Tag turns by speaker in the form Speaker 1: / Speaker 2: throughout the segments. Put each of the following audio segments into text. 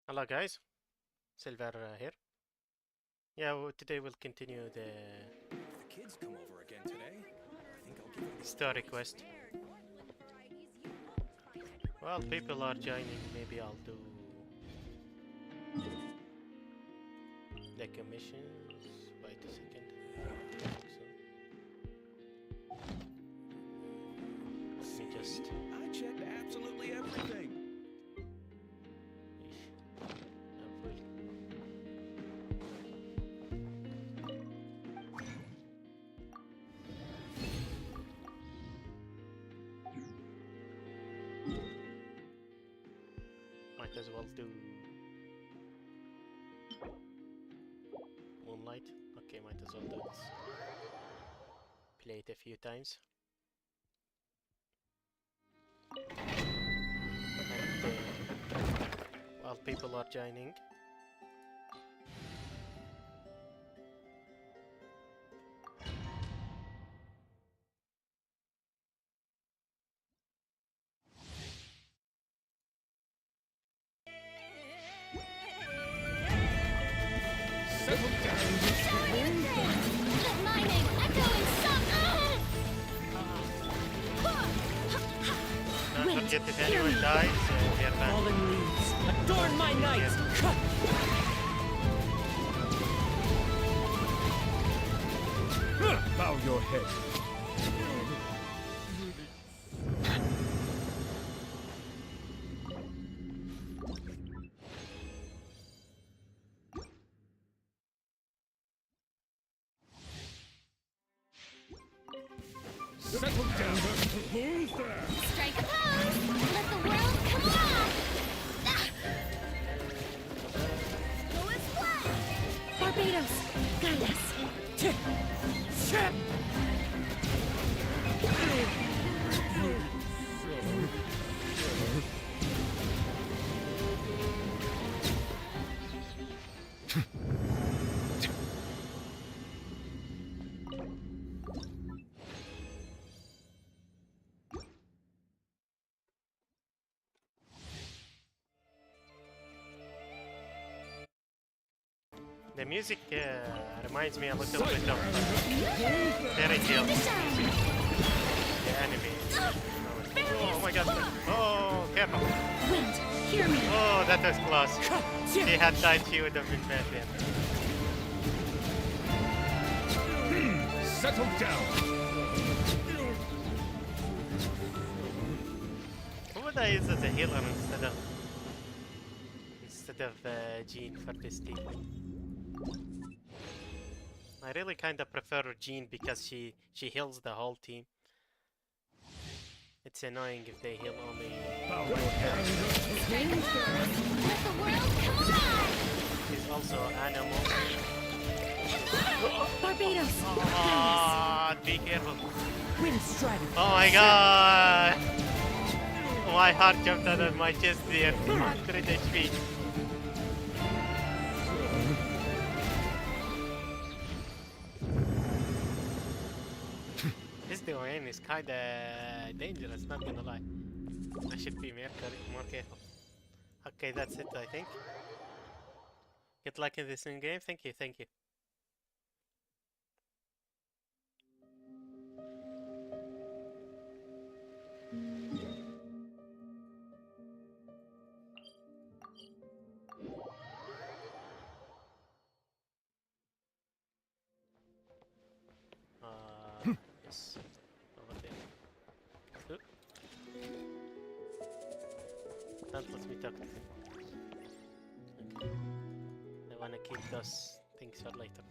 Speaker 1: Hello guys, Silver here. Yeah, today we'll continue the
Speaker 2: Kids come over again today. I think I'll give them
Speaker 1: story quest. Well, people are joining, maybe I'll do the commissions. Wait a second. I think so. Let me just...
Speaker 2: I checked absolutely everything.
Speaker 1: Might as well do Moonlight. Okay, might as well do this. Play it a few times. And while people are joining, don't forget if anyone dies, we are back.
Speaker 3: Fallen leaves, adorn my nights!
Speaker 2: Bow your head. Settle down. Who's there?
Speaker 4: Strike a pose! Let the world come alive! Go as one!
Speaker 3: Barbados, guide us!
Speaker 1: The music reminds me a little bit of Fairy Tail music. The anime. Oh my god. Oh, careful.
Speaker 3: Wind, hear me!
Speaker 1: Oh, that was close. If she had died, she would have been bad there.
Speaker 2: Settle down.
Speaker 1: Who would I use as a healer instead of Jean for this team? I really kind of prefer Jean because she heals the whole team. It's annoying if they heal only one character.
Speaker 4: Strike a pose! Let the world come alive!
Speaker 1: She's also animal.
Speaker 3: Barbados,
Speaker 1: Ah, be careful.
Speaker 3: wind strategy!
Speaker 1: Oh my god! My heart jumped out of my chest there. 100 HP. This domain is kinda dangerous, not gonna lie. I should be more careful. Okay, that's it, I think. Good luck in this new game. Thank you, thank you. Yes. Over there. Oop. Don't let me talk to them. Okay. I wanna keep those things for later.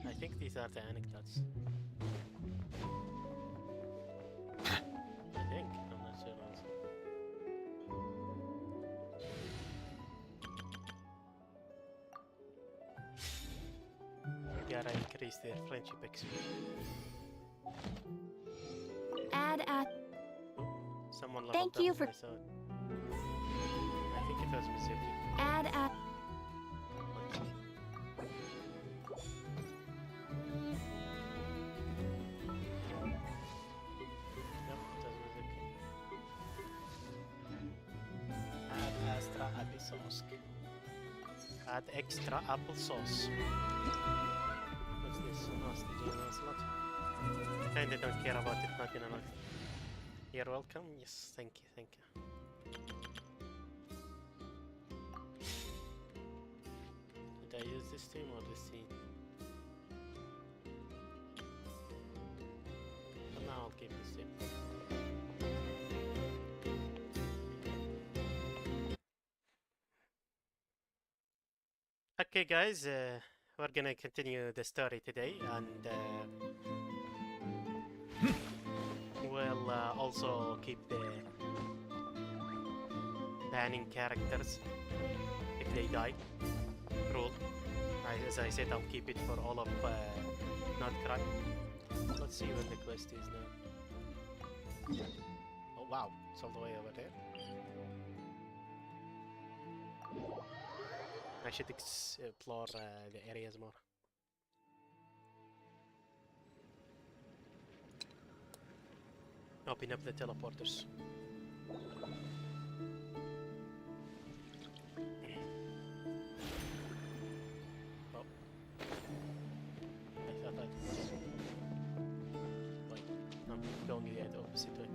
Speaker 1: I think these are the anecdotes. I think. I'm not sure also. Gotta increase their friendship XP.
Speaker 4: Add at...
Speaker 1: Someone leveled
Speaker 4: Thank
Speaker 1: up
Speaker 4: you
Speaker 1: on
Speaker 4: for-
Speaker 1: his own. I think it was Mizuki.
Speaker 4: Add at...
Speaker 1: Nope, it was Mizuki. Add Astra Abyss. applesauce. Add extra applesauce. What's this? Oh, Stygian Ocelot. Kinda don't care about it, not enough. You're welcome. Yes, thank you, thank you. Did I use this team or this team? But now I'll keep this team. Okay guys, we're gonna continue the story today, and we'll also keep the banning characters if they die rule. As I said, I'll keep it for all of Nordcry. Let's see what the quest is now. Oh wow, it's all the way over there. I should explore the areas more. Open up the teleporters. Oh. I thought that was... Wait, no, going the opposite way.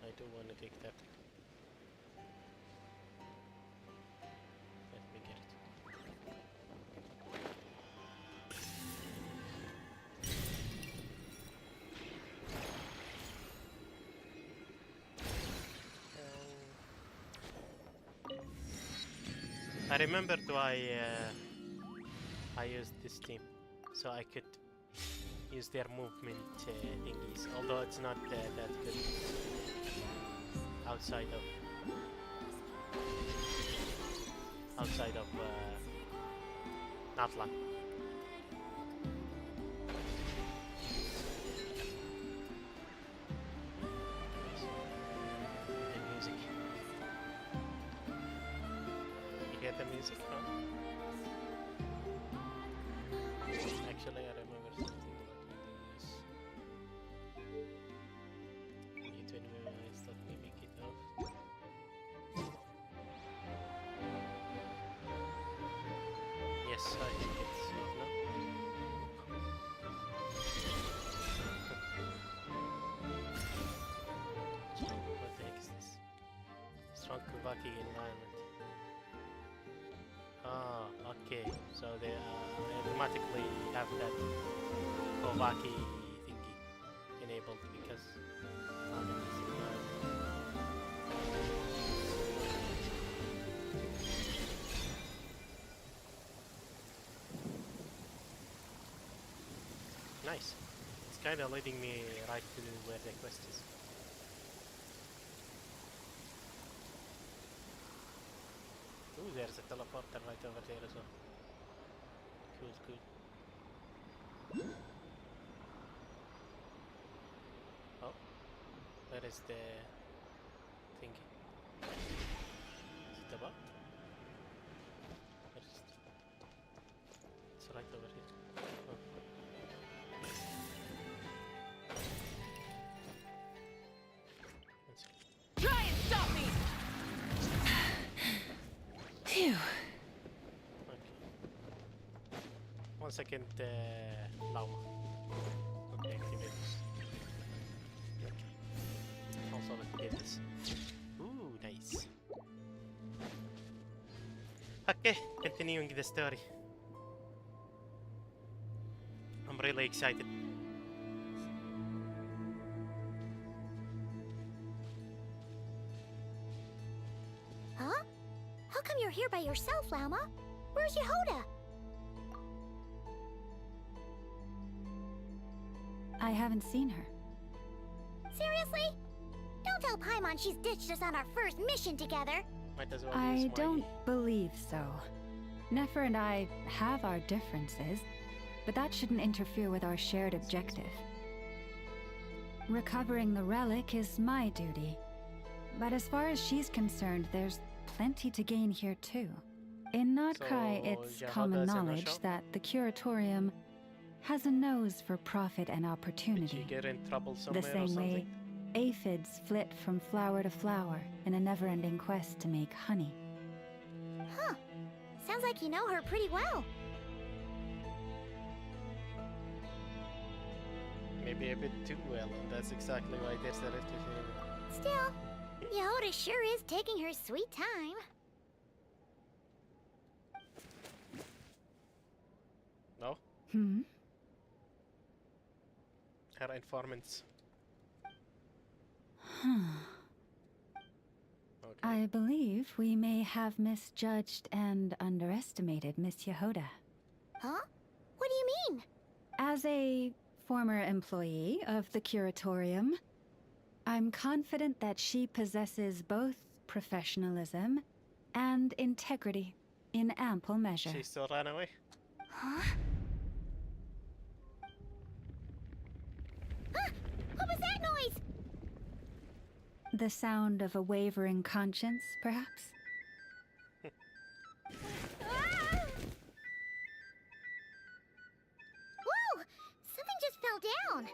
Speaker 1: I do want to take that. Let me get it. I remembered why I used this team, so I could use their movement thingies, although it's not that good outside of Natla. The music. You get the music, huh? Actually, I remember something about this. Need to minimize that, mimic it off. Yes, I think it's off now. What the heck is this? Strong Kuvaki environment. Ah, okay. So they automatically have that Kuvaki thingy enabled because nice. It's kind of leading me right to where the quest is. Ooh, there's a teleporter right over there as well. Cool, cool. Oh, where is the thingy? Is it above? Where is it? It's right over here. Oh. Let's see.
Speaker 3: Try and stop me! Phew.
Speaker 1: Okay. 1 second, Lauma. Okay, activate this. Okay. Also, let me get this. Ooh, nice. Okay, continuing the story. I'm really excited.
Speaker 4: Huh? How come you're here by yourself, Llama? Where's Yehoda?
Speaker 3: I haven't seen her.
Speaker 4: Seriously? Don't tell Paimon she's ditched us on our first mission together.
Speaker 1: Might as well use
Speaker 3: I
Speaker 1: my-
Speaker 3: don't believe so. Nefer and I have our differences, but that shouldn't interfere with our shared objective. Recovering the relic is my duty. But as far as she's concerned, there's plenty to gain here too. In Notcry, it's
Speaker 1: Yehoda's
Speaker 3: common
Speaker 1: in
Speaker 3: knowledge
Speaker 1: Russia?
Speaker 3: that the Curatorium has a nose for profit and
Speaker 1: Did you
Speaker 3: opportunity.
Speaker 1: get in trouble
Speaker 3: The
Speaker 1: somewhere or
Speaker 3: same
Speaker 1: something?
Speaker 3: way aphids flit from flower to flower in a never-ending quest to make honey.
Speaker 4: Huh. Sounds like you know her pretty well.
Speaker 1: Maybe a bit too well, and that's exactly why there's a rift between.
Speaker 4: Still, Yehoda sure is taking her sweet time.
Speaker 1: No?
Speaker 3: Hmm?
Speaker 1: Her informants. Okay.
Speaker 3: I believe we may have misjudged and underestimated Miss Yehoda.
Speaker 4: Huh? What do you mean?
Speaker 3: As a former employee of the Curatorium, I'm confident that she possesses both professionalism and integrity in ample measure.
Speaker 1: She still ran away?
Speaker 4: Huh? What was that noise?
Speaker 3: The sound of a wavering conscience, perhaps?
Speaker 4: Ah! Whoa! Something just fell down.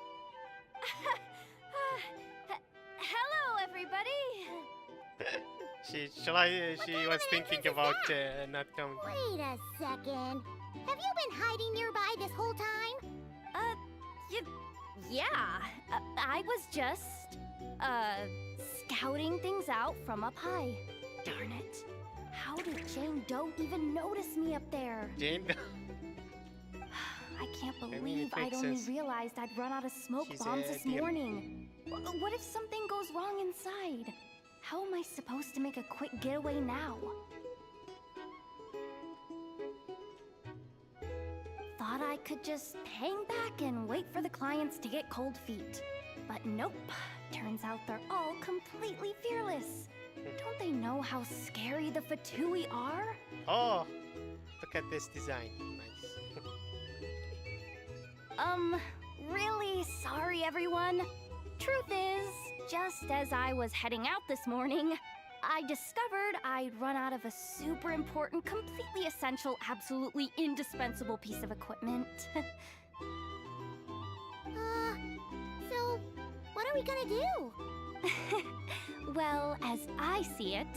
Speaker 5: Hello, everybody.
Speaker 1: She
Speaker 4: kind
Speaker 1: was
Speaker 4: of
Speaker 1: thinking
Speaker 4: entrance is
Speaker 1: about
Speaker 4: that?
Speaker 1: not coming.
Speaker 4: Wait a second. Have you been hiding nearby this whole time?
Speaker 5: Yeah. I was just, scouting things out from up high. Darn it. How did Jane Doe even notice me up there?
Speaker 1: Jane,
Speaker 5: I can't
Speaker 1: mean, it
Speaker 5: believe I'd
Speaker 1: makes
Speaker 5: only
Speaker 1: sense.
Speaker 5: realized I'd run out of smoke
Speaker 1: She's
Speaker 5: bombs
Speaker 1: a
Speaker 5: this
Speaker 1: deer.
Speaker 5: morning. What if something goes wrong inside? How am I supposed to make a quick getaway now? Thought I could just hang back and wait for the clients to get cold feet. But nope. Turns out they're all completely fearless. Don't they know how scary the Fatui are?
Speaker 1: oh, look at this design. Nice.
Speaker 5: Really sorry, everyone. Truth is, just as I was heading out this morning, I discovered I'd run out of a super important, completely essential, absolutely indispensable piece of equipment.
Speaker 4: So, what are we gonna do?
Speaker 5: Well, as I see it,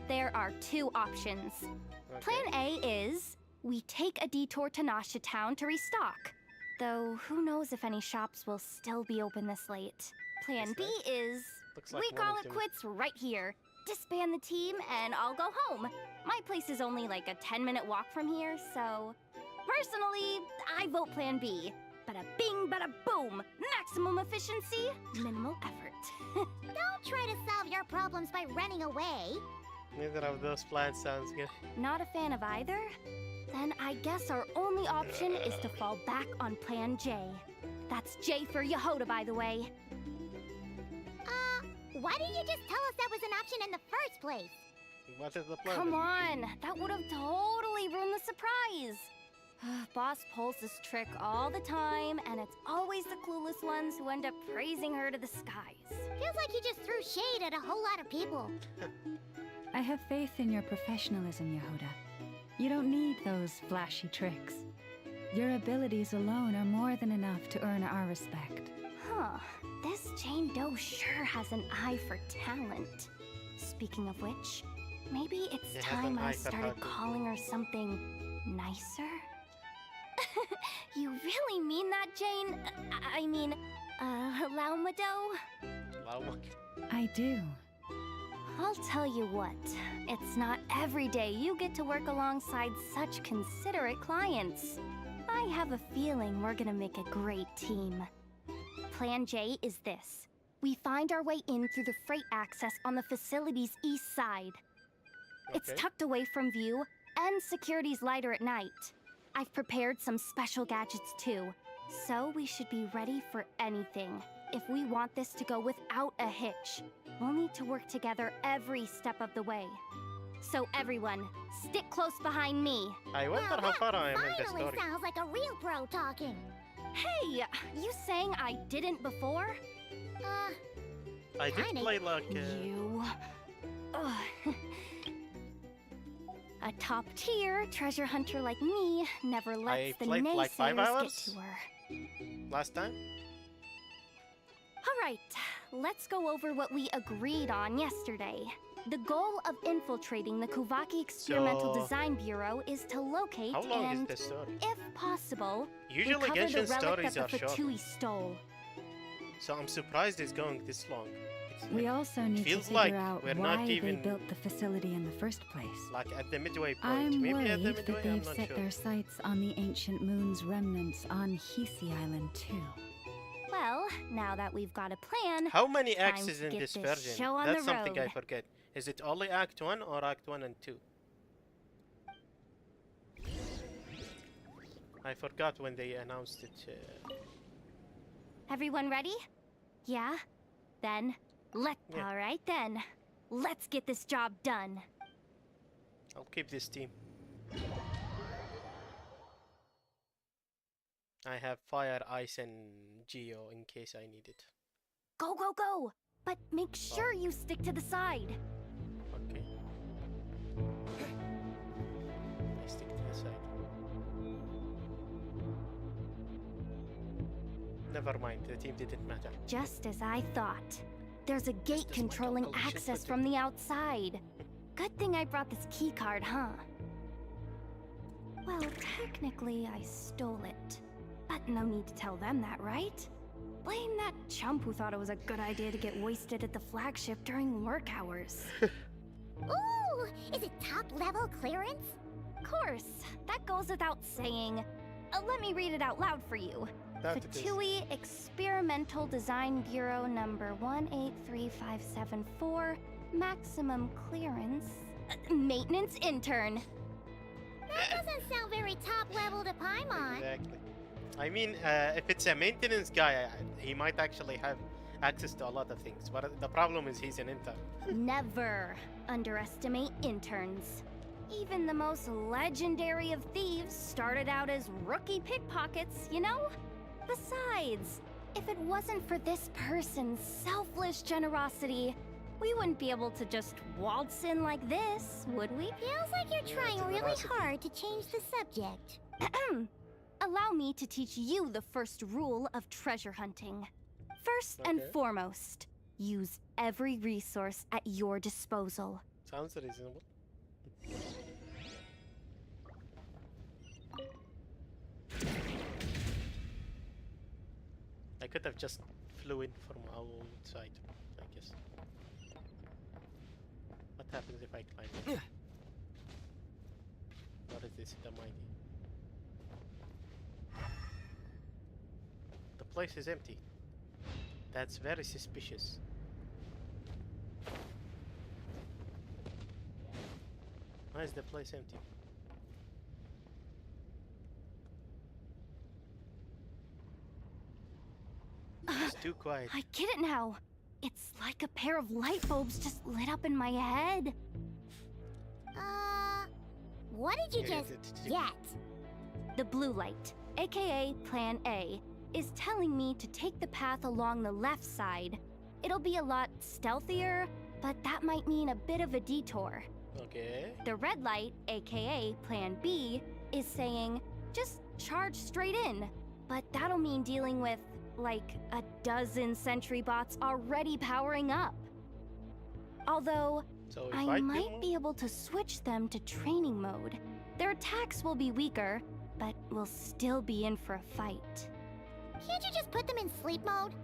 Speaker 5: there are two options.
Speaker 1: Okay.
Speaker 5: Plan A is we take a detour to Nasha Town to restock. Though, who knows if any shops will still be open this late. Plan
Speaker 1: This
Speaker 5: B is
Speaker 1: Looks like
Speaker 5: we call
Speaker 1: morning
Speaker 5: it
Speaker 1: to me.
Speaker 5: quits right here. Disband the team and I'll go home. My place is only like a 10-minute walk from here, so... Personally, I vote Plan B. Bada bing, bada boom. Maximum efficiency, minimal effort.
Speaker 4: Don't try to solve your problems by running away.
Speaker 1: Neither of those plans sounds good.
Speaker 5: Not a fan of either? Then I guess our only option is to fall back on Plan J. That's J for Yehoda, by the way.
Speaker 4: Why didn't you just tell us that was an option in the first place?
Speaker 1: What is the plan?
Speaker 5: Come on, that would have totally ruined the surprise. Boss pulls this trick all the time, and it's always the clueless ones who end up praising her to the skies.
Speaker 4: Feels like you just threw shade at a whole lot of people.
Speaker 3: I have faith in your professionalism, Yehoda. You don't need those flashy tricks. Your abilities alone are more than enough to earn our respect.
Speaker 5: Huh, this Jane Doe sure has an eye for talent. Speaking of which, maybe it's
Speaker 1: She has
Speaker 5: time
Speaker 1: an
Speaker 5: I
Speaker 1: eye for
Speaker 5: started
Speaker 1: hunting.
Speaker 5: calling her something nicer? You really mean that, Jane? Laumado?
Speaker 1: Lama.
Speaker 3: I do.
Speaker 5: I'll tell you what, it's not every day you get to work alongside such considerate clients. I have a feeling we're gonna make a great team. Plan J is this. We find our way in through the freight access on the facility's east side. It's
Speaker 1: Okay.
Speaker 5: tucked away from view, and security's lighter at night. I've prepared some special gadgets too, so we should be ready for anything. If we want this to go without a hitch, we'll need to work together every step of the way. So everyone, stick close behind me.
Speaker 1: I wonder
Speaker 4: Well,
Speaker 1: how far I am in the
Speaker 4: Finally
Speaker 1: story.
Speaker 4: sounds like a real pro talking.
Speaker 5: Hey, you saying I didn't before?
Speaker 1: I did
Speaker 4: kinda.
Speaker 1: play like.
Speaker 5: You... Ugh. A top-tier treasure hunter like me never lets the
Speaker 1: played like 5
Speaker 5: naysayers
Speaker 1: hours?
Speaker 5: get to her.
Speaker 1: Last time?
Speaker 5: All right, let's go over what we agreed on yesterday. The goal of infiltrating the Kuvaki Experimental
Speaker 1: So-
Speaker 5: Design Bureau is to locate
Speaker 1: How long
Speaker 5: and,
Speaker 1: is the story?
Speaker 5: if possible,
Speaker 1: Usually
Speaker 5: recover the
Speaker 1: Genshin
Speaker 5: relic
Speaker 1: stories
Speaker 5: that
Speaker 1: are
Speaker 5: the
Speaker 1: short.
Speaker 5: Fatui stole.
Speaker 1: So I'm surprised it's going this long. It's
Speaker 3: We also need to
Speaker 1: feels
Speaker 3: figure
Speaker 1: like
Speaker 3: out
Speaker 1: we're
Speaker 3: why
Speaker 1: not
Speaker 3: they
Speaker 1: even-
Speaker 3: built the facility in the first place.
Speaker 1: like at the midway point.
Speaker 3: I'm
Speaker 1: Maybe
Speaker 3: worried
Speaker 1: at the
Speaker 3: that
Speaker 1: midway, I'm
Speaker 3: they've
Speaker 1: not
Speaker 3: set
Speaker 1: sure.
Speaker 3: their sights on the ancient moon's remnants on Hisi Island too.
Speaker 5: Well, now that we've got a plan,
Speaker 1: How many
Speaker 5: Time
Speaker 1: acts is
Speaker 5: to
Speaker 1: in
Speaker 5: get
Speaker 1: this
Speaker 5: this
Speaker 1: version?
Speaker 5: show on
Speaker 1: That's
Speaker 5: the
Speaker 1: something I
Speaker 5: road.
Speaker 1: forget. Is it only Act 1 or Act 1 and 2? I forgot when they announced it.
Speaker 5: everyone ready? Yeah? Then,
Speaker 1: Yeah.
Speaker 5: all right then. Let's get this job done.
Speaker 1: I'll keep this team. I have Fire, Ice, and Geo in case I need it.
Speaker 5: Go, go, go! But make sure you stick to the side.
Speaker 1: Okay. I stick to the side. Never mind, the team didn't matter.
Speaker 5: Just as I thought. There's a gate
Speaker 1: as my
Speaker 5: controlling
Speaker 1: calculation
Speaker 5: access
Speaker 1: put
Speaker 5: from the outside. Good thing I brought this key card, huh? Well, technically, I stole it. But no need to tell them that, right? Blame that chump who thought it was a good idea to get wasted at the flagship during work hours.
Speaker 4: Ooh, is it top level clearance?
Speaker 5: Of course, that goes without saying. Let me read it out loud for you.
Speaker 1: That it is.
Speaker 5: Fatui Experimental Design Bureau number 183574, maximum clearance, maintenance intern.
Speaker 4: That doesn't sound very top level to Paimon.
Speaker 1: Exactly. I mean, if it's a maintenance guy, he might actually have access to a lot of things. But the problem is he's an intern.
Speaker 5: Never underestimate interns. Even the most legendary of thieves started out as rookie pickpockets, you know? Besides, if it wasn't for this person's selfless generosity, we wouldn't be able to just waltz in like this, would we?
Speaker 4: Feels like you're trying really
Speaker 1: generosity.
Speaker 4: hard to change the subject.
Speaker 5: Allow me to teach you the first rule of treasure hunting. First and
Speaker 1: Okay.
Speaker 5: foremost, use every resource at your disposal.
Speaker 1: Sounds reasonable. I could have just flew in from outside, I guess. What happens if I climb it? What is this, the mighty? The place is empty. That's very suspicious. Why is the place empty? It's too quiet.
Speaker 5: I get it now. It's like a pair of light bulbs just lit up in my head.
Speaker 4: What did you just get?
Speaker 5: The blue light, aka Plan A, is telling me to take the path along the left side. It'll be a lot stealthier, but that might mean a bit of a detour.
Speaker 1: Okay.
Speaker 5: The red light, aka Plan B, is saying just charge straight in. But that'll mean dealing with, like, a dozen sentry bots already powering up. Although,
Speaker 1: So if
Speaker 5: I
Speaker 1: do-
Speaker 5: might be able to switch them to training mode. Their attacks will be weaker, but we'll still be in for a fight.
Speaker 4: Can't you just put them in sleep mode?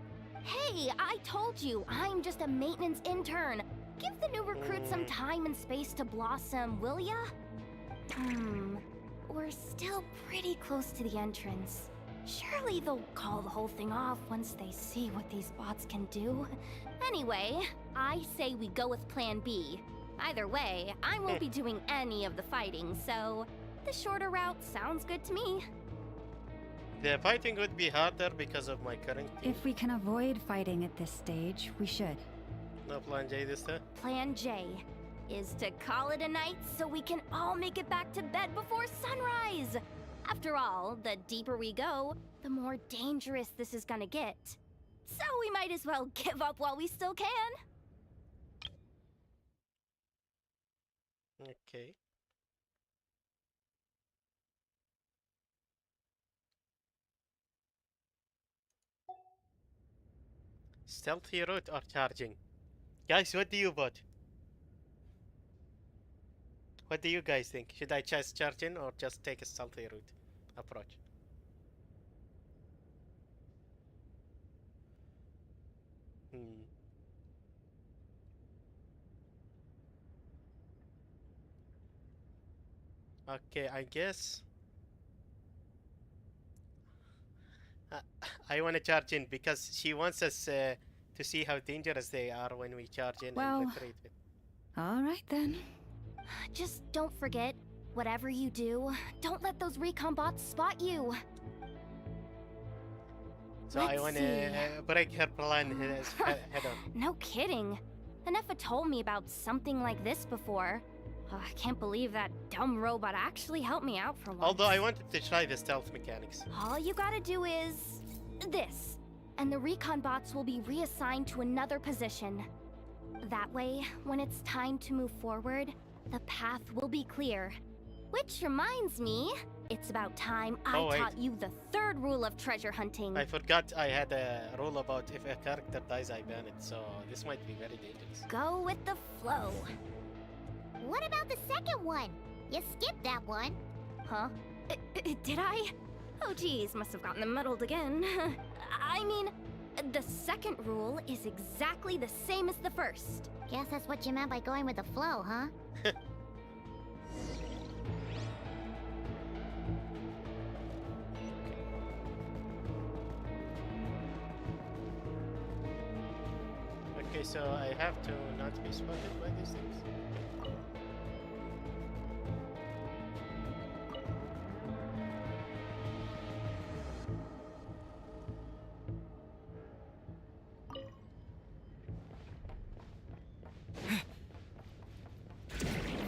Speaker 5: Hey, I told you, I'm just a maintenance intern. Give the new recruits some time and space to blossom, will ya? We're still pretty close to the entrance. Surely they'll call the whole thing off once they see what these bots can do. Anyway, I say we go with Plan B. Either way, I won't be doing any of the fighting, so the shorter route sounds good to me.
Speaker 1: The fighting would be harder because of my current team.
Speaker 3: If we can avoid fighting at this stage, we should.
Speaker 1: No plan J this time.
Speaker 5: Plan J is to call it a night so we can all make it back to bed before sunrise. After all, the deeper we go, the more dangerous this is gonna get. So we might as well give up while we still can.
Speaker 1: Okay. Stealthy route or charging? Guys, what do you vote? What do you guys think? Should I just charge in or just take a stealthy route approach? Hmm. Okay, I guess uh, I want to charge in because she wants us to see how dangerous they are when we charge in and
Speaker 3: Well,
Speaker 1: retreat.
Speaker 3: all right then.
Speaker 5: Just don't forget, whatever you do, don't let those recon bots spot you.
Speaker 1: So I
Speaker 5: Let's
Speaker 1: want
Speaker 5: see.
Speaker 1: to break her plan head on.
Speaker 5: No kidding. Nefa told me about something like this before. I can't believe that dumb robot actually helped me out for once.
Speaker 1: Although I wanted to try the stealth mechanics.
Speaker 5: All you gotta do is this, and the recon bots will be reassigned to another position. That way, when it's time to move forward, the path will be clear. Which reminds me, it's about time I
Speaker 1: Oh, wait.
Speaker 5: taught you the third rule of treasure hunting.
Speaker 1: I forgot I had a rule about if a character dies, I ban it, so this might be very dangerous.
Speaker 5: Go with the flow.
Speaker 4: What about the second one? You skipped that one.
Speaker 5: Huh? Did I? Oh geez, must have gotten them muddled again. I mean, the second rule is exactly the same as the first.
Speaker 4: Guess that's what you meant by going with the flow, huh?
Speaker 1: Okay, so I have to not be spotted by these things.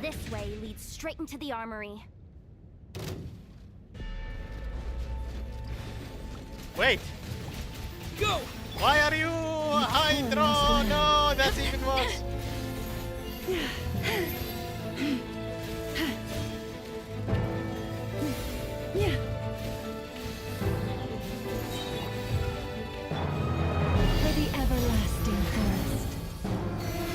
Speaker 5: This way leads straight into the armory.
Speaker 1: Wait!
Speaker 2: Go!
Speaker 1: Why are you Hydro? No, that's even worse.
Speaker 3: Yeah. For the everlasting forest.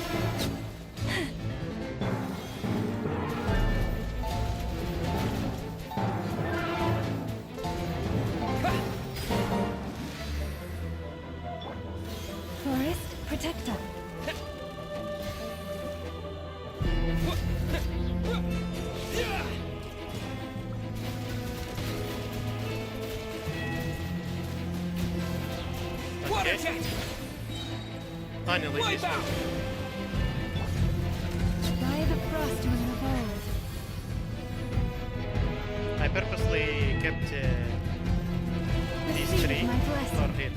Speaker 3: Forest protector.
Speaker 2: Water
Speaker 1: Okay.
Speaker 2: jet!
Speaker 1: Finally,
Speaker 2: Wipe
Speaker 1: this
Speaker 2: out!
Speaker 1: one.
Speaker 3: By the frost ring of old.
Speaker 1: I purposely kept these
Speaker 3: Receive
Speaker 1: three
Speaker 3: my
Speaker 1: for
Speaker 3: blessing.
Speaker 1: here.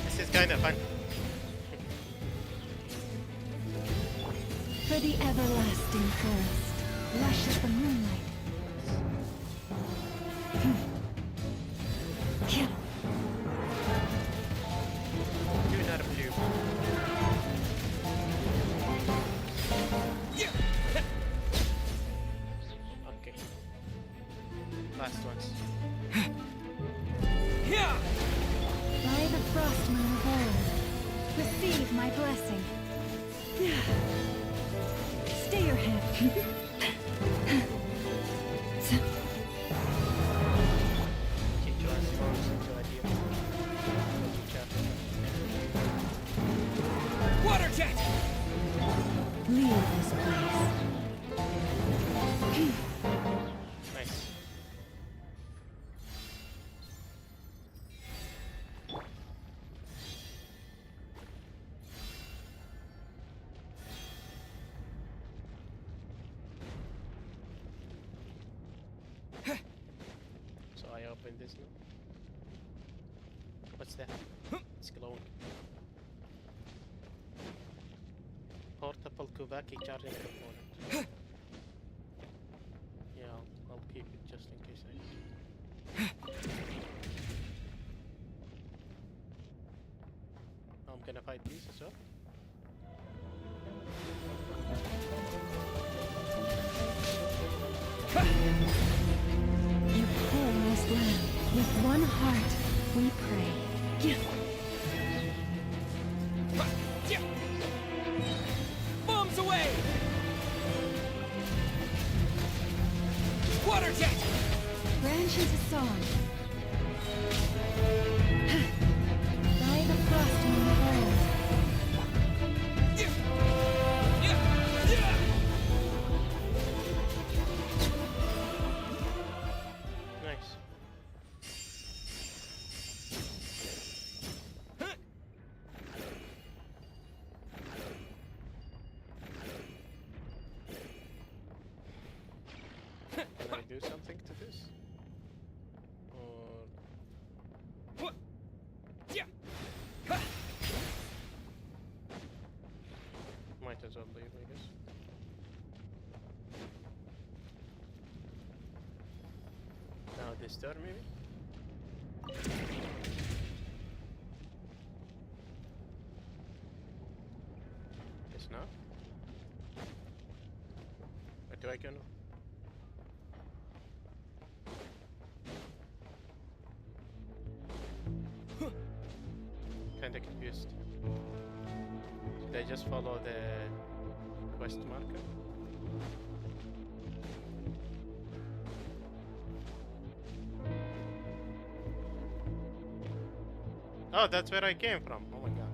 Speaker 1: This is kind of fun.
Speaker 3: For the everlasting forest, lush as the moonlight. Kill.
Speaker 1: Lunar blue. Okay. Last ones.
Speaker 3: By the frost moon of old, receive my blessing. Stay your head.
Speaker 1: Chicho has forms into idea.
Speaker 2: Water jet!
Speaker 3: Leave this place.
Speaker 1: Nice. So I open this now. What's that? it's glowing. Portable Kubaki charging component. Yeah, I'll keep it just in case I need it. I'm gonna fight these as well.
Speaker 3: You almost land. With one heart, we pray.
Speaker 2: Bombs away! Water jet!
Speaker 3: Branches a song. By the frost on the ground.
Speaker 1: Nice. Can I do something to this? Or might as well leave, I guess. Now this door, maybe? Guess not. Where do I go now? Kinda confused. Should I just follow the quest marker? Oh, that's where I came from. Oh my god.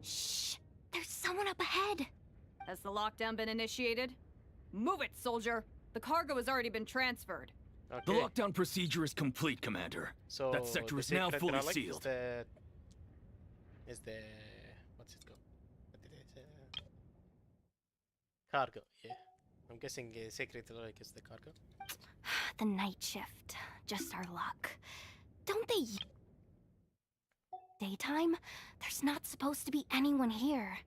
Speaker 5: Shh! There's someone up ahead!
Speaker 6: Has the lockdown been initiated? Move it, soldier! The cargo has already been transferred.
Speaker 1: Okay.
Speaker 7: The lockdown procedure is complete, Commander.
Speaker 1: So
Speaker 7: That sector
Speaker 1: the
Speaker 7: is now
Speaker 1: secret
Speaker 7: fully
Speaker 1: relic
Speaker 7: sealed.
Speaker 1: Is the what's it called? What did I say? Cargo. Yeah, I'm guessing secret relic is the cargo.
Speaker 5: The night shift. Just our luck. Don't they... Daytime? There's not supposed to be anyone here.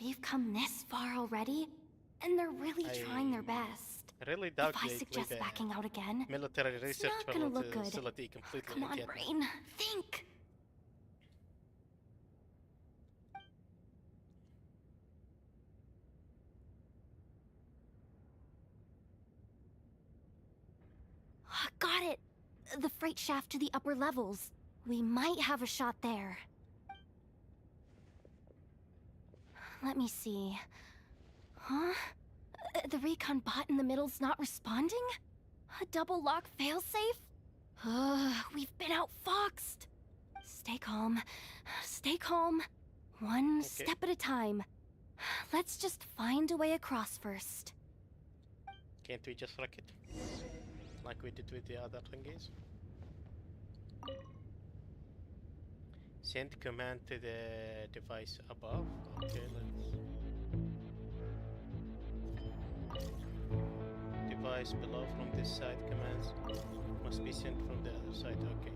Speaker 5: We've come this far already, and they're really trying their best.
Speaker 1: I really doubt
Speaker 5: If I
Speaker 1: they
Speaker 5: suggest
Speaker 1: leave
Speaker 5: backing out again,
Speaker 1: military
Speaker 5: it's
Speaker 1: research
Speaker 5: not gonna look good.
Speaker 1: facility completely
Speaker 5: Come on,
Speaker 1: yet.
Speaker 5: brain. Think! Got it! The freight shaft to the upper levels. We might have a shot there. Let me see. Huh? The recon bot in the middle's not responding? A double lock failsafe? We've been outfoxed. Stay calm. Stay calm. One step at a time. Let's just find a way across first.
Speaker 1: Can't we just wreck it? Like we did with the other thingies? Send command to the device above. Okay, let's... Device below from this side commands must be sent from the other side. Okay.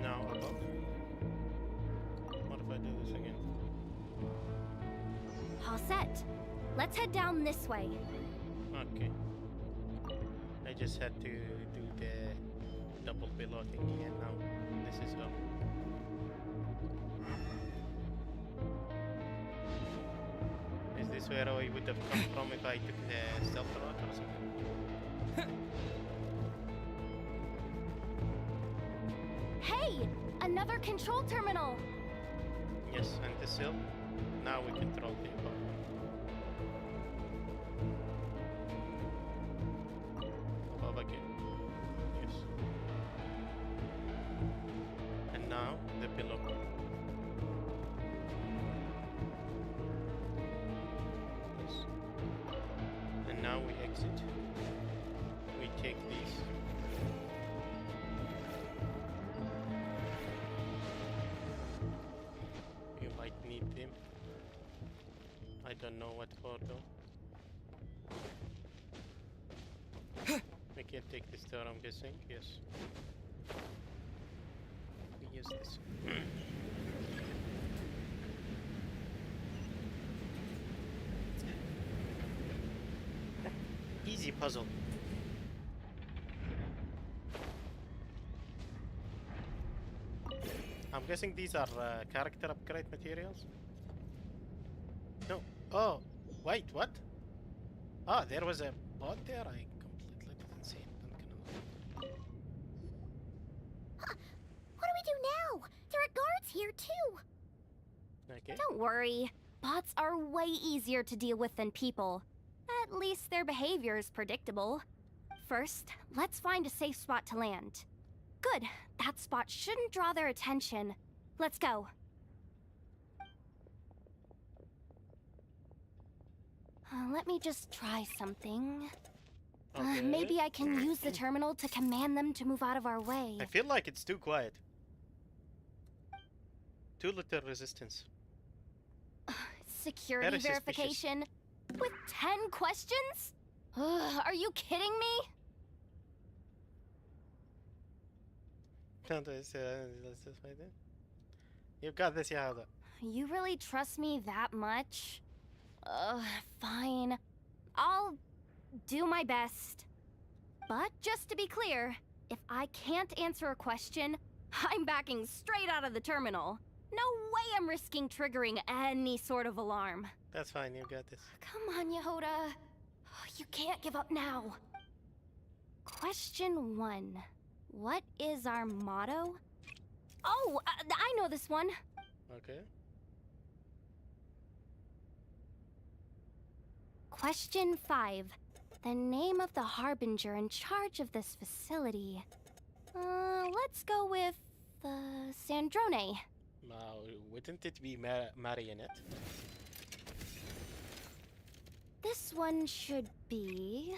Speaker 1: Now above. What if I do this again?
Speaker 5: All set. Let's head down this way.
Speaker 1: Okay. I just had to do the double below thingy and now this is up. Is this where I would have come from if I took the stealth route or something?
Speaker 5: Hey! Another control terminal!
Speaker 1: Yes, and the sill. Now we control the above. Above again. Yes. And now the below. it? We take these. You might need them. I don't know what for though. We can take this door, I'm guessing. Yes. We use this. Easy puzzle. I'm guessing these are character upgrade materials? No. Oh, wait, what? Ah, there was a bot there? I completely didn't see it. I'm gonna...
Speaker 4: Huh. What do we do now? There are guards here too.
Speaker 1: Okay.
Speaker 5: Don't worry. Bots are way easier to deal with than people. At least their behavior is predictable. First, let's find a safe spot to land. Good. That spot shouldn't draw their attention. Let's go. Let me just try something.
Speaker 1: Okay.
Speaker 5: Maybe I can use the terminal to command them to move out of our way.
Speaker 1: I feel like it's too quiet. Too little resistance.
Speaker 5: Security
Speaker 1: Very suspicious.
Speaker 5: verification? With 10 questions? Are you kidding me?
Speaker 1: Let's just find it. You've got this, Yahuda.
Speaker 5: You really trust me that much? Fine. I'll do my best. But just to be clear, if I can't answer a question, I'm backing straight out of the terminal. No way I'm risking triggering any sort of alarm.
Speaker 1: That's fine, you got this.
Speaker 5: Come on, Yehoda. You can't give up now. Question 1. What is our motto? Oh, I know this one.
Speaker 1: Okay.
Speaker 5: Question 5. The name of the harbinger in charge of this facility. Let's go with, Sandrone.
Speaker 1: Now, wouldn't it be Marionette?
Speaker 5: This one should be...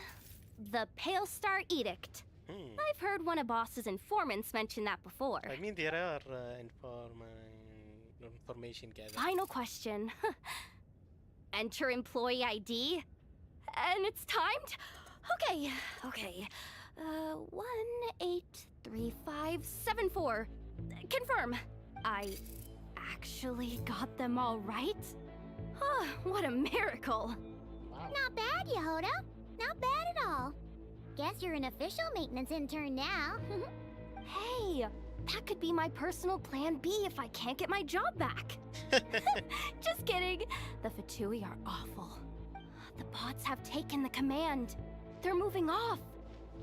Speaker 5: the Pale Star Edict. I've heard one of Boss's informants mention that before.
Speaker 1: I mean, there are information gathered.
Speaker 5: Final question. Enter employee ID. And it's timed? Okay. 183574. Confirm. I actually got them all right? What a miracle.
Speaker 1: Wow.
Speaker 4: Not bad, Yehoda. Not bad at all. Guess you're an official maintenance intern now.
Speaker 5: Hey, that could be my personal plan B if I can't get my job back. Just kidding. The Fatui are awful. The bots have taken the command. They're moving off.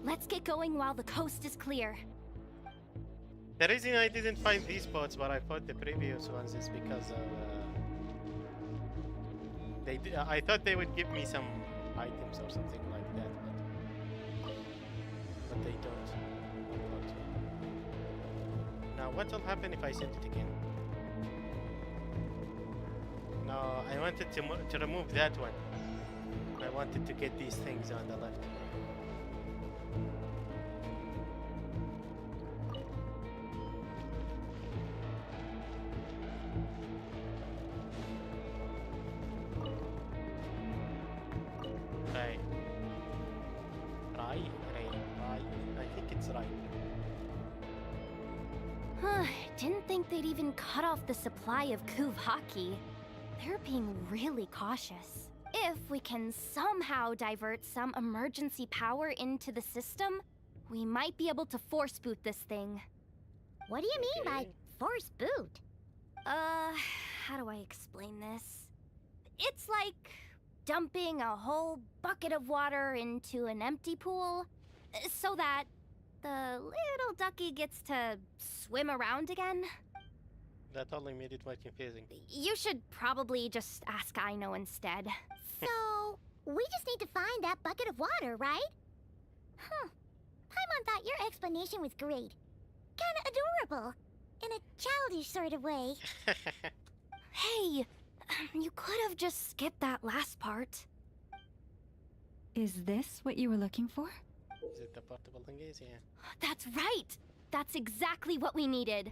Speaker 5: Let's get going while the coast is clear.
Speaker 1: The reason I didn't find these spots, but I found the previous ones, is because of I thought they would give me some items or something like that, but they don't. Now, what will happen if I send it again? No, I wanted to remove that one. I wanted to get these things on the left. I think it's right.
Speaker 5: Didn't think they'd even cut off the supply of Kuvaki. They're being really cautious. If we can somehow divert some emergency power into the system, we might be able to force boot this thing.
Speaker 4: What do you mean by force boot?
Speaker 5: How do I explain this? It's like dumping a whole bucket of water into an empty pool so that the little ducky gets to swim around again.
Speaker 1: That only made it more confusing.
Speaker 5: You should probably just ask Aino instead.
Speaker 4: So, we just need to find that bucket of water, right? Huh. Paimon thought your explanation was great. Kinda adorable. In a childish sort of way.
Speaker 5: Hey, you could have just skipped that last part.
Speaker 3: Is this what you were looking for?
Speaker 1: Is it the portable thingies? Yeah.
Speaker 5: That's right! That's exactly what we needed.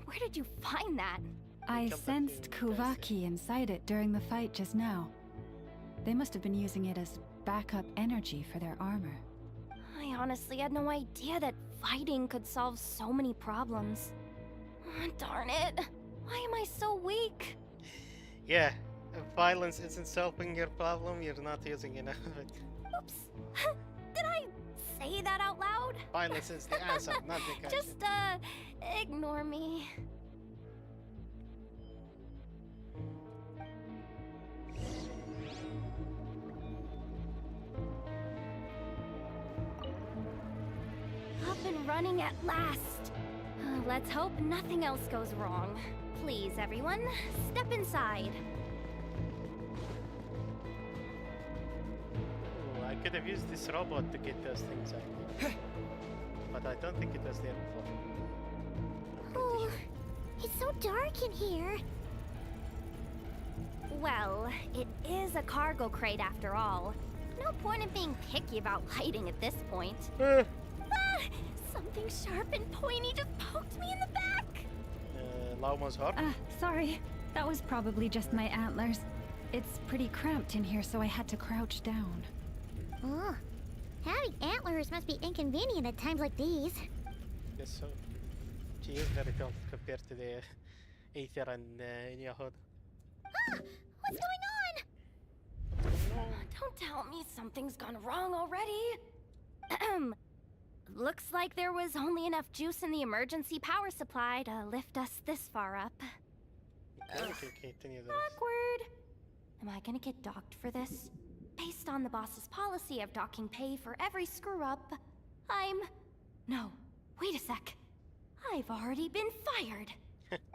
Speaker 5: Where did you find that?
Speaker 3: I
Speaker 1: Come back
Speaker 3: sensed
Speaker 1: to you, guys.
Speaker 3: Kuvaki inside it during the fight just now. They must have been using it as backup energy for their armor.
Speaker 5: I honestly had no idea that fighting could solve so many problems. Darn it. Why am I so weak?
Speaker 1: Yeah. If violence isn't solving your problem, you're not using enough of it.
Speaker 5: Oops. Did I say that out loud?
Speaker 1: Violence is the answer, not the question.
Speaker 5: Just, ignore me. Up and running at last. Let's hope nothing else goes wrong. Please, everyone, step inside.
Speaker 1: Ooh, I could have used this robot to get those things out. But I don't think it was there before. I'm pretty
Speaker 4: Oh,
Speaker 1: sure.
Speaker 4: it's so dark in here.
Speaker 5: Well, it is a cargo crate after all. No point in being picky about lighting at this point. Ah, something sharp and pointy just poked me in the back.
Speaker 1: Laumo's heart.
Speaker 3: Sorry. That was probably just my antlers. It's pretty cramped in here, so I had to crouch down.
Speaker 4: Oh, having antlers must be inconvenient at times like these.
Speaker 1: Guess so. She is very tall compared to the Aether and in your hood.
Speaker 4: Ah, what's going on?
Speaker 5: Don't tell me something's gone wrong already. Looks like there was only enough juice in the emergency power supply to lift us this far up.
Speaker 1: Okay, we can continue this.
Speaker 5: Awkward. Am I gonna get docked for this? Based on the boss's policy of docking pay for every screw-up, No, wait a sec. I've already been fired.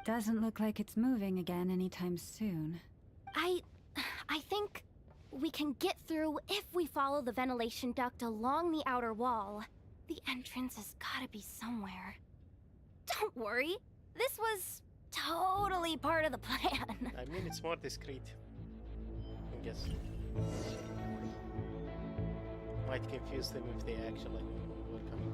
Speaker 3: Doesn't look like it's moving again anytime soon.
Speaker 5: I think we can get through if we follow the ventilation duct along the outer wall. The entrance has gotta be somewhere. Don't worry, this was totally part of the plan.
Speaker 1: I mean, it's more discreet. I guess. Might confuse them if they actually were coming.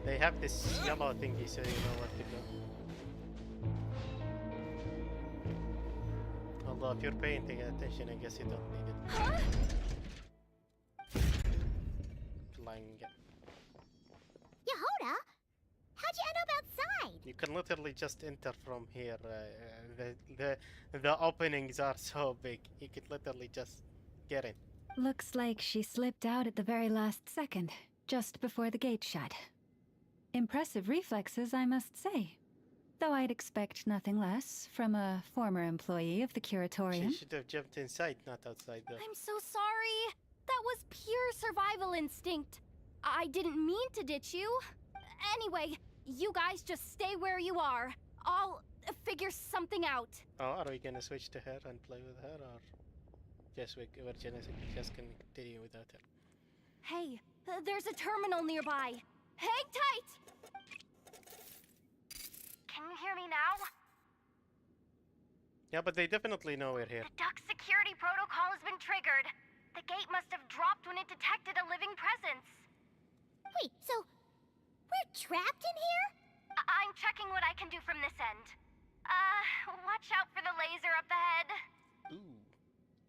Speaker 1: They have this yellow thingy, so you know where to go. Although if you're paying attention, I guess you don't need it.
Speaker 5: Huh?
Speaker 1: Clang.
Speaker 4: Yehoda, how'd you end up outside?
Speaker 1: You can literally just enter from here. The openings are so big. You could literally just get in.
Speaker 3: Looks like she slipped out at the very last second, just before the gate shut. Impressive reflexes, I must say. Though I'd expect nothing less from a former employee of the curatorium.
Speaker 1: She should have jumped inside, not outside though.
Speaker 5: I'm so sorry. That was pure survival instinct. I didn't mean to ditch you. Anyway, you guys just stay where you are. I'll figure something out.
Speaker 1: Oh, are we gonna switch to her and play with her, or just we're just gonna continue without her?
Speaker 5: Hey, there's a terminal nearby. Hang tight! Can you hear me now?
Speaker 1: Yeah, but they definitely know we're here.
Speaker 5: The duct security protocol has been triggered. The gate must have dropped when it detected a living presence.
Speaker 4: Wait, so we're trapped in here?
Speaker 5: I'm checking what I can do from this end. Watch out for the laser up ahead.
Speaker 1: Ooh.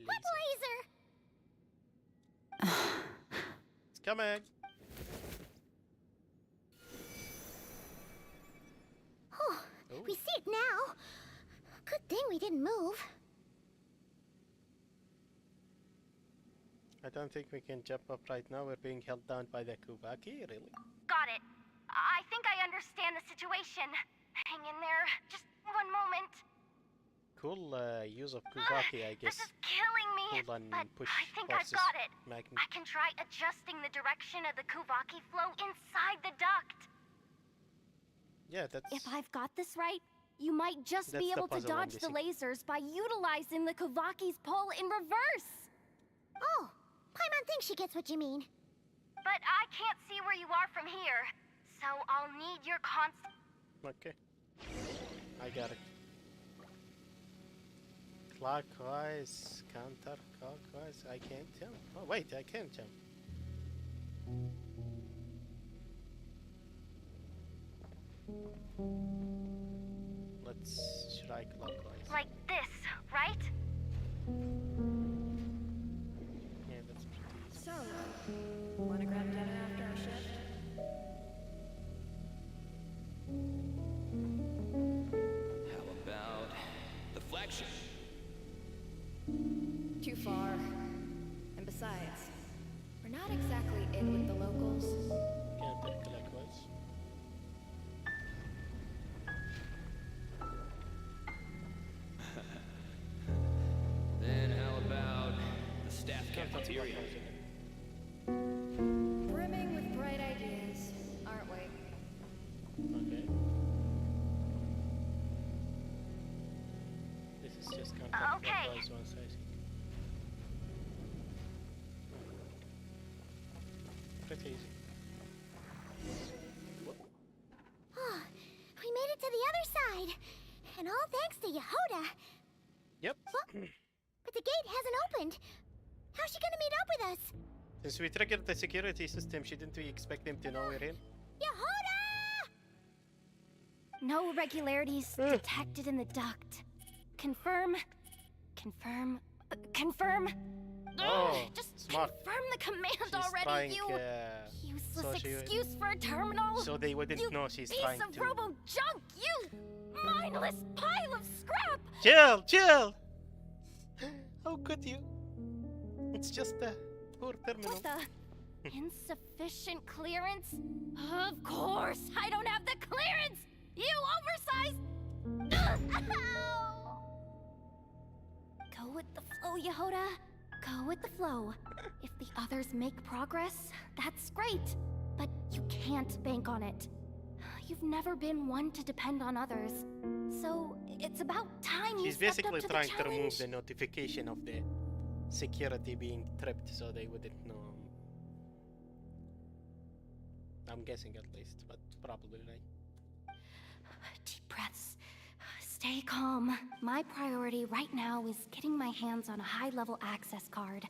Speaker 4: What laser?
Speaker 1: It's coming.
Speaker 4: Oh,
Speaker 1: Ooh.
Speaker 4: we see it now. Good thing we didn't move.
Speaker 1: I don't think we can jump up right now. We're being held down by the Kuvaki, really?
Speaker 5: Got it. I think I understand the situation. Hang in there. Just one moment.
Speaker 1: Cool use of Kuvaki, I guess.
Speaker 5: This is killing me.
Speaker 1: Hold on,
Speaker 5: But
Speaker 1: push
Speaker 5: I think
Speaker 1: forces.
Speaker 5: I've got it.
Speaker 1: Magnet.
Speaker 5: I can try adjusting the direction of the Kuvaki flow inside the duct.
Speaker 1: Yeah, that's...
Speaker 5: If I've got this right, you might just
Speaker 1: That's
Speaker 5: be
Speaker 1: the
Speaker 5: able to
Speaker 1: puzzle I'm
Speaker 5: dodge the
Speaker 1: missing.
Speaker 5: lasers by utilizing the Kuvaki's pull in reverse.
Speaker 4: Oh, Paimon thinks she gets what you mean.
Speaker 5: But I can't see where you are from here, so I'll need your constant.
Speaker 1: Okay. I got it. Clockwise, counterclockwise. I can't jump. Oh wait, I can jump. Let's try clockwise.
Speaker 5: Like this, right?
Speaker 1: Yeah, that's pretty easy.
Speaker 8: So, wanna grab dinner after our shift?
Speaker 2: How about the flagship?
Speaker 8: Too far. And besides, we're not exactly in with the locals.
Speaker 1: Counterclockwise.
Speaker 2: Then how about the staff cafeteria?
Speaker 8: Brimming with bright ideas, aren't we?
Speaker 1: Okay. This is just counterclockwise once I think. Pretty easy.
Speaker 4: Oh, we made it to the other side. And all thanks to Yehoda.
Speaker 1: Yep.
Speaker 4: But the gate hasn't opened. How's she gonna meet up with us?
Speaker 1: Since we triggered the security system, shouldn't we expect them to know we're in?
Speaker 4: Yehoda!
Speaker 5: No irregularities detected in the duct. Confirm. Confirm. Confirm.
Speaker 1: Oh,
Speaker 5: Just
Speaker 1: smart.
Speaker 5: confirm the command
Speaker 1: She's
Speaker 5: already,
Speaker 1: trying,
Speaker 5: you useless
Speaker 1: so she-
Speaker 5: excuse for a terminal.
Speaker 1: so they wouldn't
Speaker 5: you
Speaker 1: know she's
Speaker 5: piece
Speaker 1: trying
Speaker 5: of
Speaker 1: to.
Speaker 5: robo junk, you mindless pile of scrap.
Speaker 1: Chill, chill. How could you? It's just a poor terminal.
Speaker 5: What the? Insufficient clearance? Of course, I don't have the clearance. You oversized. Ow! Go with the flow, Yehoda. Go with the flow. If the others make progress, that's great. But you can't bank on it. You've never been one to depend on others. So it's about time you
Speaker 1: She's
Speaker 5: stepped
Speaker 1: basically
Speaker 5: up to
Speaker 1: trying
Speaker 5: the
Speaker 1: to remove
Speaker 5: challenge.
Speaker 1: the notification of the security being tripped so they wouldn't know. I'm guessing at least, but probably right.
Speaker 5: Deep breaths. Stay calm. My priority right now is getting my hands on a high-level access card.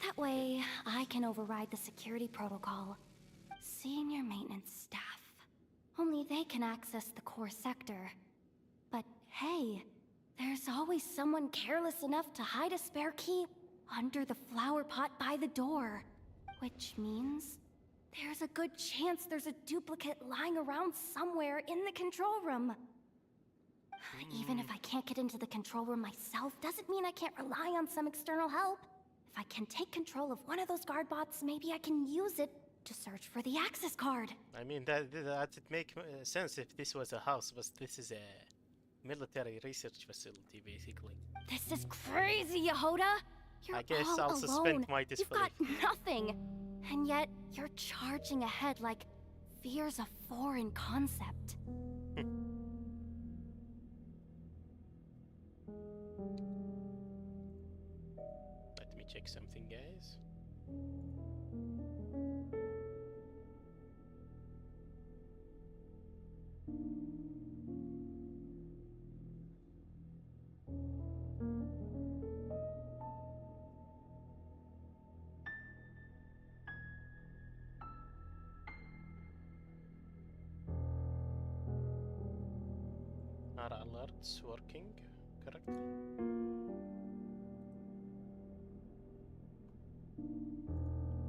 Speaker 5: That way, I can override the security protocol. Senior maintenance staff. Only they can access the core sector. But hey, there's always someone careless enough to hide a spare key under the flower pot by the door. Which means there's a good chance there's a duplicate lying around somewhere in the control room. Even if I can't get into the control room myself, doesn't mean I can't rely on some external help. If I can take control of one of those guard bots, maybe I can use it to search for the access card.
Speaker 1: I mean, that would make sense if this was a house, but this is a military research facility, basically.
Speaker 5: This is crazy, Yehoda! You're
Speaker 1: I guess
Speaker 5: all
Speaker 1: I'll
Speaker 5: alone.
Speaker 1: suspend my
Speaker 5: You've
Speaker 1: disbelief.
Speaker 5: got nothing. And yet, you're charging ahead like fear's a foreign concept.
Speaker 1: Let me check something, guys. Are alerts working correctly?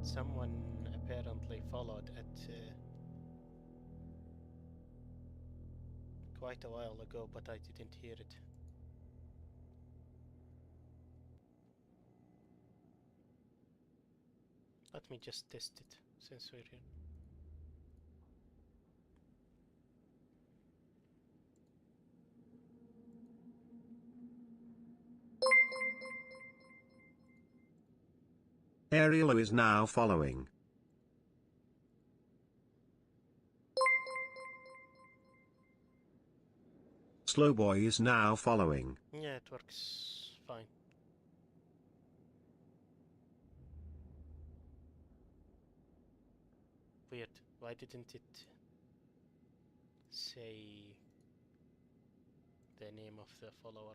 Speaker 1: Someone apparently followed at quite a while ago, but I didn't hear it. Let me just test it since we're here.
Speaker 9: Ariel is now following. Slowboy is now following.
Speaker 1: Yeah, it works fine. Weird. Why didn't it say the name of the follower?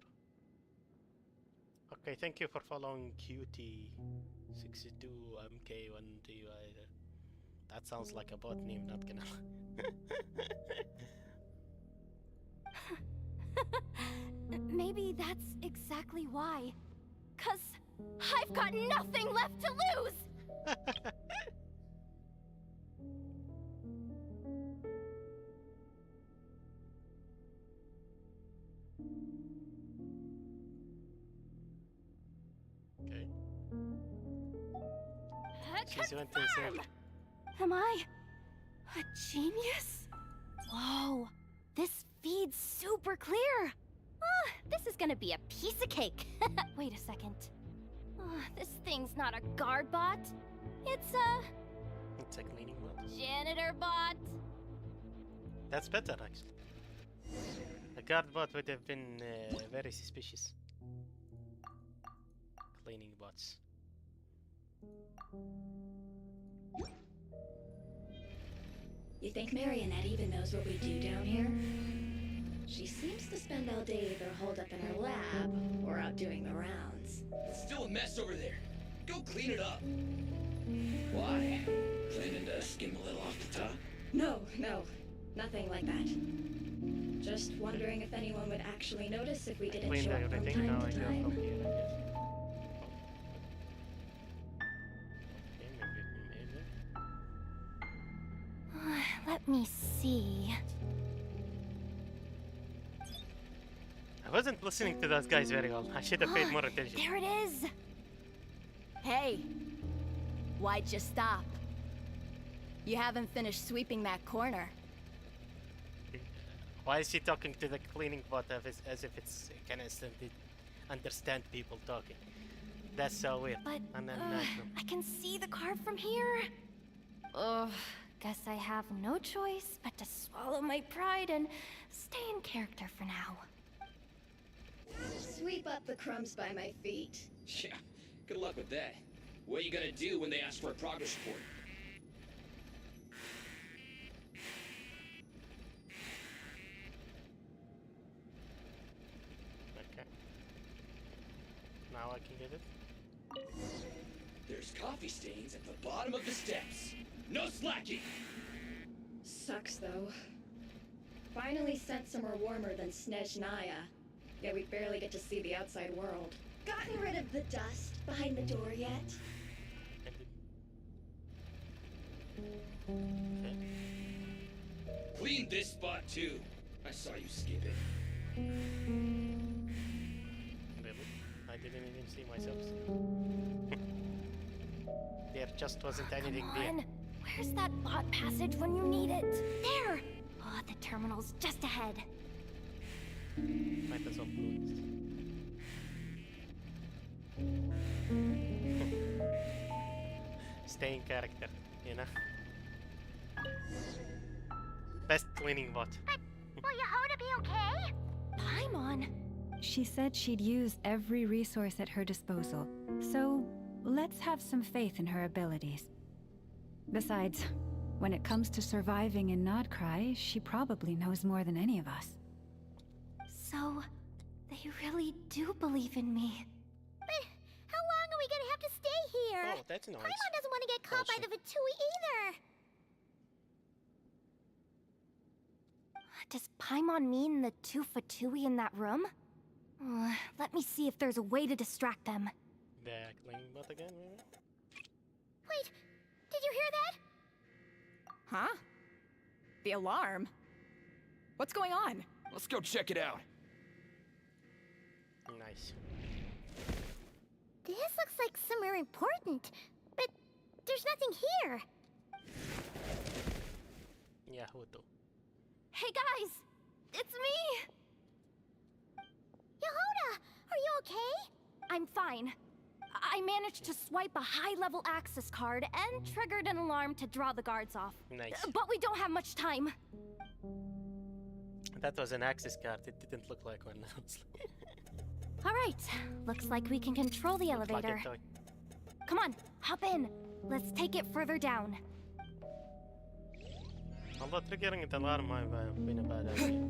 Speaker 1: Okay, thank you for following QT62MK1TY. That sounds like a bot name, not gonna
Speaker 5: Maybe that's exactly why. 'Cause I've got nothing left to lose!
Speaker 1: Okay. She's went insane.
Speaker 5: Confirm! Am I a genius? Whoa, this feed's super clear. Oh, this is gonna be a piece of cake. Wait a second. Oh, this thing's not a guard bot. It's a
Speaker 1: It's a cleaning bot.
Speaker 5: janitor bot.
Speaker 1: That's better, actually. A guard bot would have been very suspicious. Cleaning bots.
Speaker 8: You think Marionette even knows what we do down here? She seems to spend all day either holed up in her lab or out doing the rounds.
Speaker 2: It's still a mess over there. Go clean it up. Why? Planning to skim a little off the top?
Speaker 8: No, nothing like that. Just wondering if anyone would actually notice if we didn't
Speaker 1: Cleaned
Speaker 8: show up from
Speaker 1: everything, now I
Speaker 8: time to
Speaker 1: go from
Speaker 8: time.
Speaker 1: here, I guess. Okay, maybe.
Speaker 5: Let me see.
Speaker 1: I wasn't listening to those guys very well. I should have paid more attention.
Speaker 5: There it is.
Speaker 6: Hey, why'd you stop? You haven't finished sweeping that corner.
Speaker 1: Why is she talking to the cleaning bot as if it's can instantly understand people talking? That's so weird.
Speaker 5: But
Speaker 1: And then natural.
Speaker 5: I can see the car from here. Ugh, guess I have no choice but to swallow my pride and stay in character for now.
Speaker 8: Sweep up the crumbs by my feet.
Speaker 2: Yeah, good luck with that. What are you gonna do when they ask for a progress report?
Speaker 1: Okay. Now I can get it.
Speaker 2: There's coffee stains at the bottom of the steps. No slacking!
Speaker 8: Sucks though. Finally sent somewhere warmer than Snezhnaya. Yet we barely get to see the outside world. Gotten rid of the dust behind the door yet?
Speaker 1: Okay.
Speaker 2: Clean this spot too. I saw you skip it.
Speaker 1: Really? I didn't even see myself. There just wasn't anything
Speaker 5: Come
Speaker 1: there.
Speaker 5: on. Where's that bot passage when you need it? There! Oh, the terminal's just ahead.
Speaker 1: Might as well close. Stay in character, you know? Best cleaning bot.
Speaker 4: Will Yehoda be okay?
Speaker 5: Paimon!
Speaker 3: She said she'd use every resource at her disposal, so let's have some faith in her abilities. Besides, when it comes to surviving in Nodcry, she probably knows more than any of us.
Speaker 5: So, they really do believe in me.
Speaker 4: But how long are we gonna have to stay here?
Speaker 1: Oh, that's nice.
Speaker 4: Paimon doesn't want to get caught by the
Speaker 1: Bullshit.
Speaker 4: Vitui either.
Speaker 5: Does Paimon mean the two Fatui in that room? Let me see if there's a way to distract them.
Speaker 1: The cleaning bot again, maybe?
Speaker 4: Wait, did you hear that?
Speaker 6: Huh? The alarm? What's going on?
Speaker 7: Let's go check it out.
Speaker 1: Nice.
Speaker 4: This looks like somewhere important, but there's nothing here.
Speaker 1: Yeah, who do?
Speaker 5: Hey guys! It's me!
Speaker 4: Yehoda, are you okay?
Speaker 5: I'm fine. I managed to swipe a high-level access card and triggered an alarm to draw the guards off.
Speaker 1: Nice.
Speaker 5: But we don't have much time.
Speaker 1: That was an access card. It didn't look like one.
Speaker 5: All right, looks like we can control the
Speaker 1: Looked like a
Speaker 5: elevator.
Speaker 1: toy.
Speaker 5: Come on, hop in. Let's take it further down.
Speaker 1: Although triggering the alarm might have been a bad idea.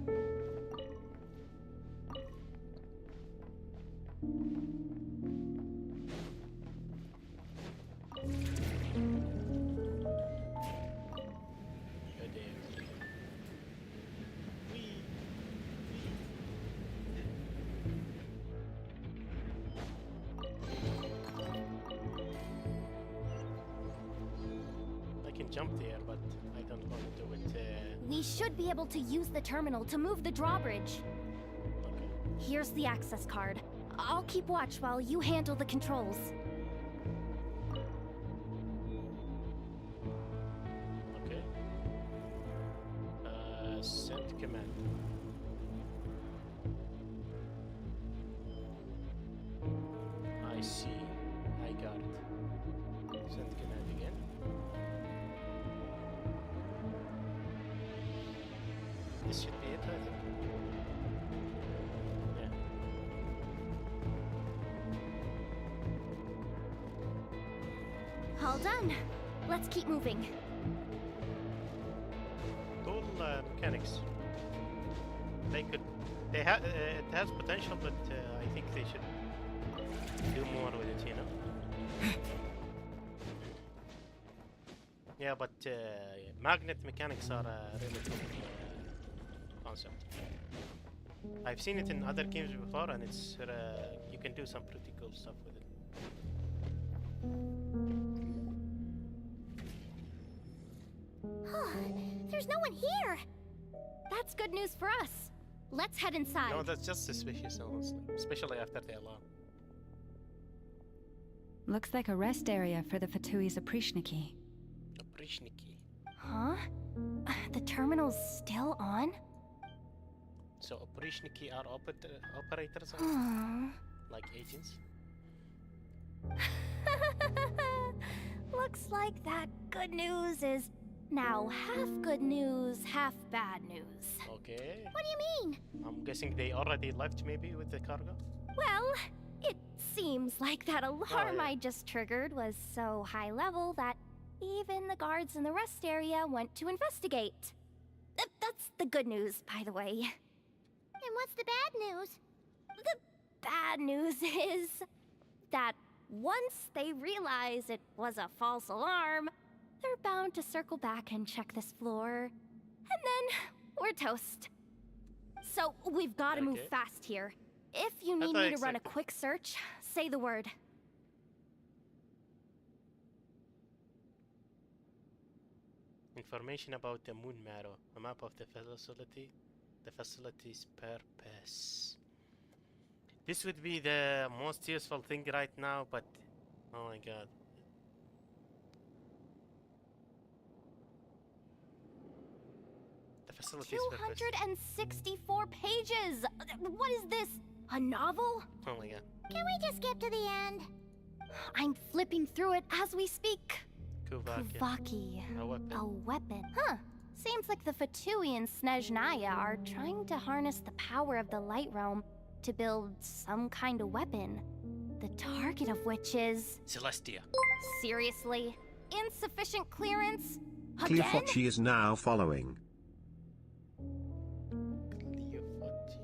Speaker 1: can jump there, but I don't want to do it.
Speaker 5: We should be able to use the terminal to move the drawbridge.
Speaker 1: Okay.
Speaker 5: Here's the access card. I'll keep watch while you handle the controls.
Speaker 1: Okay. Send command. I see. I got it. Send command again. This should be it, I think. Yeah.
Speaker 5: All done. Let's keep moving.
Speaker 1: Cool mechanics. They could. They have. It has potential, but I think they should do more with it. You know. Yeah, but magnet mechanics are a really cool concept. I've seen it in other games before, and it's you can do some pretty cool stuff with it.
Speaker 4: There's no one here.
Speaker 5: That's good news for us. Let's head inside.
Speaker 1: No, that's just suspicious, honestly, especially after the alarm.
Speaker 3: Looks like a rest area for the Fatui's Oprishniki.
Speaker 1: Oprishniki.
Speaker 5: Huh? The terminal's still on?
Speaker 1: So Oprishniki are operators,
Speaker 5: Aww.
Speaker 1: like agents.
Speaker 5: Looks like that good news is now half good news, half bad news.
Speaker 1: Okay.
Speaker 4: What do you mean?
Speaker 1: I'm guessing they already left, maybe, with the cargo.
Speaker 5: Well, it seems like that alarm
Speaker 1: yeah.
Speaker 5: I just triggered was so high level that even the guards in the rest area went to investigate. That's the good news, by the way.
Speaker 4: And what's the bad news?
Speaker 5: The bad news is that once they realize it was a false alarm, they're bound to circle back and check this floor. And then we're toast. So we've got to move
Speaker 1: Okay.
Speaker 5: fast here. If you
Speaker 1: That's
Speaker 5: need me to run a
Speaker 1: expected.
Speaker 5: quick search, say the word.
Speaker 1: Information about the moon marrow. A map of the facility. The facility's purpose. This would be the most useful thing right now, but oh my god. The facility's purpose.
Speaker 5: 264 pages! What is this? A novel?
Speaker 1: Oh my god.
Speaker 4: Can we just skip to the end?
Speaker 5: I'm flipping through it as we speak.
Speaker 1: Kuvaki.
Speaker 5: Kuvaki.
Speaker 1: A weapon.
Speaker 5: A weapon. Huh. Seems like the Fatui and Snezhnaya are trying to harness the power of the Light Realm to build some kind of weapon. The target of which is...
Speaker 1: Celestia.
Speaker 5: Seriously? Insufficient clearance? Again?
Speaker 9: Cleofochi is now following.
Speaker 1: Cleofochi.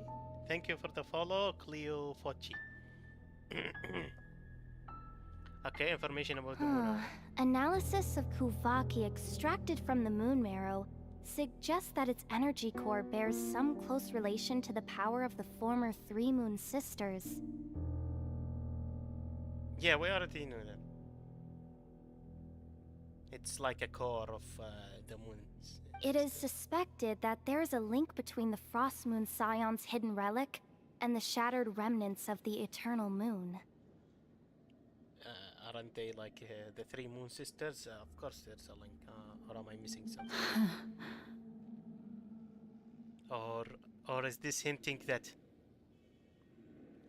Speaker 1: Thank you for the follow, Cleofochi. Okay, information about the moon.
Speaker 5: Analysis of Kuvaki extracted from the moon marrow suggests that its energy core bears some close relation to the power of the former Three Moon Sisters.
Speaker 1: Yeah, we already knew that. It's like a core of the moons.
Speaker 5: It is suspected that there is a link between the Frost Moon Scion's hidden relic and the shattered remnants of the Eternal Moon.
Speaker 1: Aren't they like the Three Moon Sisters? Of course there's a link. Or am I missing something? Or is this hinting that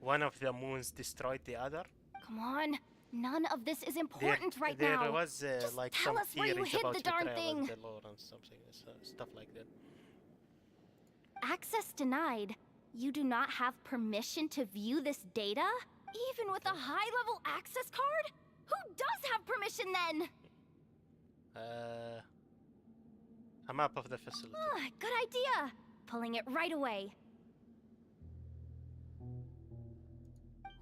Speaker 1: one of the moons destroyed the other?
Speaker 5: Come on, none of this is important right
Speaker 1: there
Speaker 5: now.
Speaker 1: There was
Speaker 5: Just
Speaker 1: like
Speaker 5: tell
Speaker 1: some
Speaker 5: us where you
Speaker 1: theories
Speaker 5: hid
Speaker 1: about
Speaker 5: the darn
Speaker 1: betrayal
Speaker 5: thing.
Speaker 1: of the lore and something, stuff like that.
Speaker 5: Access denied. You do not have permission to view this data? Even with a high-level access card? Who does have permission then?
Speaker 1: A map of the facility.
Speaker 5: Good idea. Pulling it right away.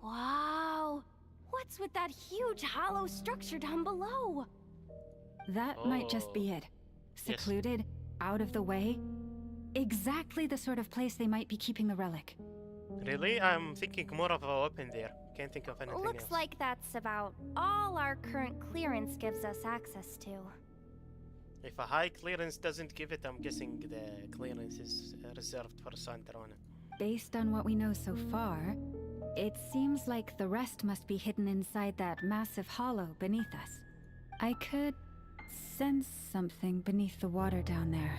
Speaker 5: Wow. What's with that huge hollow structure down below?
Speaker 3: That might just be it.
Speaker 1: Yes.
Speaker 3: Secluded, out of the way. Exactly the sort of place they might be keeping the relic.
Speaker 1: Really? I'm thinking more of a weapon there. Can't think of anything
Speaker 5: Looks
Speaker 1: else.
Speaker 5: like that's about all our current clearance gives us access to.
Speaker 1: If a high clearance doesn't give it, I'm guessing the clearance is reserved for Sandrona.
Speaker 3: Based on what we know so far, it seems like the rest must be hidden inside that massive hollow beneath us. I could sense something beneath the water down there.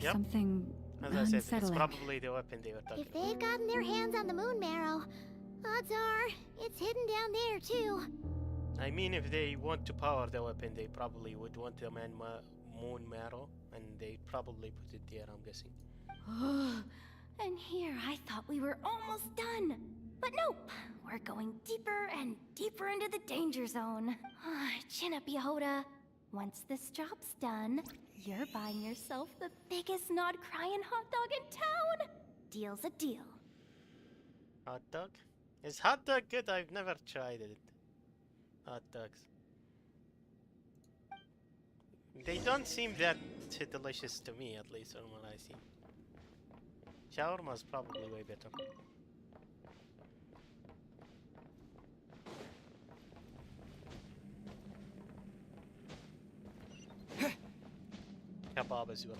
Speaker 1: Yep.
Speaker 3: Something
Speaker 1: As I said, it's
Speaker 3: unsettling.
Speaker 1: probably the weapon they were talking
Speaker 4: If
Speaker 1: about.
Speaker 4: they've gotten their hands on the moon marrow, odds are it's hidden down there too.
Speaker 1: I mean, if they want to power the weapon, they probably would want the moon marrow, and they probably put it there, I'm guessing.
Speaker 5: And here I thought we were almost done. But nope, we're going deeper and deeper into the danger zone. Chin up, Yehoda. Once this job's done, you're buying yourself the biggest nod-crying hot dog in town. Deal's a deal.
Speaker 1: Hot dog? Is hot dog good? I've never tried it. Hot dogs. They don't seem that delicious to me, at least from what I see. Shawarma's probably way better. Kebab as well.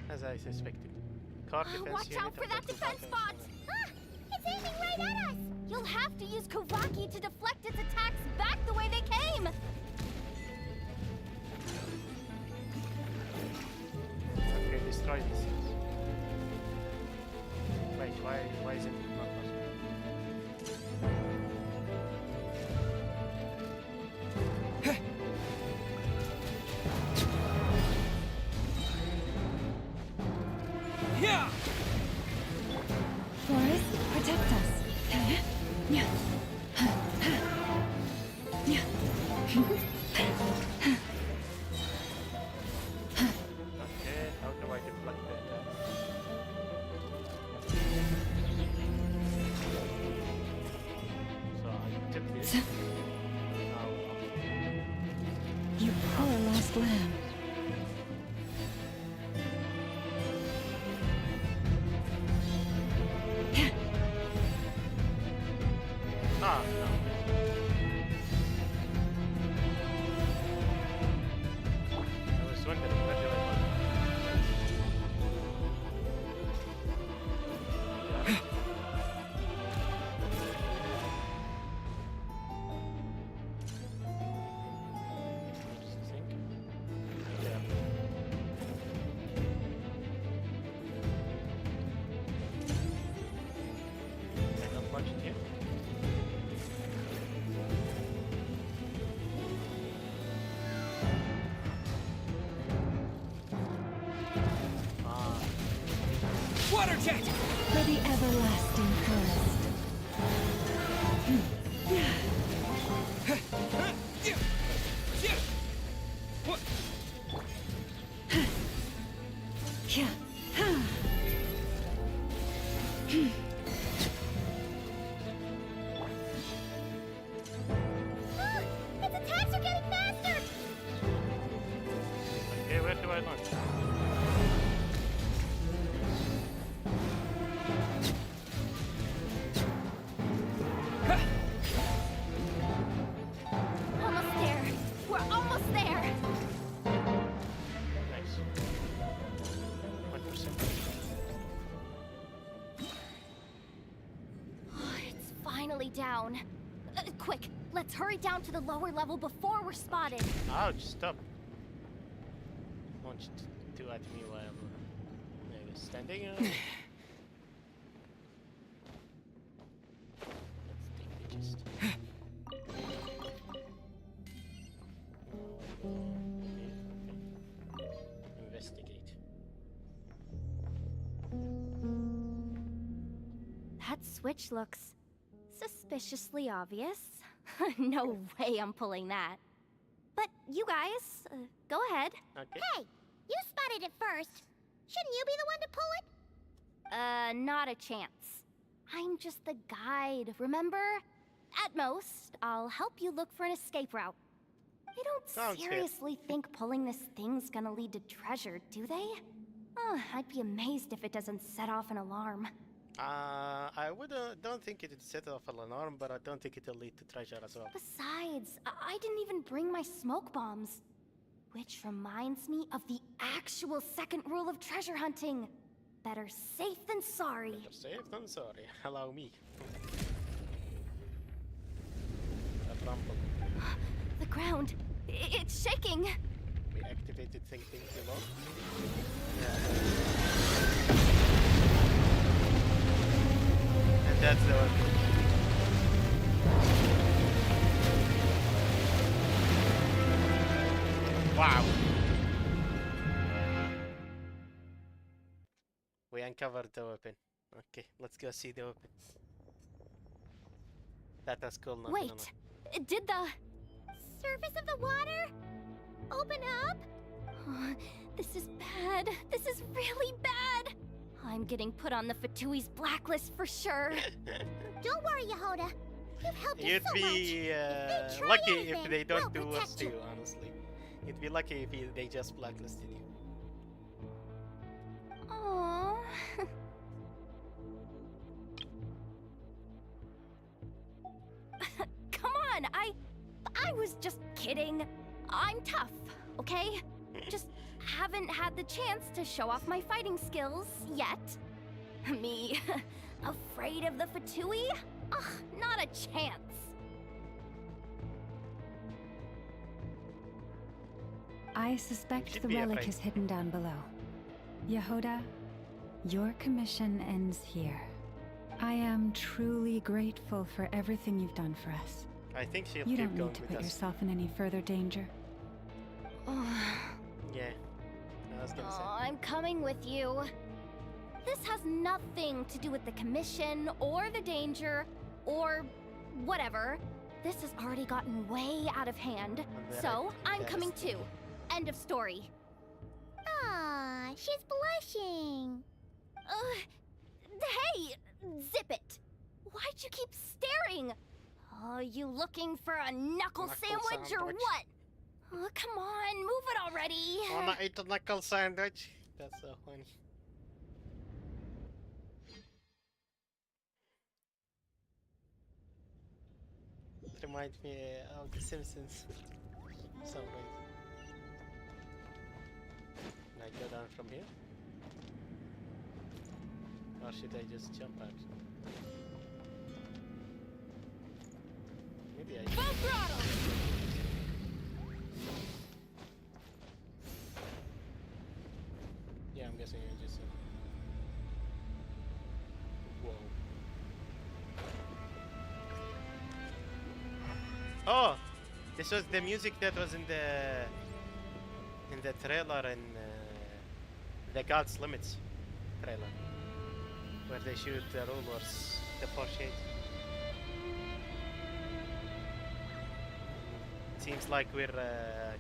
Speaker 1: Okay. As I suspected. Car defense
Speaker 5: Watch
Speaker 1: unit
Speaker 5: out for
Speaker 1: of
Speaker 5: that
Speaker 1: the
Speaker 5: defense
Speaker 1: Kubata
Speaker 5: bot!
Speaker 4: Ah! It's aiming right at us!
Speaker 5: You'll have to use Kovaki to deflect its attacks back the way they came!
Speaker 1: Okay, destroy these things. Wait, why is it not possible?
Speaker 7: Yeah!
Speaker 3: Forest, protect us. Yeah.
Speaker 1: Okay, how do I deflect that? So I took this. Now,
Speaker 3: You poor lost lamb.
Speaker 1: no. I was wondering where do I want Where's the thing? There. Can I not launch it here? Ah,
Speaker 7: Water jet!
Speaker 3: For the everlasting forest.
Speaker 7: What?
Speaker 3: Yeah.
Speaker 4: Ah! Its attacks are getting faster!
Speaker 1: okay, where do I launch?
Speaker 5: Almost there! We're almost there!
Speaker 1: Nice. 1%.
Speaker 5: It's finally down. Quick, let's hurry down to the lower level before we're spotted.
Speaker 1: Ouch, stop. Launched two at me while I was standing. Let's take the gist. Investigate.
Speaker 5: That switch looks suspiciously obvious. No way I'm pulling that. But you guys, go ahead.
Speaker 1: Okay.
Speaker 4: Hey, you spotted it first. Shouldn't you be the one to pull it?
Speaker 5: Not a chance. I'm just the guide, remember? At most, I'll help you look for an escape route. They don't
Speaker 1: Sounds fair.
Speaker 5: seriously think pulling this thing's gonna lead to treasure, do they? I'd be amazed if it doesn't set off an alarm.
Speaker 1: I would don't think it would set off an alarm, but I don't think it'll lead to treasure as well.
Speaker 5: Besides, I didn't even bring my smoke bombs. Which reminds me of the actual second rule of treasure hunting. Better safe than sorry.
Speaker 1: Better safe than sorry. Allow me. A rumble.
Speaker 5: The ground, it's shaking.
Speaker 1: We activated thinking too long. And that's the one. Wow. We uncovered the weapon. Okay, let's go see the weapon. That was cool. Not
Speaker 5: Wait, did the...
Speaker 4: Surface of the water? Open up?
Speaker 5: This is bad. This is really bad. I'm getting put on the Fatui's blacklist for sure.
Speaker 4: Don't worry, Yehoda. You've helped us
Speaker 1: You'd
Speaker 4: so
Speaker 1: be
Speaker 4: much. Try
Speaker 1: lucky
Speaker 4: anything,
Speaker 1: if they don't
Speaker 4: we'll
Speaker 1: do us
Speaker 4: protect
Speaker 1: too,
Speaker 4: you.
Speaker 1: honestly. You'd be lucky if they just blacklisted you.
Speaker 5: Aww. Come on, I was just kidding. I'm tough, okay? Just haven't had the chance to show off my fighting skills yet. Me, afraid of the Fatui? Ugh, not a chance.
Speaker 3: I suspect
Speaker 1: should
Speaker 3: the
Speaker 1: be
Speaker 3: relic
Speaker 1: afraid.
Speaker 3: is hidden down below. Yehoda, your commission ends here. I am truly grateful for everything you've done for us.
Speaker 1: I think she'll
Speaker 3: You
Speaker 1: keep
Speaker 3: don't
Speaker 1: going
Speaker 3: need to
Speaker 1: with
Speaker 3: put
Speaker 1: us.
Speaker 3: yourself in any further danger.
Speaker 1: Yeah, I was gonna say.
Speaker 5: I'm coming with you. This has nothing to do with the commission or the danger or whatever. This has already gotten way out of hand.
Speaker 1: Very
Speaker 5: So I'm coming
Speaker 1: devastating.
Speaker 5: too. End of story.
Speaker 4: Ah, she's blushing.
Speaker 5: Hey, zip it. Why'd you keep staring? Oh, you looking for a knuckle sandwich or
Speaker 1: sandwich.
Speaker 5: what? Oh, come on, move it already.
Speaker 1: Wanna eat a knuckle sandwich? That's so funny. It reminds me of The Simpsons. For some reason. Can I go down from here? Or should I just jump out? Maybe I
Speaker 6: Full throttle!
Speaker 1: Yeah, I'm guessing I just... Whoa. Oh! This was the music that was in the trailer in the God's Limits trailer. Where they shoot the rulers, the four shades. Seems like we're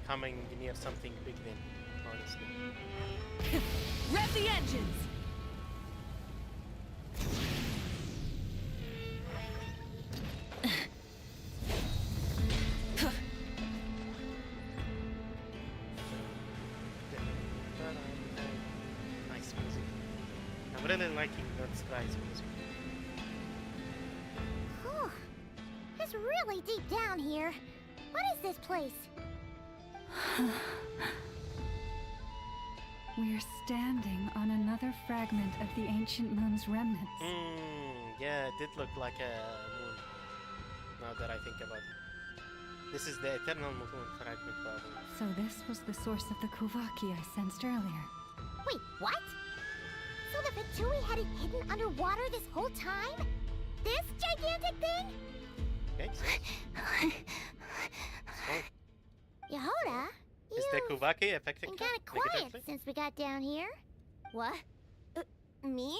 Speaker 1: coming near something big then, honestly.
Speaker 6: Rev the engines!
Speaker 1: Nice music. I'm really liking North Sky's music.
Speaker 4: Whew. It's really deep down here. What is this place?
Speaker 3: We're standing on another fragment of the ancient moon's remnants.
Speaker 1: Yeah, it did look like a moon. Now that I think about it. This is the eternal moon fragment, probably.
Speaker 3: So this was the source of the Kuvaki I sensed earlier.
Speaker 4: Wait, what? So the Fatui had it hidden underwater this whole time? This gigantic thing?
Speaker 1: Makes sense. Oh,
Speaker 4: Yehoda,
Speaker 1: is the
Speaker 4: you've
Speaker 1: Kuvaki affecting
Speaker 4: been
Speaker 1: her
Speaker 4: kind of quiet
Speaker 1: negatively?
Speaker 4: since we got down here.
Speaker 5: What? Me?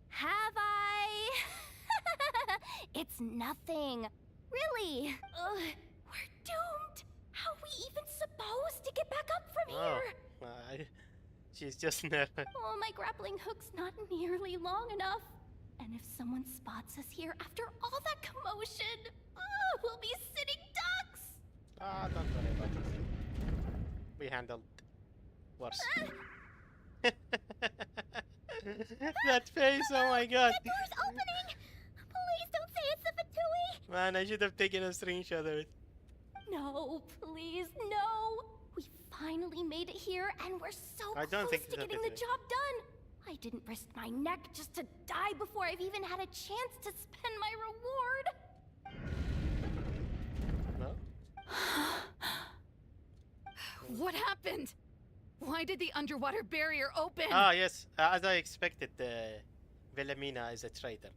Speaker 5: Have I? It's nothing. Really. We're doomed. How are we even supposed to get back up from
Speaker 1: Oh,
Speaker 5: here?
Speaker 1: she's just nervous.
Speaker 5: Oh, my grappling hook's not nearly long enough. And if someone spots us here after all that commotion, we'll be sitting ducks.
Speaker 1: Ah, don't worry about it. We handled worse. That face, oh my god.
Speaker 4: The door's opening! Please don't say it's the Fatui!
Speaker 1: Man, I should have taken a screenshot of it.
Speaker 5: No, please, no! We finally made it here, and we're so
Speaker 1: I don't
Speaker 5: close
Speaker 1: think
Speaker 5: to
Speaker 1: it's a
Speaker 5: getting the
Speaker 1: Fatui.
Speaker 5: job done! I didn't risk my neck just to die before I've even had a chance to spend my reward!
Speaker 1: No?
Speaker 6: What happened? Why did the underwater barrier open?
Speaker 1: Ah, yes. As I expected, Wilhelmina is a traitor.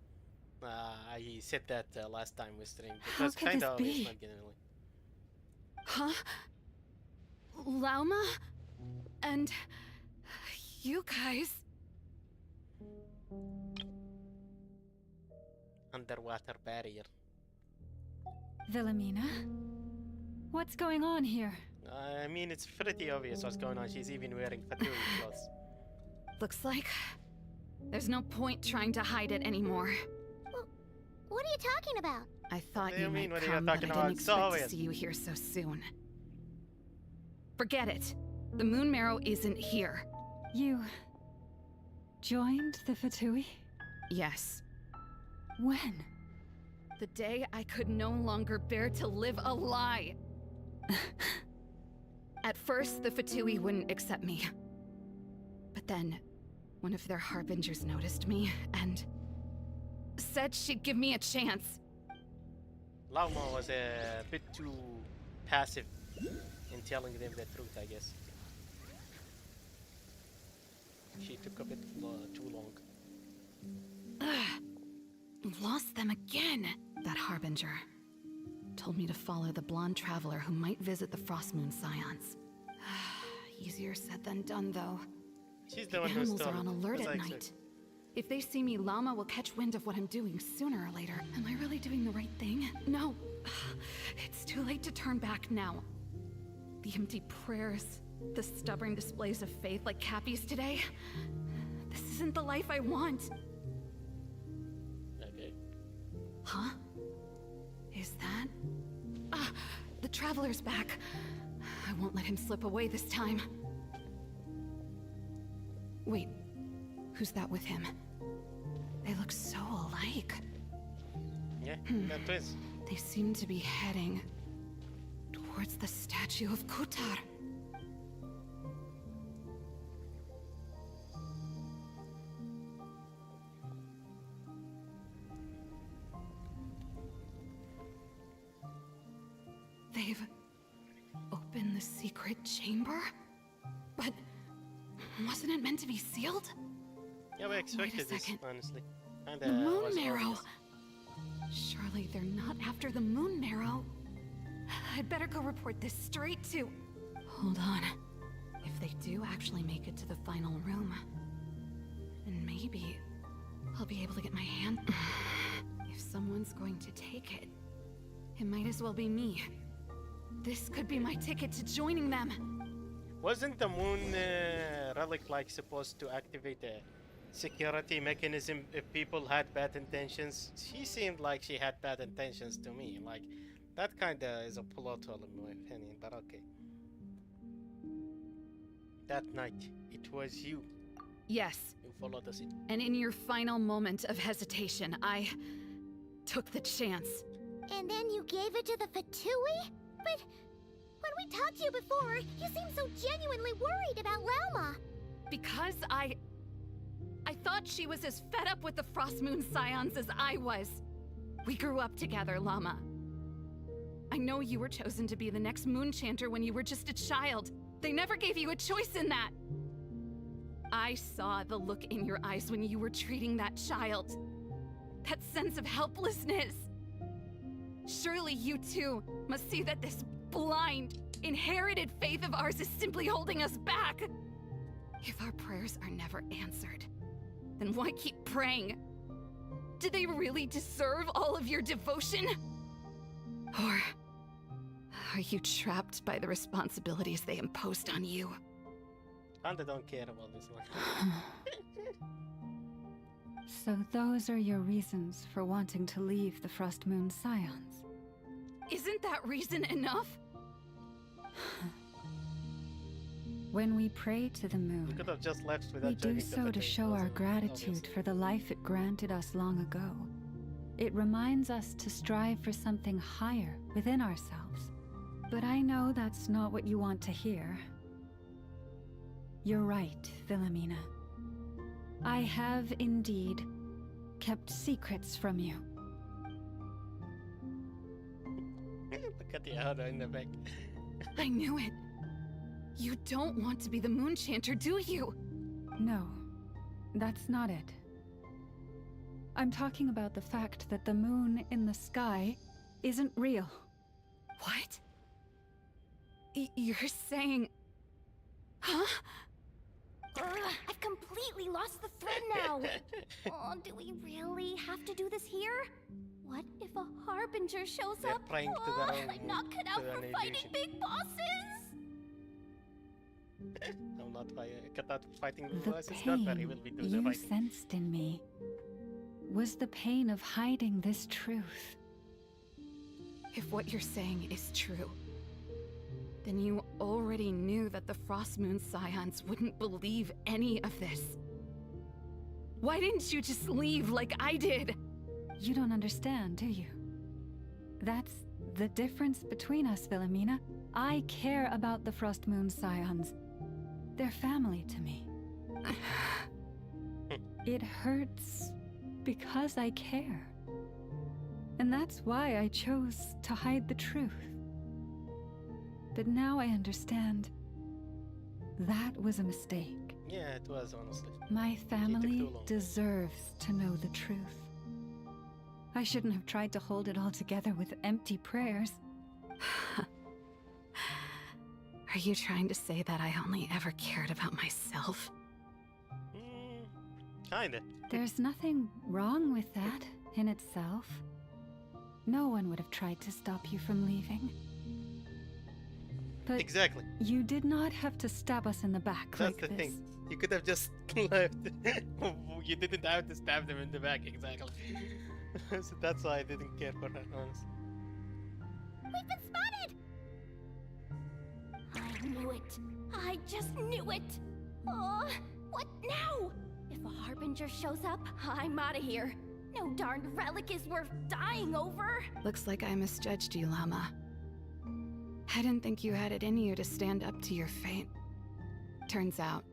Speaker 1: I said that last time we streamed. It
Speaker 3: How
Speaker 1: was
Speaker 3: could
Speaker 1: kind
Speaker 3: this
Speaker 1: of obvious,
Speaker 3: be?
Speaker 1: not genuinely.
Speaker 6: Huh? Lauma? And you guys?
Speaker 1: Underwater barrier.
Speaker 3: Wilhelmina? What's going on here?
Speaker 1: I mean, it's pretty obvious what's going on. She's even wearing Fatui clothes.
Speaker 6: Looks like there's no point trying to hide it anymore.
Speaker 4: What are you talking about?
Speaker 6: I thought
Speaker 1: What do you
Speaker 6: you
Speaker 1: mean?
Speaker 6: might
Speaker 1: What are you
Speaker 6: come, but I
Speaker 1: talking
Speaker 6: didn't
Speaker 1: about?
Speaker 6: expect to
Speaker 1: Soviet.
Speaker 6: see you here so soon. Forget it. The moon marrow isn't here.
Speaker 3: You joined the Fatui?
Speaker 6: Yes.
Speaker 3: When?
Speaker 6: The day I could no longer bear to live a lie. At first, the Fatui wouldn't accept me. But then, one of their harbingers noticed me and said she'd give me a chance.
Speaker 1: Lauma was a bit too passive in telling them the truth, I guess. She took a bit too long.
Speaker 6: Lost them again. That harbinger told me to follow the blonde traveler who might visit the Frost Moon Scions. Easier said than done, though.
Speaker 1: She's the one who
Speaker 6: Animals
Speaker 1: stole
Speaker 6: are on
Speaker 1: it,
Speaker 6: alert
Speaker 1: as I
Speaker 6: at
Speaker 1: expected.
Speaker 6: night. If they see me, Llama will catch wind of what I'm doing sooner or later. Am I really doing the right thing? No. It's too late to turn back now. The empty prayers, the stubborn displays of faith like Cappy's today. This isn't the life I want.
Speaker 1: Okay.
Speaker 6: Huh? Is that? Ah, the Traveler's back. I won't let him slip away this time. Wait, who's that with him? They look so alike.
Speaker 1: Yeah, that twins.
Speaker 6: They seem to be heading towards the statue of Kutar. They've opened the secret chamber? But wasn't it meant to be sealed?
Speaker 1: Yeah, we expected this,
Speaker 6: second.
Speaker 1: honestly. And,
Speaker 6: The moon
Speaker 1: was
Speaker 6: marrow.
Speaker 1: obvious.
Speaker 6: Surely they're not after the moon marrow. I'd better go report this straight to... Hold on. If they do actually make it to the final room, then maybe I'll be able to get my hand... If someone's going to take it, it might as well be me. This could be my ticket to joining them.
Speaker 1: Wasn't the moon relic like supposed to activate a security mechanism if people had bad intentions? She seemed like she had bad intentions to me. Like, that kinda is a plot hole in my opinion, but okay. That night, it was you
Speaker 6: Yes,
Speaker 1: who followed us in.
Speaker 6: and in your final moment of hesitation, I took the chance.
Speaker 4: And then you gave it to the Fatui? But when we talked to you before, you seemed so genuinely worried about Lauma.
Speaker 6: Because I thought she was as fed up with the Frost Moon Scions as I was. We grew up together, Llama. I know you were chosen to be the next Moon Chanter when you were just a child. They never gave you a choice in that. I saw the look in your eyes when you were treating that child. That sense of helplessness. Surely you too must see that this blind, inherited faith of ours is simply holding us back. If our prayers are never answered, then why keep praying? Do they really deserve all of your devotion? Or are you trapped by the responsibilities they imposed on you?
Speaker 1: Kinda don't care about this one.
Speaker 3: So those are your reasons for wanting to leave the Frost Moon Scions?
Speaker 6: Isn't that reason enough?
Speaker 3: When we pray to the
Speaker 1: You
Speaker 3: moon,
Speaker 1: could have just left without
Speaker 3: we do
Speaker 1: joining the
Speaker 3: so to
Speaker 1: fucking
Speaker 3: show our
Speaker 1: closet,
Speaker 3: gratitude
Speaker 1: obviously.
Speaker 3: for the life it granted us long ago. It reminds us to strive for something higher within ourselves. But I know that's not what you want to hear. You're right, Philomena. I have indeed kept secrets from you.
Speaker 1: Look at the arrow in the back.
Speaker 6: I knew it. You don't want to be the Moon Chanter, do you?
Speaker 3: No, that's not it. I'm talking about the fact that the moon in the sky isn't real.
Speaker 6: What? You're saying... Huh?
Speaker 5: I've completely lost the thread now. Oh, do we really have to do this here? What if a harbinger shows
Speaker 1: They're
Speaker 5: up?
Speaker 1: trying to
Speaker 5: Oh,
Speaker 1: get
Speaker 5: I'm not cut out
Speaker 1: to
Speaker 5: for
Speaker 1: an
Speaker 5: fighting
Speaker 1: illusion.
Speaker 5: big bosses.
Speaker 1: I'm not cut out for fighting with
Speaker 3: The
Speaker 1: us. It's not that he
Speaker 3: pain
Speaker 1: will be doing the
Speaker 3: you
Speaker 1: fighting.
Speaker 3: sensed in me was the pain of hiding this truth.
Speaker 6: If what you're saying is true, then you already knew that the Frost Moon Scions wouldn't believe any of this. Why didn't you just leave like I did?
Speaker 3: You don't understand, do you? That's the difference between us, Philomena. I care about the Frost Moon Scions. They're family to me. It hurts because I care. And that's why I chose to hide the truth. But now I understand. That was a mistake.
Speaker 1: Yeah, it was, honestly.
Speaker 3: My
Speaker 1: too
Speaker 3: family
Speaker 1: long.
Speaker 3: deserves to know the truth. I shouldn't have tried to hold it all together with empty prayers.
Speaker 6: Are you trying to say that I only ever cared about myself?
Speaker 1: Kinda.
Speaker 3: There's nothing wrong with that in itself. No one would have tried to stop you from leaving. But
Speaker 1: Exactly.
Speaker 3: you did not have to stab us in the back
Speaker 1: That's
Speaker 3: like
Speaker 1: the
Speaker 3: this.
Speaker 1: thing. You could have just left. You didn't have to stab them in the back, exactly. So that's why I didn't care for her, honestly.
Speaker 4: We've been spotted!
Speaker 5: I knew it. I just knew it. Oh, what now? If a harbinger shows up, I'm out of here. No darned relic is worth dying over.
Speaker 6: Looks like I misjudged you, Llama. I didn't think you had it in you to stand up to your fate. Turns out,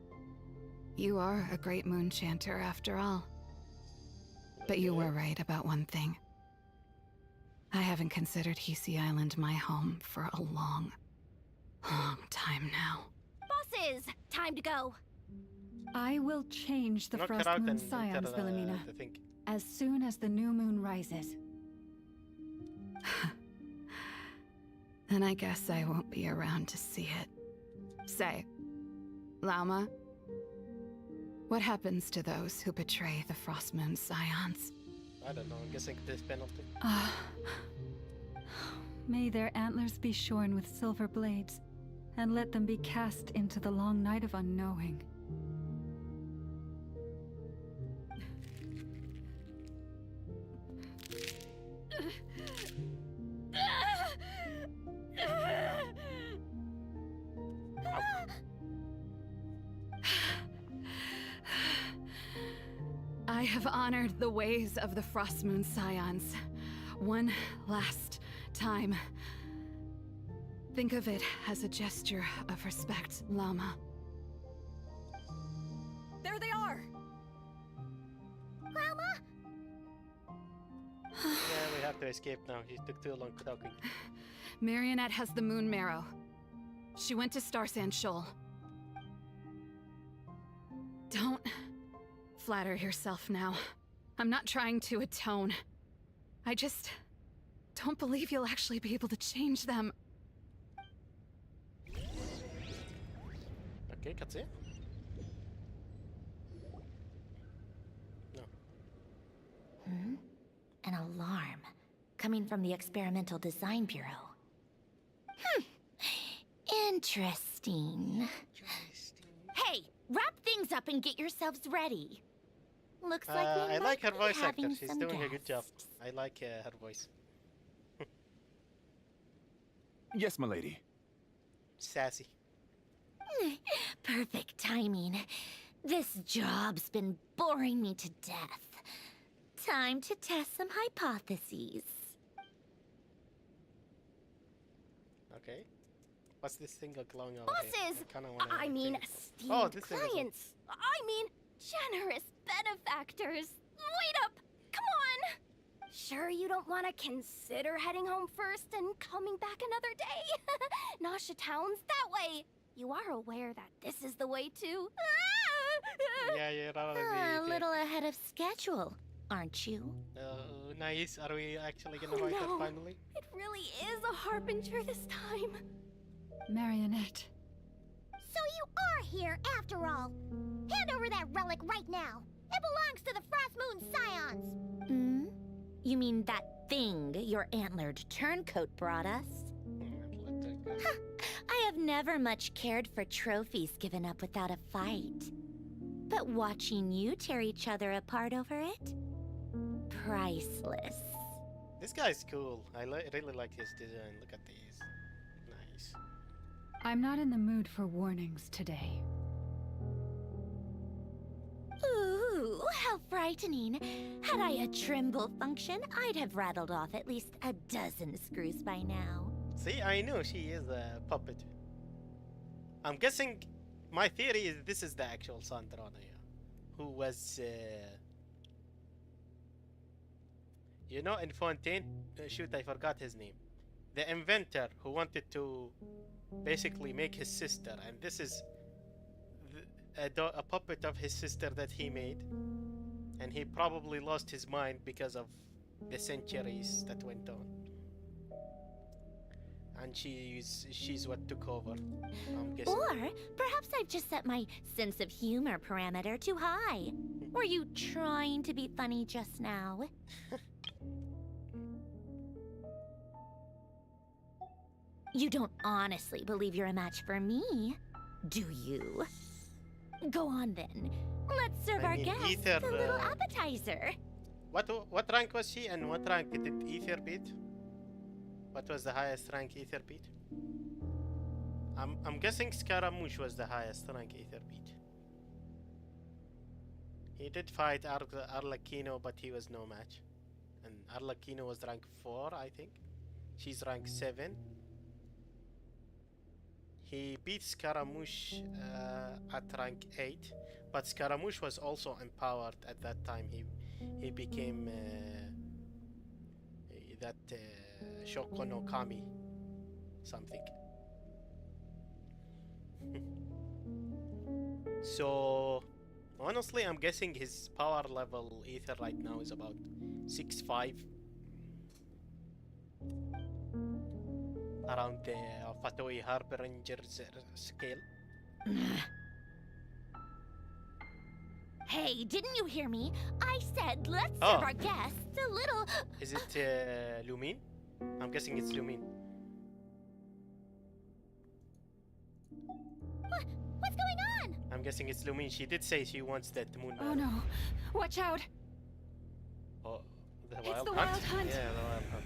Speaker 6: you are a great moon chanter after all. But you were right about one thing. I haven't considered Hisi Island my home for a long, long time now.
Speaker 5: Bosses, time to go.
Speaker 3: I will change the
Speaker 1: Knock her
Speaker 3: Frost
Speaker 1: out
Speaker 3: Moon
Speaker 1: and
Speaker 3: Scions,
Speaker 1: tell
Speaker 3: Philomena,
Speaker 1: the thing.
Speaker 3: as soon as the new moon rises.
Speaker 6: Then I guess I won't be around to see it. Say, Llama, what happens to those who betray the Frost Moon Scions?
Speaker 1: I don't know, I'm guessing death penalty.
Speaker 3: May their antlers be shorn with silver blades, and let them be cast into the long night of unknowing.
Speaker 6: I have honored the ways of the Frost Moon Scions one last time. Think of it as a gesture of respect, Llama.
Speaker 8: There they are!
Speaker 4: Grandma?
Speaker 1: Yeah, we have to escape now. He took too long talking.
Speaker 6: Marionette has the Moon Marrow. She went to Starsand Shoal. Don't flatter yourself now. I'm not trying to atone. I just don't believe you'll actually be able to change them.
Speaker 1: Okay, cutscene. No.
Speaker 4: An alarm coming from the Experimental Design Bureau. Interesting. Hey, wrap things up and get yourselves ready. Looks like we
Speaker 1: I
Speaker 4: might
Speaker 1: like her
Speaker 4: be
Speaker 1: voice actor.
Speaker 4: having
Speaker 1: She's
Speaker 4: some
Speaker 1: doing a good job.
Speaker 4: guests.
Speaker 1: I like her voice.
Speaker 7: Yes, milady.
Speaker 1: Sassy.
Speaker 4: Perfect timing. This job's been boring me to death. Time to test some hypotheses.
Speaker 1: Okay. What's this thing glowing over here?
Speaker 5: Bosses!
Speaker 1: Kinda wanna
Speaker 5: I mean,
Speaker 1: drink it.
Speaker 5: esteemed
Speaker 1: Oh, this thing is-
Speaker 5: clients. I mean, generous benefactors. Wait up! Come on! Sure you don't want to consider heading home first and coming back another day? Nasha Town's that way. You are aware that this is the way too.
Speaker 1: Yeah, you're
Speaker 4: A
Speaker 1: already
Speaker 4: little ahead of schedule, aren't you?
Speaker 1: nice. Are we actually gonna
Speaker 5: Oh,
Speaker 1: fight her
Speaker 5: no.
Speaker 1: finally?
Speaker 5: It really is a harbinger this time.
Speaker 3: Marionette.
Speaker 4: So you are here after all. Hand over that relic right now. It belongs to the Frost Moon Scions. Hmm? You mean that thing your antlered turncoat brought us? I have never much cared for trophies given up without a fight. But watching you tear each other apart over it? Priceless.
Speaker 1: This guy's cool. I really like his design. Look at these. Nice.
Speaker 3: I'm not in the mood for warnings today.
Speaker 4: Ooh, how frightening. Had I a Trimble function, I'd have rattled off at least a dozen screws by now.
Speaker 1: See, I know she is a puppet. I'm guessing. My theory is this is the actual Sandrona, who was, you know, in Fontaine. Shoot, I forgot his name. The inventor who wanted to basically make his sister, and this is a puppet of his sister that he made, and he probably lost his mind because of the centuries that went on. And she's what took over, I'm guessing.
Speaker 4: Or perhaps I've just set my sense of humor parameter too high. Were you trying to be funny just now? You don't honestly believe you're a match for me, do you? Go on then. Let's serve
Speaker 1: I
Speaker 4: our
Speaker 1: mean,
Speaker 4: guests
Speaker 1: Ether,
Speaker 4: a little appetizer.
Speaker 1: What rank was she, and what rank did Ether beat? What was the highest rank Ether beat? I'm guessing Scaramouche was the highest rank Ether beat. He did fight Arlecchino, but he was no match. And Arlecchino was rank 4, I think. She's rank 7. He beat Scaramouche at rank 8, but Scaramouche was also empowered at that time. He became that Shoko no Kami something. So honestly, I'm guessing his power level Ether right now is about 6'5", around the Fatoi Harbinger's scale.
Speaker 4: Hey, didn't you hear me? I said let's serve our guests a little...
Speaker 1: Is it Lumine? I'm guessing it's Lumine.
Speaker 4: What's going on?
Speaker 1: I'm guessing it's Lumine. She did say she wants that moon.
Speaker 3: Oh no. Watch out.
Speaker 1: Oh, the
Speaker 3: It's
Speaker 1: wild
Speaker 3: the
Speaker 1: hunt?
Speaker 3: wild hunt.
Speaker 1: Yeah, the wild hunt.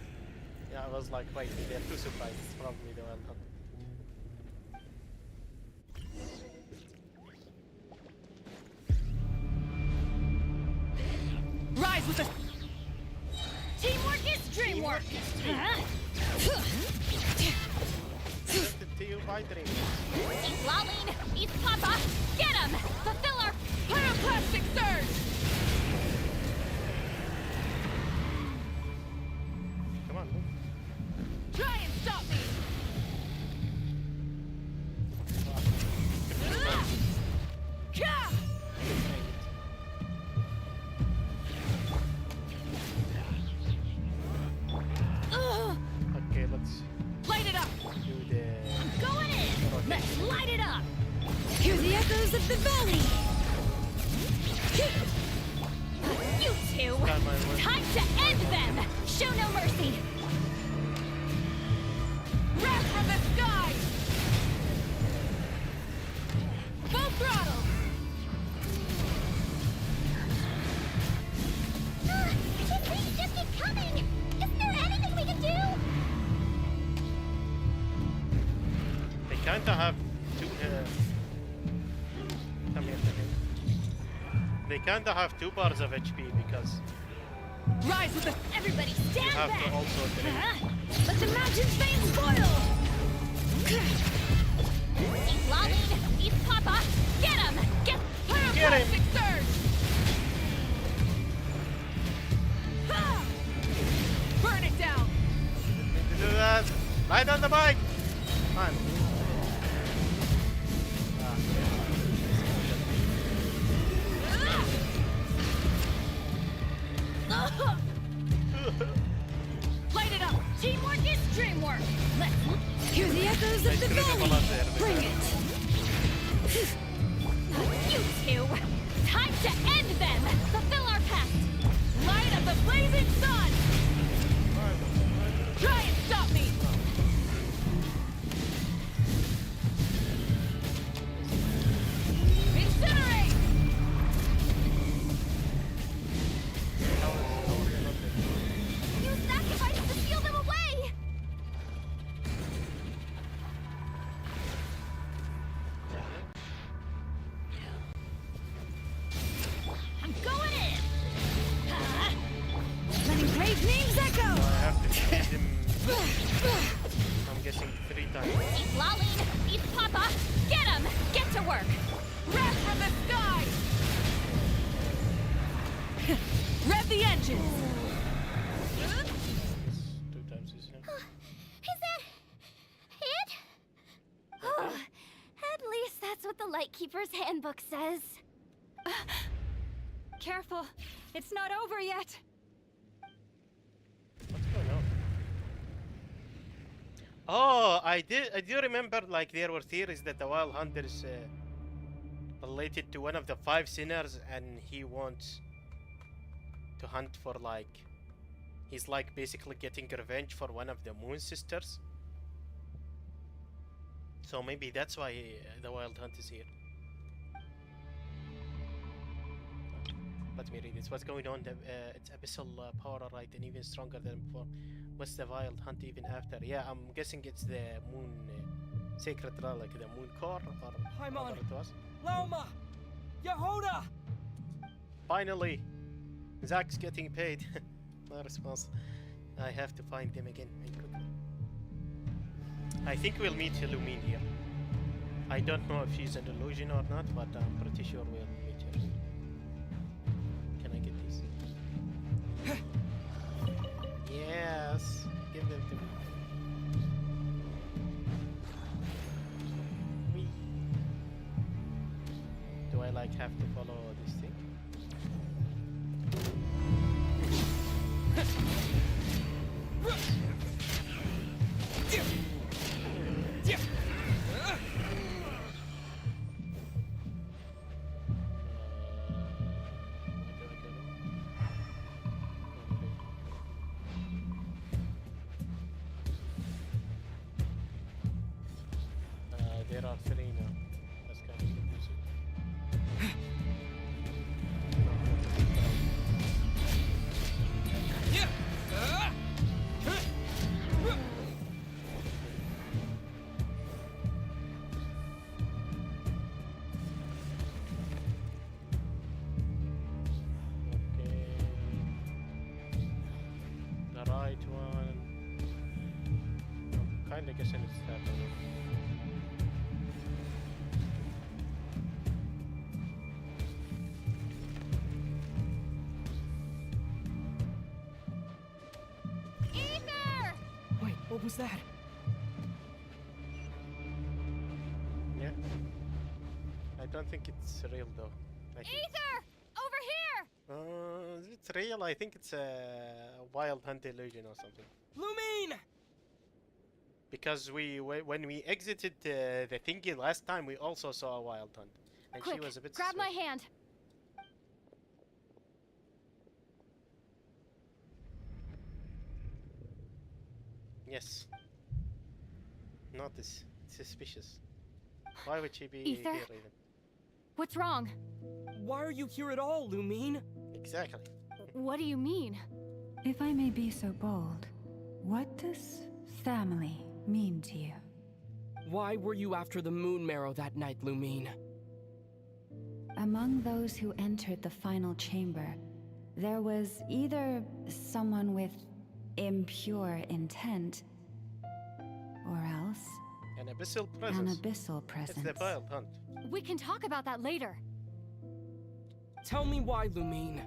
Speaker 1: Yeah, I was like, wait, they're too surprised. It's probably the wild hunt.
Speaker 6: Rise with the
Speaker 5: Teamwork is dreamwork.
Speaker 1: Presented to you by Dream.
Speaker 5: Eat Lolling, eat Papa. Get him. Fulfill our pyroclastic surge.
Speaker 1: Come on, move.
Speaker 6: try and stop me. Ka!
Speaker 1: Okay, let's
Speaker 6: Light it up.
Speaker 1: do the...
Speaker 5: Going in. Let's light it up.
Speaker 8: Hear the echoes of the valley!
Speaker 5: You two.
Speaker 1: Got my one.
Speaker 5: Time to end them. Show no mercy.
Speaker 6: Wrath from the sky. Full throttle.
Speaker 4: These things just keep coming! Isn't there anything we can do?
Speaker 1: They kinda have two we kinda have 2 bars of HP because
Speaker 6: Rise with the.
Speaker 4: Everybody
Speaker 1: you
Speaker 4: stand
Speaker 1: have
Speaker 4: back!
Speaker 1: to also drink.
Speaker 4: Let the mountains vein spoil! Eat Lolline! Eat Papa! Get him! Get
Speaker 6: Pyroclastic surge! Ha! Burn it down!
Speaker 1: To do that. Right on the bike! Man.
Speaker 6: Light it up!
Speaker 4: Teamwork is dreamwork! Let's
Speaker 6: Hear the echoes
Speaker 1: Nice critical up there.
Speaker 6: Bring it!
Speaker 4: you two! Time to end them! Fulfill our pact!
Speaker 6: Light of the blazing sun! Try and stop me! Incinerate!
Speaker 4: Use that device to steal them away! I'm going in!
Speaker 6: Letting brave names echo!
Speaker 1: I have to feed him. I'm guessing 3 times.
Speaker 4: Eat Lolline! Eat Papa! Get him! Get to work!
Speaker 6: Rev from the sky! Rev the engines!
Speaker 1: 2 times is enough.
Speaker 4: Is that it?
Speaker 5: Oh, at least that's what the Lightkeeper's handbook says.
Speaker 3: Careful, it's not over yet.
Speaker 1: What's going on? Oh, I do remember, like, there were theories that the Wild Hunter is related to one of the 5 sinners, and he wants to hunt for, like, he's like basically getting revenge for one of the Moon Sisters. So maybe that's why the Wild Hunt is here. Let me read this. What's going on? It's abyssal power, right, and even stronger than before. What's the Wild Hunt even after? Yeah, I'm guessing it's the Moon Sacred Relic, the Moon Core, or
Speaker 7: Paimon.
Speaker 1: whatever it was.
Speaker 7: Laoma! Yehoda!
Speaker 1: Finally, Zach's getting paid. My response. I have to find them again and quickly. I think we'll meet Illumine here. I don't know if she's an illusion or not, but I'm pretty sure we'll meet her. Can I get these? Yes, give them to me. Whee. Do I like have to follow this thing? There are 3 now. That's kind of confusing. Okay. The right one. I'm kinda guessing it's that one.
Speaker 4: Ether!
Speaker 7: Wait, what was that?
Speaker 1: Yeah. I don't think it's real though. I think
Speaker 4: Ether! Over here!
Speaker 1: is it real? I think it's a Wild Hunt illusion or something.
Speaker 7: Lumine!
Speaker 1: Because when we exited the thingy last time, we also saw a Wild Hunt, and
Speaker 5: Quick,
Speaker 1: she was a bit.
Speaker 5: grab my
Speaker 1: suspicious.
Speaker 5: hand.
Speaker 1: Yes. Notice. Suspicious. Why would she be
Speaker 5: Ether?
Speaker 1: here even?
Speaker 5: What's wrong?
Speaker 7: Why are you here at all, Lumine?
Speaker 1: Exactly.
Speaker 5: What do you mean?
Speaker 3: If I may be so bold, what does family mean to you?
Speaker 7: Why were you after the moon marrow that night, Lumine?
Speaker 3: among those who entered the final chamber, there was either someone with impure intent, or else
Speaker 1: An abyssal
Speaker 3: an
Speaker 1: presence.
Speaker 3: abyssal
Speaker 1: It's
Speaker 3: presence.
Speaker 1: the Wild Hunt.
Speaker 6: We can talk about that later.
Speaker 7: Tell me why, Lumine.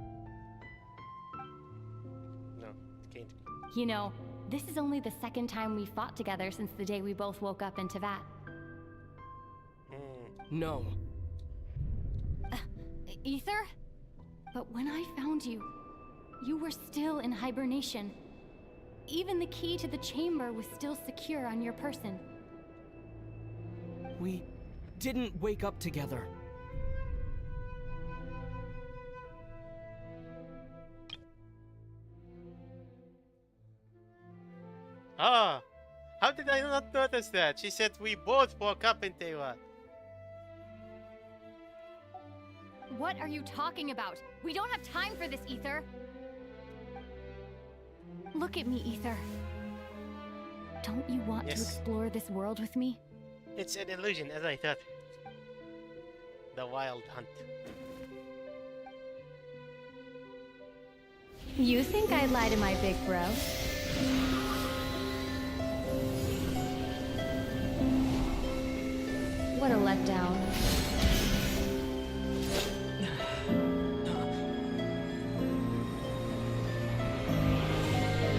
Speaker 1: No, it can't be.
Speaker 5: You know, this is only the second time we fought together since the day we both woke up in Teyvat.
Speaker 7: No.
Speaker 5: Ether? But when I found you, you were still in hibernation. Even the key to the chamber was still secure on your person.
Speaker 7: We didn't wake up together.
Speaker 1: Ah! How did I not notice that? She said we both woke up in Teyvat.
Speaker 5: What are you talking about? We don't have time for this, Ether. Look at me, Ether. Don't you want to
Speaker 1: Yes.
Speaker 5: explore this world with me?
Speaker 1: It's an illusion, as I thought. The Wild Hunt.
Speaker 5: You think I'd lie to my big bro? What a letdown.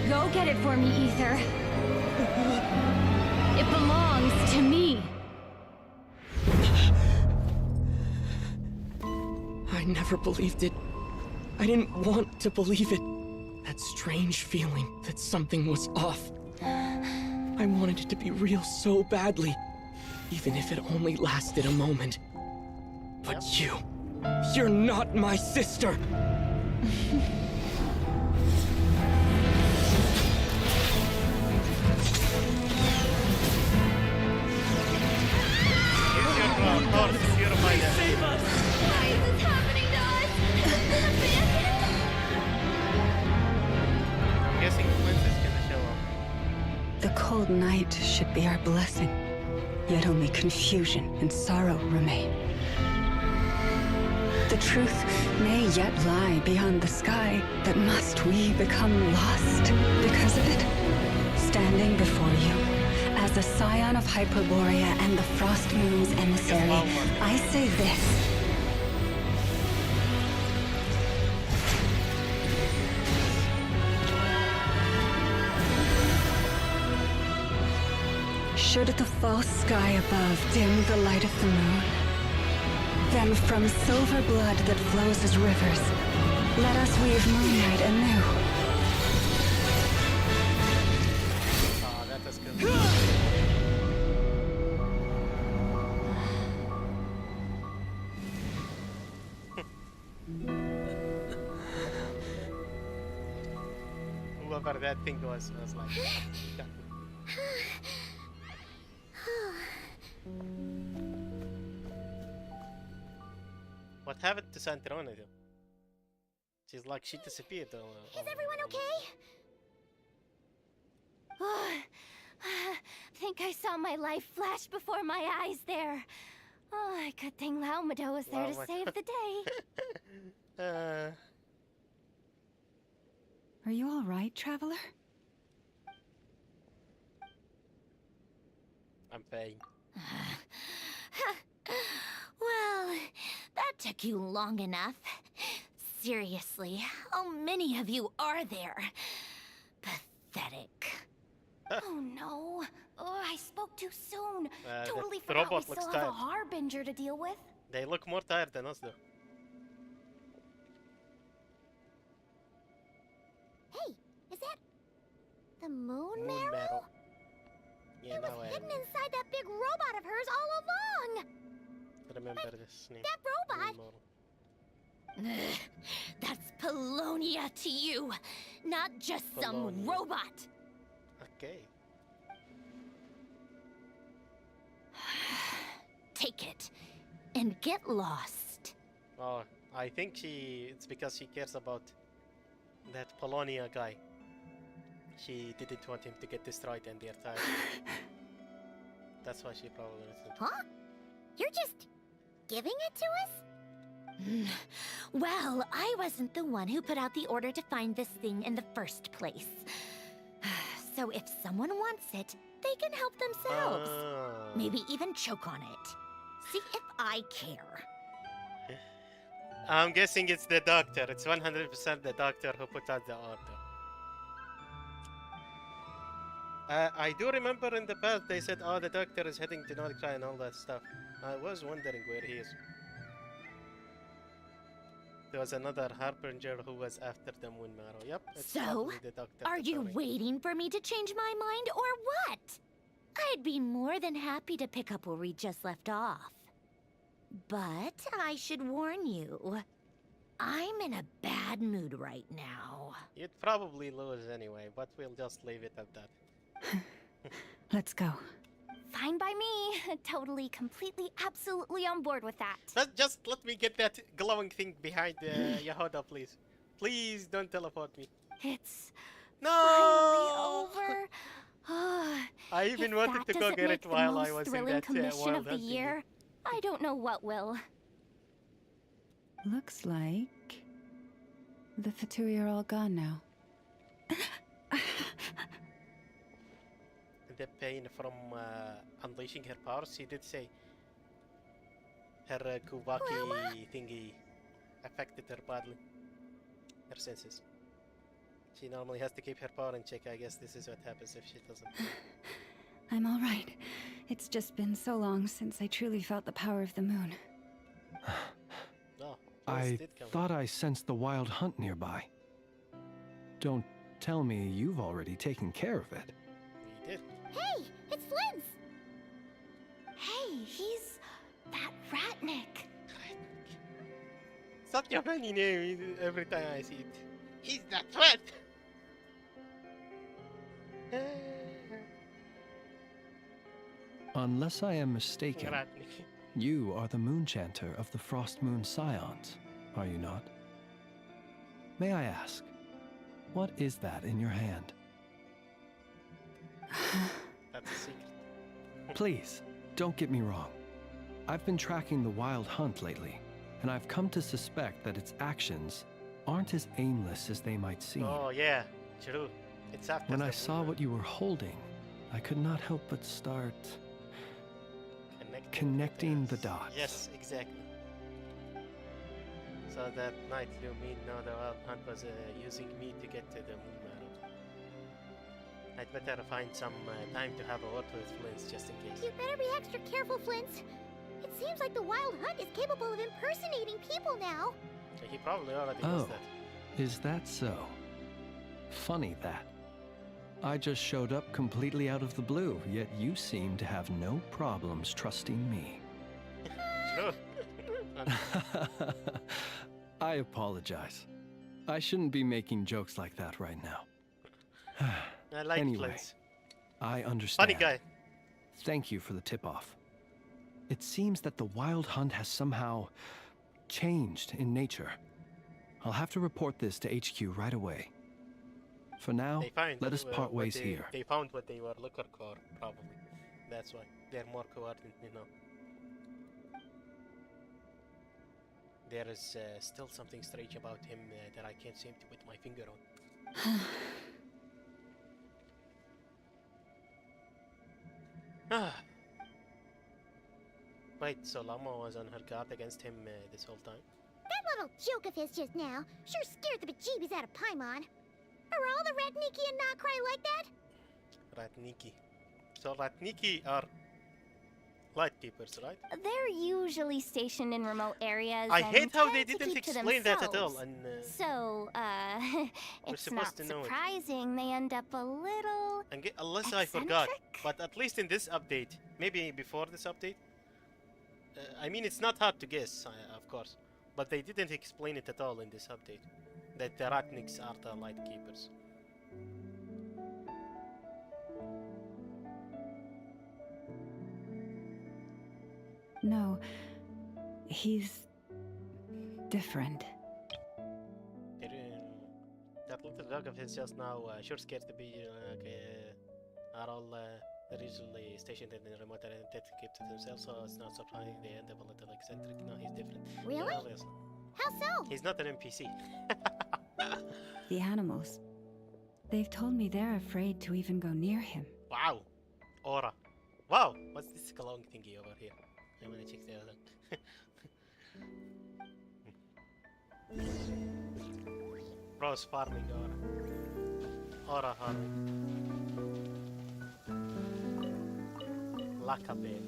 Speaker 5: Go get it for me, Ether. It belongs to me.
Speaker 7: I never believed it. I didn't want to believe it. That strange feeling that something was off. I wanted it to be real so badly, even if it only lasted a moment. But you're not my sister!
Speaker 4: Save us! Why is this happening to us?
Speaker 1: I'm guessing Flint is gonna show up.
Speaker 3: The cold night should be our blessing, yet only confusion and sorrow remain. The truth may yet lie beyond the sky, but must we become lost because of it? Standing before you, as a scion of Hyperborea and the Frost Moon's emissary, I say this. Should the false sky above dim the light of the moon, then from silver blood that flows as rivers, let us weave moonlight anew.
Speaker 1: Ah, that was good. Whoever that thing was like... "God." What happened to Santrona though? She's like, she disappeared.
Speaker 4: Is everyone okay?
Speaker 5: Think I saw my life flash before my eyes there. Oh, good thing Laumado was there to
Speaker 1: Lauma-
Speaker 5: save the day.
Speaker 3: Are you all right, traveler?
Speaker 1: I'm fine.
Speaker 4: Well, that took you long enough. Seriously, how many of you are there? Pathetic.
Speaker 5: Oh no. Oh, I spoke too soon.
Speaker 1: The
Speaker 5: Totally forgot we
Speaker 1: robot looks
Speaker 5: still have a
Speaker 1: tired.
Speaker 5: harbinger to deal with.
Speaker 1: They look more tired than us though.
Speaker 4: Hey, is that the moon
Speaker 1: Moon
Speaker 4: marrow?
Speaker 1: marrow. Yeah,
Speaker 4: It
Speaker 1: now
Speaker 4: was
Speaker 1: I
Speaker 4: hidden inside that big robot of hers all along.
Speaker 1: remember this name.
Speaker 4: That robot.
Speaker 1: Moon model.
Speaker 4: That's Polonia to you, not just some
Speaker 1: Polonia.
Speaker 4: robot.
Speaker 1: Okay.
Speaker 4: Take it and get lost.
Speaker 1: Oh, I think it's because she cares about that Polonia guy. She didn't want him to get destroyed and they're tired. That's why she probably listened.
Speaker 4: Huh? You're just giving it to us? Well, I wasn't the one who put out the order to find this thing in the first place. So if someone wants it, they can help themselves. Maybe even choke on it. See if I care.
Speaker 1: I'm guessing it's the doctor. It's 100% the doctor who put out the order. I do remember in the past they said, oh, the doctor is heading to North Cry and all that stuff. I was wondering where he is. There was another harbinger who was after the moon marrow. Yep, it's
Speaker 4: So,
Speaker 1: probably the doctor.
Speaker 4: are you
Speaker 1: Tony.
Speaker 4: waiting for me to change my mind or what? I'd be more than happy to pick up where we just left off. But I should warn you, I'm in a bad mood right now.
Speaker 1: You'd probably lose anyway, but we'll just leave it at that.
Speaker 3: Let's go.
Speaker 5: Fine by me. Totally, completely, absolutely on board with that.
Speaker 1: Just let me get that glowing thing behind Yehuda, please. Please don't teleport me.
Speaker 5: It's
Speaker 1: No!
Speaker 5: finally over.
Speaker 1: I even
Speaker 5: If
Speaker 1: wanted
Speaker 5: that
Speaker 1: to go
Speaker 5: doesn't
Speaker 1: get
Speaker 5: make
Speaker 1: it while
Speaker 5: the
Speaker 1: I
Speaker 5: most
Speaker 1: was in
Speaker 5: thrilling
Speaker 1: that
Speaker 5: commission
Speaker 1: wild
Speaker 5: of the
Speaker 1: hunting.
Speaker 5: year, I don't know what will.
Speaker 3: Looks like the Fatui are all gone now.
Speaker 1: The pain from unleashing her powers, she did say her Kubaki thingy affected her badly. Her senses. She normally has to keep her power in check. I guess this is what happens if she doesn't.
Speaker 3: I'm all right. It's just been so long since I truly felt the power of the moon.
Speaker 1: No,
Speaker 10: I thought I sensed the wild hunt nearby. Don't tell me you've already taken care of it.
Speaker 1: We did.
Speaker 4: Hey, it's Flint's! Hey, he's that Ratnik.
Speaker 1: Such a funny name every time I see it. He's the threat!
Speaker 10: Unless I am mistaken,
Speaker 1: Ratnik.
Speaker 10: you are the moon chanter of the Frost Moon Scions, are you not? May I ask, what is that in your hand?
Speaker 1: That's a secret.
Speaker 10: Please, don't get me wrong. I've been tracking the wild hunt lately, and I've come to suspect that its actions aren't as aimless as they might seem.
Speaker 1: Oh yeah, true. It's after
Speaker 10: When
Speaker 1: the
Speaker 10: I saw
Speaker 1: moon.
Speaker 10: what you were holding, I could not help but start connecting the dots.
Speaker 1: Yes, exactly. So that night you mean now the wild hunt was using me to get to the moon marrow. I'd better find some time to have a word with Flint just in case.
Speaker 4: You better be extra careful, Flint. It seems like the Wild Hunt is capable of impersonating people now.
Speaker 1: He probably already does
Speaker 10: Oh,
Speaker 1: that.
Speaker 10: is that so? Funny that. I just showed up completely out of the blue, yet you seem to have no problems trusting me.
Speaker 1: True.
Speaker 10: I apologize. I shouldn't be making jokes like that right now.
Speaker 1: I like
Speaker 10: Anyway,
Speaker 1: Flint.
Speaker 10: I understand.
Speaker 1: Funny guy.
Speaker 10: Thank you for the tip-off. It seems that the wild hunt has somehow changed in nature. I'll have to report this to HQ right away. For now,
Speaker 1: They find
Speaker 10: let us part
Speaker 1: what
Speaker 10: ways
Speaker 1: they,
Speaker 10: here.
Speaker 1: They found what they were looking for, probably. That's why. They're more coordinated, you know. There is still something strange about him that I can't seem to put my finger on. Ah. Wait, so Lama was on her guard against him this whole time?
Speaker 4: That little joke of his just now sure scared the bejeebies out of Paimon. Are all the Ratniki and Nokrai like that?
Speaker 1: Ratniki. So Ratniki are light keepers, right?
Speaker 5: They're usually stationed in remote areas.
Speaker 1: I
Speaker 5: and
Speaker 1: hate how they
Speaker 5: tend to
Speaker 1: didn't
Speaker 5: keep to
Speaker 1: explain that at all.
Speaker 5: themselves.
Speaker 1: And
Speaker 5: So, it's
Speaker 1: supposed
Speaker 5: not
Speaker 1: to know it.
Speaker 5: surprising they end up a little
Speaker 1: unless I forgot,
Speaker 5: eccentric?
Speaker 1: but at least in this update, maybe before this update. I mean, it's not hard to guess, of course, but they didn't explain it at all in this update. That the Ratniks are the light keepers.
Speaker 3: No, he's different.
Speaker 1: That little dog of his just now sure scared to be are all They're usually stationed in the remote area and tend to keep to themselves, so it's not surprising they end up a little eccentric. No, he's different.
Speaker 4: Really?
Speaker 1: No, yes.
Speaker 4: How so?
Speaker 1: He's not an NPC.
Speaker 3: The animals. They've told me they're afraid to even go near him.
Speaker 1: Wow. Aura. Wow. What's this glowing thingy over here? I'm gonna check the other. Rose farming aura. Aura farming. Lakabe.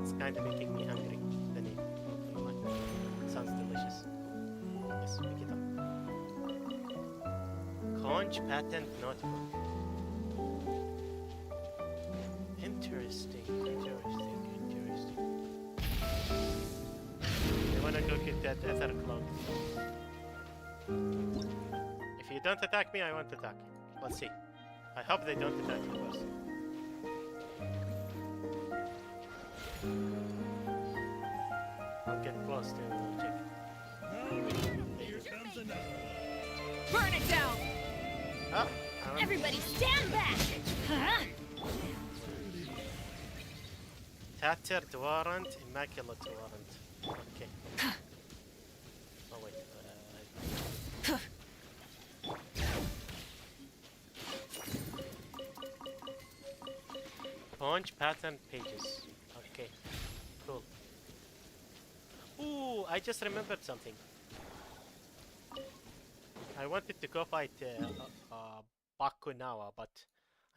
Speaker 1: It's kind of making me hungry. The name. Sounds delicious. Yes, pick it up. Conch patent notebook. Interesting. You wanna go get that ether cloak. If you don't attack me, I won't attack. Let's see. I hope they don't attack me first. I'll get close to check.
Speaker 6: Burn it down!
Speaker 1: Oh,
Speaker 5: Everybody stand back! Huh?
Speaker 1: Tattered warrant, immaculate warrant. Okay. Oh wait. Punch pattern pages. Okay. Cool. Ooh, I just remembered something. I wanted to go fight Bakunawa, but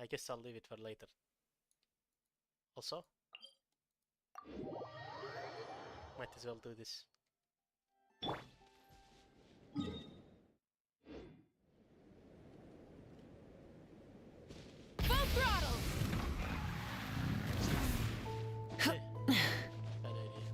Speaker 1: I guess I'll leave it for later. Also, might as well do this.
Speaker 6: Full throttle!
Speaker 1: Bad idea.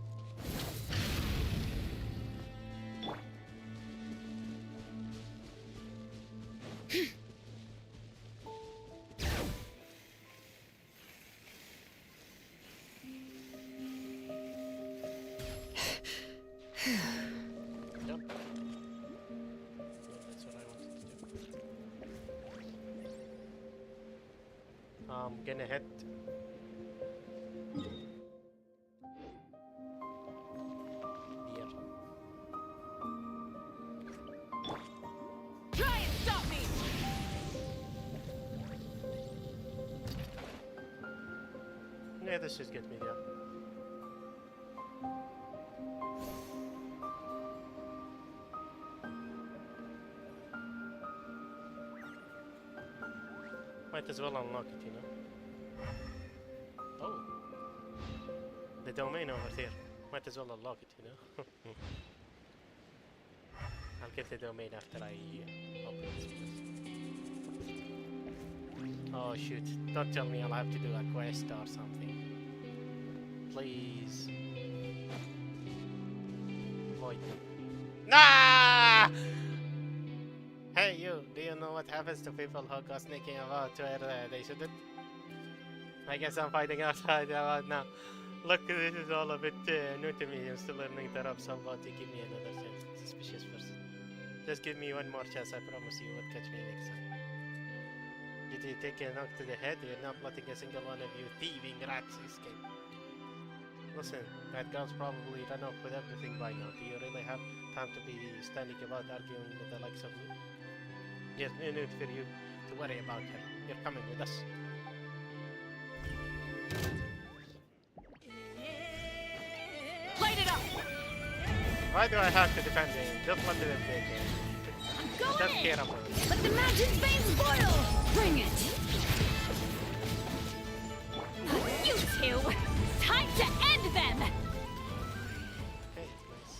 Speaker 1: Jump. That's what I wanted to do. I'm gonna head. Here.
Speaker 6: Try and stop me!
Speaker 1: Yeah, this should get me there. Might as well unlock it, you know. Oh. The domain over there. Might as well unlock it, you know. I'll get the domain after I open this place. Oh shoot. Don't tell me I'll have to do a quest or something. Please. Void. Nah! Hey you, do you know what happens to people who go sneaking about where they shouldn't? I guess I'm fighting outside about now. Look, this is all a bit new to me. I'm still learning to rub somebody. Give me another chance. Suspicious person. Just give me one more chance. I promise you won't catch me next time. Did you take a knock to the head? You're not letting a single one of you thieving rats escape. Listen, that girl's probably run off with everything by now. Do you really have time to be standing about arguing with the likes of me? There's no need for you to worry about her. You're coming with us.
Speaker 6: Light it up!
Speaker 1: Why do I have to defend him? Just let them take it.
Speaker 6: Go
Speaker 1: Don't
Speaker 6: in!
Speaker 1: care about it.
Speaker 6: Let the magic veins boil! Bring it! You two! Time to end them!
Speaker 1: Okay, nice.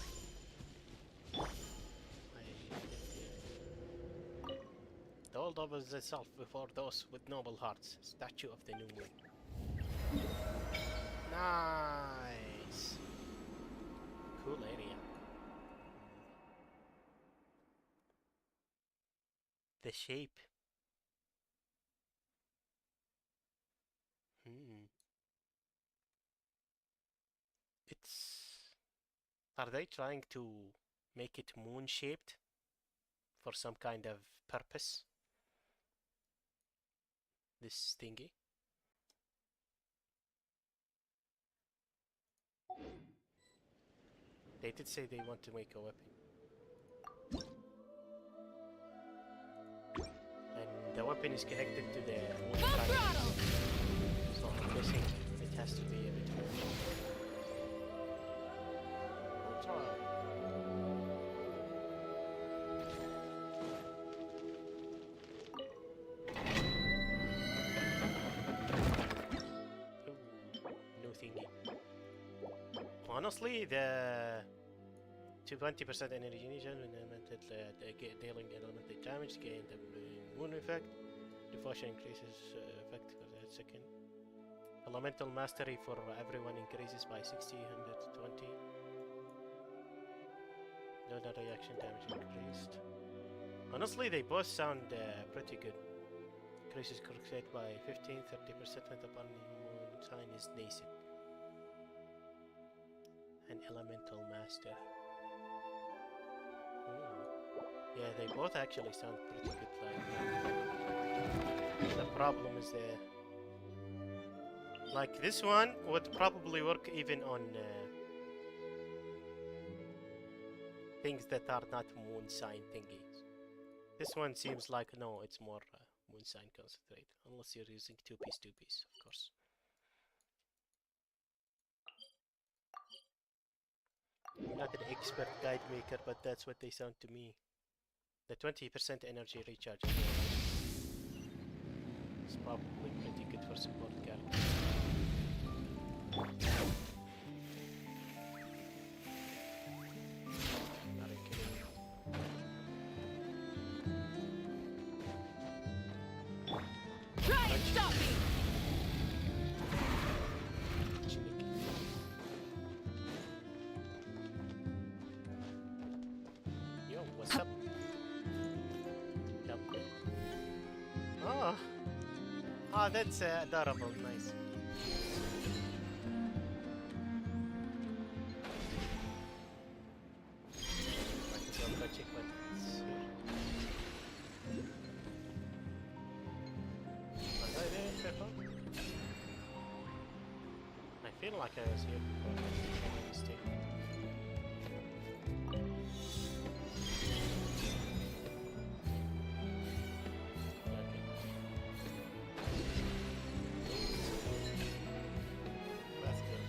Speaker 1: The world opens itself before those with noble hearts. Statue of the New Moon. Nice. Cool area. The shape. It's... Are they trying to make it moon-shaped? For some kind of purpose? This thingy? They did say they want to make a weapon. And the weapon is connected to the moon fragment. So I'm guessing it has to be a bit more. Full throttle. Ooh, new thingy. Honestly, the 20% energy initial when dealing elemental damage, gain the moon effect. Devotion increases effect for that second. Elemental mastery for everyone increases by 60, 120. No reaction damage increased. Honestly, they both sound pretty good. Increases crusade by 15, 30% when the moon sign is nascent. An elemental master. Yeah, they both actually sound pretty good. Like, the problem is like this one would probably work even on things that are not moon sign thingies. This one seems like no, it's more moon sign concentrate, unless you're using two-piece, of course. I'm not an expert guide maker, but that's what they sound to me. The 20% energy recharge is probably pretty good for support characters. Are you kidding me?
Speaker 6: Try and stop me!
Speaker 1: Yo, what's up? Yep. Oh, that's adorable. Nice. I feel like I was here before. I made a mistake. That's good.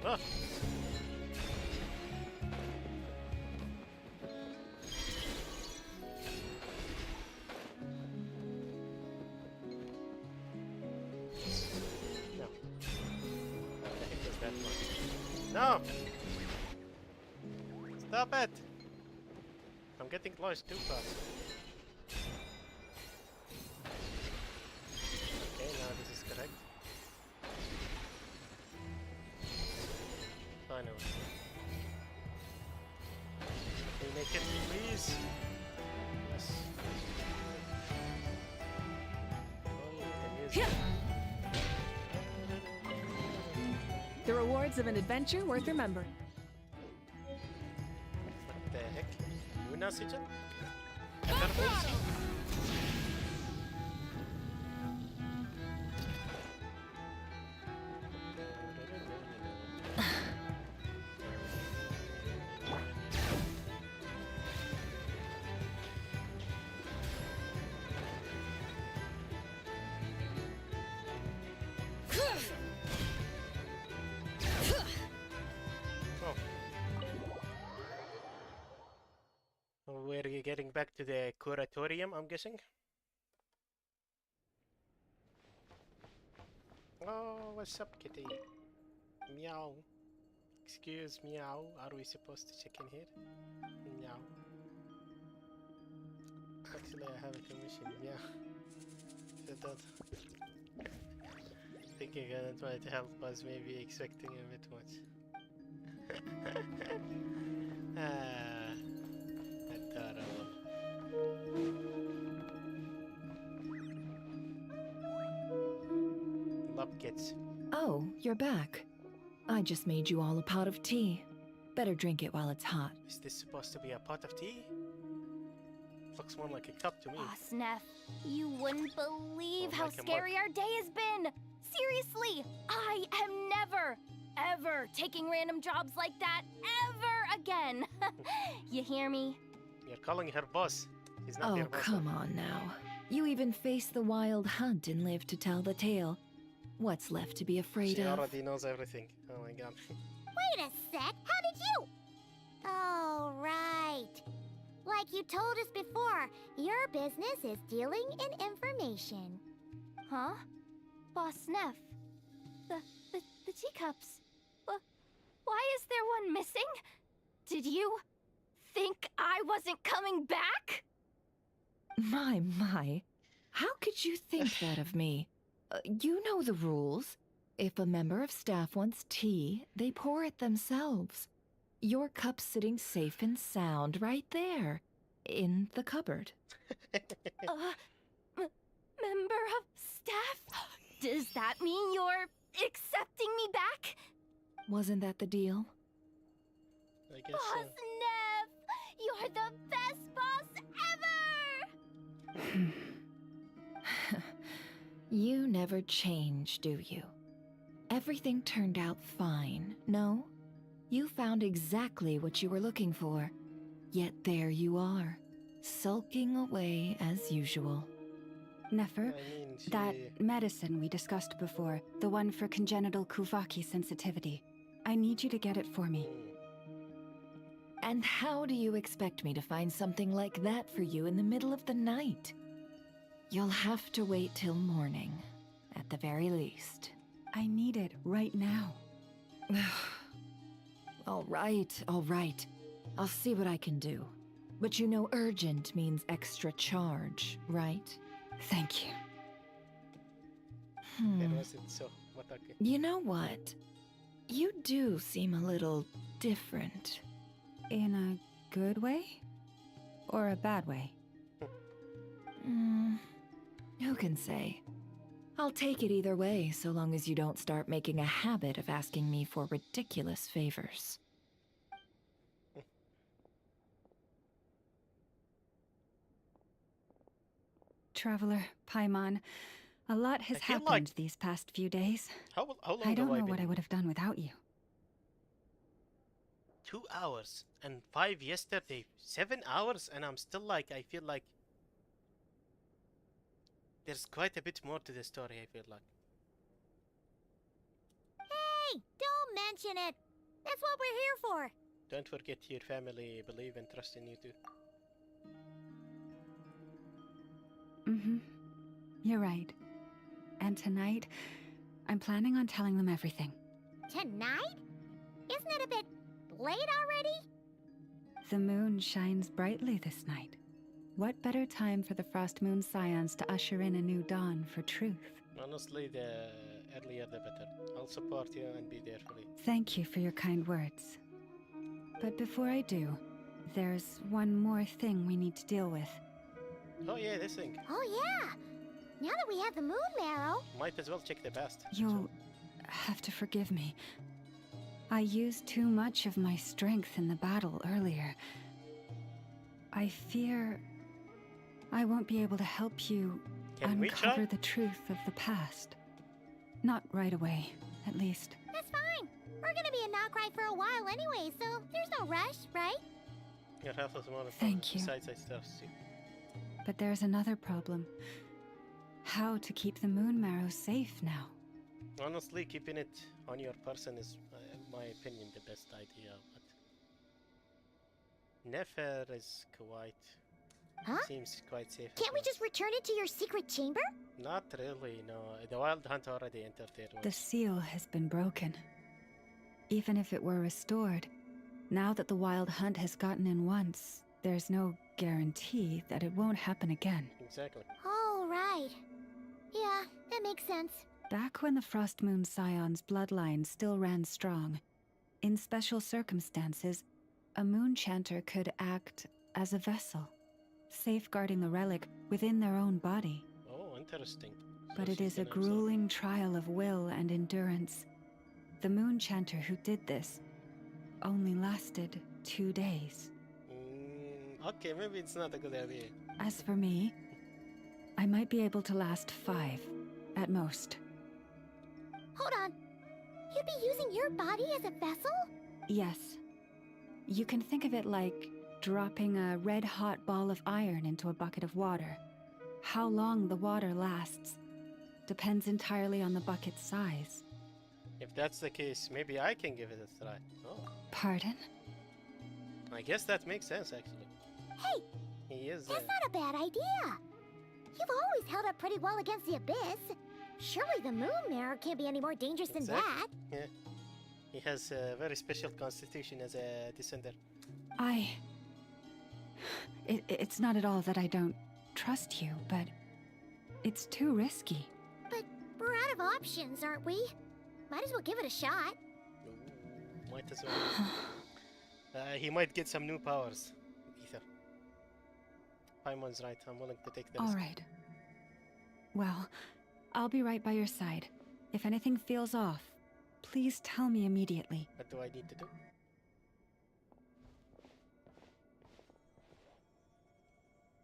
Speaker 1: Ah! No. What the heck is that one? No! Stop it! I'm getting close too fast. Okay, now this is correct. Finally. Can you make it, please? Yes. Oh, the music.
Speaker 11: The rewards of an adventure worth remembering.
Speaker 1: What the heck? Luna Sigil? Thunderbolts? Oh. We're getting back to the curatorium, I'm guessing. Oh, what's up, kitty? Meow. Excuse meow. Are we supposed to check in here? Meow. Actually, I have a commission. Meow. Said that. Thinking I don't want to help us, maybe expecting a bit much. Adorable. Love kids.
Speaker 11: Oh, you're back. I just made you all a pot of tea. Better drink it while it's hot.
Speaker 1: Is this supposed to be a pot of tea? Looks more like a cup to me.
Speaker 5: Aw, Sneff, you wouldn't believe
Speaker 1: Or
Speaker 5: how
Speaker 1: like a mug.
Speaker 5: scary our day has been. Seriously, I am never, ever taking random jobs like that ever again. You hear me?
Speaker 1: You're calling her boss. He's not
Speaker 11: Oh,
Speaker 1: your boss.
Speaker 11: come on now. You even faced the wild hunt and lived to tell the tale. What's left to be afraid
Speaker 1: She
Speaker 11: of?
Speaker 1: already knows everything. Oh my god.
Speaker 4: Wait a sec, how did you? Oh, right. Like you told us before, your business is dealing in information.
Speaker 5: Huh? Boss Sneff, the teacups. Why is there one missing? Did you think I wasn't coming back?
Speaker 11: My. How could you think that of me? You know the rules. If a member of staff wants tea, they pour it themselves. Your cup's sitting safe and sound right there, in the cupboard.
Speaker 5: Member of staff? Does that mean you're accepting me back?
Speaker 11: Wasn't that the deal?
Speaker 1: I guess
Speaker 5: Boss Neff, you're the best boss ever!
Speaker 11: You never change, do you? Everything turned out fine, no? You found exactly what you were looking for. Yet there you are, sulking away as usual.
Speaker 3: Nefer,
Speaker 1: I mean,
Speaker 3: that medicine we discussed before, the one for congenital Kuvaki sensitivity, I need you to get it for me.
Speaker 11: And how do you expect me to find something like that for you in the middle of the night? You'll have to wait till morning, at the very least.
Speaker 3: I need it right now.
Speaker 11: All right. I'll see what I can do. But you know urgent means extra charge, right?
Speaker 3: Thank you.
Speaker 1: It wasn't so. But okay.
Speaker 11: You know what? You do seem a little different.
Speaker 3: In a good way? Or a bad way?
Speaker 11: Who can say? I'll take it either way, so long as you don't start making a habit of asking me for ridiculous favors.
Speaker 3: Traveler, Paimon, a lot has
Speaker 1: I feel
Speaker 3: happened
Speaker 1: like-
Speaker 3: these past few days.
Speaker 1: How long
Speaker 3: I don't
Speaker 1: have
Speaker 3: know what I
Speaker 1: been?
Speaker 3: would have done without you.
Speaker 1: 2 hours and 5 yesterday. 7 hours and I'm still like, I feel like there's quite a bit more to the story, I feel like.
Speaker 4: Hey, don't mention it. That's what we're here for.
Speaker 1: Don't forget your family believe and trust in you too.
Speaker 3: Mm-hmm. You're right. And tonight, I'm planning on telling them everything.
Speaker 4: Tonight? Isn't it a bit late already?
Speaker 3: The moon shines brightly this night. What better time for the Frost Moon Scions to usher in a new dawn for truth?
Speaker 1: Honestly, the earlier the better. I'll support you and be there for you.
Speaker 3: Thank you for your kind words. But before I do, there's one more thing we need to deal with.
Speaker 1: Oh yeah, this thing.
Speaker 4: Oh yeah. Now that we have the moon marrow.
Speaker 1: Might as well check the past.
Speaker 3: You'll have to forgive me. I used too much of my strength in the battle earlier. I fear I won't be able to help you
Speaker 1: Can we try?
Speaker 3: uncover the truth of the past. Not right away, at least.
Speaker 4: That's fine. We're gonna be in Knockride for a while anyway, so there's no rush, right?
Speaker 1: Your health is more
Speaker 3: Thank you.
Speaker 1: Besides, I trust you.
Speaker 3: But there's another problem. How to keep the moon marrow safe now?
Speaker 1: Honestly, keeping it on your person is, in my opinion, the best idea. But Nefer is quite.
Speaker 4: Huh?
Speaker 1: Seems quite safe.
Speaker 4: Can't we just return it to your secret chamber?
Speaker 1: Not really, no. The Wild Hunt already entered there
Speaker 3: The
Speaker 1: once.
Speaker 3: seal has been broken. Even if it were restored, now that the Wild Hunt has gotten in once, there's no guarantee that it won't happen again.
Speaker 1: Exactly.
Speaker 4: Oh, right. Yeah, that makes sense.
Speaker 3: Back when the Frost Moon Scion's bloodline still ran strong, in special circumstances, a moon chanter could act as a vessel, safeguarding the relic within their own body.
Speaker 1: Oh, interesting. So
Speaker 3: But it
Speaker 1: she's
Speaker 3: is a
Speaker 1: gonna absorb-
Speaker 3: grueling trial of will and endurance. The moon chanter who did this only lasted 2 days.
Speaker 1: Okay, maybe it's not a good idea.
Speaker 3: As for me, I might be able to last 5, at most.
Speaker 4: Hold on. You'd be using your body as a vessel?
Speaker 3: Yes. You can think of it like dropping a red-hot ball of iron into a bucket of water. How long the water lasts depends entirely on the bucket's size.
Speaker 1: If that's the case, maybe I can give it a try. Oh,
Speaker 3: Pardon?
Speaker 1: I guess that makes sense, actually.
Speaker 4: Hey,
Speaker 1: He is.
Speaker 4: that's not a bad idea. You've always held up pretty well against the abyss. Surely the moon mirror can't be any more dangerous than that.
Speaker 1: Yeah. He has a very special constitution as a descender.
Speaker 3: It's not at all that I don't trust you, but it's too risky.
Speaker 4: But we're out of options, aren't we? Might as well give it a shot.
Speaker 1: Ooh, might as well. He might get some new powers. Ether. Paimon's right. I'm willing to take the risk.
Speaker 3: All right. Well, I'll be right by your side. If anything feels off, please tell me immediately.
Speaker 1: What do I need to do?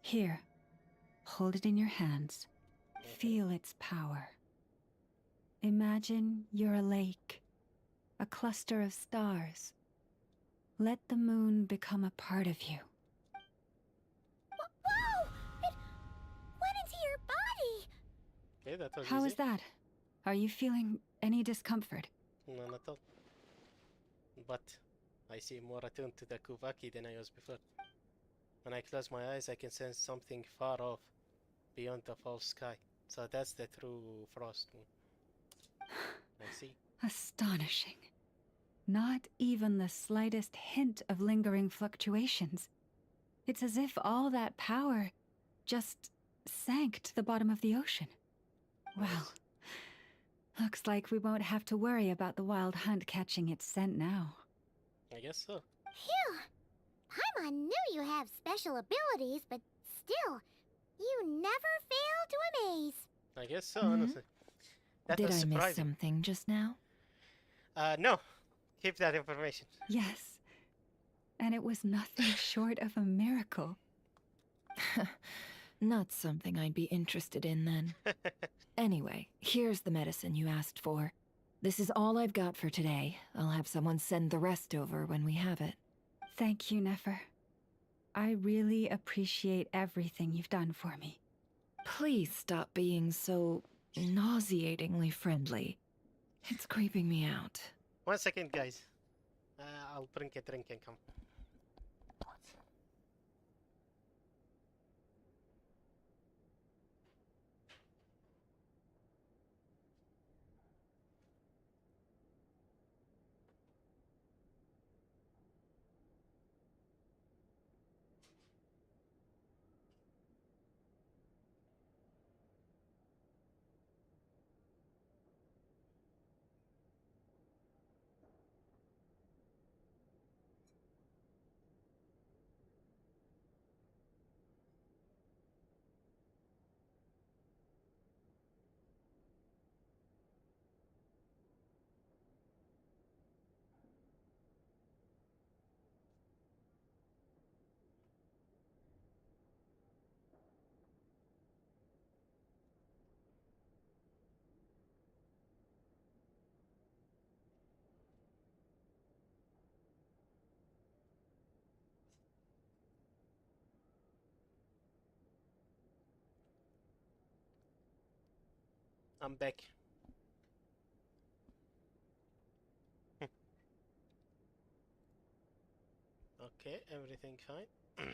Speaker 3: Here. Hold it in your hands. Feel its power. Imagine you're a lake, a cluster of stars. Let the moon become a part of you.
Speaker 4: Whoa! It went into your body!
Speaker 1: Okay, that was
Speaker 3: How
Speaker 1: easy.
Speaker 3: is that? Are you feeling any discomfort?
Speaker 1: None at all. But I seem more attuned to the Kuvaki than I was before. When I close my eyes, I can sense something far off, beyond the false sky. So that's the true frost moon. I see.
Speaker 3: Astonishing. Not even the slightest hint of lingering fluctuations. It's as if all that power just sank to the bottom of the ocean. Well, looks like we won't have to worry about the wild hunt catching its scent now.
Speaker 1: I guess so.
Speaker 4: Phew! Paimon knew you have special abilities, but still, you never fail to amaze.
Speaker 1: I guess so, honestly. That
Speaker 11: Did
Speaker 1: was
Speaker 11: I miss
Speaker 1: surprising.
Speaker 11: something just now?
Speaker 1: No. Keep that information.
Speaker 3: Yes. And it was nothing short of a miracle.
Speaker 11: Not something I'd be interested in then. Anyway, here's the medicine you asked for. This is all I've got for today. I'll have someone send the rest over when we have it.
Speaker 3: Thank you, Nefer. I really appreciate everything you've done for me.
Speaker 11: Please stop being so nauseatingly friendly. It's creeping me out.
Speaker 1: 1 second, guys. I'll bring a drink and come. I'm back. Okay, everything fine.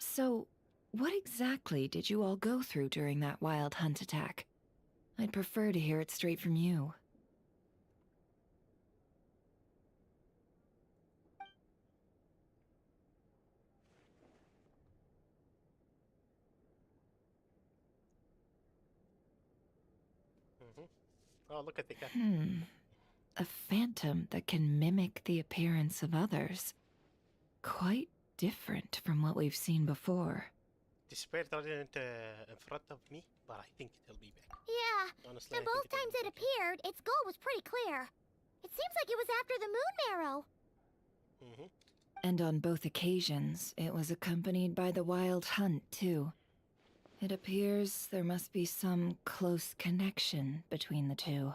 Speaker 11: So, what exactly did you all go through during that wild hunt attack? I'd prefer to hear it straight from you.
Speaker 1: Oh, look at the cat.
Speaker 11: A phantom that can mimic the appearance of others. Quite different from what we've seen before.
Speaker 1: The spirit isn't in front of me, but I think it'll be back.
Speaker 4: Yeah,
Speaker 1: Honestly,
Speaker 4: and
Speaker 1: I think
Speaker 4: both
Speaker 1: it'll
Speaker 4: times
Speaker 1: be
Speaker 4: it
Speaker 1: back.
Speaker 4: appeared, its goal was pretty clear. It seems like it was after the moon marrow.
Speaker 11: And on both occasions, it was accompanied by the Wild Hunt, too. It appears there must be some close connection between the two.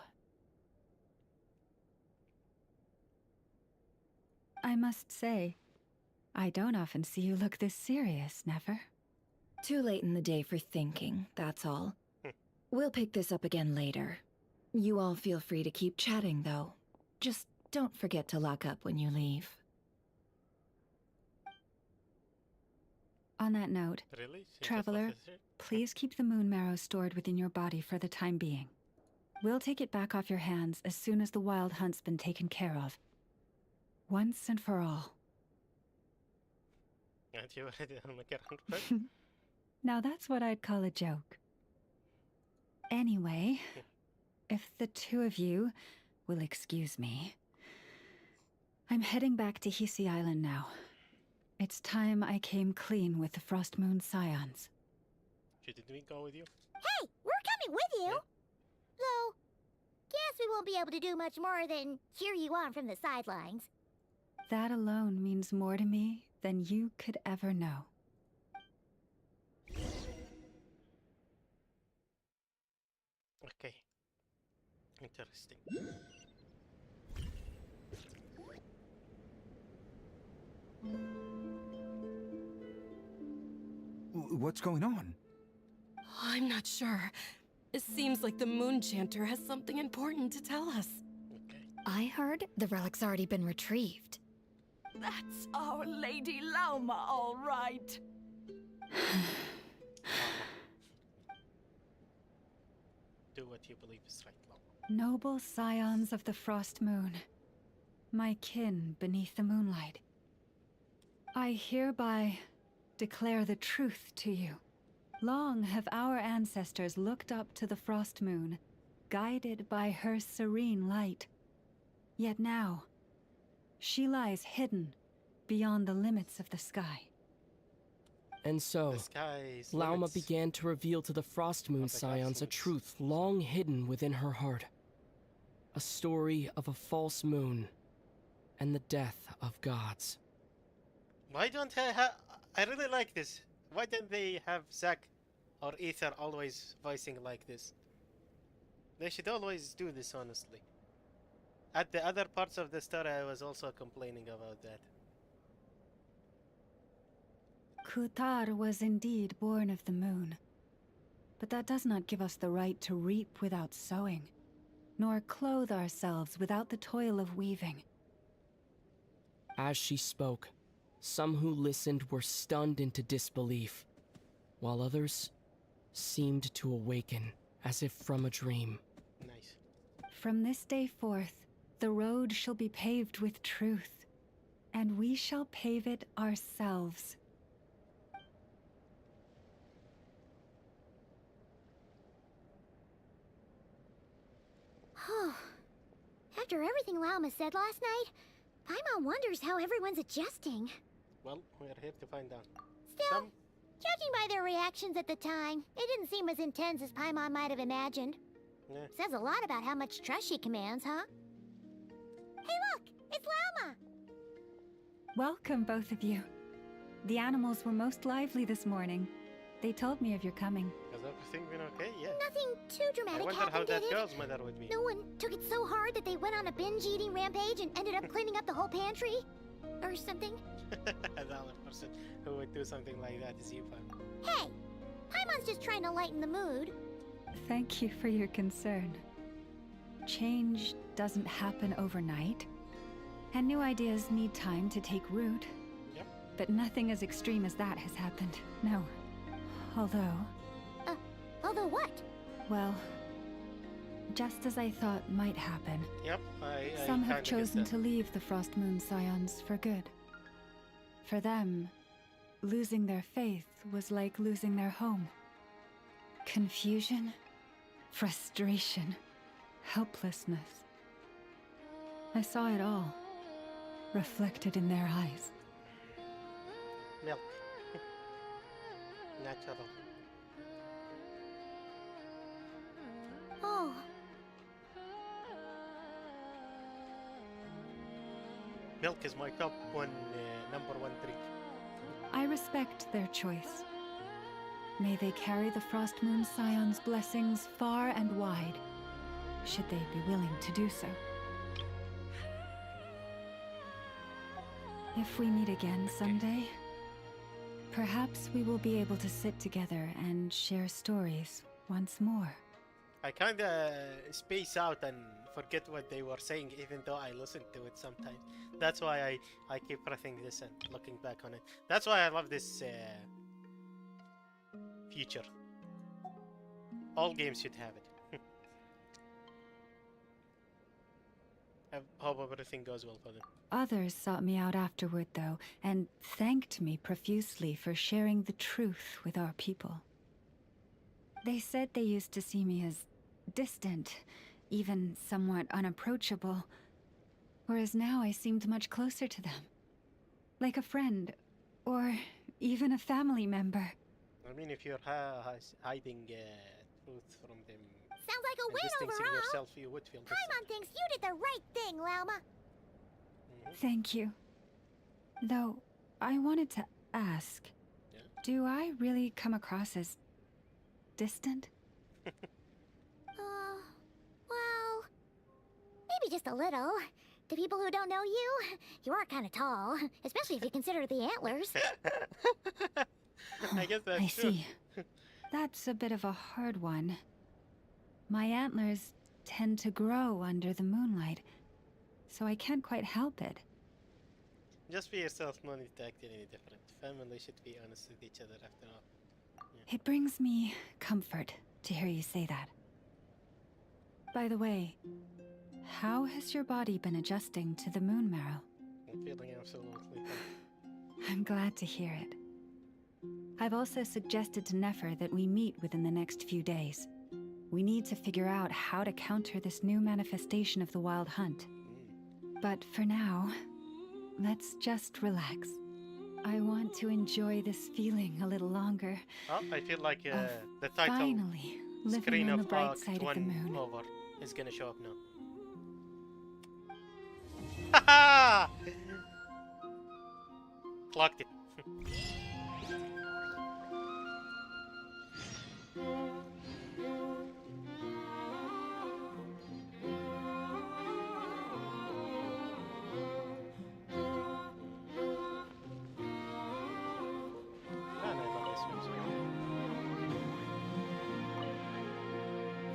Speaker 3: I must say, I don't often see you look this serious, Never.
Speaker 11: Too late in the day for thinking, that's all. We'll pick this up again later. You all feel free to keep chatting, though. Just don't forget to lock up when you leave.
Speaker 3: On that note,
Speaker 1: Really? She just
Speaker 3: Traveler,
Speaker 1: left it?
Speaker 3: please keep the moon marrow stored within your body for the time being. We'll take it back off your hands as soon as the Wild Hunt's been taken care of. Once and for all.
Speaker 1: And you already on the ground.
Speaker 3: Now that's what I'd call a joke. Anyway, if the two of you will excuse me, I'm heading back to Hisi Island now. It's time I came clean with the Frost Moon Scions.
Speaker 1: Shouldn't we go with you?
Speaker 4: Hey, we're coming with you! Though, guess we won't be able to do much more than cheer you on from the sidelines.
Speaker 3: That alone means more to me than you could ever know.
Speaker 1: Okay. Interesting.
Speaker 12: What's going on?
Speaker 13: I'm not sure. It seems like the Moon Chanter has something important to tell us.
Speaker 1: Okay.
Speaker 5: I heard the relic's already been retrieved.
Speaker 13: That's our Lady Lauma, all right.
Speaker 1: Do what you believe is right, Lauma.
Speaker 3: Noble scions of the Frost Moon, my kin beneath the moonlight, I hereby declare the truth to you. Long have our ancestors looked up to the Frost Moon, guided by her serene light. Yet now, she lies hidden beyond the limits of the sky.
Speaker 14: And so,
Speaker 1: The sky's
Speaker 14: Lauma
Speaker 1: limits.
Speaker 14: began to reveal to the Frost Moon
Speaker 1: Of the
Speaker 14: Scions a
Speaker 1: gods'
Speaker 14: truth long hidden within her heart. A story of a false moon and the death of gods.
Speaker 1: Why don't I have... I really like this. Why don't they have Zack or Ether always voicing like this? They should always do this, honestly. At the other parts of the story, I was also complaining about that.
Speaker 3: Kutar was indeed born of the moon. But that does not give us the right to reap without sowing, nor clothe ourselves without the toil of weaving.
Speaker 14: As she spoke, some who listened were stunned into disbelief, while others seemed to awaken as if from a dream.
Speaker 1: Nice.
Speaker 3: From this day forth, the road shall be paved with truth, and we shall pave it ourselves.
Speaker 4: After everything Lauma said last night, Paimon wonders how everyone's adjusting.
Speaker 1: Well, we're here to find out.
Speaker 4: Still, judging by their reactions at the time, it didn't seem as intense as Paimon might have imagined.
Speaker 1: Yeah.
Speaker 4: Says a lot about how much trust she commands, huh? Hey look! It's Lauma!
Speaker 3: Welcome, both of you. The animals were most lively this morning. They told me of your coming.
Speaker 1: Has everything been okay? Yeah.
Speaker 4: Nothing too
Speaker 1: I
Speaker 4: dramatic
Speaker 1: wonder how
Speaker 4: happened,
Speaker 1: that
Speaker 4: did it?
Speaker 1: girl's mother would be.
Speaker 4: No one took it so hard that they went on a binge-eating rampage and ended up cleaning up the whole pantry? Or something?
Speaker 1: Another person who would do something like that is you, Pam.
Speaker 4: Hey! Paimon's just trying to lighten the mood.
Speaker 3: Thank you for your concern. Change doesn't happen overnight, and new ideas need time to take root.
Speaker 1: Yep.
Speaker 3: But nothing as extreme as that has happened, no. Although,
Speaker 4: Although what?
Speaker 3: well, just as I thought might happen,
Speaker 1: Yep, I
Speaker 3: some
Speaker 1: kinda
Speaker 3: have
Speaker 1: get
Speaker 3: chosen
Speaker 1: that.
Speaker 3: to leave the Frost Moon Scions for good. For them, losing their faith was like losing their home. Confusion, frustration, helplessness. I saw it all, reflected in their eyes.
Speaker 1: Milk. Natural.
Speaker 4: Oh,
Speaker 1: Milk is my top one, number one drink.
Speaker 3: I respect their choice. May they carry the Frost Moon Scion's blessings far and wide, should they be willing to do so. If we meet again someday, perhaps we will be able to sit together and share stories once more.
Speaker 1: I kinda space out and forget what they were saying, even though I listen to it sometimes. That's why I keep pressing this and looking back on it. That's why I love this feature. All games should have it. I hope everything goes well for them.
Speaker 3: Others sought me out afterward, though, and thanked me profusely for sharing the truth with our people. They said they used to see me as distant, even somewhat unapproachable, whereas now I seemed much closer to them. Like a friend, or even a family member.
Speaker 1: I mean, if you're hiding truth from them,
Speaker 4: Sounds like a
Speaker 1: and
Speaker 4: win
Speaker 1: distancing
Speaker 4: overall.
Speaker 1: yourself, you would feel distant.
Speaker 4: Paimon thinks you did the right thing, Lauma.
Speaker 3: Thank you. Though, I wanted to ask, do I really come across as distant?
Speaker 4: Well, maybe just a little. To people who don't know you, you are kind of tall, especially if you consider the antlers.
Speaker 1: I guess that's
Speaker 3: I
Speaker 1: true.
Speaker 3: see. That's a bit of a hard one. My antlers tend to grow under the moonlight, so I can't quite help it.
Speaker 1: Just be yourself, no need to act any different. Family should be honest with each other after all.
Speaker 3: It brings me comfort to hear you say that. By the way, how has your body been adjusting to the moon marrow?
Speaker 1: I'm feeling absolutely fine.
Speaker 3: I'm glad to hear it. I've also suggested to Nefer that we meet within the next few days. We need to figure out how to counter this new manifestation of the Wild Hunt. But for now, let's just relax. I want to enjoy this feeling a little longer.
Speaker 1: Oh, I feel like the title
Speaker 3: Finally, living
Speaker 1: screen
Speaker 3: on the
Speaker 1: of
Speaker 3: bright
Speaker 1: Act
Speaker 3: side of the
Speaker 1: 1
Speaker 3: moon.
Speaker 1: over is gonna show up now. Haha! Clocked it.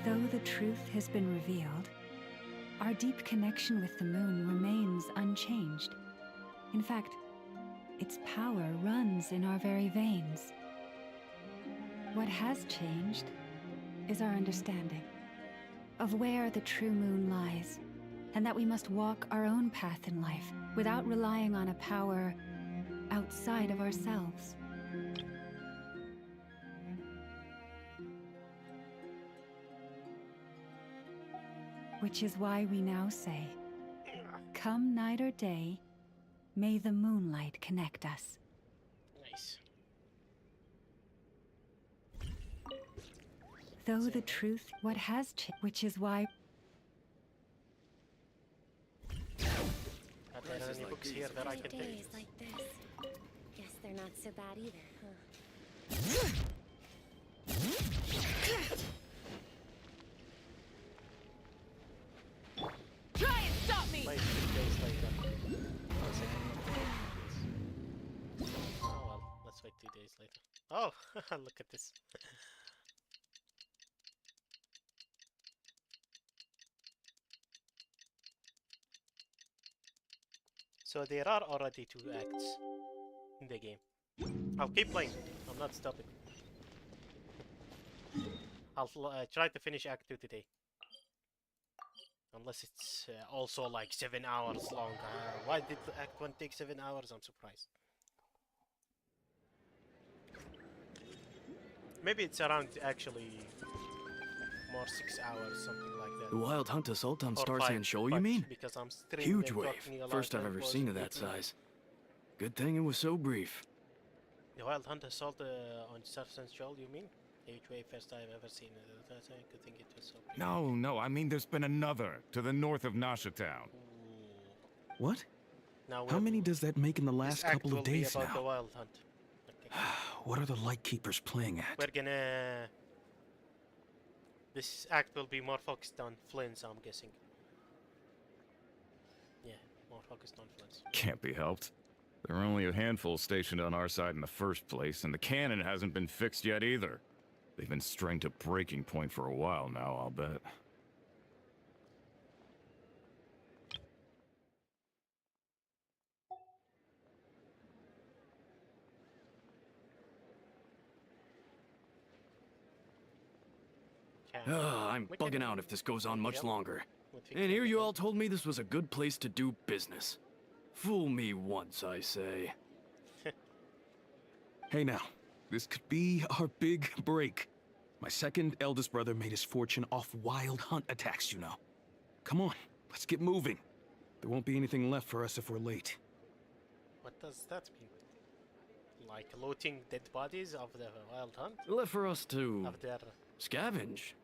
Speaker 3: Though the truth has been revealed, our deep connection with the moon remains unchanged. In fact, its power runs in our very veins. What has changed is our understanding of where the true moon lies, and that we must walk our own path in life without relying on a power outside of ourselves. Which is why we now say, come night or day, may the moonlight connect us.
Speaker 1: Nice.
Speaker 3: Though the truth, what has changed, which is why...
Speaker 1: Are there any books here that I can take?
Speaker 4: Days like this. Guess they're not so bad either, huh?
Speaker 13: Try and stop me!
Speaker 1: Like 3 days later. Oh well, let's wait 2 days later. Oh, look at this. So there are already 2 acts in the game. I'll keep playing. I'm not stopping. I'll try to finish Act 2 today. Unless it's also like 7 hours long. Why did Act 1 take 7 hours? I'm surprised. Maybe it's around actually more 6 hours, something like that.
Speaker 10: The Wild Hunt assault on
Speaker 1: Or
Speaker 10: Star
Speaker 1: 5,
Speaker 10: Sand Shoal, you
Speaker 1: but
Speaker 10: mean?
Speaker 1: because I'm streaming
Speaker 10: Huge
Speaker 1: and
Speaker 10: wave.
Speaker 1: talking a lot,
Speaker 10: First I've
Speaker 1: that
Speaker 10: ever
Speaker 1: was
Speaker 10: seen of that
Speaker 1: making-
Speaker 10: size. Good thing it was so brief.
Speaker 1: The Wild Hunt assault on Star Sand Shoal, you mean? Huge wave, first I've ever seen it. That's a good thing it was so brief.
Speaker 12: No, I mean there's been another to the north of Nasha Town.
Speaker 10: What?
Speaker 1: Now
Speaker 12: How many does that make in the
Speaker 1: this
Speaker 12: last
Speaker 1: act
Speaker 12: couple
Speaker 1: will
Speaker 12: of days
Speaker 1: be about the
Speaker 12: now?
Speaker 1: wild hunt. Okay.
Speaker 12: What are the Lightkeepers playing at?
Speaker 1: We're gonna... This act will be more focused on Flynn's, I'm guessing. Yeah, more focused on Flynn's.
Speaker 15: Can't be helped. There are only a handful stationed on our side in the first place, and the cannon hasn't been fixed yet either. They've been strained to breaking point for a while now, I'll bet.
Speaker 16: I'm bugging out if this goes on much longer. And here you all told me this was a good place to do business. Fool me once, I say.
Speaker 12: Hey now, this could be our big break. My second eldest brother made his fortune off wild hunt attacks, you know. Come on, let's get moving. There won't be anything left for us if we're late.
Speaker 1: What does that mean? Like looting dead bodies of the wild hunt?
Speaker 16: Left for us to
Speaker 1: Of their...
Speaker 16: scavenge.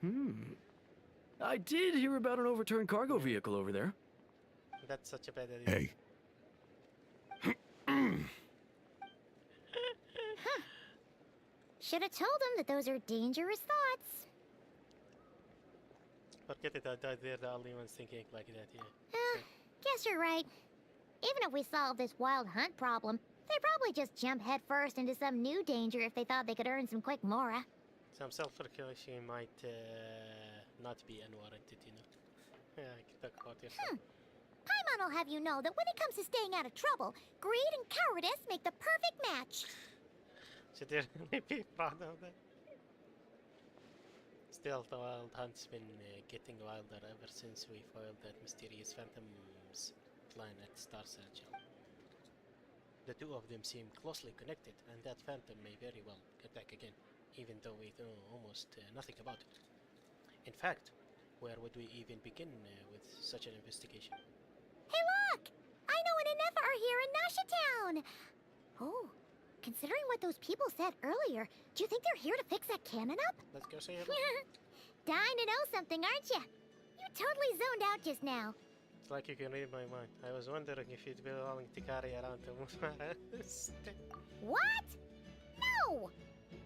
Speaker 16: I did hear about an overturned cargo vehicle over there.
Speaker 1: That's such a bad idea.
Speaker 15: Hey.
Speaker 4: Should have told him that those are dangerous thoughts.
Speaker 1: Forget it, they're the only ones thinking like that, yeah.
Speaker 4: Guess you're right. Even if we solve this wild hunt problem, they'd probably just jump headfirst into some new danger if they thought they could earn some quick mora.
Speaker 1: Some self-recognition might not be unwarranted, you know. Yeah, I can talk about yourself.
Speaker 4: Paimon will have you know that when it comes to staying out of trouble, greed and cowardice make the perfect match.
Speaker 1: Should there be proud of that? Still, the wild hunt's been getting wilder ever since we foiled that mysterious Phantom's plan at Star Satchel. The two of them seem closely connected, and that Phantom may very well attack again, even though we know almost nothing about it. In fact, where would we even begin with such an investigation?
Speaker 4: Hey look! I know an Inefa are here in Nasha Town! Oh, considering what those people said earlier, do you think they're here to fix that cannon up?
Speaker 1: Let's go say hello.
Speaker 4: Dying to know something, aren't you? You totally zoned out just now.
Speaker 1: It's like you can read my mind. I was wondering if you'd be willing to carry around the
Speaker 4: What? No!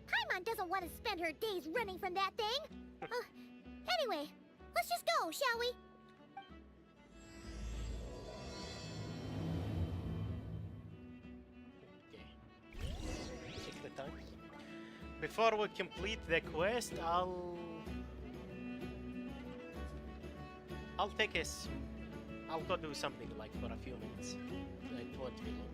Speaker 4: Paimon doesn't want to spend her days running from that thing. Anyway, let's just go, shall we?
Speaker 1: Check the time. Before we complete the quest, I'll take us. I'll go do something like for a few minutes. It won't be long.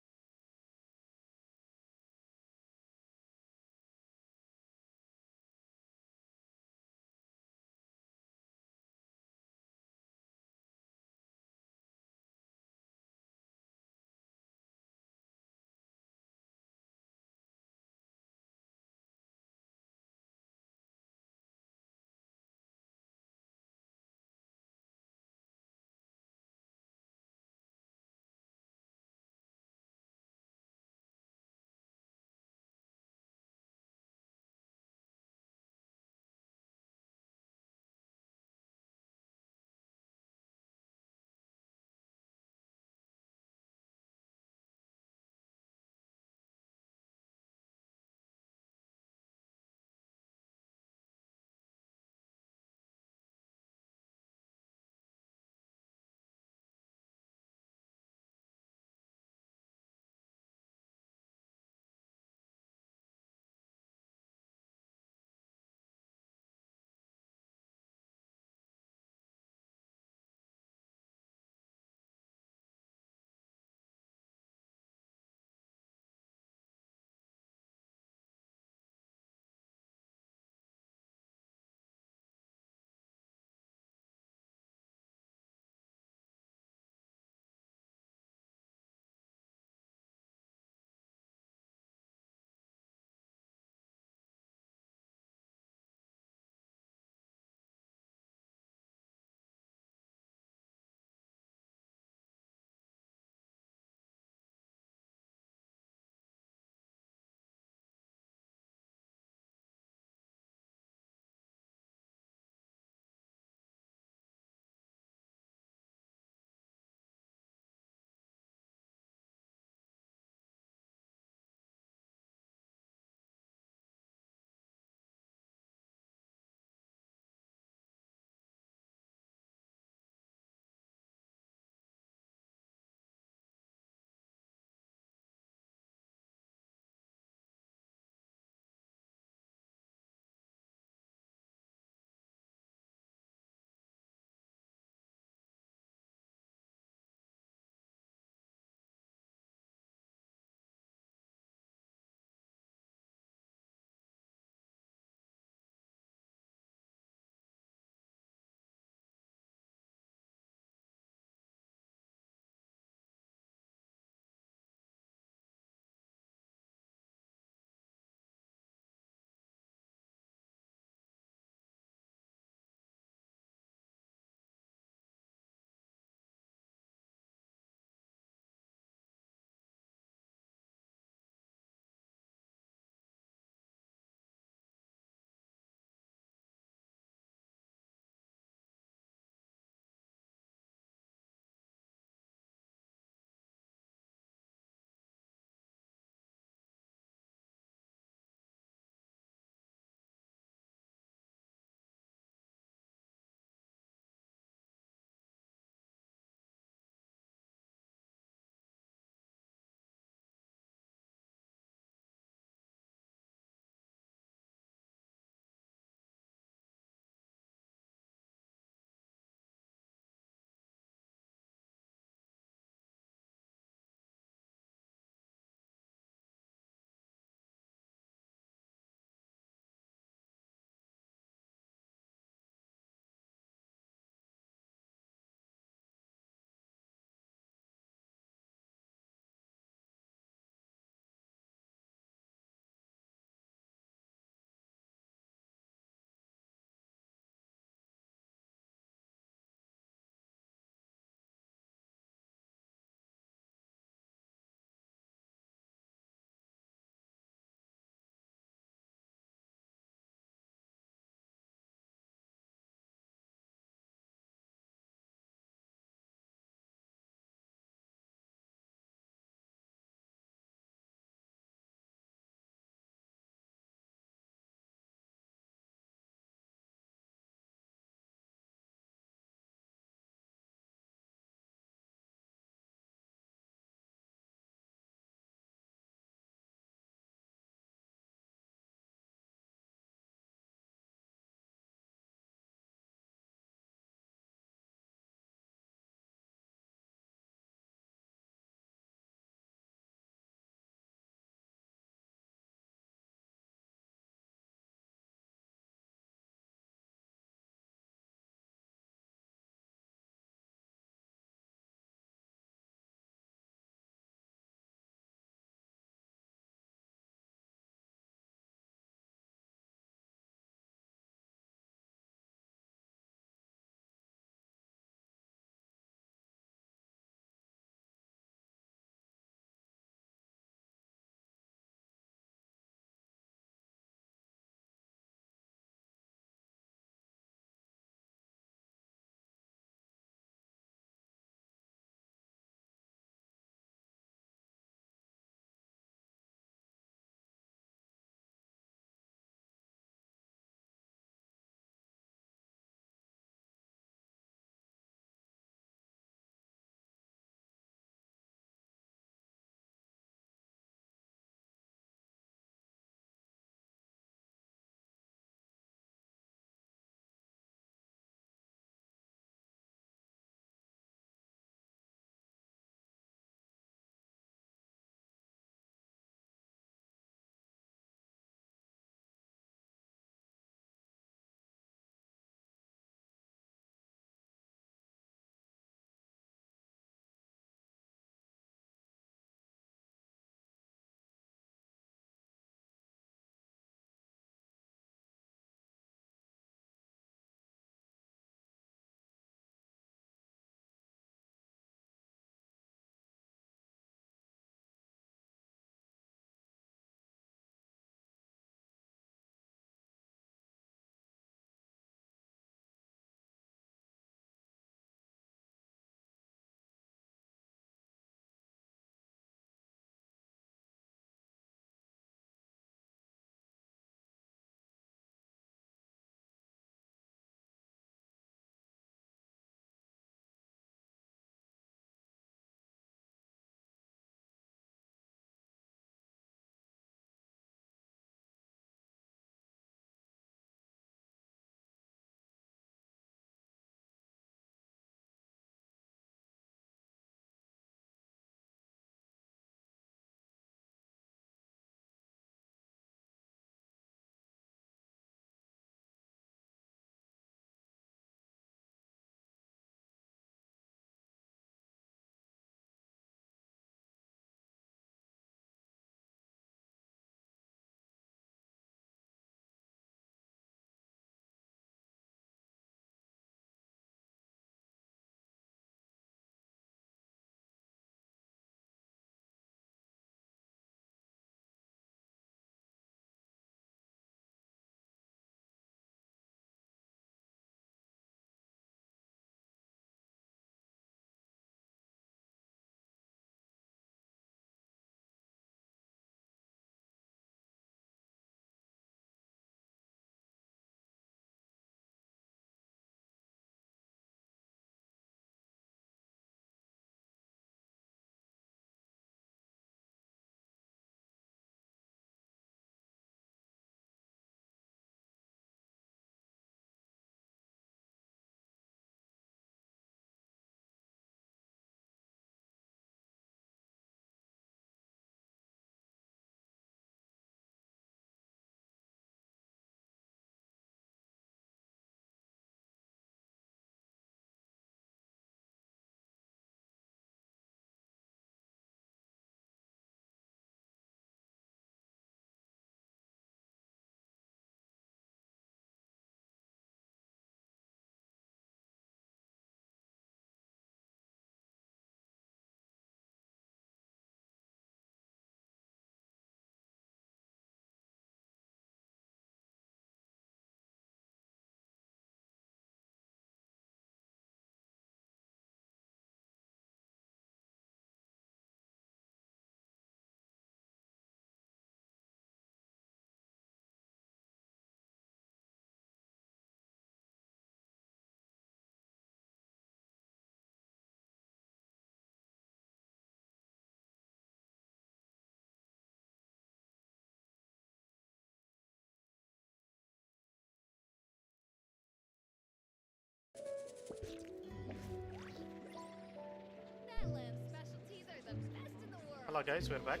Speaker 1: Hello guys, we're back.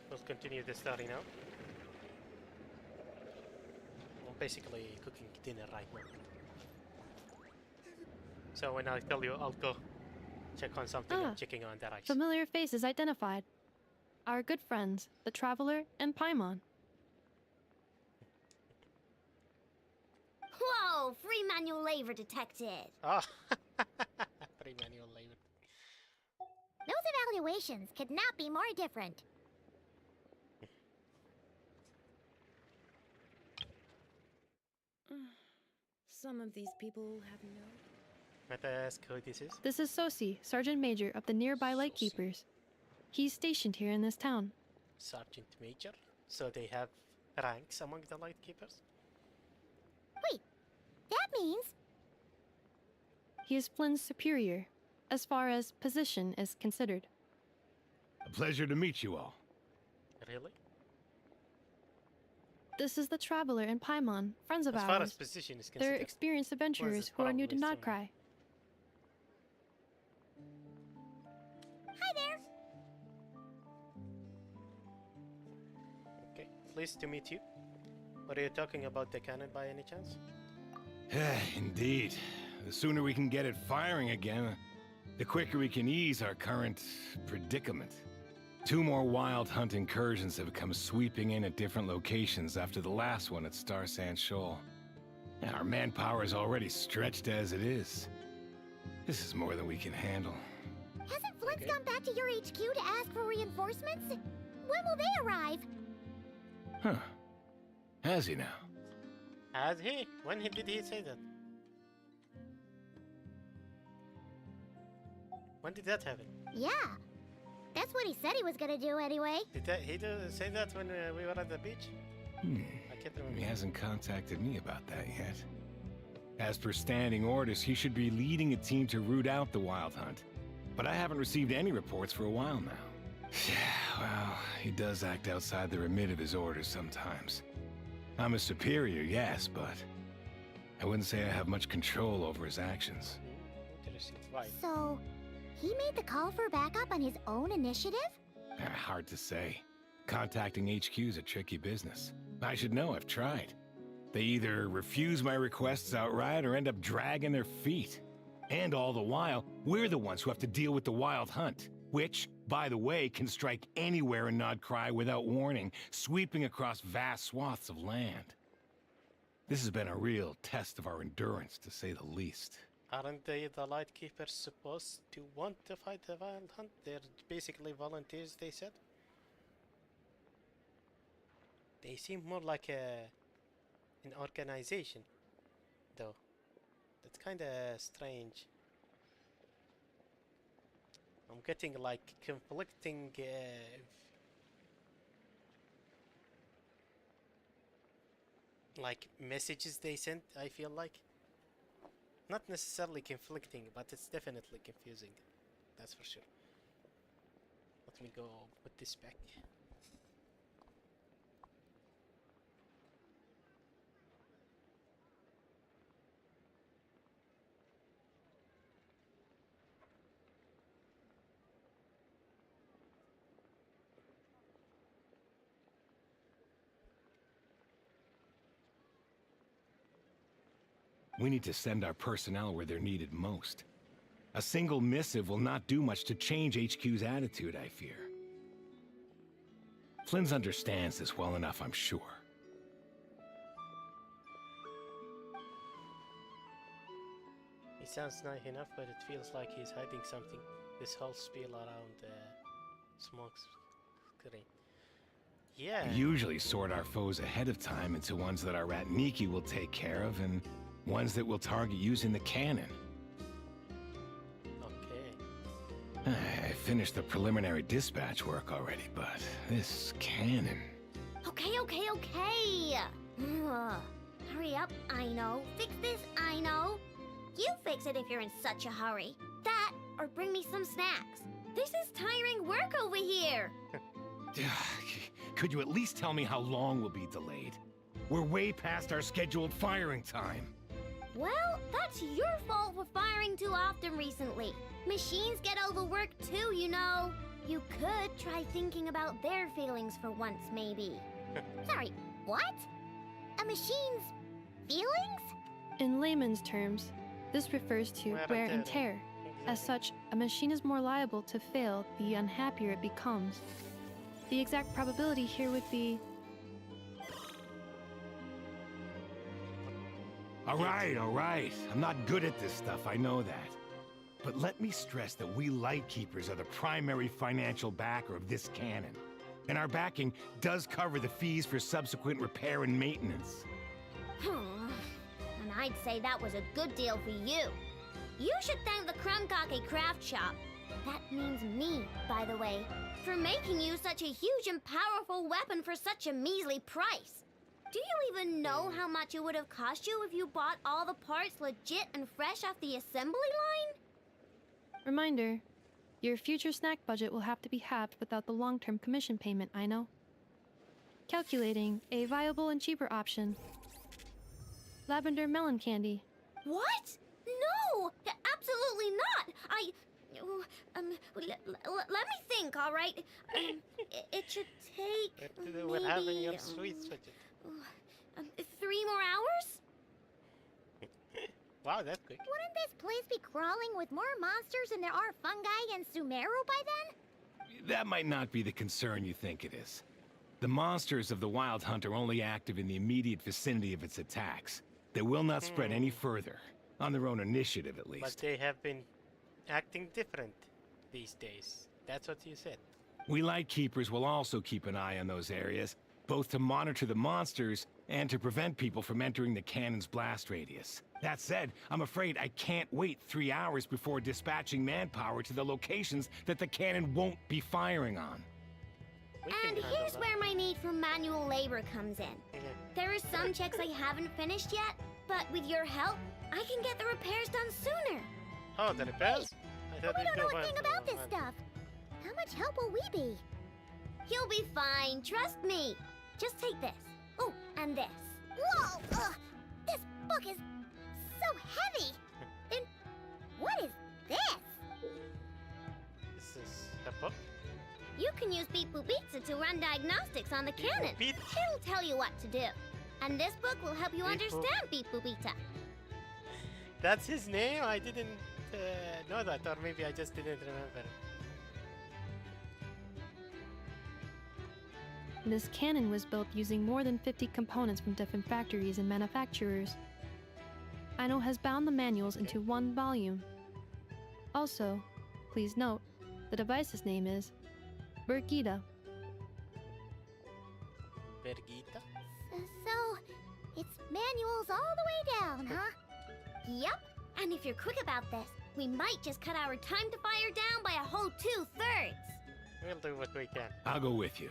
Speaker 1: We'll continue the story now. I'm basically cooking dinner right now. So when I tell you, I'll go check on something. I'm checking on directions.
Speaker 17: Familiar faces identified. Our good friends, the Traveler and Paimon.
Speaker 4: Whoa! Free manual labor detected.
Speaker 1: Oh, free manual labor.
Speaker 4: Those evaluations could not be more different.
Speaker 13: Some of these people have no...
Speaker 1: Might I ask who this is?
Speaker 17: This is Sosi, Sergeant Major of the nearby Lightkeepers. He's stationed here in this town.
Speaker 1: Sergeant Major? So they have ranks among the Lightkeepers?
Speaker 4: Wait, that means...
Speaker 17: He is Flynn's superior, as far as position is considered.
Speaker 18: A pleasure to meet you all.
Speaker 1: Really?
Speaker 17: This is the Traveler and Paimon, friends of
Speaker 1: as
Speaker 17: ours.
Speaker 1: Far as position is considered.
Speaker 17: They're experienced adventurers who are new to Nodcry.
Speaker 4: Hi there!
Speaker 1: Okay, pleased to meet you. What are you talking about the cannon by any chance?
Speaker 18: Indeed. The sooner we can get it firing again, the quicker we can ease our current predicament. 2 more wild hunt incursions have come sweeping in at different locations after the last one at Star Sand Shoal. Our manpower is already stretched as it is. This is more than we can handle.
Speaker 4: Hasn't Flint gone back to your HQ to ask for reinforcements? When will they arrive?
Speaker 18: Huh. Has he now?
Speaker 1: Has he? When did he say that? When did that happen?
Speaker 4: Yeah. That's what he said he was gonna do anyway.
Speaker 1: Did he say that when we were at the beach? I can't remember.
Speaker 18: He hasn't contacted me about that yet. As per standing orders, he should be leading a team to root out the wild hunt. But I haven't received any reports for a while now. Yeah, well, he does act outside the remit of his orders sometimes. I'm a superior, yes, but I wouldn't say I have much control over his actions.
Speaker 1: Interesting. Right.
Speaker 4: So, he made the call for backup on his own initiative?
Speaker 18: Hard to say. Contacting HQ is a tricky business. I should know, I've tried. They either refuse my requests outright or end up dragging their feet. And all the while, we're the ones who have to deal with the wild hunt, which, by the way, can strike anywhere in Nodcry without warning, sweeping across vast swaths of land. This has been a real test of our endurance, to say the least.
Speaker 1: Aren't they, the Lightkeepers, supposed to want to fight the wild hunt? They're basically volunteers, they said. They seem more like an organization, though. That's kind of strange. I'm getting like conflicting like messages they sent, I feel like. Not necessarily conflicting, but it's definitely confusing. That's for sure. Let me go put this back.
Speaker 18: We need to send our personnel where they're needed most. A single missive will not do much to change HQ's attitude, I fear. Flynn's understands this well enough, I'm sure.
Speaker 1: He sounds nice enough, but it feels like he's hiding something. This whole spiel around smoke screen. Yeah.
Speaker 18: We usually sort our foes ahead of time into ones that our Ratniki will take care of, and ones that will target using the cannon.
Speaker 1: Okay.
Speaker 18: I finished the preliminary dispatch work already, but this cannon...
Speaker 4: Okay. Hurry up, I know. Fix this, I know. You fix it if you're in such a hurry. That, or bring me some snacks. This is tiring work over here.
Speaker 18: Could you at least tell me how long we'll be delayed? We're way past our scheduled firing time.
Speaker 4: Well, that's your fault for firing too often recently. Machines get overworked too, you know. You could try thinking about their feelings for once, maybe. Sorry, what? A machine's feelings?
Speaker 17: In layman's terms, this refers to wear and tear. As such, a machine is more liable to fail the unhappier it becomes. The exact probability here would be...
Speaker 18: All right. I'm not good at this stuff, I know that. But let me stress that we Lightkeepers are the primary financial backer of this cannon. And our backing does cover the fees for subsequent repair and maintenance.
Speaker 4: And I'd say that was a good deal for you. You should thank the Krumkake craft shop. That means me, by the way, for making you such a huge and powerful weapon for such a measly price. Do you even know how much it would have cost you if you bought all the parts legit and fresh off the assembly line?
Speaker 17: Reminder, your future snack budget will have to be halved without the long-term commission payment, I know. Calculating a viable and cheaper option. Lavender melon candy.
Speaker 4: What? No! Absolutely not! Let me think, all right? It should take
Speaker 1: We're having
Speaker 4: maybe,
Speaker 1: your sweets with it.
Speaker 4: 3 more hours?
Speaker 1: Wow, that's quick.
Speaker 4: Wouldn't this place be crawling with more monsters than there are fungi and Sumeru by then?
Speaker 18: That might not be the concern you think it is. The monsters of the Wild Hunt are only active in the immediate vicinity of its attacks. They will not spread any further, on their own initiative at least.
Speaker 1: But they have been acting different these days. That's what you said.
Speaker 18: We Lightkeepers will also keep an eye on those areas, both to monitor the monsters and to prevent people from entering the cannon's blast radius. That said, I'm afraid I can't wait 3 hours before dispatching manpower to the locations that the cannon won't be firing on.
Speaker 4: And here's where my need for manual labor comes in. There are some checks I haven't finished yet, but with your help, I can get the repairs done sooner.
Speaker 1: Oh, the repairs?
Speaker 4: We don't know a thing about this stuff. How much help will we be? You'll be fine, trust me. Just take this. Oh, and this. Whoa! This book is so heavy. Then what is this?
Speaker 1: This is a book?
Speaker 4: You can use Beep Boop Pizza to run diagnostics on the cannon. It'll tell you what to do. And this book will help you understand Beep Boop Pizza.
Speaker 1: That's his name? I didn't know that, or maybe I just didn't remember.
Speaker 17: This cannon was built using more than 50 components from different factories and manufacturers. Aino has bound the manuals into one volume. Also, please note, the device's name is Birgitta.
Speaker 1: Birgitta?
Speaker 4: So, it's manuals all the way down, huh? Yep. And if you're quick about this, we might just cut our time to fire down by a whole 2/3.
Speaker 1: We'll do what we can.
Speaker 18: I'll go with you.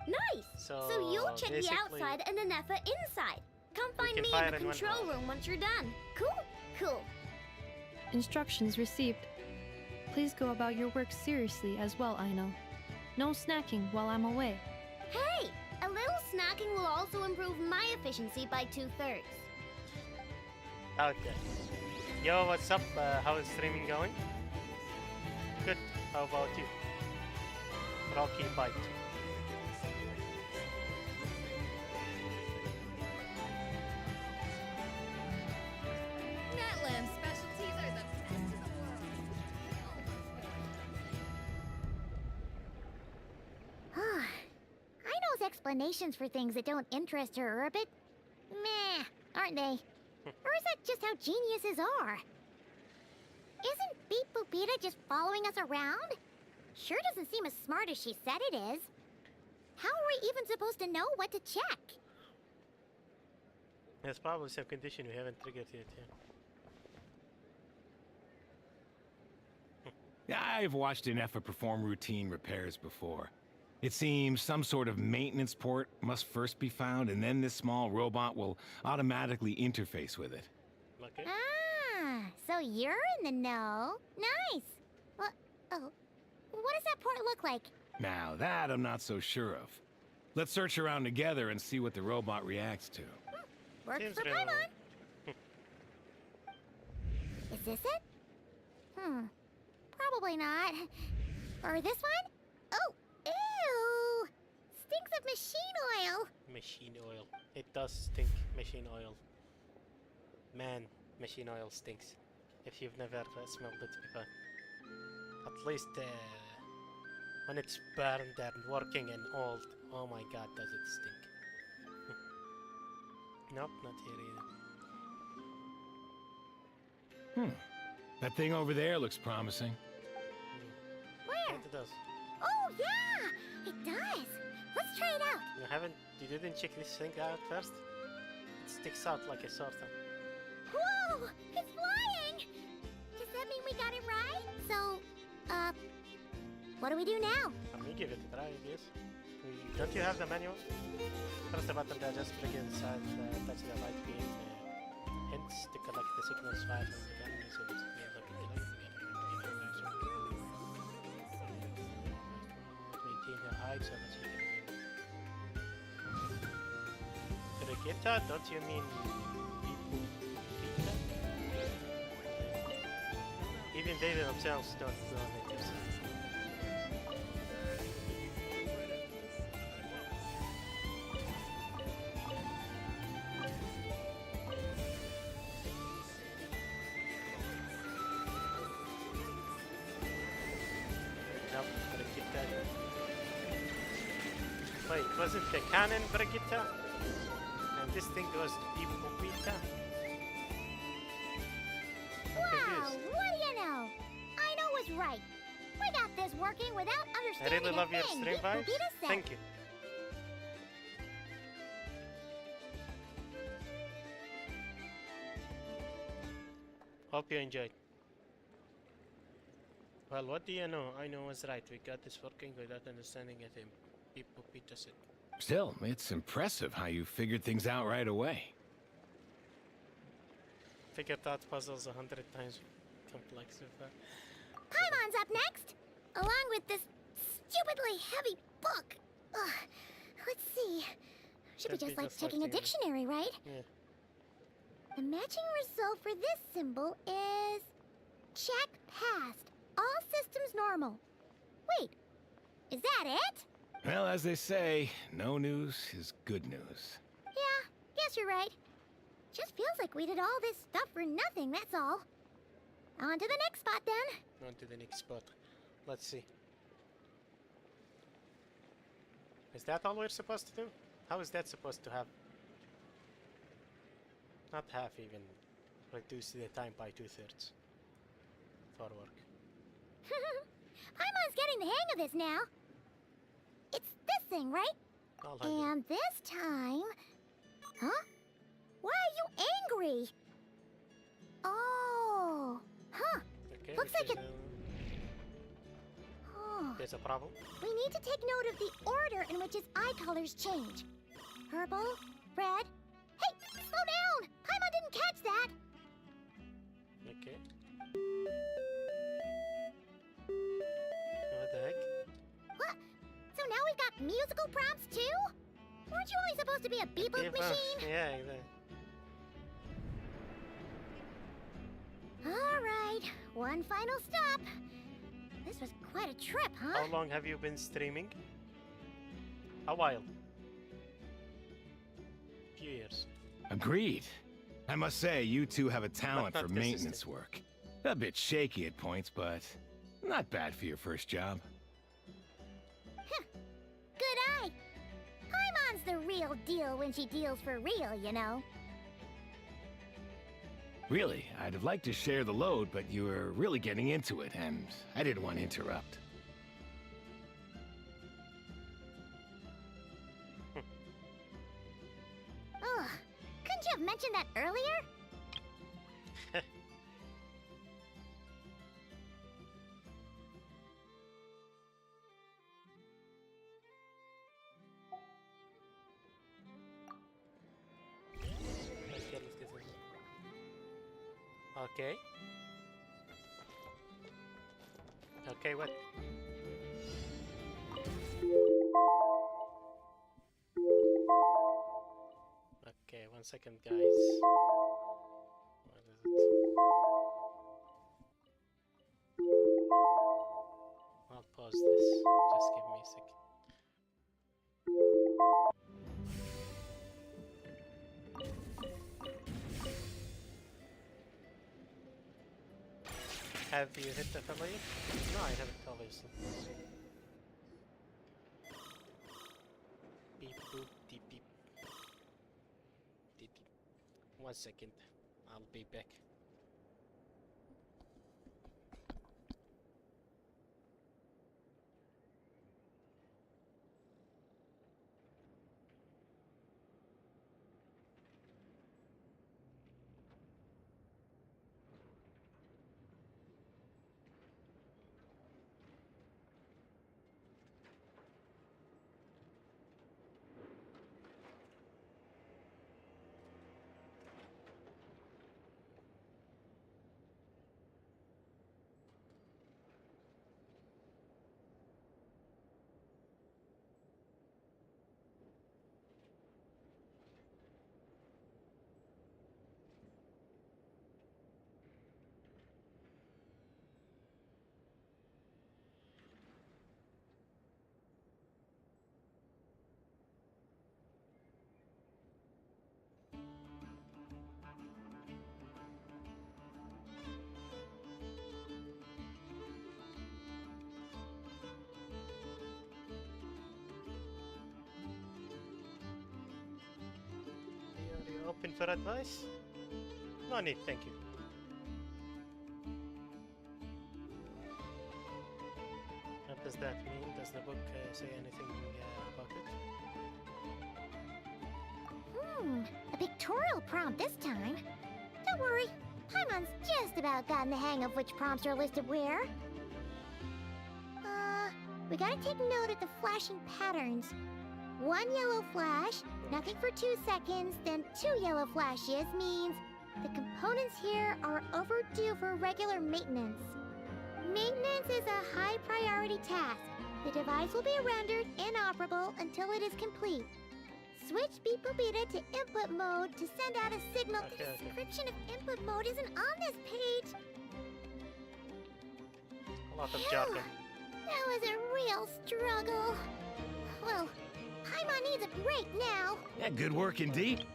Speaker 4: Nice! So you'll check the outside and the Nefa inside. Come find me in the control room once you're done. Cool?
Speaker 17: Instructions received. Please go about your work seriously as well, Aino. No snacking while I'm away.
Speaker 4: Hey! A little snacking will also improve my efficiency by 2/3.
Speaker 1: Okay. Yo, what's up? How is streaming going? Good. How about you? Rocky Bite.
Speaker 6: Netland specialties are the best in the world.
Speaker 4: Aino's explanations for things that don't interest her are a bit meh, aren't they? Or is that just how geniuses are? Isn't Beep Boopita just following us around? Sure doesn't seem as smart as she said it is. How are we even supposed to know what to check?
Speaker 1: There's probably some condition we haven't triggered yet,
Speaker 18: Yeah, I've watched Inefa perform routine repairs before. It seems some sort of maintenance port must first be found, and then this small robot will automatically interface with it.
Speaker 1: Okay.
Speaker 4: Ah, so you're in the know. Nice. What does that port look like?
Speaker 18: Now, that I'm not so sure of. Let's search around together and see what the robot reacts to.
Speaker 4: Works
Speaker 1: Seems
Speaker 4: for
Speaker 1: real.
Speaker 4: Paimon. Is this it? Probably not. Or this one? Oh, ew! Stinks of machine oil.
Speaker 1: Machine oil. It does stink, machine oil. Man, machine oil stinks. If you've never smelled it before. At least when it's burned and working and old. Oh my god, does it stink. Nope, not here either.
Speaker 18: That thing over there looks promising.
Speaker 4: Where?
Speaker 1: It does.
Speaker 4: Oh, yeah! It does. Let's try it out.
Speaker 1: You didn't check this thing out first? It sticks out like a sore thumb.
Speaker 4: Whoa! It's flying! Does that mean we got it right? So, what do we do now?
Speaker 1: Let me give it a try, I guess. Don't you have the manual? Press the button to adjust plug inside, touch the light beam, hence to collect the signals fired from the gun. Maintain her height so that she can Brigitte, don't you mean Pizza? Even they themselves don't know natives. Nope, Brigitte. Wait, wasn't the cannon Brigitte? And this thing was Ipopita?
Speaker 4: Wow, what do you know? I know what's right. We got this working without
Speaker 1: I
Speaker 4: understanding
Speaker 1: really love
Speaker 4: a
Speaker 1: your
Speaker 4: thing
Speaker 1: stream vibes.
Speaker 4: Ipopita said.
Speaker 1: Thank you. Hope you enjoyed. Well, what do you know? I know what's right. We got this working without understanding a thing. Ipopita said.
Speaker 18: Still, it's impressive how you figured things out right away.
Speaker 1: Figured out puzzles 100 times complex.
Speaker 4: Paimon's up next, along with this stupidly heavy book. Ugh. Let's see. Should be just like checking a dictionary, right?
Speaker 1: Yeah.
Speaker 4: The matching result for this symbol is check passed. All systems normal. Wait, is that it?
Speaker 18: Well, as they say, no news is good news.
Speaker 4: Yeah, guess you're right. Just feels like we did all this stuff for nothing, that's all. On to the next spot then.
Speaker 1: On to the next spot. Let's see. Is that all we're supposed to do? How is that supposed to have? Not half even. Reduce the time by 2/3 for work.
Speaker 4: Paimon's getting the hang of this now. It's this thing, right? And this time... Huh? Why are you angry? Oh. Huh.
Speaker 1: Okay,
Speaker 4: Looks like it...
Speaker 1: There's a problem.
Speaker 4: We need to take note of the order in which his eye colors change. Purple, red... Hey, slow down! Paimon didn't catch that!
Speaker 1: Okay. What the heck?
Speaker 4: What? So now we've got musical prompts too? Weren't you only supposed to be a beep-boop machine?
Speaker 1: Yeah, exactly.
Speaker 4: Alright, one final stop. This was quite a trip, huh?
Speaker 1: How long have you been streaming? A while. Few years.
Speaker 18: Agreed. I must say, you two have a talent
Speaker 1: not
Speaker 18: for
Speaker 1: consistent.
Speaker 18: maintenance work. A bit shaky at points, but not bad for your first job.
Speaker 4: Good eye. Paimon's the real deal when she deals for real, you know.
Speaker 18: Really, I'd have liked to share the load, but you were really getting into it, and I didn't want to interrupt.
Speaker 4: Ugh, couldn't you have mentioned that earlier?
Speaker 1: Okay. Okay, what? Okay, 1 second, guys. What is it? I'll pause this. Just give me Have you hit the family? No, I haven't, obviously. Beep boop deep beep. Deep beep. 1 second. I'll be back. Are you open for advice? No need, thank you. What does that mean? Does the book say anything about it?
Speaker 4: A pictorial prompt this time. Don't worry, Paimon's just about gotten the hang of which prompts are listed where. We gotta take note of the flashing patterns. 1 yellow flash, nothing for 2 seconds, then 2 yellow flashes means the components here are overdue for regular maintenance. Maintenance is a high priority task. The device will be rendered inoperable until it is complete. Switch beep boop beta to input mode to send out a signal. The description of input mode isn't on this page.
Speaker 1: A lot of jargon.
Speaker 4: That was a real struggle. Well, Paimon needs a break now.
Speaker 18: Yeah, good work indeed.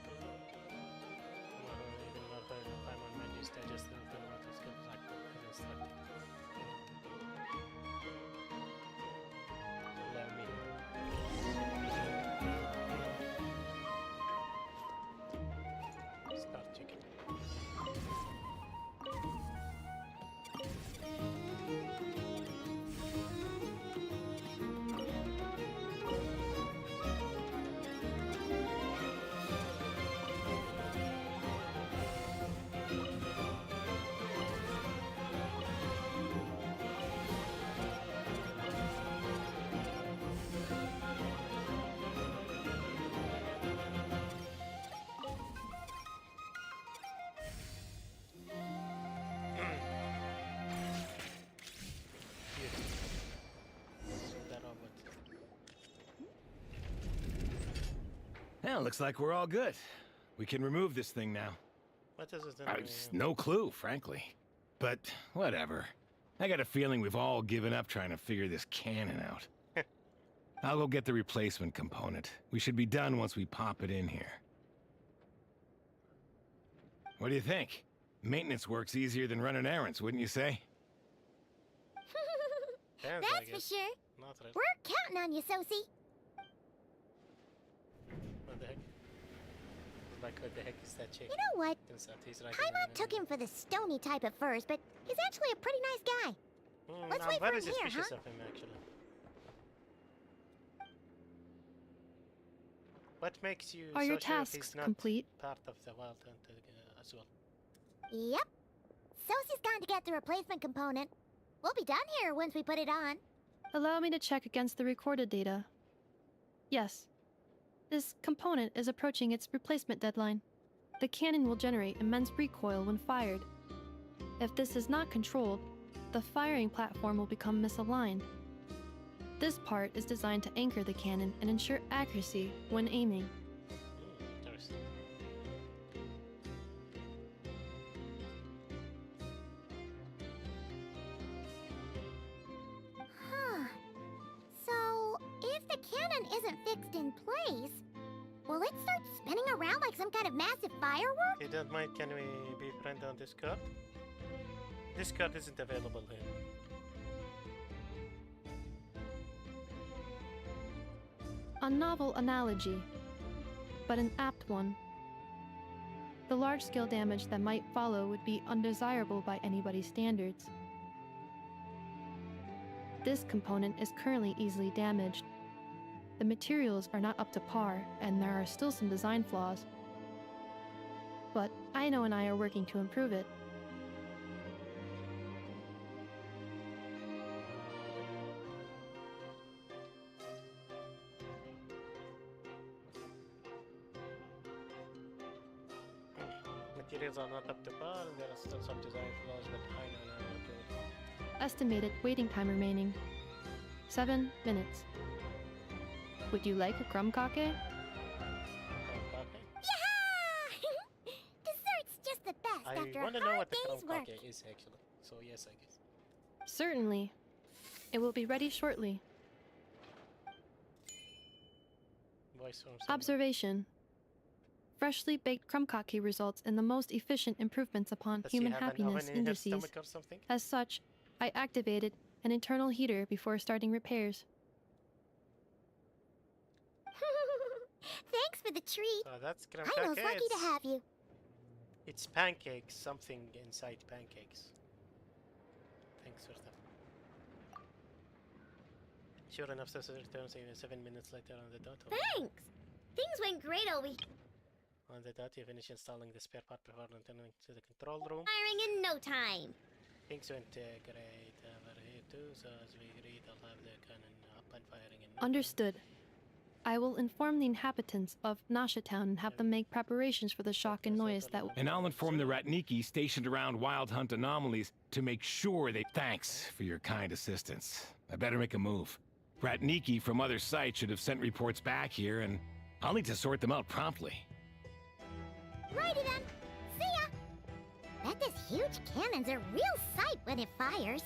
Speaker 18: Well, looks like we're all good. We can remove this thing now.
Speaker 1: What is it?
Speaker 18: No clue, frankly. But whatever. I got a feeling we've all given up trying to figure this cannon out. I'll go get the replacement component. We should be done once we pop it in here. What do you think? Maintenance work's easier than running errands, wouldn't you say?
Speaker 4: That's for sure. We're counting on you, Sosie.
Speaker 1: What the heck? Like, what the heck is that chick?
Speaker 4: You know what?
Speaker 1: Paimon
Speaker 4: took him for the stony type at first, but he's actually a pretty nice guy. Let's wait for him here,
Speaker 1: suspicious
Speaker 4: huh?
Speaker 1: of him, actually. What makes you
Speaker 17: Are your
Speaker 1: so sure
Speaker 17: tasks
Speaker 1: he's not
Speaker 17: complete?
Speaker 1: part of the Wild Hunt as well?
Speaker 4: Yep. Sosie's gone to get the replacement component. We'll be done here once we put it on.
Speaker 17: Allow me to check against the recorded data. Yes. This component is approaching its replacement deadline. The cannon will generate immense recoil when fired. If this is not controlled, the firing platform will become misaligned. This part is designed to anchor the cannon and ensure accuracy when aiming.
Speaker 1: Interesting.
Speaker 4: Huh. So, if the cannon isn't fixed in place, will it start spinning around like some kind of massive firework?
Speaker 1: If you don't mind, can we be friends on Discord? This card isn't available here.
Speaker 17: A novel analogy, but an apt one. The large-scale damage that might follow would be undesirable by anybody's standards. This component is currently easily damaged. The materials are not up to par, and there are still some design flaws. But Aino and I are working to improve it.
Speaker 1: Materials are not up to par, and there are still some design flaws, but Aino and I are working with it.
Speaker 17: Estimated waiting time remaining 7 minutes. Would you like a crumb cake?
Speaker 4: Yeah! Dessert's just the best after a
Speaker 1: want to know
Speaker 4: hard
Speaker 1: what the
Speaker 4: day's work.
Speaker 1: crumb is actually. So yes, I guess.
Speaker 17: Certainly. It will be ready shortly.
Speaker 1: Voice from someone.
Speaker 17: Observation. Freshly baked crumb cake results in the most efficient improvements upon
Speaker 1: Does
Speaker 17: human
Speaker 1: she have an
Speaker 17: happiness
Speaker 1: oven in her
Speaker 17: indices.
Speaker 1: stomach or something?
Speaker 17: As such, I activated an internal heater before starting repairs.
Speaker 4: Thanks for the treat.
Speaker 1: So that's crumb
Speaker 4: I was
Speaker 1: cake.
Speaker 4: lucky to have you.
Speaker 1: It's pancakes, something inside pancakes. Thanks for that. Sure enough, Cecil returns even 7 minutes later on the dot.
Speaker 4: Thanks. Things went great all week.
Speaker 1: On the dot, you finish installing the spare part before returning to the control room.
Speaker 4: Firing in no time.
Speaker 1: Things went great over here too, so as we agreed, I'll have the cannon up and firing in no
Speaker 17: Understood. I will inform the inhabitants of Nasha Town and have them make preparations for the shock and noise that will...
Speaker 18: And I'll inform the Ratniki stationed around Wild Hunt anomalies to make sure they... Thanks for your kind assistance. I better make a move. Ratniki from other sites should have sent reports back here, and I'll need to sort them out promptly.
Speaker 4: Righty then. See ya. Bet this huge cannon's a real sight when it fires.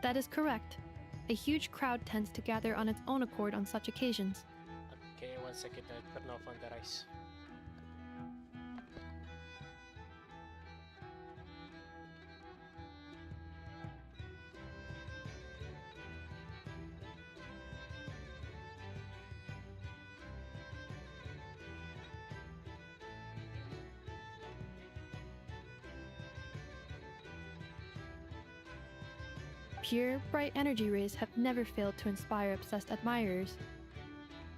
Speaker 17: That is correct. A huge crowd tends to gather on its own accord on such occasions.
Speaker 1: Okay, 1 second, I'll turn off on the rice.
Speaker 17: Pure, bright energy rays have never failed to inspire obsessed admirers.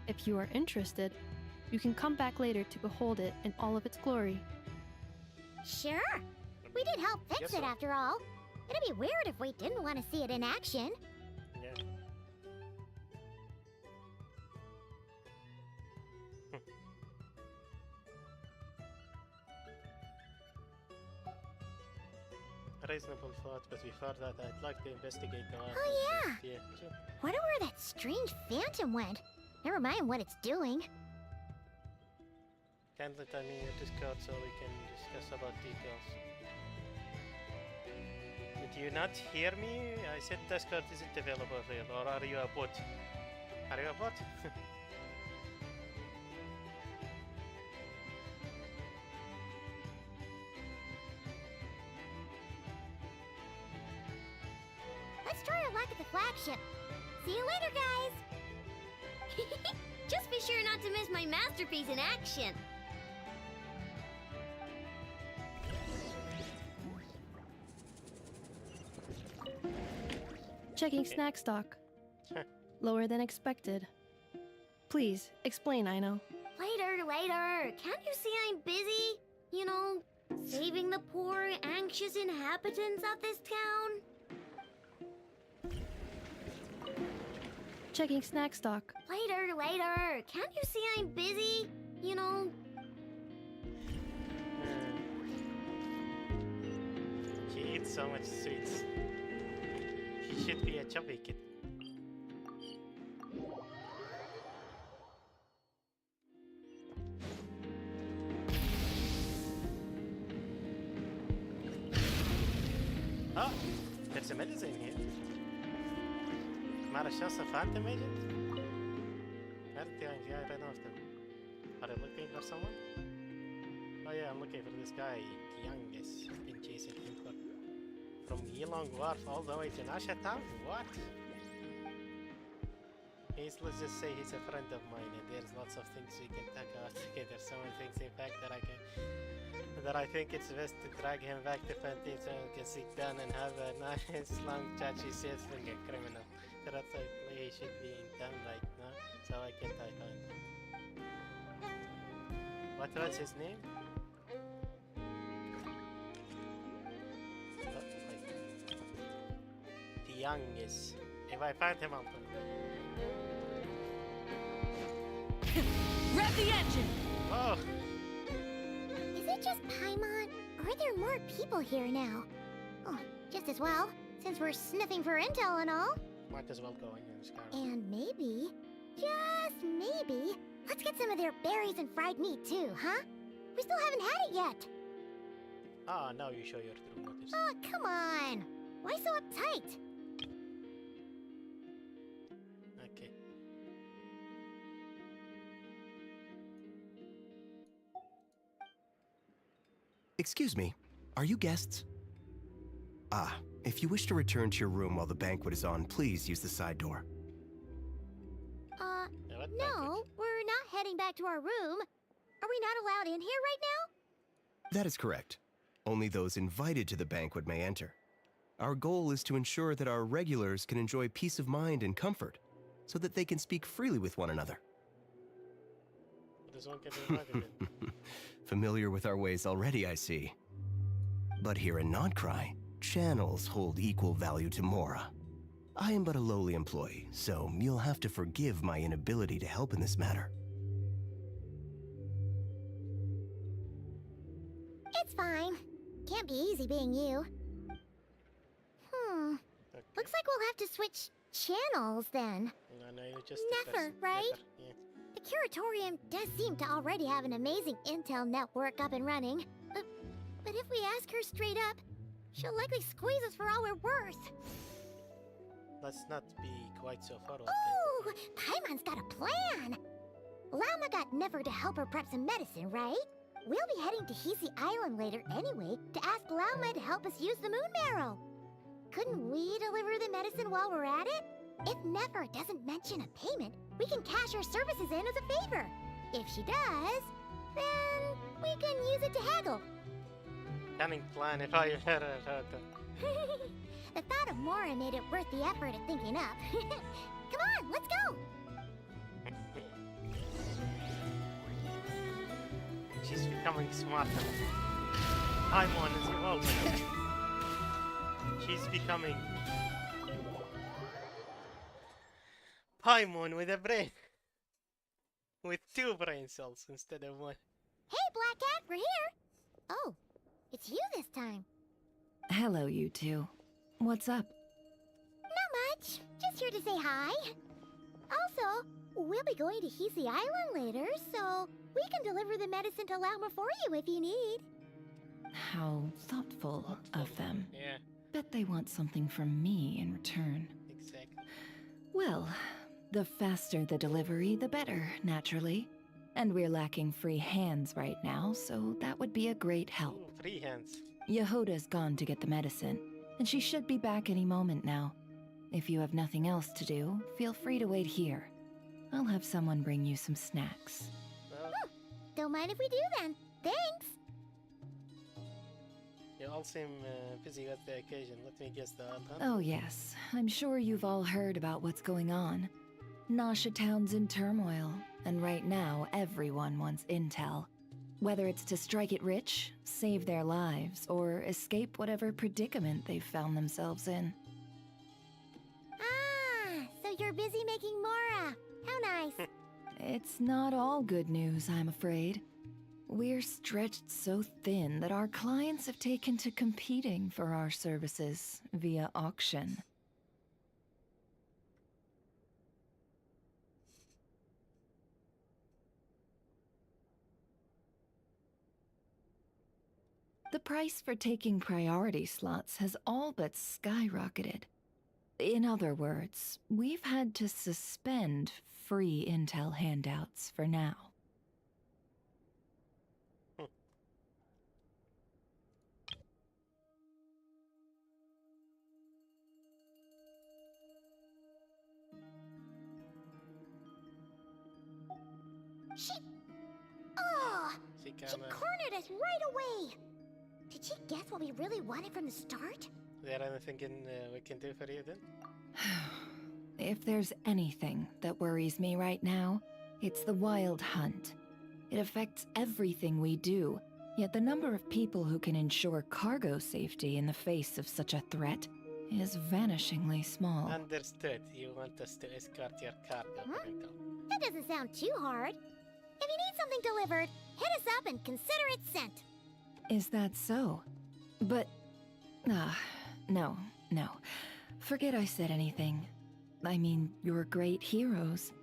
Speaker 17: If you are interested, you can come back later to behold it in all of its glory.
Speaker 4: Sure. We did help fix it after all. It'd be weird if we didn't want to see it in action.
Speaker 1: Yeah. Reasonable thought, but before that, I'd like to investigate the...
Speaker 4: Oh yeah!
Speaker 1: Sure.
Speaker 4: Wonder where that strange phantom went. Never mind what it's doing.
Speaker 1: Kindly tell me your Discord so we can discuss about details. Did you not hear me? I said Discord isn't available here, or are you a bot? Are you a bot?
Speaker 4: Let's try our luck at the flagship. See you later, guys! Just be sure not to miss my masterpiece in action.
Speaker 17: Checking snack stock. Lower than expected. Please, explain, Aino.
Speaker 4: Later. Can't you see I'm busy? You know, saving the poor, anxious inhabitants of this town?
Speaker 17: Checking snack stock.
Speaker 4: Later. Can't you see I'm busy? You know...
Speaker 1: He eats so much sweets. He should be a chubby kid. Oh, there's a medicine here. Marashas a phantom agent? Where did I run off them? Are you looking for someone? yeah, I'm looking for this guy, Youngest. Been chasing him from Yilong Wharf all the way to Nasha Town? What? Let's just say he's a friend of mine, and there's lots of things we can talk about together. So many things, in fact, that I think it's best to drag him back to Fantine so we can sit down and have a nice long chat. She says like a criminal. That's like he should be in town right now, so I can talk on. What was his name? The youngest. If I find him, I'll put
Speaker 13: Rev the engine!
Speaker 1: Oh!
Speaker 4: Is it just Paimon? Or are there more people here now? Oh, just as well, since we're sniffing for intel and all.
Speaker 1: Might as well go in and scour.
Speaker 4: And maybe, just maybe, let's get some of their berries and fried meat too, huh? We still haven't had it yet.
Speaker 1: Ah, now you show your true motives.
Speaker 4: Oh, come on. Why so uptight?
Speaker 1: Okay.
Speaker 19: Excuse me, are you guests? Ah, if you wish to return to your room while the banquet is on, please use the side door.
Speaker 4: No, we're not heading back to our room. Are we not allowed in here right now?
Speaker 19: That is correct. Only those invited to the banquet may enter. Our goal is to ensure that our regulars can enjoy peace of mind and comfort, so that they can speak freely with one another.
Speaker 1: This one can be invited in.
Speaker 19: Familiar with our ways already, I see. But here in Nodcry, channels hold equal value to Mora. I am but a lowly employee, so you'll have to forgive my inability to help in this matter.
Speaker 4: It's fine. Can't be easy being you.
Speaker 1: Okay.
Speaker 4: Looks like we'll have to switch channels then.
Speaker 1: No, you just
Speaker 4: Never, right?
Speaker 1: Yeah.
Speaker 4: The Curatorium does seem to already have an amazing intel network up and running. But if we ask her straight up, she'll likely squeeze us for all we're worth.
Speaker 1: Let's not be quite so far off.
Speaker 4: Oh, Paimon's got a plan. Llama got Never to help her prep some medicine, right? We'll be heading to Hisi Island later anyway to ask Llama to help us use the moon marrow. Couldn't we deliver the medicine while we're at it? If Never doesn't mention a payment, we can cash our services in as a favor. If she does, then we can use it to haggle.
Speaker 1: Cunning plan if I had heard them.
Speaker 4: The thought of Mora made it worth the effort of thinking up. Come on, let's go!
Speaker 1: She's becoming smarter. Paimon is evolving. She's becoming Paimon with a brain. With 2 brain cells instead of 1.
Speaker 4: Hey, Black Cat, we're here! Oh, it's you this time.
Speaker 11: Hello, you two. What's up?
Speaker 4: Not much. Just here to say hi. Also, we'll be going to Hisi Island later, so we can deliver the medicine to Lauma for you if you need.
Speaker 11: How thoughtful of them.
Speaker 1: Yeah.
Speaker 11: Bet they want something from me in return.
Speaker 1: Exactly.
Speaker 11: Well, the faster the delivery, the better, naturally. And we're lacking free hands right now, so that would be a great help.
Speaker 1: Ooh, free hands.
Speaker 11: Yehoda's gone to get the medicine, and she should be back any moment now. If you have nothing else to do, feel free to wait here. I'll have someone bring you some snacks.
Speaker 4: Don't mind if we do then. Thanks!
Speaker 1: You all seem busy with the occasion. Let me guess the hunt.
Speaker 11: Oh yes, I'm sure you've all heard about what's going on. Nasha Town's in turmoil, and right now everyone wants intel. Whether it's to strike it rich, save their lives, or escape whatever predicament they've found themselves in.
Speaker 4: Ah, so you're busy making Mora. How nice.
Speaker 11: It's not all good news, I'm afraid. We're stretched so thin that our clients have taken to competing for our services via auction. The price for taking priority slots has all but skyrocketed. In other words, we've had to suspend free intel handouts for now.
Speaker 4: She... Oh!
Speaker 1: She
Speaker 4: She cornered us right away! Did she guess what we really wanted from the start?
Speaker 1: Is there anything we can do for you then?
Speaker 11: If there's anything that worries me right now, it's the Wild Hunt. It affects everything we do, yet the number of people who can ensure cargo safety in the face of such a threat is vanishingly small.
Speaker 1: Understood. You want us to escort your cargo, Pringle.
Speaker 4: That doesn't sound too hard. If you need something delivered, hit us up and consider it sent.
Speaker 11: Is that so? But... no. Forget I said anything. I mean, you're great heroes.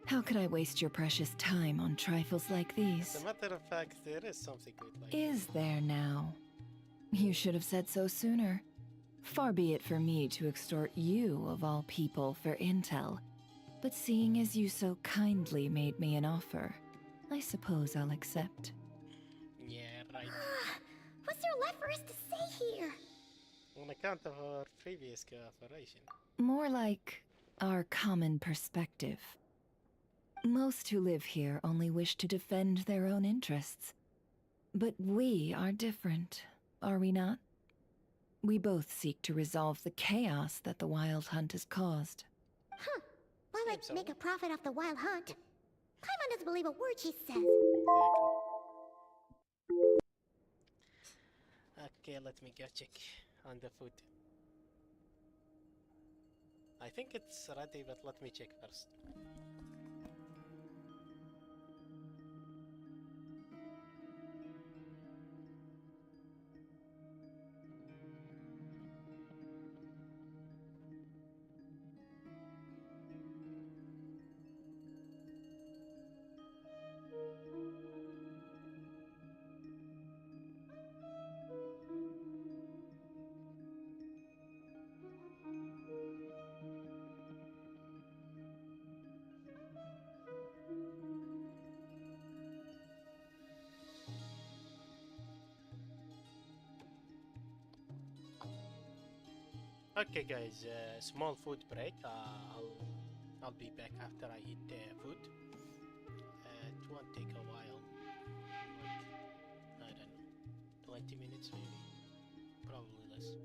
Speaker 11: How could I waste your precious time on trifles like these?
Speaker 1: As a matter of fact, there is something good like
Speaker 11: Is there now? You should have said so sooner. Far be it for me to extort you, of all people, for intel. But seeing as you so kindly made me an offer, I suppose I'll accept.
Speaker 1: Yeah, right.
Speaker 4: What's there left for us to say here?
Speaker 1: On account of our previous cooperation.
Speaker 11: More like our common perspective. Most who live here only wish to defend their own interests. But we are different, are we not? We both seek to resolve the chaos that the Wild Hunt has caused.
Speaker 4: Huh. Why would I make a profit off the Wild Hunt? Paimon doesn't believe a word she says.
Speaker 1: Okay, let me go check on the food. I think it's ready, but let me check first. Okay, guys, small food break. I'll be back after I eat food. It won't take a while. Like, I don't know, 20 minutes maybe, probably less.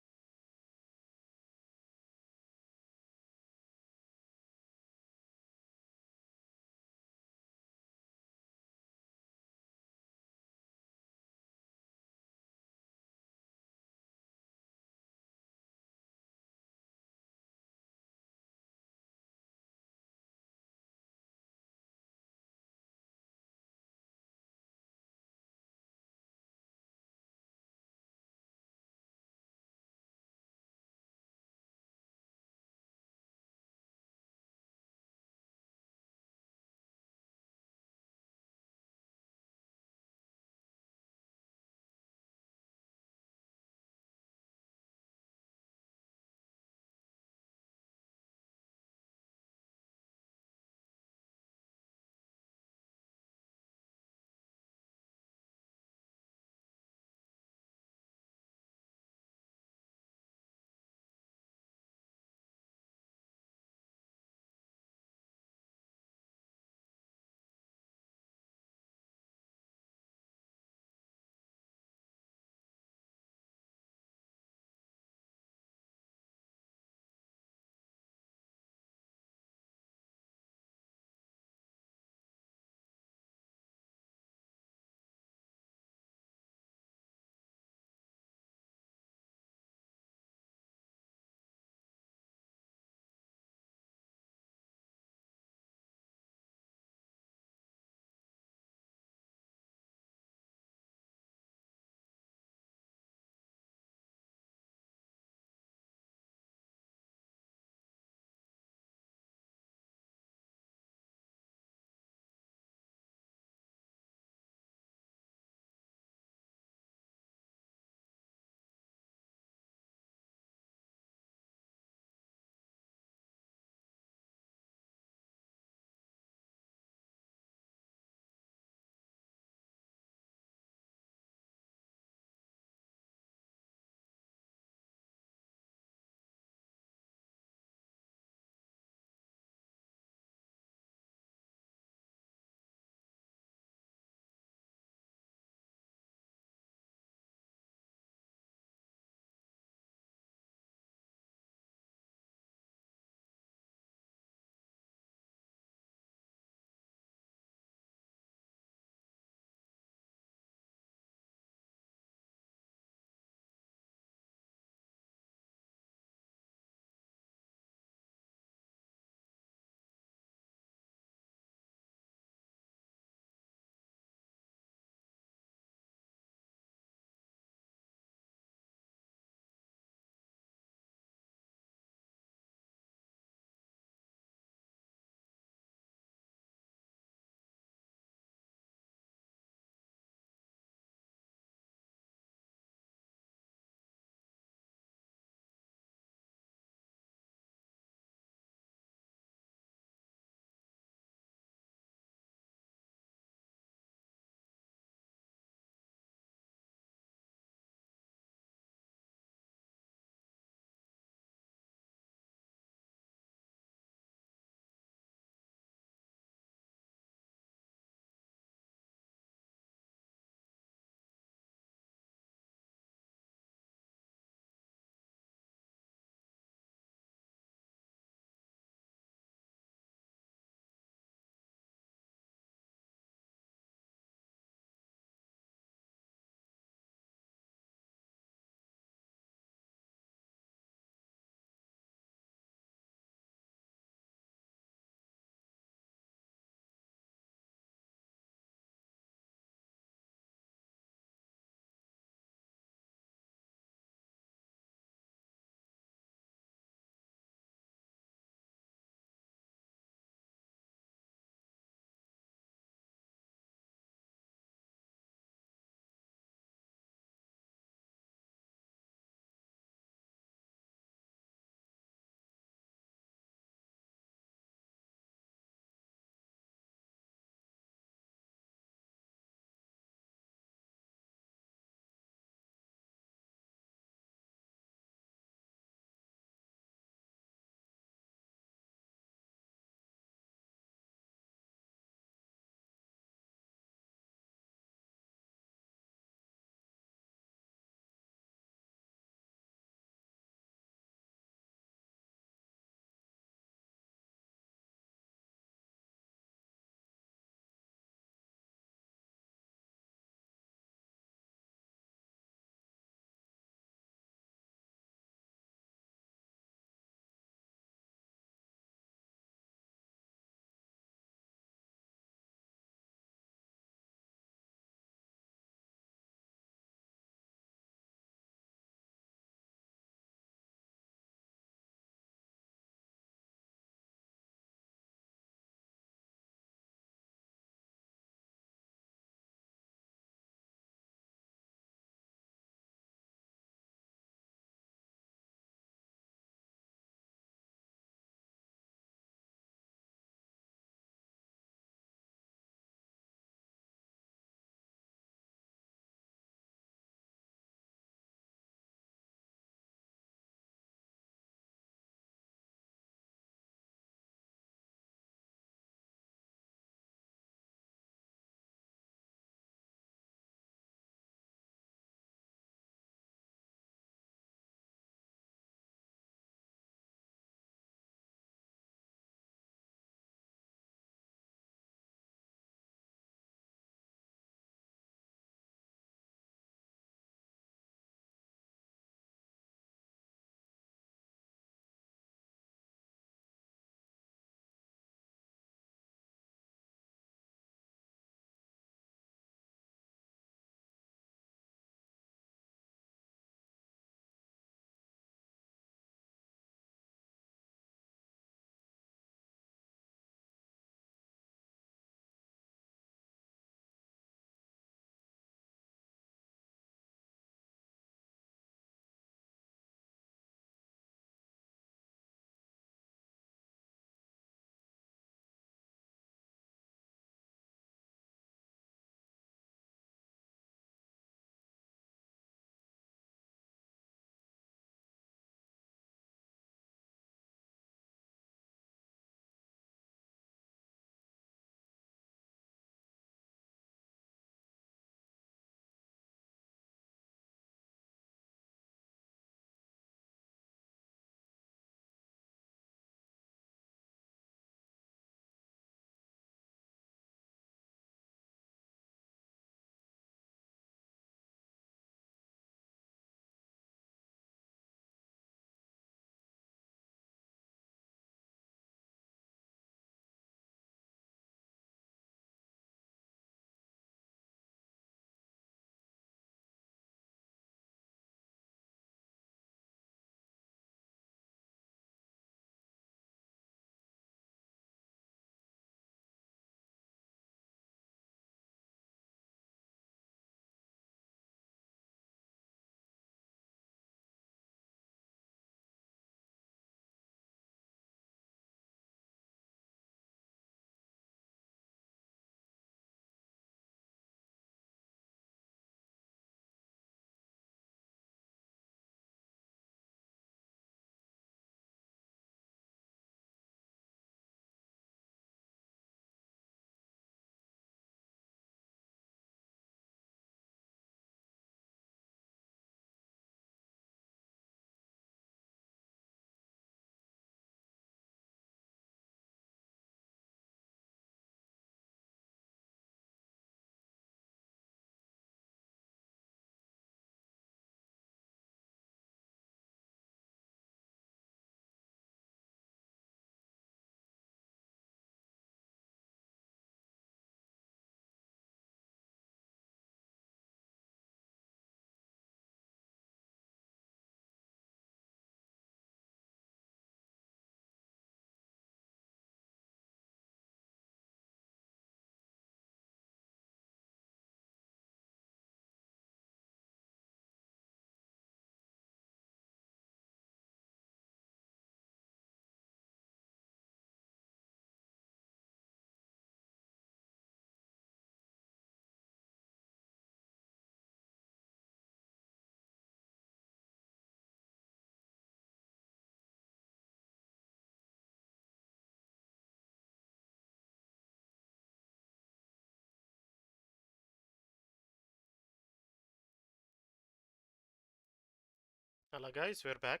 Speaker 1: Hello guys, we're back.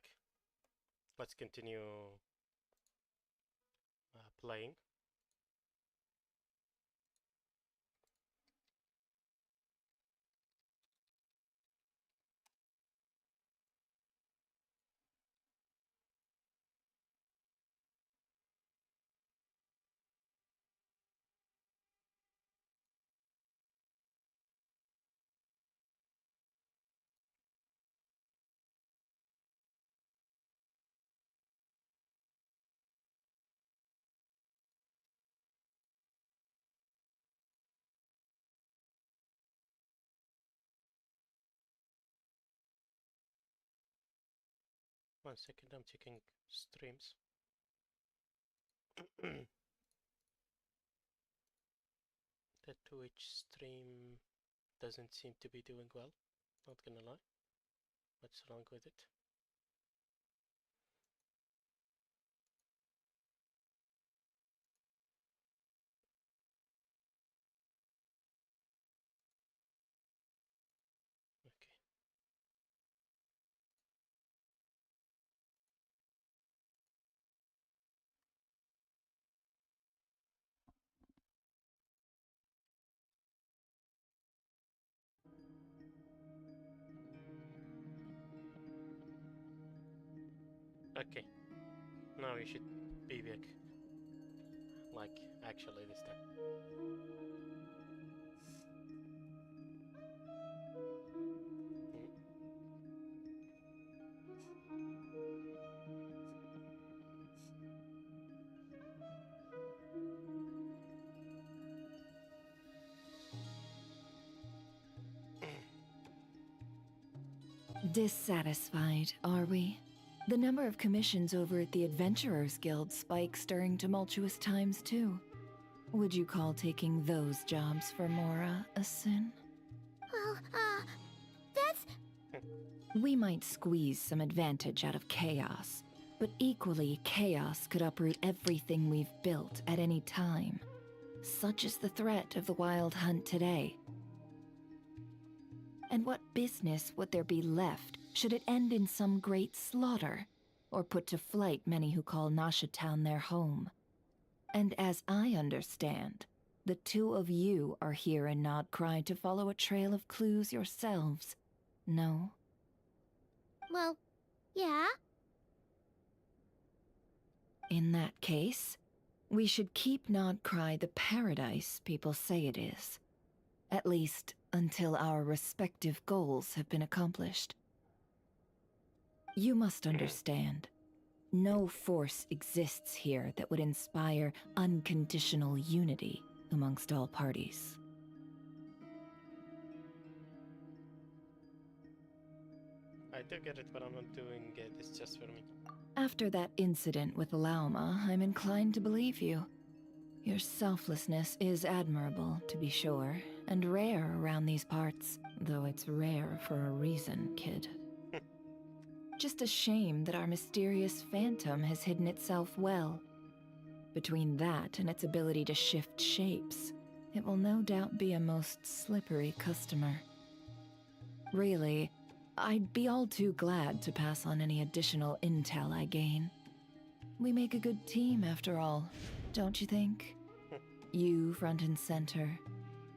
Speaker 1: Let's continue playing. One second, I'm checking streams. The Twitch stream doesn't seem to be doing well, not gonna lie. What's wrong with it? Okay, now we should be back. Like, actually this time.
Speaker 11: Dissatisfied, are we? The number of commissions over at the Adventurers Guild spikes during tumultuous times, too. Would you call taking those jobs for Mora a sin?
Speaker 4: Well, that's...
Speaker 11: We might squeeze some advantage out of chaos, but equally, chaos could uproot everything we've built at any time. Such is the threat of the Wild Hunt today. And what business would there be left should it end in some great slaughter, or put to flight many who call Nasha Town their home? And as I understand, the two of you are here in Nodcry to follow a trail of clues yourselves, no?
Speaker 4: Well, yeah.
Speaker 11: In that case, we should keep Nodcry the paradise people say it is. At least, until our respective goals have been accomplished. You must understand, no force exists here that would inspire unconditional unity amongst all parties.
Speaker 1: I do get it, but I'm not doing this just for me.
Speaker 11: After that incident with Lauma, I'm inclined to believe you. Your selflessness is admirable, to be sure, and rare around these parts, though it's rare for a reason, kid. Just a shame that our mysterious phantom has hidden itself well. Between that and its ability to shift shapes, it will no doubt be a most slippery customer. Really, I'd be all too glad to pass on any additional intel I gain. We make a good team, after all, don't you think? You front and center,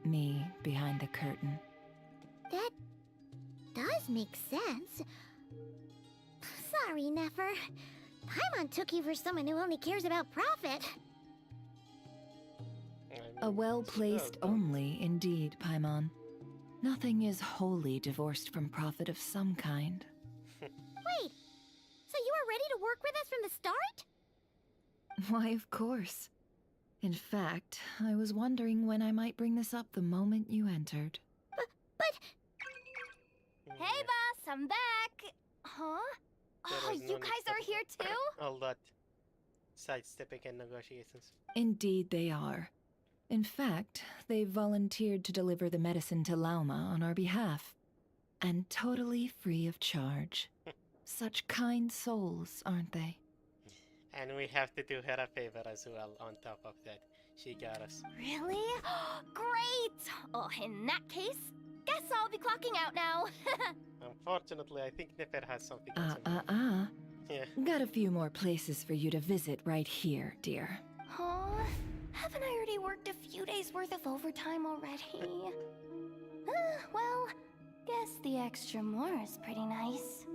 Speaker 11: me behind the curtain.
Speaker 4: That does make sense. Sorry, Nefer. Paimon took you for someone who only cares about profit.
Speaker 11: A well-placed only, indeed, Paimon. Nothing is wholly divorced from profit of some kind.
Speaker 4: Wait, so you were ready to work with us from the start?
Speaker 11: Why, of course. In fact, I was wondering when I might bring this up the moment you entered.
Speaker 4: But...
Speaker 5: Hey, boss, I'm back! Huh? Oh, you guys are here too?
Speaker 1: All that sidestepping and negotiations.
Speaker 11: Indeed they are. In fact, they've volunteered to deliver the medicine to Lauma on our behalf. And totally free of charge. Such kind souls, aren't they?
Speaker 1: And we have to do her a favor as well on top of that. She got us.
Speaker 5: Really? Great! Oh, in that case, Guess I'll be clocking out now.
Speaker 1: Unfortunately, I think Nefer has something else. Yeah.
Speaker 11: Got a few more places for you to visit right here, dear.
Speaker 5: Huh? Haven't I already worked a few days worth of overtime already? Well, guess the extra more is pretty nice.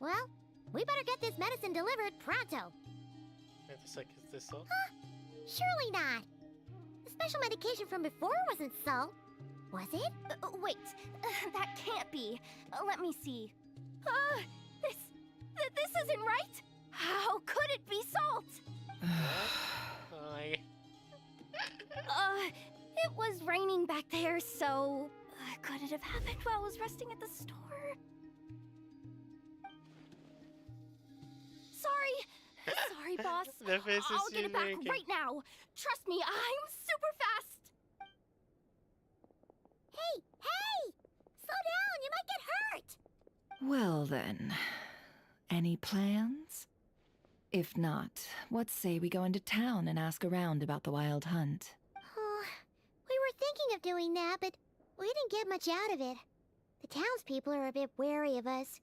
Speaker 4: Well, we better get this medicine delivered pronto.
Speaker 1: Wait a sec, is this all?
Speaker 4: Huh? Surely not. The special medication from before wasn't salt, was it?
Speaker 5: Wait, that can't be. Let me see. This isn't right. How could it be salt?
Speaker 1: Hi.
Speaker 5: It was raining back there, so could it have happened while I was resting at the store? Sorry, boss. I'll get it back right now. Trust me, I'm super fast.
Speaker 4: Hey! Slow down, you might get hurt!
Speaker 11: Well then, any plans? If not, what say we go into town and ask around about the Wild Hunt?
Speaker 4: We were thinking of doing that, but we didn't get much out of it. The townspeople are a bit wary of us,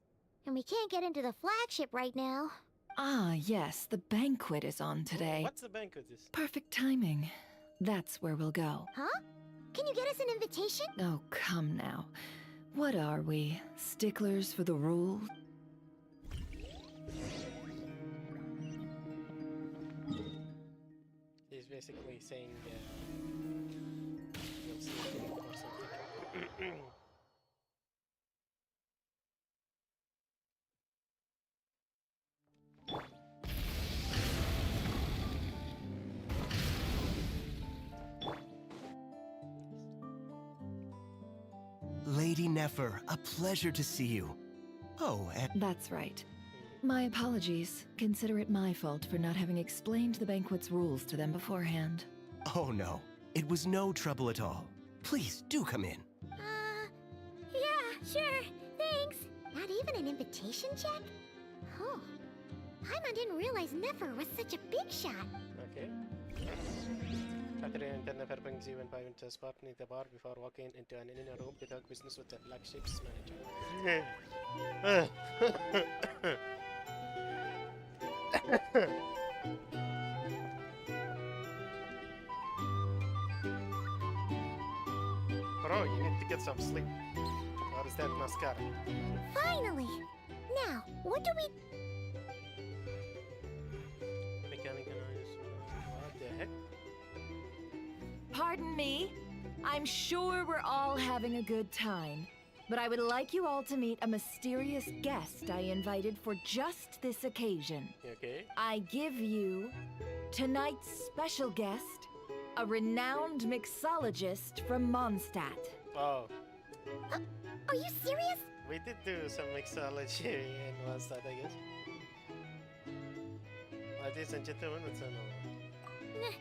Speaker 4: and we can't get into the flagship right now.
Speaker 11: Ah, yes, the banquet is on today.
Speaker 1: What's the banquet is?
Speaker 11: Perfect timing. That's where we'll go.
Speaker 4: Huh? Can you get us an invitation?
Speaker 11: Oh, come now. What are we? Sticklers for the rule?
Speaker 1: He's basically saying, we'll see or something.
Speaker 19: Lady Nefer, a pleasure to see you. Oh, and...
Speaker 11: That's right. My apologies. Consider it my fault for not having explained the banquet's rules to them beforehand.
Speaker 19: Oh no, it was no trouble at all. Please, do come in.
Speaker 4: Yeah, sure, thanks. Not even an invitation check? Oh, Paimon didn't realize Nefer was such a big shot.
Speaker 1: Okay. After Nefer brings you and Paimon to a spot near the bar before walking into an inner room to talk business with the flagship's manager. Bro, you need to get some sleep. Or is that mascara?
Speaker 4: Finally! Now, what do we...
Speaker 1: What the heck?
Speaker 11: Pardon me. I'm sure we're all having a good time, but I would like you all to meet a mysterious guest I invited for just this occasion.
Speaker 1: Okay.
Speaker 11: I give you tonight's special guest, a renowned mixologist from Mondstadt.
Speaker 1: Oh.
Speaker 4: Are you serious?
Speaker 1: We did do some mixology in Mondstadt, I guess. Ladies and gentlemen, it's an honor.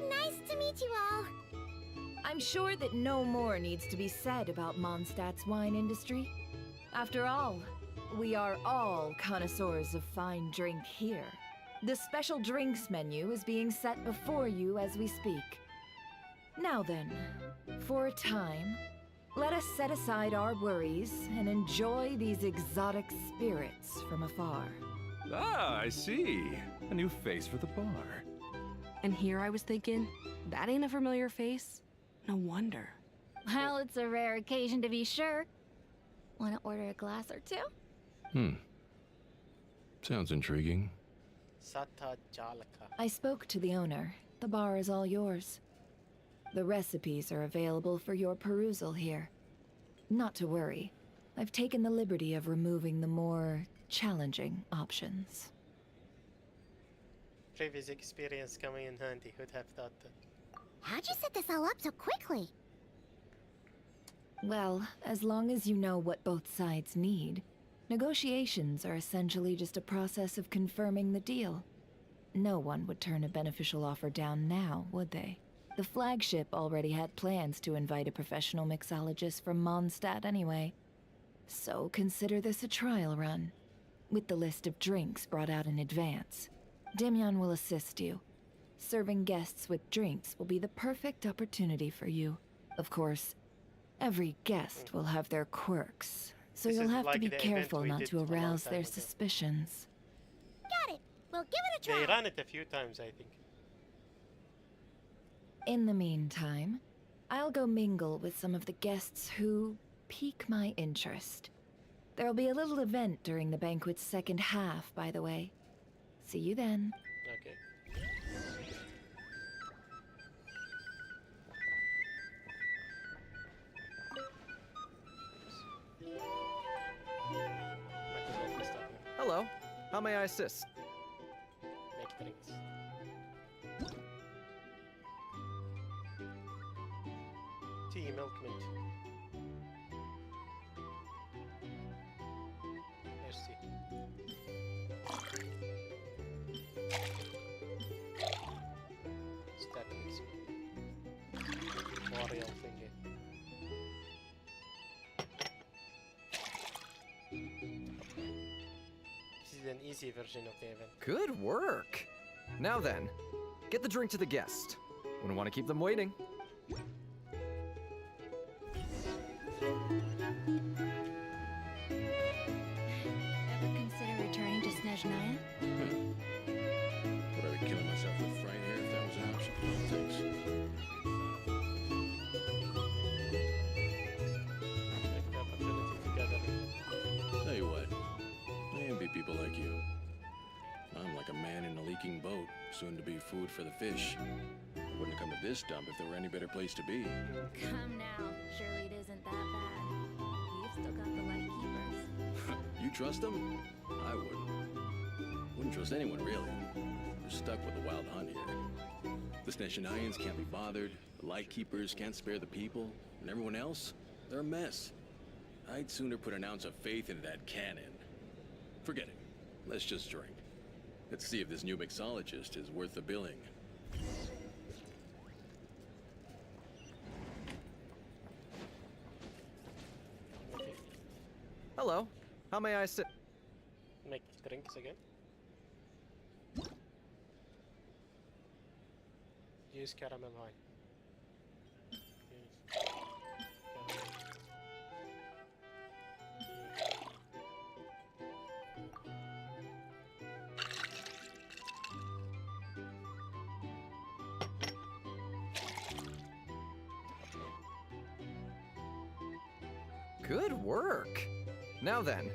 Speaker 4: Nice to meet you all.
Speaker 11: I'm sure that no more needs to be said about Mondstadt's wine industry. After all, we are all connoisseurs of fine drink here. The special drinks menu is being set before you as we speak. Now then, for a time, let us set aside our worries and enjoy these exotic spirits from afar.
Speaker 12: Ah, I see. A new face for the bar.
Speaker 13: And here I was thinking, that ain't a familiar face. No wonder.
Speaker 5: Well, it's a rare occasion to be sure. Want to order a glass or two?
Speaker 12: Sounds intriguing.
Speaker 1: Sata Jalaka.
Speaker 11: I spoke to the owner. The bar is all yours. The recipes are available for your perusal here. Not to worry. I've taken the liberty of removing the more challenging options.
Speaker 1: Previous experience coming in handy, who'd have thought that?
Speaker 4: How'd you set this all up so quickly?
Speaker 11: Well, as long as you know what both sides need, negotiations are essentially just a process of confirming the deal. No one would turn a beneficial offer down now, would they? The flagship already had plans to invite a professional mixologist from Mondstadt anyway. So consider this a trial run, with the list of drinks brought out in advance. Demyon will assist you. Serving guests with drinks will be the perfect opportunity for you. Of course, every guest will have their quirks, so
Speaker 1: This
Speaker 11: you'll
Speaker 1: is
Speaker 11: have
Speaker 1: like
Speaker 11: to be
Speaker 1: the event
Speaker 11: careful
Speaker 1: we
Speaker 11: not
Speaker 1: did
Speaker 11: to
Speaker 1: a long
Speaker 11: arouse
Speaker 1: time
Speaker 11: their
Speaker 1: ago.
Speaker 11: suspicions.
Speaker 4: Got it. We'll give it a try.
Speaker 1: They ran it a few times, I think.
Speaker 11: In the meantime, I'll go mingle with some of the guests who pique my interest. There'll be a little event during the banquet's second half, by the way. See you then.
Speaker 1: Okay.
Speaker 10: Hello. How may I assist?
Speaker 1: Make drinks. Tea, milk, mint. Merci. Start mixing. Wario thingy. This is an easy version of the event.
Speaker 10: Good work. Now then, get the drink to the guest. Wouldn't want to keep them waiting.
Speaker 3: Ever consider returning to Snezhnaya?
Speaker 16: Would I be killing myself with fright here if that was an option? Thanks.
Speaker 1: Take the opportunity together.
Speaker 16: Tell you what, I envy people like you. I'm like a man in a leaking boat, soon to be food for the fish. I wouldn't come to this dump if there were any better place to be.
Speaker 5: Come now. Surely it isn't that bad. We've still got the light keepers.
Speaker 16: You trust them? I wouldn't. Wouldn't trust anyone, really. We're stuck with the wild hunt here. The Snezhnayans can't be bothered, the Lightkeepers can't spare the people, and everyone else, they're a mess. I'd sooner put an ounce of faith into that cannon. Forget it. Let's just drink. Let's see if this new mixologist is worth the billing.
Speaker 10: Hello. How may I assist?
Speaker 1: Make drinks again. Use caramel high. Use caramel.
Speaker 10: Good work. Now then,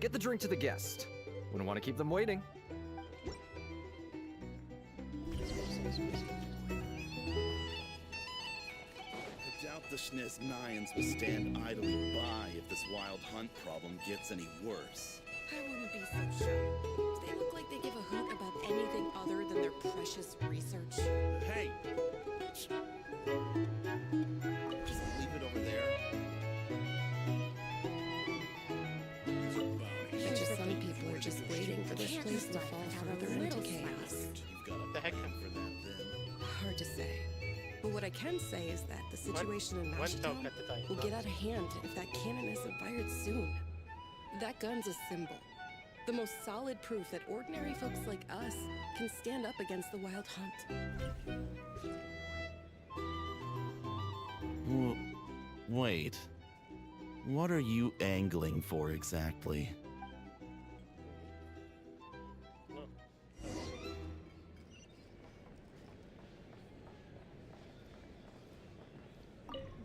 Speaker 10: get the drink to the guest. Wouldn't want to keep them waiting.
Speaker 20: I doubt the Snezhnayans will stand idly by if this wild hunt problem gets any worse.
Speaker 13: I wouldn't be so sure. They look like they give a hoot about anything other than their precious research.
Speaker 20: Hey! Just leave it over there.
Speaker 13: It's just some people are just waiting for this place to fall further into chaos.
Speaker 20: You've got
Speaker 1: The
Speaker 20: a
Speaker 1: heck?
Speaker 20: plan for that then.
Speaker 13: Hard to say. But what I can say is that the situation in
Speaker 1: One talk
Speaker 13: Mashtown
Speaker 1: at a time.
Speaker 13: will get out of hand if that cannon isn't fired soon. That gun's a symbol. The most solid proof that ordinary folks like us can stand up against the wild hunt.
Speaker 20: Wait. What are you angling for exactly?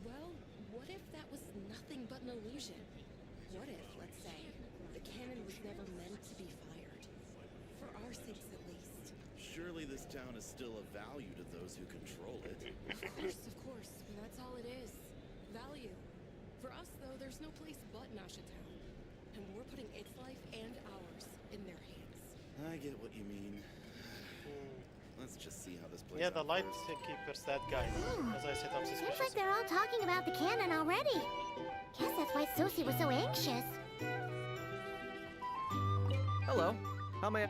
Speaker 13: Well, what if that was nothing but an illusion? What if, let's say, the cannon was never meant to be fired? For our sakes, at least.
Speaker 20: Surely this town is still of value to those who control it.
Speaker 13: Of course, but that's all it is. Value. For us, though, there's no place but Nasha Town. And we're putting its life and ours in their hands.
Speaker 20: I get what you mean. Let's just see how this plays
Speaker 1: Yeah,
Speaker 20: out
Speaker 1: the light
Speaker 20: first.
Speaker 1: keepers, that guy. As I said, I'm
Speaker 4: Seems like
Speaker 1: suspicious.
Speaker 4: they're all talking about the cannon already. Guess that's why Susie was so anxious.
Speaker 10: Hello. How may I...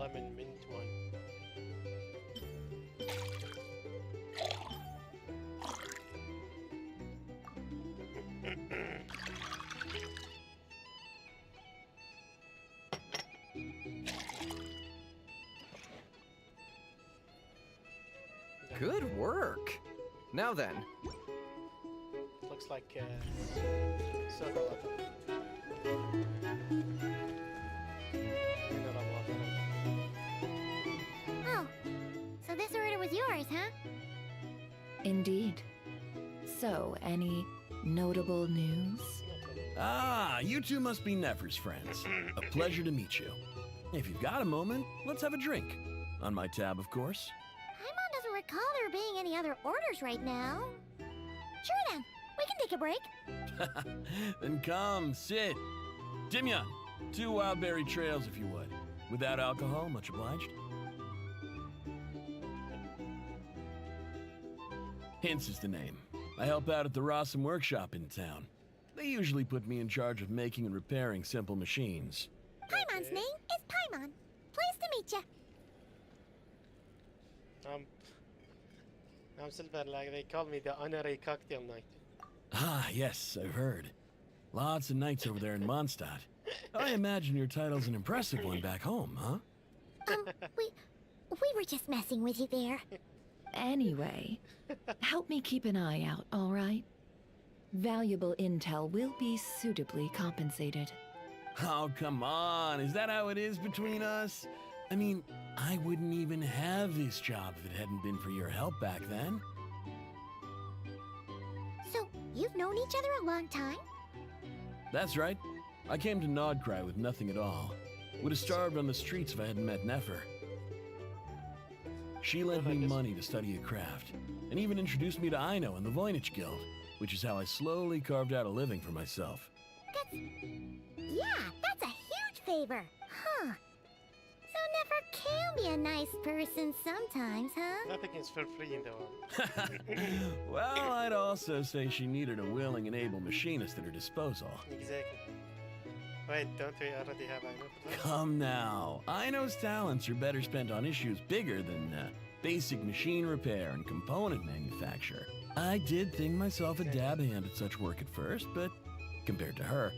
Speaker 1: lemon mint one.
Speaker 10: Good work. Now then,
Speaker 1: Looks like soda water. Mineral water.
Speaker 4: Oh, so this order was yours, huh?
Speaker 11: Indeed. So, any notable news?
Speaker 21: Ah, you two must be Nefer's friends. A pleasure to meet you. If you've got a moment, let's have a drink. On my tab, of course.
Speaker 4: Paimon doesn't recall there being any other orders right now. Sure then, we can take a break.
Speaker 21: Then come, sit. Dimyon, 2 wildberry trails if you would. Without alcohol, much obliged. Hints is the name. I help out at the Rossum workshop in town. They usually put me in charge of making and repairing simple machines.
Speaker 4: Paimon's name is Paimon. Pleased to meet you.
Speaker 1: I'm SilverLAG. They call me the honorary cocktail knight.
Speaker 21: Ah, yes, I've heard. Lots of nights over there in Mondstadt. I imagine your title's an impressive one back home, huh?
Speaker 4: We were just messing with you there.
Speaker 11: Anyway, help me keep an eye out, all right? Valuable intel will be suitably compensated.
Speaker 21: Oh, come on. Is that how it is between us? I mean, I wouldn't even have this job if it hadn't been for your help back then.
Speaker 4: So, you've known each other a long time?
Speaker 21: That's right. I came to Nodcry with nothing at all. Would have starved on the streets if I hadn't met Nefer. She lent me money to study a craft, and even introduced me to Aino and the Voynich Guild, which is how I slowly carved out a living for myself.
Speaker 4: That's a huge favor. Huh. So Nefer can be a nice person sometimes, huh?
Speaker 1: Nothing is for free in the world.
Speaker 21: Well, I'd also say she needed a willing and able machinist at her disposal.
Speaker 1: Exactly. Wait, don't we already have Aino for that?
Speaker 21: Come now. Aino's talents are better spent on issues bigger than basic machine repair and component manufacture. I did think myself a dab hand at such work at first, but compared to her,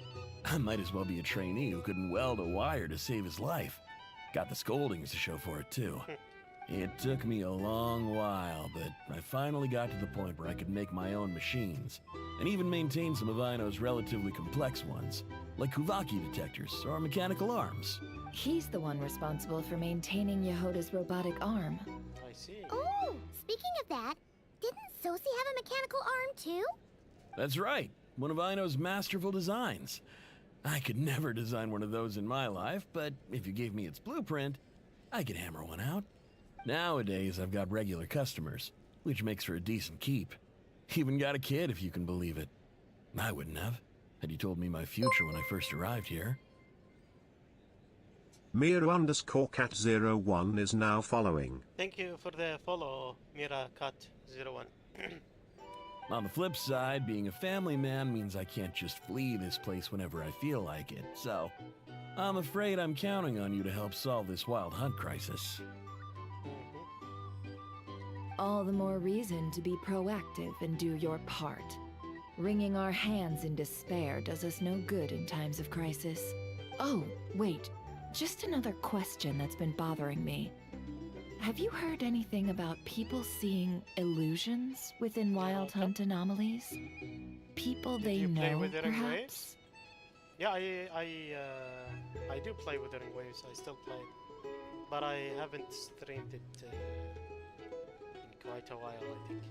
Speaker 21: I might as well be a trainee who couldn't weld a wire to save his life. Got the scoldings to show for it, too. It took me a long while, but I finally got to the point where I could make my own machines, and even maintain some of Aino's relatively complex ones, like Kuvaki detectors or mechanical arms.
Speaker 11: He's the one responsible for maintaining Yehoda's robotic arm.
Speaker 1: I see.
Speaker 4: Oh, speaking of that, didn't Sosi have a mechanical arm too?
Speaker 21: That's right, one of Aino's masterful designs. I could never design one of those in my life, but if you gave me its blueprint, I could hammer one out. Nowadays, I've got regular customers, which makes for a decent keep. Even got a kid, if you can believe it. I wouldn't have, had you told me my future when I first arrived here.
Speaker 9: Mira_Cat01 is now following.
Speaker 1: Thank you for the follow, MiraCat01.
Speaker 21: On the flip side, being a family man means I can't just flee this place whenever I feel like it, so I'm afraid I'm counting on you to help solve this wild hunt crisis.
Speaker 11: All the more reason to be proactive and do your part. Wringing our hands in despair does us no good in times of crisis. Oh, wait. Just another question that's been bothering me. Have you heard anything about people seeing illusions within Wild Hunt anomalies? People they know, perhaps?
Speaker 1: Yeah, I do play Withering Waves. I still play it, but I haven't streamed it in quite a while, I think.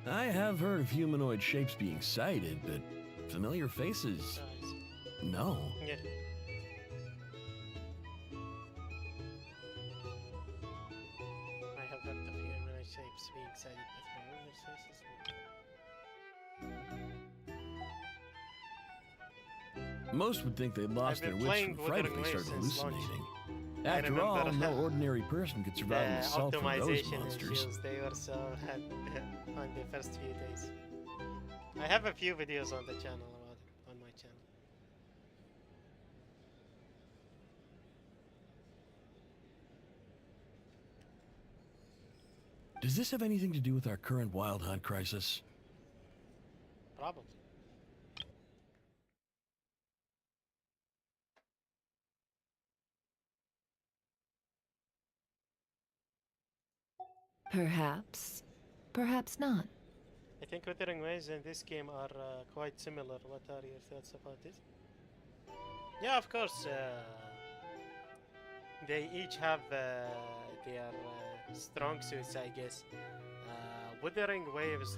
Speaker 21: I have heard of humanoid shapes being sighted, but familiar faces, no.
Speaker 1: Yeah. I have heard of humanoid shapes being sighted, but familiar faces.
Speaker 21: Most would think they'd lost their wits from fright if they started hallucinating. After all, no ordinary person could survive an assault from those monsters.
Speaker 1: They were so had on the first few days. I have a few videos on the channel about it, on my channel.
Speaker 21: Does this have anything to do with our current Wild Hunt crisis?
Speaker 1: Probably.
Speaker 11: Perhaps. Perhaps not.
Speaker 1: I think Withering Waves in this game are quite similar. What are your thoughts about it? Yeah, of course. They each have their strong suits, I guess. Withering Waves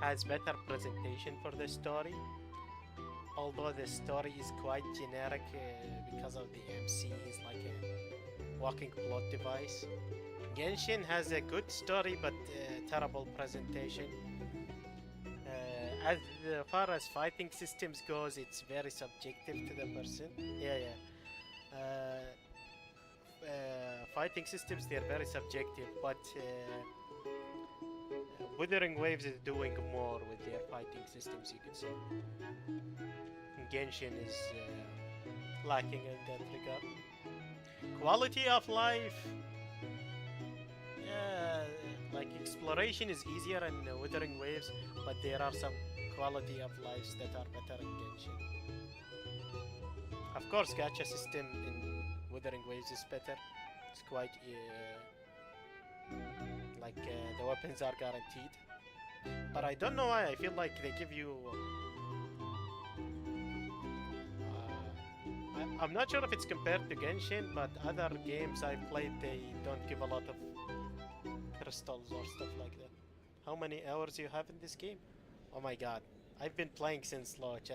Speaker 1: has better presentation for the story, although the story is quite generic because of the MC is like a walking plot device. Genshin has a good story but terrible presentation. As far as fighting systems goes, it's very subjective to the person. Fighting systems, they're very subjective, but Withering Waves is doing more with their fighting systems, you could say. Genshin is lacking in that regard. Quality of life, like exploration is easier in Withering Waves, but there are some quality of lives that are better in Genshin. Of course, gacha system in Withering Waves is better. It's quite the weapons are guaranteed. But I don't know why. I feel like they give you. I'm not sure if it's compared to Genshin, but other games I've played, they don't give a lot of crystals or stuff like that. How many hours you have in this game? Oh my god, I've been playing since launch.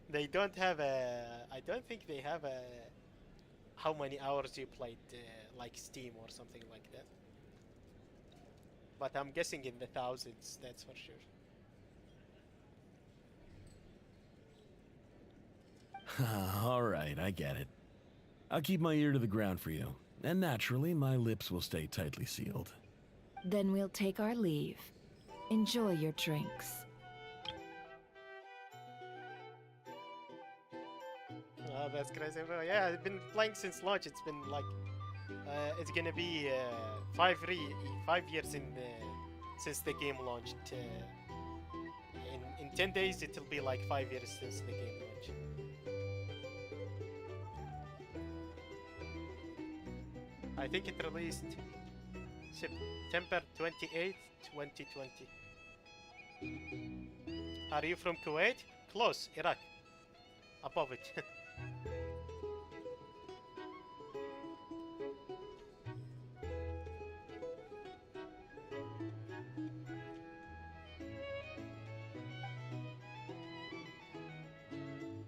Speaker 1: They don't have a. I don't think they have a. How many hours you played, like Steam or something like that. But I'm guessing in the thousands, that's for sure.
Speaker 21: Alright, I get it. I'll keep my ear to the ground for you. And naturally, my lips will stay tightly sealed.
Speaker 11: Then we'll take our leave. Enjoy your drinks.
Speaker 1: Oh, that's crazy, bro. Yeah, I've been playing since launch. It's been like, it's gonna be 5 years since the game launched. In 10 days, it'll be like 5 years since the game launched. I think it released September 28th, 2020. Are you from Kuwait? Close, Iraq. Above it.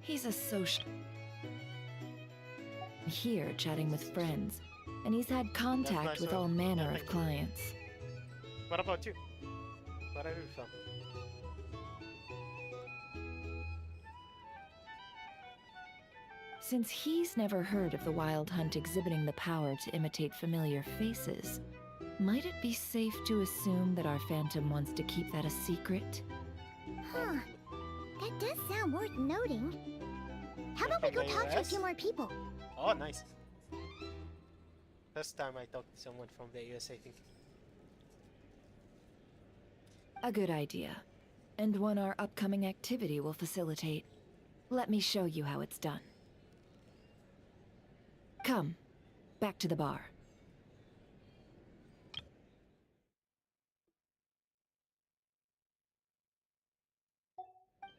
Speaker 11: He's a social. Here, chatting with friends, and he's had contact
Speaker 1: nice,
Speaker 11: with
Speaker 1: right?
Speaker 11: all manner
Speaker 1: Yeah,
Speaker 11: of
Speaker 1: thank you.
Speaker 11: clients.
Speaker 1: What about you? Where are you from?
Speaker 11: Since he's never heard of the Wild Hunt exhibiting the power to imitate familiar faces, might it be safe to assume that our Phantom wants to keep that a secret?
Speaker 4: Huh. That does sound worth noting. How about we go
Speaker 1: From the
Speaker 4: talk to a
Speaker 1: US?
Speaker 4: few more people?
Speaker 1: Oh, nice. First time I talked to someone from the US, I think.
Speaker 11: A good idea, and one our upcoming activity will facilitate. Let me show you how it's done. Come, back to the bar.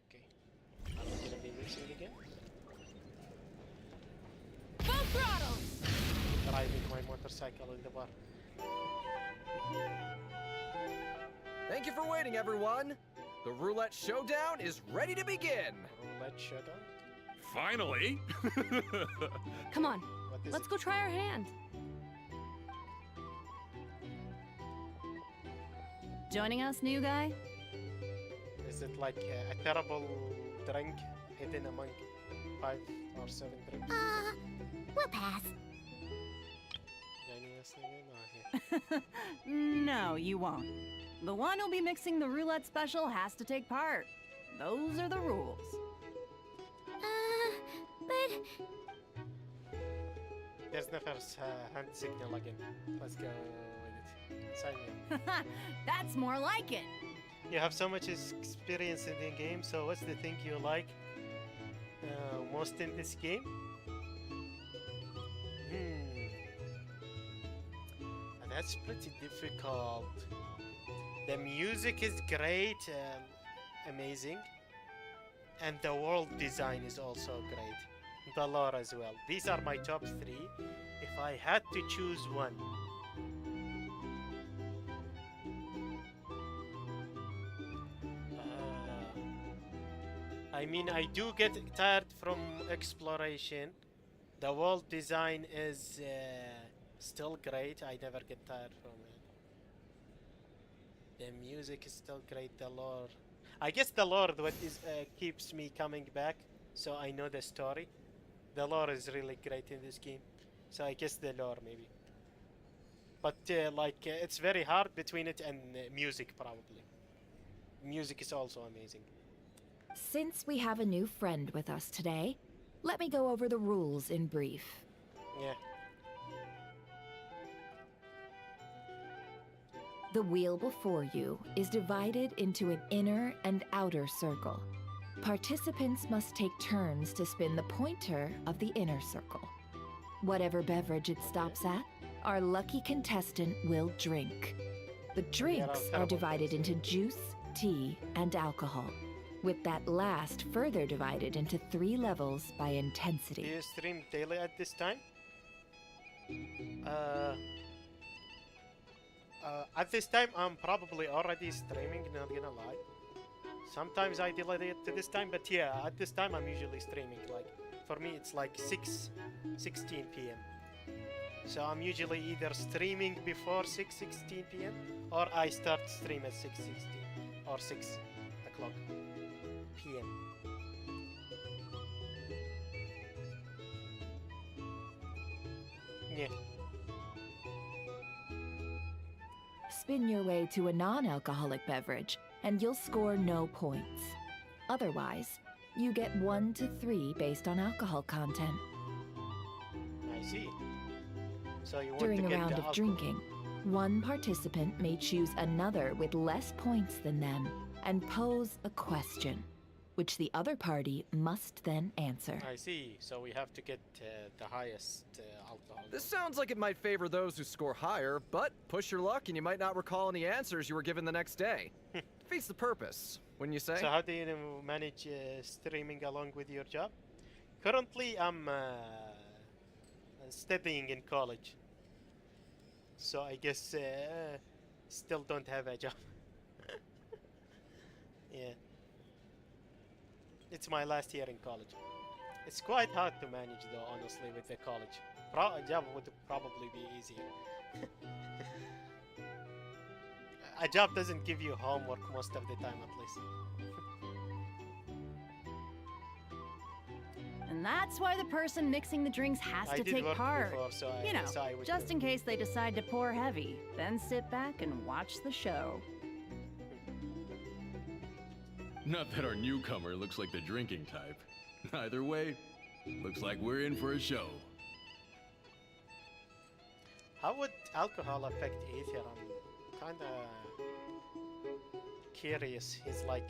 Speaker 1: Okay. Are we gonna be racing again?
Speaker 6: Full throttle!
Speaker 1: Driving my motorcycle in the bar.
Speaker 2: Thank you for waiting, everyone. The roulette showdown is ready to begin.
Speaker 1: Roulette showdown?
Speaker 12: Finally!
Speaker 6: Come on,
Speaker 1: What is
Speaker 6: let's
Speaker 1: it?
Speaker 6: go try our hand. Joining us, new guy?
Speaker 1: Is it like a terrible drink hidden among 5 or 7 drinks?
Speaker 4: We'll pass.
Speaker 1: Joining us again? Oh, here.
Speaker 22: No, you won't.
Speaker 8: The one who'll be mixing the roulette special has to take part. Those are the rules.
Speaker 4: But...
Speaker 1: There's the first hand signal again. Let's go with it. Sign me up.
Speaker 8: That's more like it.
Speaker 1: You have so much experience in the game, so what's the thing you like most in this game? That's pretty difficult. The music is great, amazing, and the world design is also great. The lore as well. These are my top 3. If I had to choose one, I mean, I do get tired from exploration. The world design is still great. I never get tired from it. The music is still great. The lore, I guess the lore what is keeps me coming back, so I know the story. The lore is really great in this game, so I guess the lore maybe. But it's very hard between it and music probably. Music is also amazing.
Speaker 11: Since we have a new friend with us today, let me go over the rules in brief.
Speaker 1: Yeah.
Speaker 11: The wheel before you is divided into an inner and outer circle. Participants must take turns to spin the pointer of the inner circle. Whatever beverage it stops at, our lucky contestant will drink. The drinks are divided into juice, tea, and alcohol, with that last further divided into 3 levels by intensity.
Speaker 1: Do you stream daily at this time? At this time, I'm probably already streaming, not gonna lie. Sometimes I delay it to this time, but yeah, at this time I'm usually streaming. Like, for me, it's like 16 p.m. So I'm usually either streaming before 6:16 p.m. or I start stream at 6:16 or 6 o'clock p.m. Yeah.
Speaker 11: Spin your way to a non-alcoholic beverage, and you'll score no points. Otherwise, you get 1 to 3 based on alcohol content.
Speaker 1: I see. So you want
Speaker 11: During
Speaker 1: to
Speaker 11: a
Speaker 1: get
Speaker 11: round
Speaker 1: the
Speaker 11: of
Speaker 1: alcohol.
Speaker 11: drinking, one participant may choose another with less points than them and pose a question, which the other party must then answer.
Speaker 1: I see. So we have to get the highest alcohol.
Speaker 2: This sounds like it might favor those who score higher, but push your luck and you might not recall any answers you were given the next day. Defeats the purpose, wouldn't you say?
Speaker 1: So how do you manage streaming along with your job? Currently, I'm studying in college. So I guess still don't have a job. Yeah. It's my last year in college. It's quite hard to manage though, honestly, with the college. A job would probably be easier. A job doesn't give you homework most of the time, at least.
Speaker 8: And that's why the person mixing the drinks has
Speaker 1: I
Speaker 8: to
Speaker 1: did
Speaker 8: take
Speaker 1: work
Speaker 8: part.
Speaker 1: before, so I
Speaker 8: You know,
Speaker 1: guess I would
Speaker 8: just
Speaker 1: know.
Speaker 8: in case they decide to pour heavy. Then sit back and watch the show.
Speaker 16: Not that our newcomer looks like the drinking type. Either way, looks like we're in for a show.
Speaker 1: How would alcohol affect Aether? I'm kinda curious. He's like,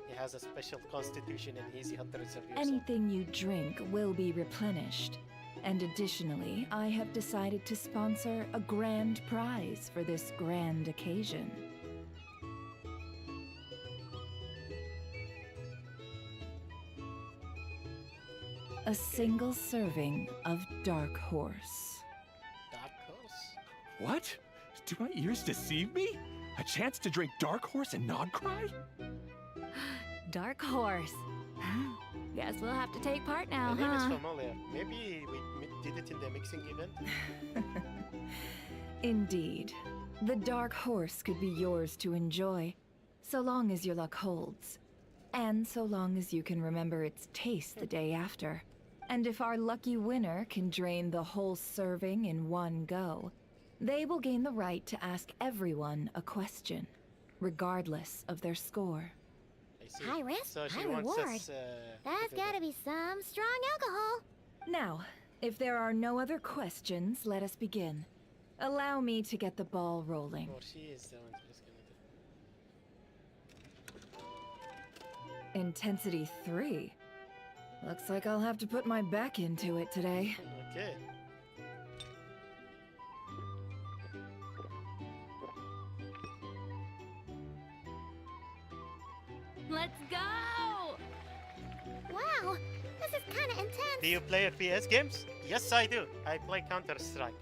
Speaker 1: he has a special constitution and he's hundreds of years old.
Speaker 11: Anything you drink will be replenished. And additionally, I have decided to sponsor a grand prize for this grand occasion. A single serving of Dark Horse.
Speaker 1: Dark Horse?
Speaker 12: What? Do my ears deceive me? A chance to drink Dark Horse and not cry?
Speaker 5: Dark Horse. Guess we'll have to take part now,
Speaker 1: The name is
Speaker 5: huh?
Speaker 1: familiar. Maybe we did it in the mixing event?
Speaker 11: Indeed. The Dark Horse could be yours to enjoy, so long as your luck holds. And so long as you can remember its taste the day after. And if our lucky winner can drain the whole serving in one go, They will gain the right to ask everyone a question, regardless of their score.
Speaker 4: High risk,
Speaker 1: So she
Speaker 4: high
Speaker 1: wants
Speaker 4: reward.
Speaker 1: us,
Speaker 4: That's
Speaker 1: to do
Speaker 4: gotta be some strong alcohol.
Speaker 11: Now, if there are no other questions, let us begin. Allow me to get the ball rolling.
Speaker 1: Or she is the one who's gonna do.
Speaker 11: Intensity 3. Looks like I'll have to put my back into it today.
Speaker 1: Okay.
Speaker 6: Let's go!
Speaker 4: Wow, this is kinda intense.
Speaker 1: Do you play FPS games? Yes, I do. I play Counter-Strike.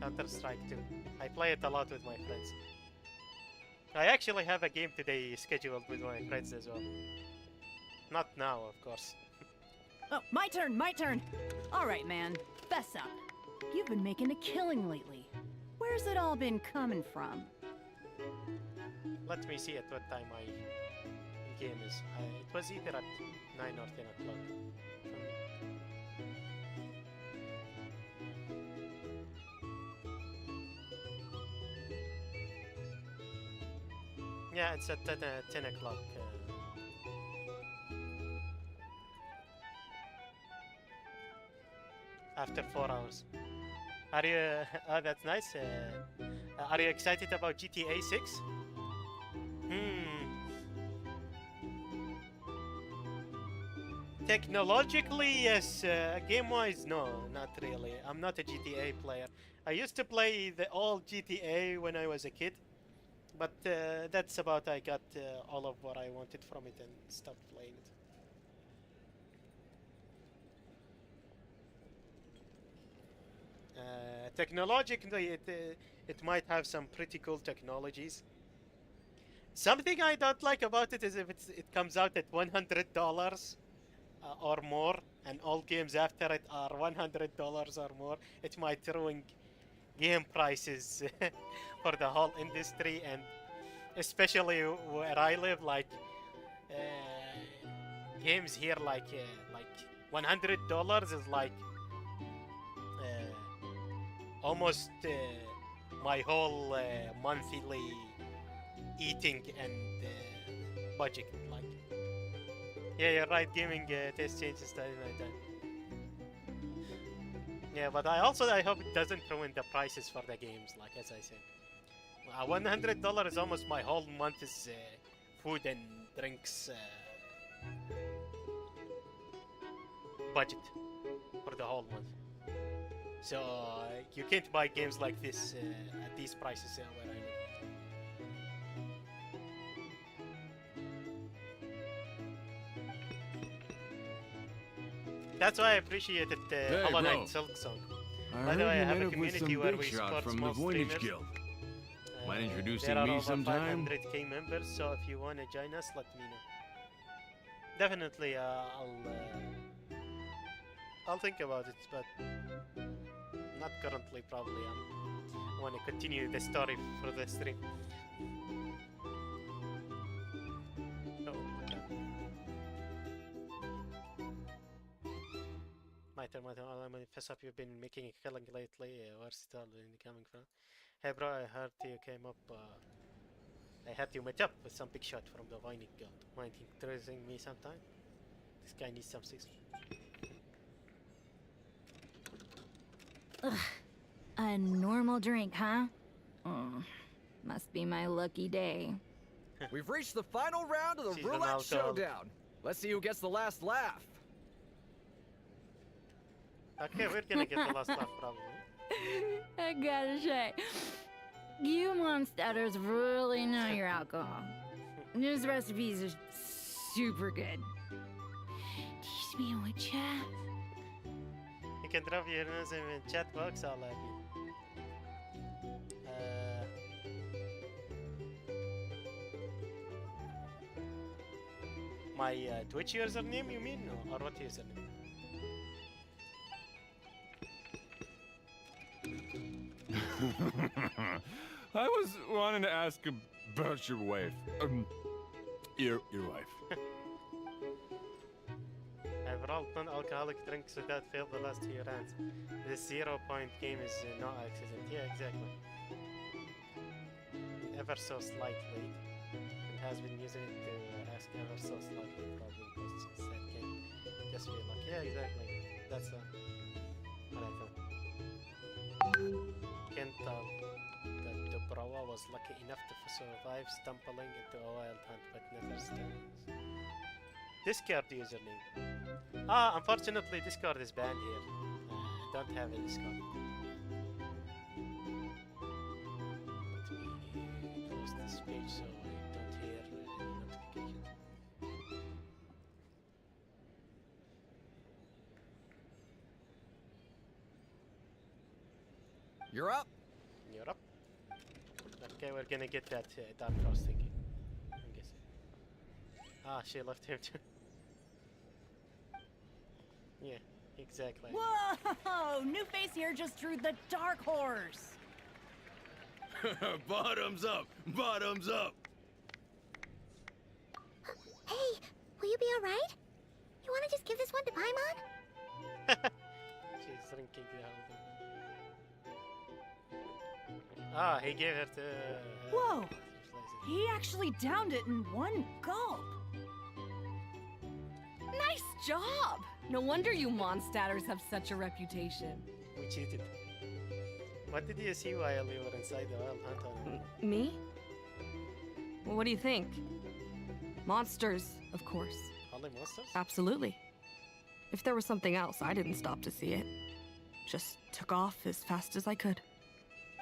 Speaker 1: Counter-Strike 2. I play it a lot with my friends. I actually have a game today scheduled with my friends as well. Not now, of course.
Speaker 8: Oh, my turn, my turn. All right, man, fess up. You've been making a killing lately. Where's it all been coming from?
Speaker 1: Let me see at what time my game is. It was either at 9 or 10 o'clock. Yeah, it's at 10 o'clock. After 4 hours. Are you... oh, that's nice. Are you excited about GTA 6? Technologically, yes. Game-wise, no, not really. I'm not a GTA player. I used to play the old GTA when I was a kid, but that's about I got all of what I wanted from it and stopped playing it. Technologically, it might have some pretty cool technologies. Something I don't like about it is if it comes out at $100 or more, and all games after it are $100 or more, it might ruin game prices for the whole industry, and especially where I live, like games here, like $100 is like almost my whole monthly eating and budget. Like, yeah, you're right. Gaming taste changes time by time. Yeah, but I hope it doesn't ruin the prices for the games. Like as I said, $100 is almost my whole month's food and drinks budget for the whole month. So you can't buy games like this at these prices where I live. That's why I appreciated
Speaker 15: Hey,
Speaker 1: Hollow
Speaker 15: bro.
Speaker 1: Knight Silk Song.
Speaker 15: I
Speaker 1: By the
Speaker 15: heard
Speaker 1: way, I
Speaker 15: you
Speaker 1: have
Speaker 15: met
Speaker 1: a
Speaker 15: up with
Speaker 1: community
Speaker 15: some
Speaker 1: where
Speaker 15: big
Speaker 1: we
Speaker 15: shot
Speaker 1: support
Speaker 15: from
Speaker 1: small
Speaker 15: the Voynich
Speaker 1: streamers.
Speaker 15: Guild. Mind introducing
Speaker 1: there are
Speaker 15: me
Speaker 1: over
Speaker 15: sometime?
Speaker 1: 500k members, so if you want to join us, let me know. Definitely, I'll think about it, but not currently. Probably, I want to continue the story for the stream. Oh, okay. My turn. I'm gonna fess up. You've been making a killing lately. Where's it all coming from? Hey, bro, I heard you came up. I had you met up with some big shot from the Voynich Guild. Mind introducing me sometime? This guy needs some six.
Speaker 7: Ugh. A normal drink, huh? Oh, must be my lucky day.
Speaker 2: We've reached the final round of the
Speaker 1: Season
Speaker 2: Roulette
Speaker 1: alcohol.
Speaker 2: Showdown. Let's see who gets the last laugh.
Speaker 1: Okay, we're gonna get the last laugh probably.
Speaker 7: I gotta say, you monsters really know your alcohol. These recipes are super good. Teach me what ya?
Speaker 1: You can drop your name in chat box. I'll have you. My Twitch username, you mean, or what username?
Speaker 15: I was wanting to ask about your wife. Your wife.
Speaker 1: Several non-alcoholic drinks that failed the last 2 rounds. This 0-point game is no accident. Yeah, exactly. Ever so slightly, and has been using it to ask ever so slightly probing questions that can just be like, yeah, exactly. That's what I thought. Can't tell that Dubrawa was lucky enough to survive stumbling into a wild hunt, but never stands. Discard username. Unfortunately, Discord is banned here. I don't have a Discord. Let me close this page so I don't hear any notifications.
Speaker 2: You're up.
Speaker 1: You're up. Okay, we're gonna get that Dark Horse thingy. I'm guessing. She left him too. Yeah, exactly.
Speaker 8: Whoa! New face here just drew the Dark Horse.
Speaker 16: Bottoms up! Bottoms up!
Speaker 4: Hey, will you be alright? You wanna just give this one to Paimon?
Speaker 1: She's drinking the whole thing. He gave her to...
Speaker 8: Whoa! He actually downed it in one gulp.
Speaker 14: Nice job! No wonder you Mondstadters have such a reputation.
Speaker 1: We cheated. What did you see while you were inside the wild hunt on?
Speaker 14: Me? Well, what do you think? Monsters, of course.
Speaker 1: Only monsters?
Speaker 14: Absolutely. If there was something else, I didn't stop to see it. Just took off as fast as I could.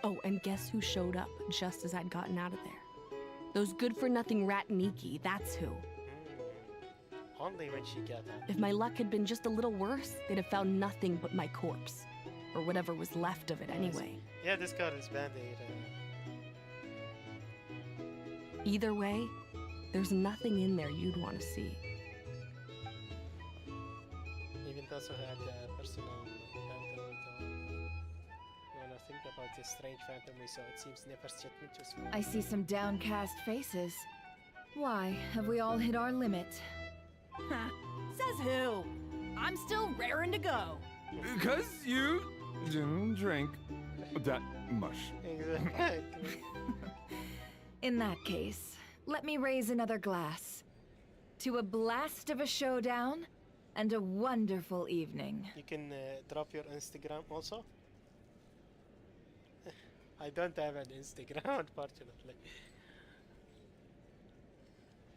Speaker 14: Oh, and guess who showed up just as I'd gotten out of there? Those good-for-nothing rat Niki, that's who.
Speaker 1: Only when she got out.
Speaker 14: If my luck had been just a little worse, they'd have found nothing but my corpse. Or whatever was left of it anyway.
Speaker 1: Yeah, this card is band-aid.
Speaker 14: Either way, there's nothing in there you'd want to see.
Speaker 1: Even those who had personal encounter with when I think about this strange phantom we saw, it seems never shipment just for...
Speaker 11: I see some downcast faces. Why, have we all hit our limit?
Speaker 8: Says who? I'm still raring to go.
Speaker 12: Because you didn't drink that much.
Speaker 1: Exactly.
Speaker 11: In that case, let me raise another glass. To a blast of a showdown and a wonderful evening.
Speaker 1: You can drop your Instagram also. I don't have an Instagram, unfortunately.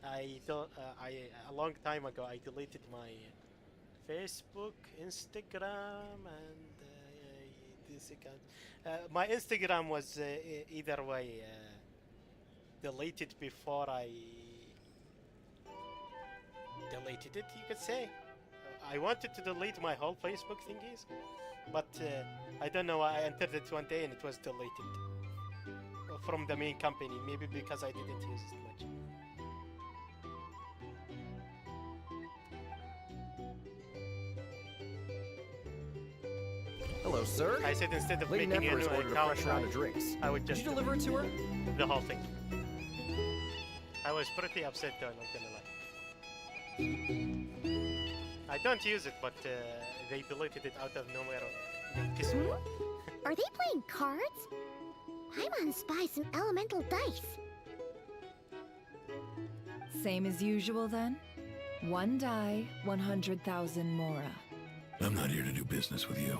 Speaker 1: I thought a long time ago I deleted my Facebook, Instagram, and this account. My Instagram was either way deleted before I deleted it, you could say. I wanted to delete my whole Facebook thingies, but I don't know. I entered it one day and it was deleted from the main company. Maybe because I didn't use it much.
Speaker 2: Hello, sir.
Speaker 1: I said instead of
Speaker 2: Lady
Speaker 1: making a
Speaker 2: Never
Speaker 1: new
Speaker 2: has ordered a
Speaker 1: account,
Speaker 2: fresh round of drinks.
Speaker 1: I would just
Speaker 2: Did you deliver it to her?
Speaker 1: the whole thing. I was pretty upset though, not gonna lie. I don't use it, but they deleted it out of nowhere.
Speaker 4: Are they playing cards? Paimon spies some elemental dice.
Speaker 11: Same as usual then? One die, 100,000 Mora.
Speaker 18: I'm not here to do business with you.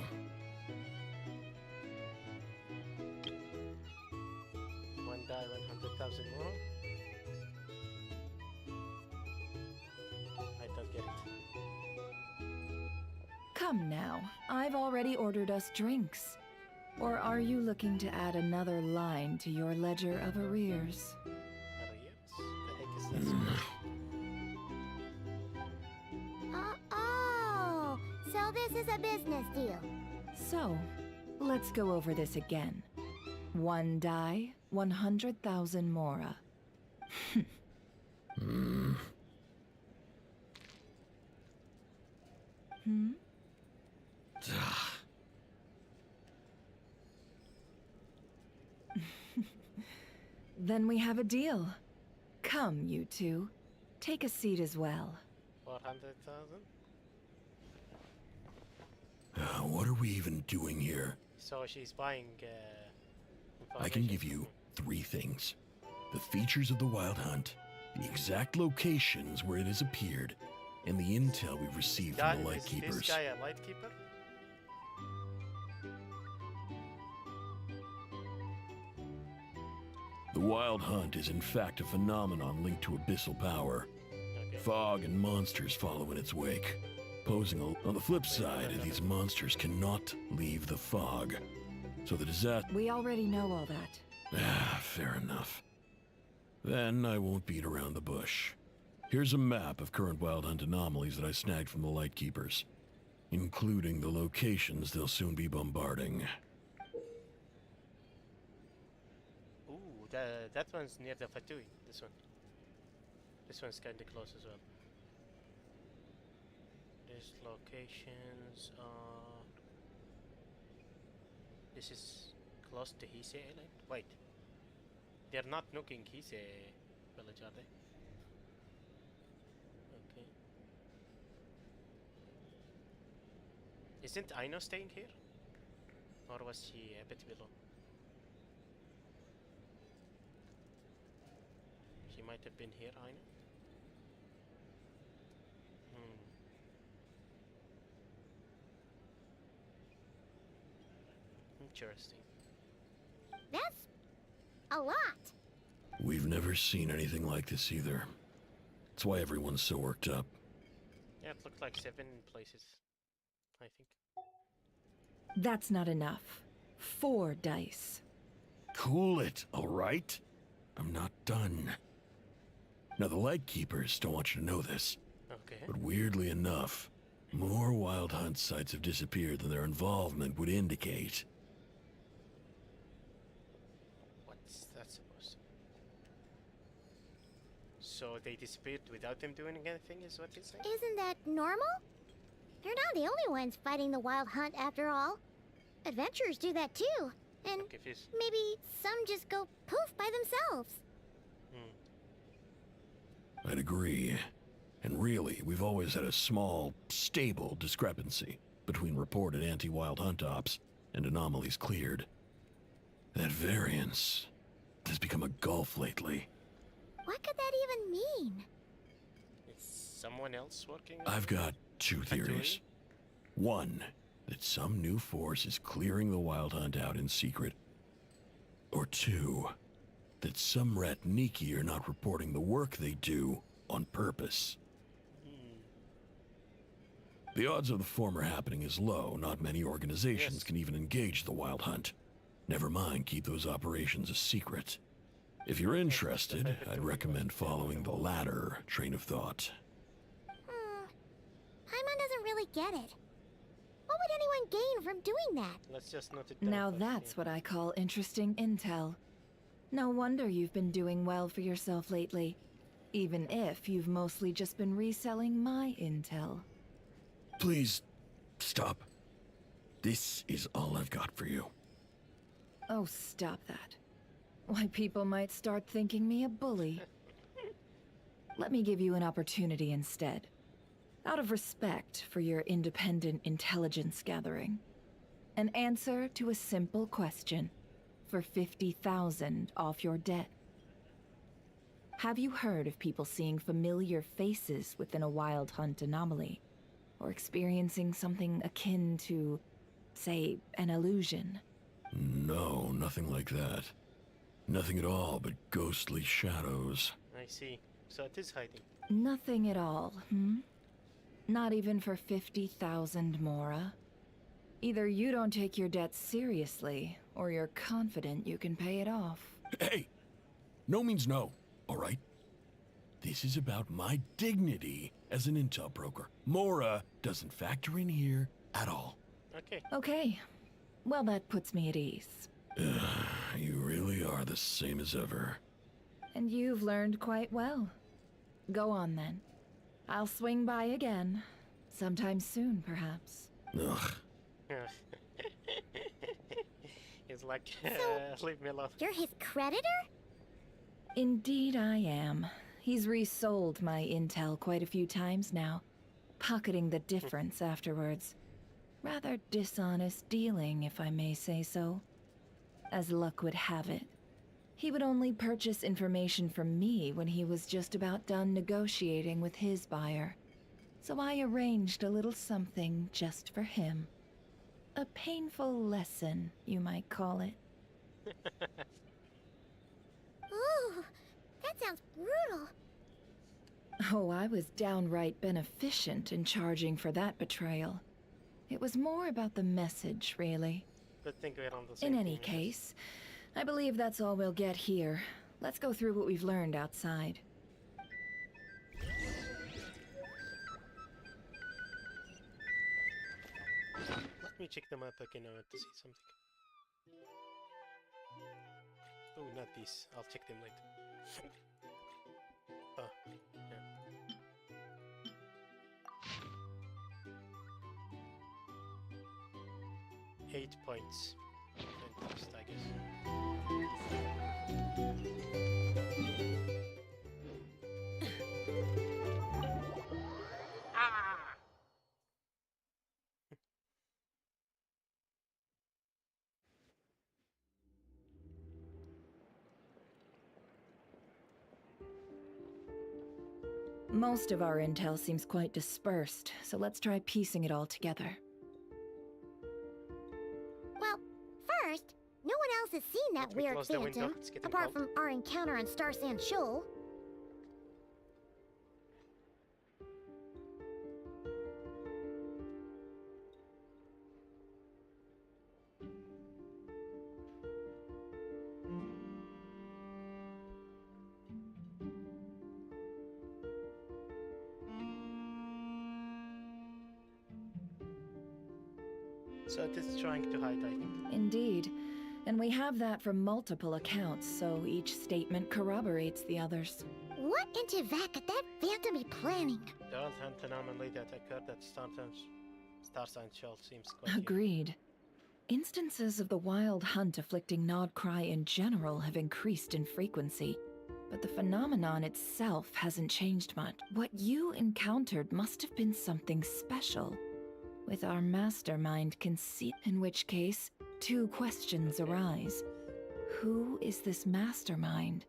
Speaker 1: One die, 100,000 more. I don't get it.
Speaker 11: Come now, I've already ordered us drinks. Or are you looking to add another line to your ledger of arrears?
Speaker 1: The heck is that?
Speaker 4: Oh, so this is a business deal.
Speaker 11: So, let's go over this again. One die, 100,000 Mora. Hmm? Then we have a deal. Come, you two. Take a seat as well.
Speaker 1: 400,000?
Speaker 21: What are we even doing here?
Speaker 1: So she's buying.
Speaker 21: I can give you 3 things: the features of the Wild Hunt, the exact locations where it has appeared, and the intel we received from the
Speaker 1: Is
Speaker 21: Lightkeepers.
Speaker 1: this guy a Lightkeeper?
Speaker 21: The Wild Hunt is in fact a phenomenon linked to abyssal power. Fog and monsters follow in its wake. On the flip side, these monsters cannot leave the fog. So the disaster...
Speaker 11: We already know all that.
Speaker 21: Fair enough. Then I won't beat around the bush. Here's a map of current Wild Hunt anomalies that I snagged from the Lightkeepers, including the locations they'll soon be bombarding.
Speaker 1: Ooh, that one's near the Fatui. This one. This one's kind of close as well. There's locations. This is close to Hise Island. Wait, they're not nuking Hise village, are they? Okay. Isn't Aino staying here? Or was she a bit below? She might have been here, Aino. Interesting.
Speaker 4: That's a lot.
Speaker 21: We've never seen anything like this either. That's why everyone's so worked up.
Speaker 1: Yeah, it looked like 7 places, I think.
Speaker 11: That's not enough. 4 dice.
Speaker 21: Cool it, all right? I'm not done. Now, the Lightkeepers don't want you to know this.
Speaker 1: Okay.
Speaker 21: But weirdly enough, more Wild Hunt sites have disappeared than their involvement would indicate.
Speaker 1: What's that supposed to mean? So they disappeared without them doing anything, is what you're saying?
Speaker 4: Isn't that normal? They're not the only ones fighting the Wild Hunt after all. Adventurers do that too. And maybe some just go poof by themselves.
Speaker 21: I'd agree. And really, we've always had a small, stable discrepancy between reported anti-Wild Hunt ops and anomalies cleared. That variance has become a gulf lately.
Speaker 4: What could that even mean?
Speaker 1: It's someone else working on
Speaker 21: I've got 2 theories. One, that some new force is clearing the Wild Hunt out in secret. Or 2, that some Ratniki are not reporting the work they do on purpose. The odds of the former happening is low. Not many organizations can even engage the Wild Hunt. Never mind keep those operations a secret. If you're interested, I'd recommend following the latter train of thought.
Speaker 4: Paimon doesn't really get it. What would anyone gain from doing that?
Speaker 1: Let's just note it down.
Speaker 11: Now that's what I call interesting intel. No wonder you've been doing well for yourself lately. Even if you've mostly just been reselling my intel.
Speaker 21: Please, stop. This is all I've got for you.
Speaker 11: Oh, stop that. Why, people might start thinking me a bully. Let me give you an opportunity instead. Out of respect for your independent intelligence gathering. An answer to a simple question for 50,000 off your debt. Have you heard of people seeing familiar faces within a Wild Hunt anomaly? Or experiencing something akin to, say, an illusion?
Speaker 21: No, nothing like that. Nothing at all but ghostly shadows.
Speaker 1: I see. So it is hiding.
Speaker 11: Nothing at all, hmm? Not even for 50,000 Mora? Either you don't take your debt seriously, or you're confident you can pay it off.
Speaker 21: Hey! No means no, all right? This is about my dignity as an intel broker. Mora doesn't factor in here at all.
Speaker 1: Okay.
Speaker 11: Okay. Well, that puts me at ease.
Speaker 21: You really are the same as ever.
Speaker 11: And you've learned quite well. Go on, then. I'll swing by again. Sometime soon, perhaps.
Speaker 21: Ugh.
Speaker 1: He's like, leave me alone.
Speaker 4: You're his creditor?
Speaker 11: Indeed I am. He's resold my intel quite a few times now, pocketing the difference afterwards. Rather dishonest dealing, if I may say so. As luck would have it, he would only purchase information from me when he was just about done negotiating with his buyer. So I arranged a little something just for him. A painful lesson, you might call it.
Speaker 4: Ooh, that sounds brutal.
Speaker 11: Oh, I was downright beneficent in charging for that betrayal. It was more about the message, really.
Speaker 1: Good thing we're on the same
Speaker 11: In any
Speaker 1: team, yes.
Speaker 11: case, I believe that's all we'll get here. Let's go through what we've learned outside.
Speaker 1: Let me check the map again. I want to see something. Oh, not these. I'll check them later. Oh, yeah. 8 points. Fantastic, I guess.
Speaker 11: Most of our intel seems quite dispersed, so let's try piecing it all together.
Speaker 4: Well, first, no one else has seen that
Speaker 1: Let me
Speaker 4: weird
Speaker 1: close the window,
Speaker 4: phantom,
Speaker 1: it's getting
Speaker 4: apart
Speaker 1: cold.
Speaker 4: from our encounter on Star Sand Shoal.
Speaker 1: So it is trying to hide, I think.
Speaker 11: Indeed. And we have that from multiple accounts, so each statement corroborates the others.
Speaker 4: What in Tevak could that phantom be planning?
Speaker 1: The old hunt anomaly that occurred at Star Sign Shell seems quite unique.
Speaker 11: Agreed. Instances of the wild hunt afflicting Nodcry in general have increased in frequency, but the phenomenon itself hasn't changed much. What you encountered must have been something special, with our mastermind conceit, in which case, two questions arise. Who is this mastermind?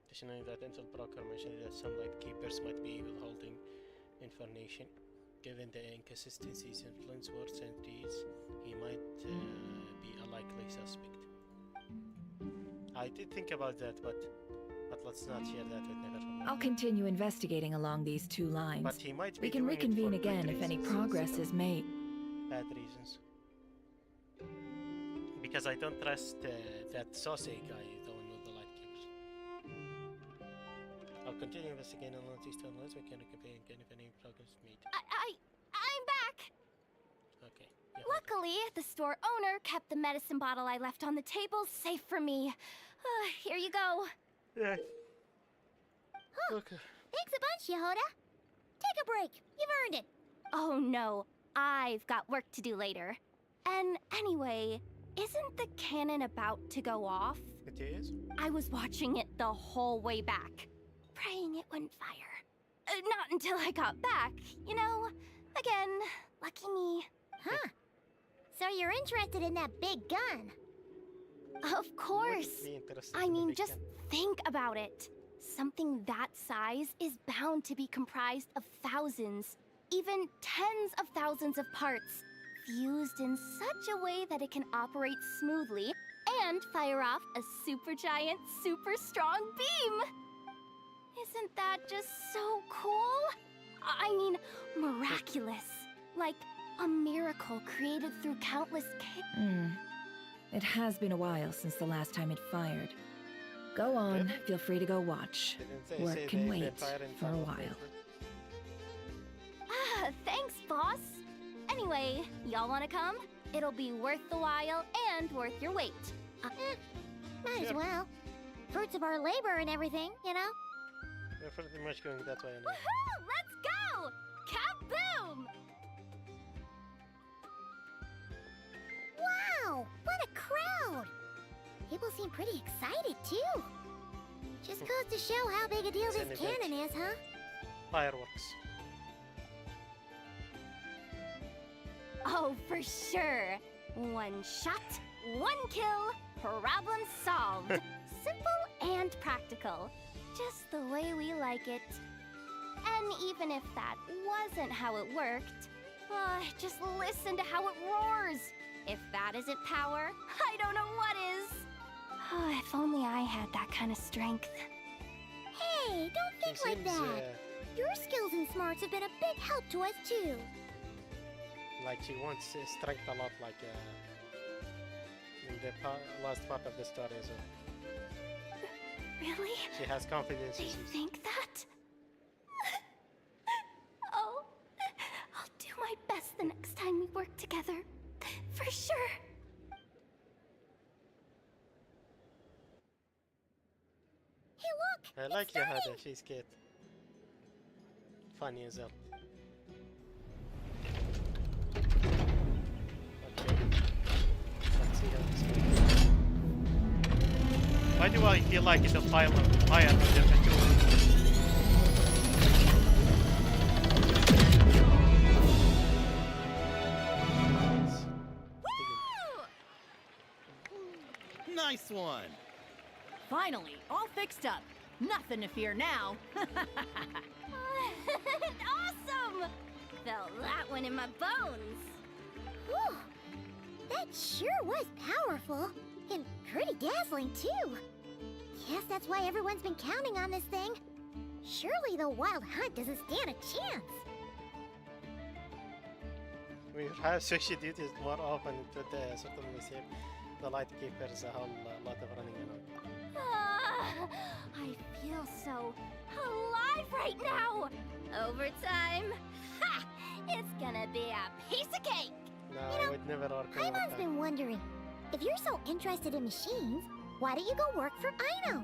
Speaker 1: Additionally, that intel broker mentioned that some light keepers might be evil holding information. Given the inconsistencies in Flint's words and deeds, he might be a likely suspect. I did think about that, but let's not share that with Neverwhere.
Speaker 11: I'll continue investigating along these two lines.
Speaker 1: But he might be
Speaker 11: We can
Speaker 1: doing it for
Speaker 11: reconvene
Speaker 1: good
Speaker 11: again if any
Speaker 1: reasons
Speaker 11: progress
Speaker 1: instead
Speaker 11: is
Speaker 1: of
Speaker 11: made.
Speaker 1: Bad reasons. Because I don't trust that Saucy guy, the one with the light keepers. I'll continue investigating along these two lines. We can reconvene again if any progress is made.
Speaker 5: I'm back!
Speaker 1: Okay.
Speaker 5: Luckily, the store owner kept the medicine bottle I left on the table safe for me. Here you go.
Speaker 1: Yeah.
Speaker 4: Huh.
Speaker 1: Okay.
Speaker 4: Thanks a bunch, Yehoda. Take a break. You've earned it.
Speaker 5: Oh no, I've got work to do later. And anyway, isn't the cannon about to go off?
Speaker 1: It is?
Speaker 5: I was watching it the whole way back, praying it wouldn't fire. Not until I got back, you know? Again, lucky me.
Speaker 4: Huh. So you're interested in that big gun?
Speaker 5: Of course.
Speaker 1: Be interested
Speaker 5: I
Speaker 1: in the
Speaker 5: mean,
Speaker 1: big
Speaker 5: just
Speaker 1: gun.
Speaker 5: think about it. Something that size is bound to be comprised of thousands, even tens of thousands of parts, fused in such a way that it can operate smoothly and fire off a supergiant, super strong beam. Isn't that just so cool? I mean, miraculous. Like a miracle created through countless
Speaker 11: It has been a while since the last time it fired. Go on, feel free to go watch. Work can wait for a while.
Speaker 5: Thanks, boss. Anyway, y'all wanna come? It'll be worth the while and worth your wait.
Speaker 4: Might as well. Fruits of our labor and everything, you know?
Speaker 1: We're pretty much going that way anyway.
Speaker 5: Woohoo! Let's go! Kaboom!
Speaker 4: Wow! What a crowd! People seem pretty excited, too. Just goes to show how big a deal
Speaker 1: It's an
Speaker 4: this
Speaker 1: event.
Speaker 4: cannon is, huh?
Speaker 1: Fireworks.
Speaker 5: Oh, for sure. One shot, one kill, problem solved. Simple and practical. Just the way we like it. And even if that wasn't how it worked, just listen to how it roars. If that isn't power, I don't know what is. Oh, if only I had that kind of strength.
Speaker 4: Hey, don't think
Speaker 1: She
Speaker 4: like
Speaker 1: seems,
Speaker 4: that. Your skills and smarts have been a big help to us too.
Speaker 1: like she wants strength a lot, like in the last part of the story as well.
Speaker 5: Really?
Speaker 1: She has confidence
Speaker 5: They
Speaker 1: issues.
Speaker 5: think that? Oh, I'll do my best the next time we work together. For sure.
Speaker 4: Hey, look!
Speaker 1: I like Yahada, she's cute. Funny as well. Okay. Let's see how this goes. Why do I feel like it's a fire on the two?
Speaker 8: Nice one. Finally, all fixed up. Nothing to fear now.
Speaker 5: Awesome! Felt that one in my bones.
Speaker 4: Whew. That sure was powerful. And pretty dazzling, too. Guess that's why everyone's been counting on this thing. Surely the Wild Hunt doesn't stand a chance.
Speaker 1: We have sushi duties more often to the certainly save the light keepers a whole lot of running around.
Speaker 5: I feel so alive right now. Overtime. Ha! It's gonna be a piece of cake.
Speaker 1: No, I would never work
Speaker 4: Paimon's
Speaker 1: overtime.
Speaker 4: been wondering, if you're so interested in machines, why don't you go work for Ino?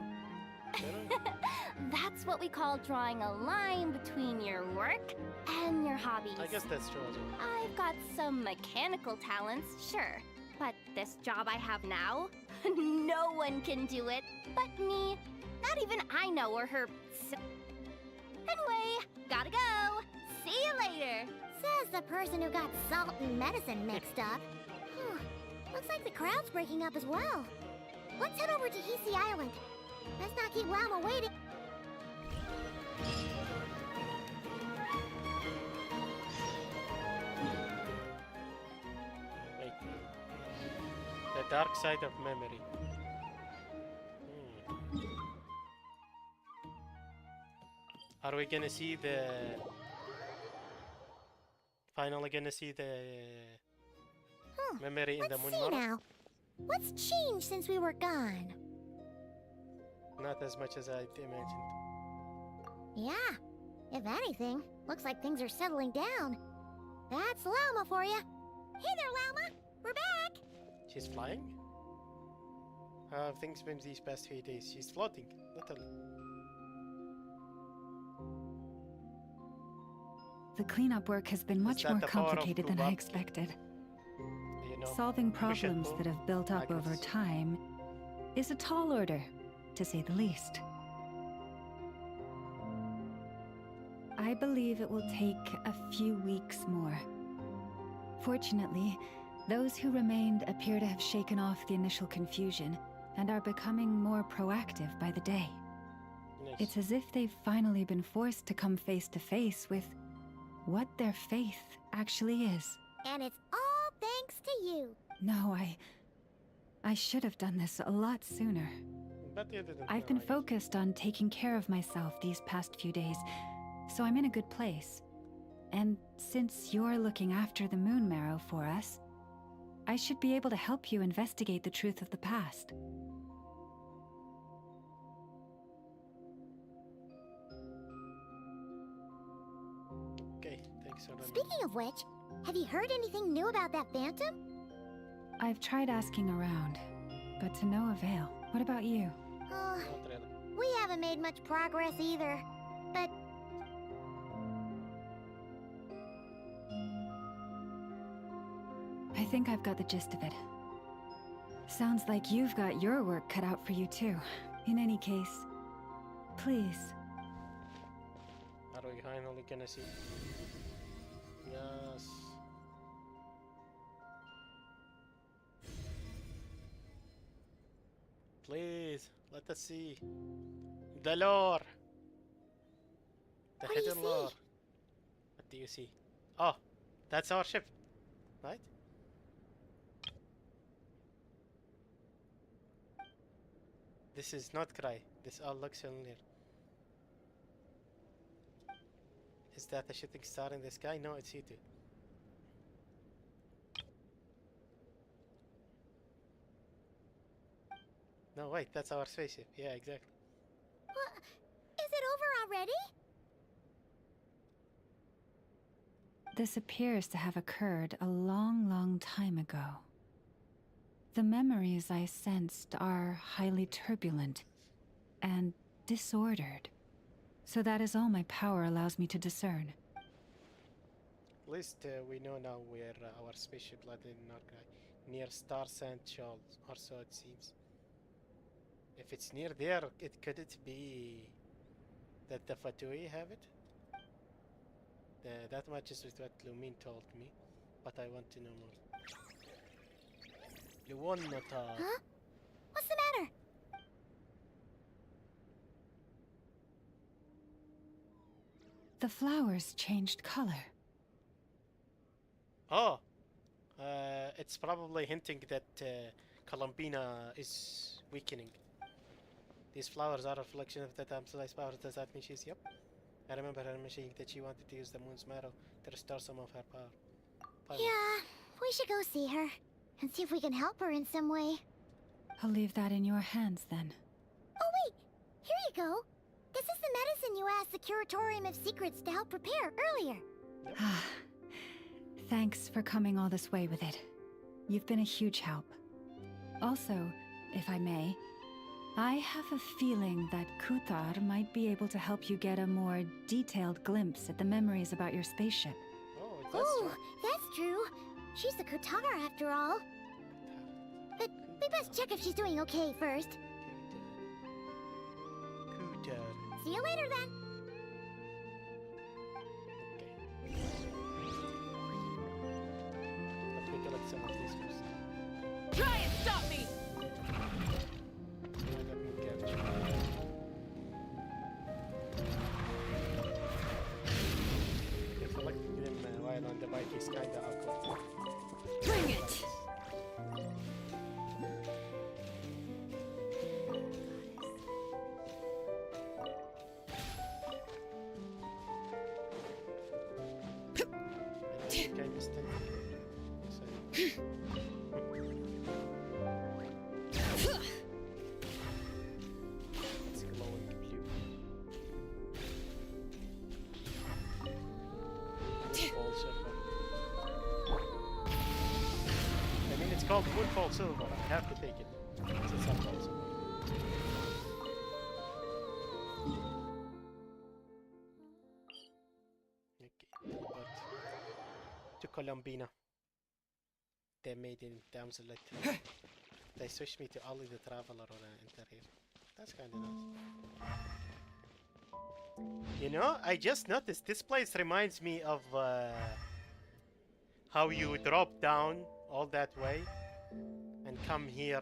Speaker 5: That's what we call drawing a line between your work and your hobbies.
Speaker 1: I guess that's true as well.
Speaker 5: I've got some mechanical talents, sure. But this job I have now, no one can do it but me. Not even I know or her. Anyway, gotta go. See you later.
Speaker 4: Says the person who got salt and medicine mixed up. Looks like the crowd's breaking up as well. Let's head over to Hisi Island. Let's not keep Lama waiting.
Speaker 1: Wait. The dark side of memory. Are we gonna see the... Finally gonna see the... memory in the moon
Speaker 4: See
Speaker 1: model?
Speaker 4: now. What's changed since we were gone?
Speaker 1: Not as much as I imagined.
Speaker 4: Yeah. If anything, looks like things are settling down. That's Lama for you. Hey there, Lama. We're back.
Speaker 1: She's flying? How have things been these past few days? She's floating, literally.
Speaker 3: The cleanup work has been much
Speaker 1: that
Speaker 3: more
Speaker 1: the power of
Speaker 3: complicated than I
Speaker 1: Kubak?
Speaker 3: expected.
Speaker 1: You know,
Speaker 3: Solving
Speaker 1: push and
Speaker 3: problems
Speaker 1: pull.
Speaker 3: that have built up over
Speaker 1: guess.
Speaker 3: time is a tall order, to say the least. I believe it will take a few weeks more. Fortunately, those who remained appear to have shaken off the initial confusion and are becoming more proactive by the day.
Speaker 1: Nice.
Speaker 3: It's as if they've finally been forced to come face to face with what their faith actually is.
Speaker 4: And it's all thanks to you.
Speaker 3: No, I should have done this a lot sooner.
Speaker 1: But you didn't
Speaker 3: I've
Speaker 1: know,
Speaker 3: been
Speaker 1: I guess.
Speaker 3: focused on taking care of myself these past few days, so I'm in a good place. And since you're looking after the moon marrow for us, I should be able to help you investigate the truth of the past.
Speaker 1: Okay, thanks for running.
Speaker 4: Speaking of which, have you heard anything new about that phantom?
Speaker 3: I've tried asking around, but to no avail. What about you?
Speaker 4: Uh,
Speaker 1: Not really.
Speaker 4: we haven't made much progress either. But
Speaker 3: I think I've got the gist of it. Sounds like you've got your work cut out for you too. In any case, please.
Speaker 1: Are we finally gonna see? Yes. please. Let us see. The lore. The
Speaker 4: What do you
Speaker 1: hidden
Speaker 4: see?
Speaker 1: lore. What do you see? Oh, that's our ship, right? This is not Cry. This all looks familiar. Is that a shooting star in the sky? No, it's you two. No, wait, that's our spaceship. Yeah, exactly.
Speaker 4: What? Is it over already?
Speaker 3: This appears to have occurred a long, long time ago. The memories I sensed are highly turbulent and disordered. So that is all my power allows me to discern.
Speaker 1: At least we know now where our spaceship landed in Narkai. Near Star Sand Shoals, or so it seems. If it's near there, could it be that the Fatui have it? That matches with what Lumin told me, but I want to know more. Luonnota.
Speaker 4: Huh? What's the matter?
Speaker 3: The flowers changed color.
Speaker 1: Oh, it's probably hinting that Columbina is weakening. These flowers are a reflection of the damsel's power. Does that mean she's... Yep. I remember her mentioning that she wanted to use the moon's marrow to restore some of her power.
Speaker 4: Yeah, we should go see her and see if we can help her in some way.
Speaker 3: I'll leave that in your hands then.
Speaker 4: Oh wait, here you go. This is the medicine you asked the Curatorium of Secrets to help prepare earlier.
Speaker 3: Thanks for coming all this way with it. You've been a huge help. Also, if I may, I have a feeling that Kuthar might be able to help you get a more detailed glimpse at the memories about your spaceship.
Speaker 4: Oh, that's true. She's the Kutara after all. But we best check if she's doing okay first. See you later then.
Speaker 1: Let me collect some of these first.
Speaker 6: Try and stop me!
Speaker 1: Let me capture. Yeah, collecting them while on the bike is kinda awkward.
Speaker 6: Bring it!
Speaker 1: I think I missed it. It's glowing blue. Moonfall silver. I mean, it's called Moonfall silver. I have to take it. It's a Moonfall silver. Okay, but to Columbina. They made in Damselet. They switched me to Ollie the Traveler on Interrail. That's kinda nice. You know, I just noticed this place reminds me of how you drop down all that way and come here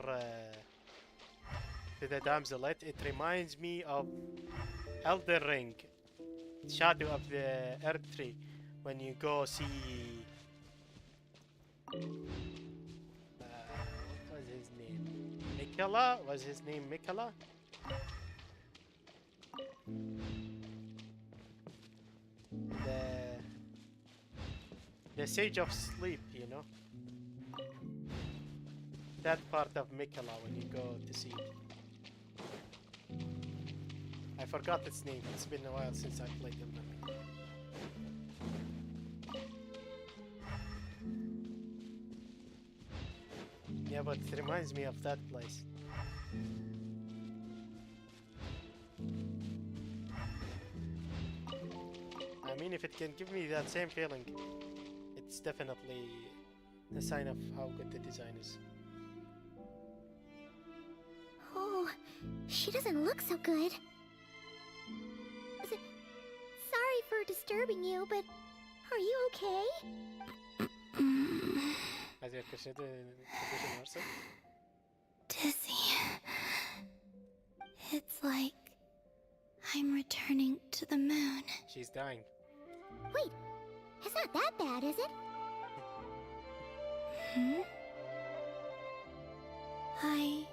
Speaker 1: to the Damselet. It reminds me of Elden Ring, Shadow of the Earth Tree, when you go see what was his name? Mikela? Was his name Mikela? The Sage of Sleep, you know? That part of Mikela when you go to see it. I forgot its name. It's been a while since I played them. Yeah, but it reminds me of that place. I mean, if it can give me that same feeling, it's definitely a sign of how good the design is.
Speaker 4: Oh, she doesn't look so good. Sorry for disturbing you, but are you okay?
Speaker 1: Has your condition worsened?
Speaker 4: Dizzy. It's like I'm returning to the moon.
Speaker 1: She's dying.
Speaker 4: Wait, it's not that bad, is it? I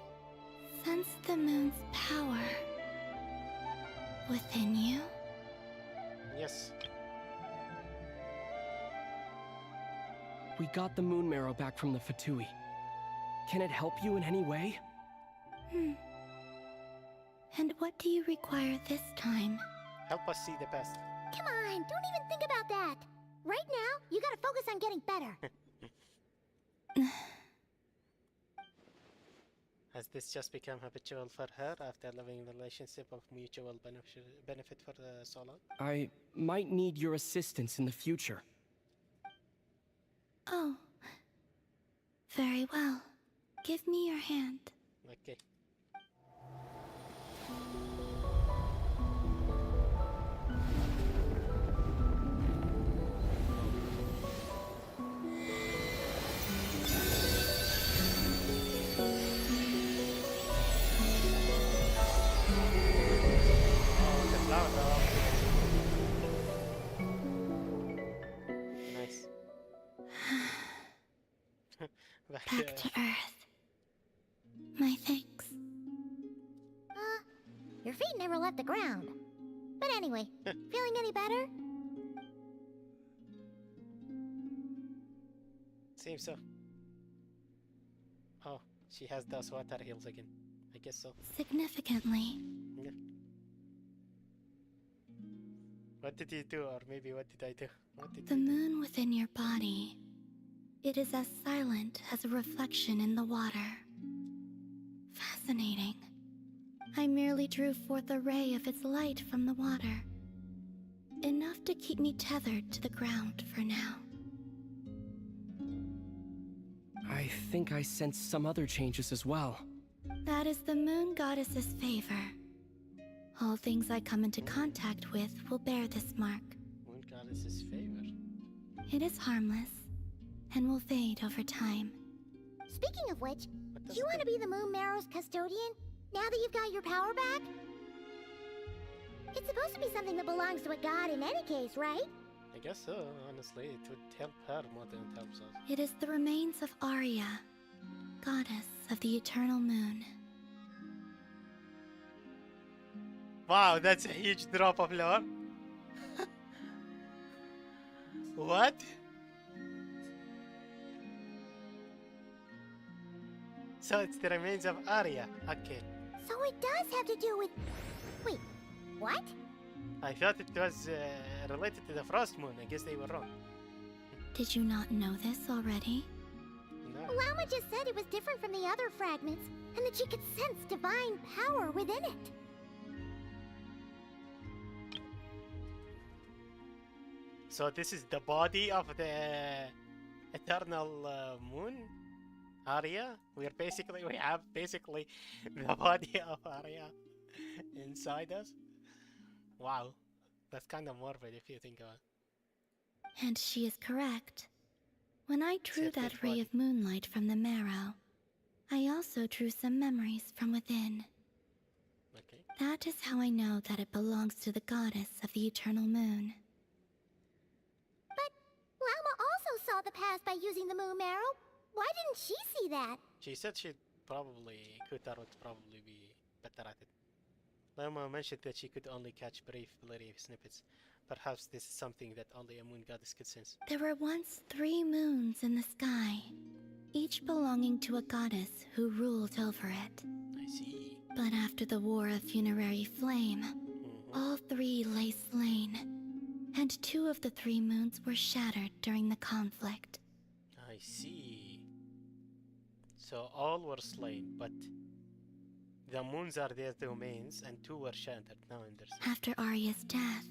Speaker 4: sense the moon's power within you.
Speaker 1: Yes.
Speaker 17: We got the moon marrow back from the Fatui. Can it help you in any way?
Speaker 4: And what do you require this time?
Speaker 1: Help us see the best.
Speaker 4: Come on, don't even think about that. Right now, you gotta focus on getting better.
Speaker 1: Has this just become habitual for her after living in a relationship of mutual benefit for so long?
Speaker 17: I might need your assistance in the future.
Speaker 4: Oh. Very well. Give me your hand.
Speaker 1: Okay. Nice.
Speaker 4: Back to Earth. My thanks. Your feet never left the ground. But anyway, feeling any better?
Speaker 1: Seems so. Oh, she has those water heals again. I guess so.
Speaker 4: Significantly.
Speaker 1: Yeah. What did you do, or maybe what did I do? What did
Speaker 4: The moon within your body. It is as silent as a reflection in the water. Fascinating. I merely drew forth a ray of its light from the water. Enough to keep me tethered to the ground for now.
Speaker 17: I think I sense some other changes as well.
Speaker 4: That is the moon goddess's favor. All things I come into contact with will bear this mark.
Speaker 1: Moon goddess's favor.
Speaker 4: It is harmless, and will fade over time. Speaking of which, do you want to be the Moon Marrow's custodian, now that you've got your power back? It's supposed to be something that belongs to a god in any case, right?
Speaker 1: I guess so, honestly. It would help her more than it helps us.
Speaker 4: It is the remains of Arya, goddess of the eternal moon.
Speaker 1: Wow, that's a huge drop of lore. What? So it's the remains of Arya. Okay.
Speaker 4: So it does have to do with... Wait, what?
Speaker 1: I thought it was related to the Frost Moon. I guess they were wrong.
Speaker 4: Did you not know this already?
Speaker 1: No.
Speaker 4: Lama just said it was different from the other fragments, and that she could sense divine power within it.
Speaker 1: So this is the body of the eternal moon, Arya. We have basically the body of Arya inside us. Wow, that's kind of morbid if you think about it.
Speaker 4: And she is correct. When I drew that ray of moonlight from the marrow, I also drew some memories from within.
Speaker 1: Okay.
Speaker 4: That is how I know that it belongs to the goddess of the eternal moon. But Lama also saw the past by using the moon marrow. Why didn't she see that?
Speaker 1: She said Kutar would probably be better at it. Lama mentioned that she could only catch brief, blurry snippets. Perhaps this is something that only a moon goddess could sense.
Speaker 4: There were once 3 moons in the sky, each belonging to a goddess who ruled over it.
Speaker 1: I see.
Speaker 4: But after the War of Funerary Flame, all 3 lay slain, and 2 of the 3 moons were shattered during the conflict.
Speaker 1: I see. So all were slain, but the moons are their domains, and 2 were shattered. Now I understand.
Speaker 4: After Arya's death,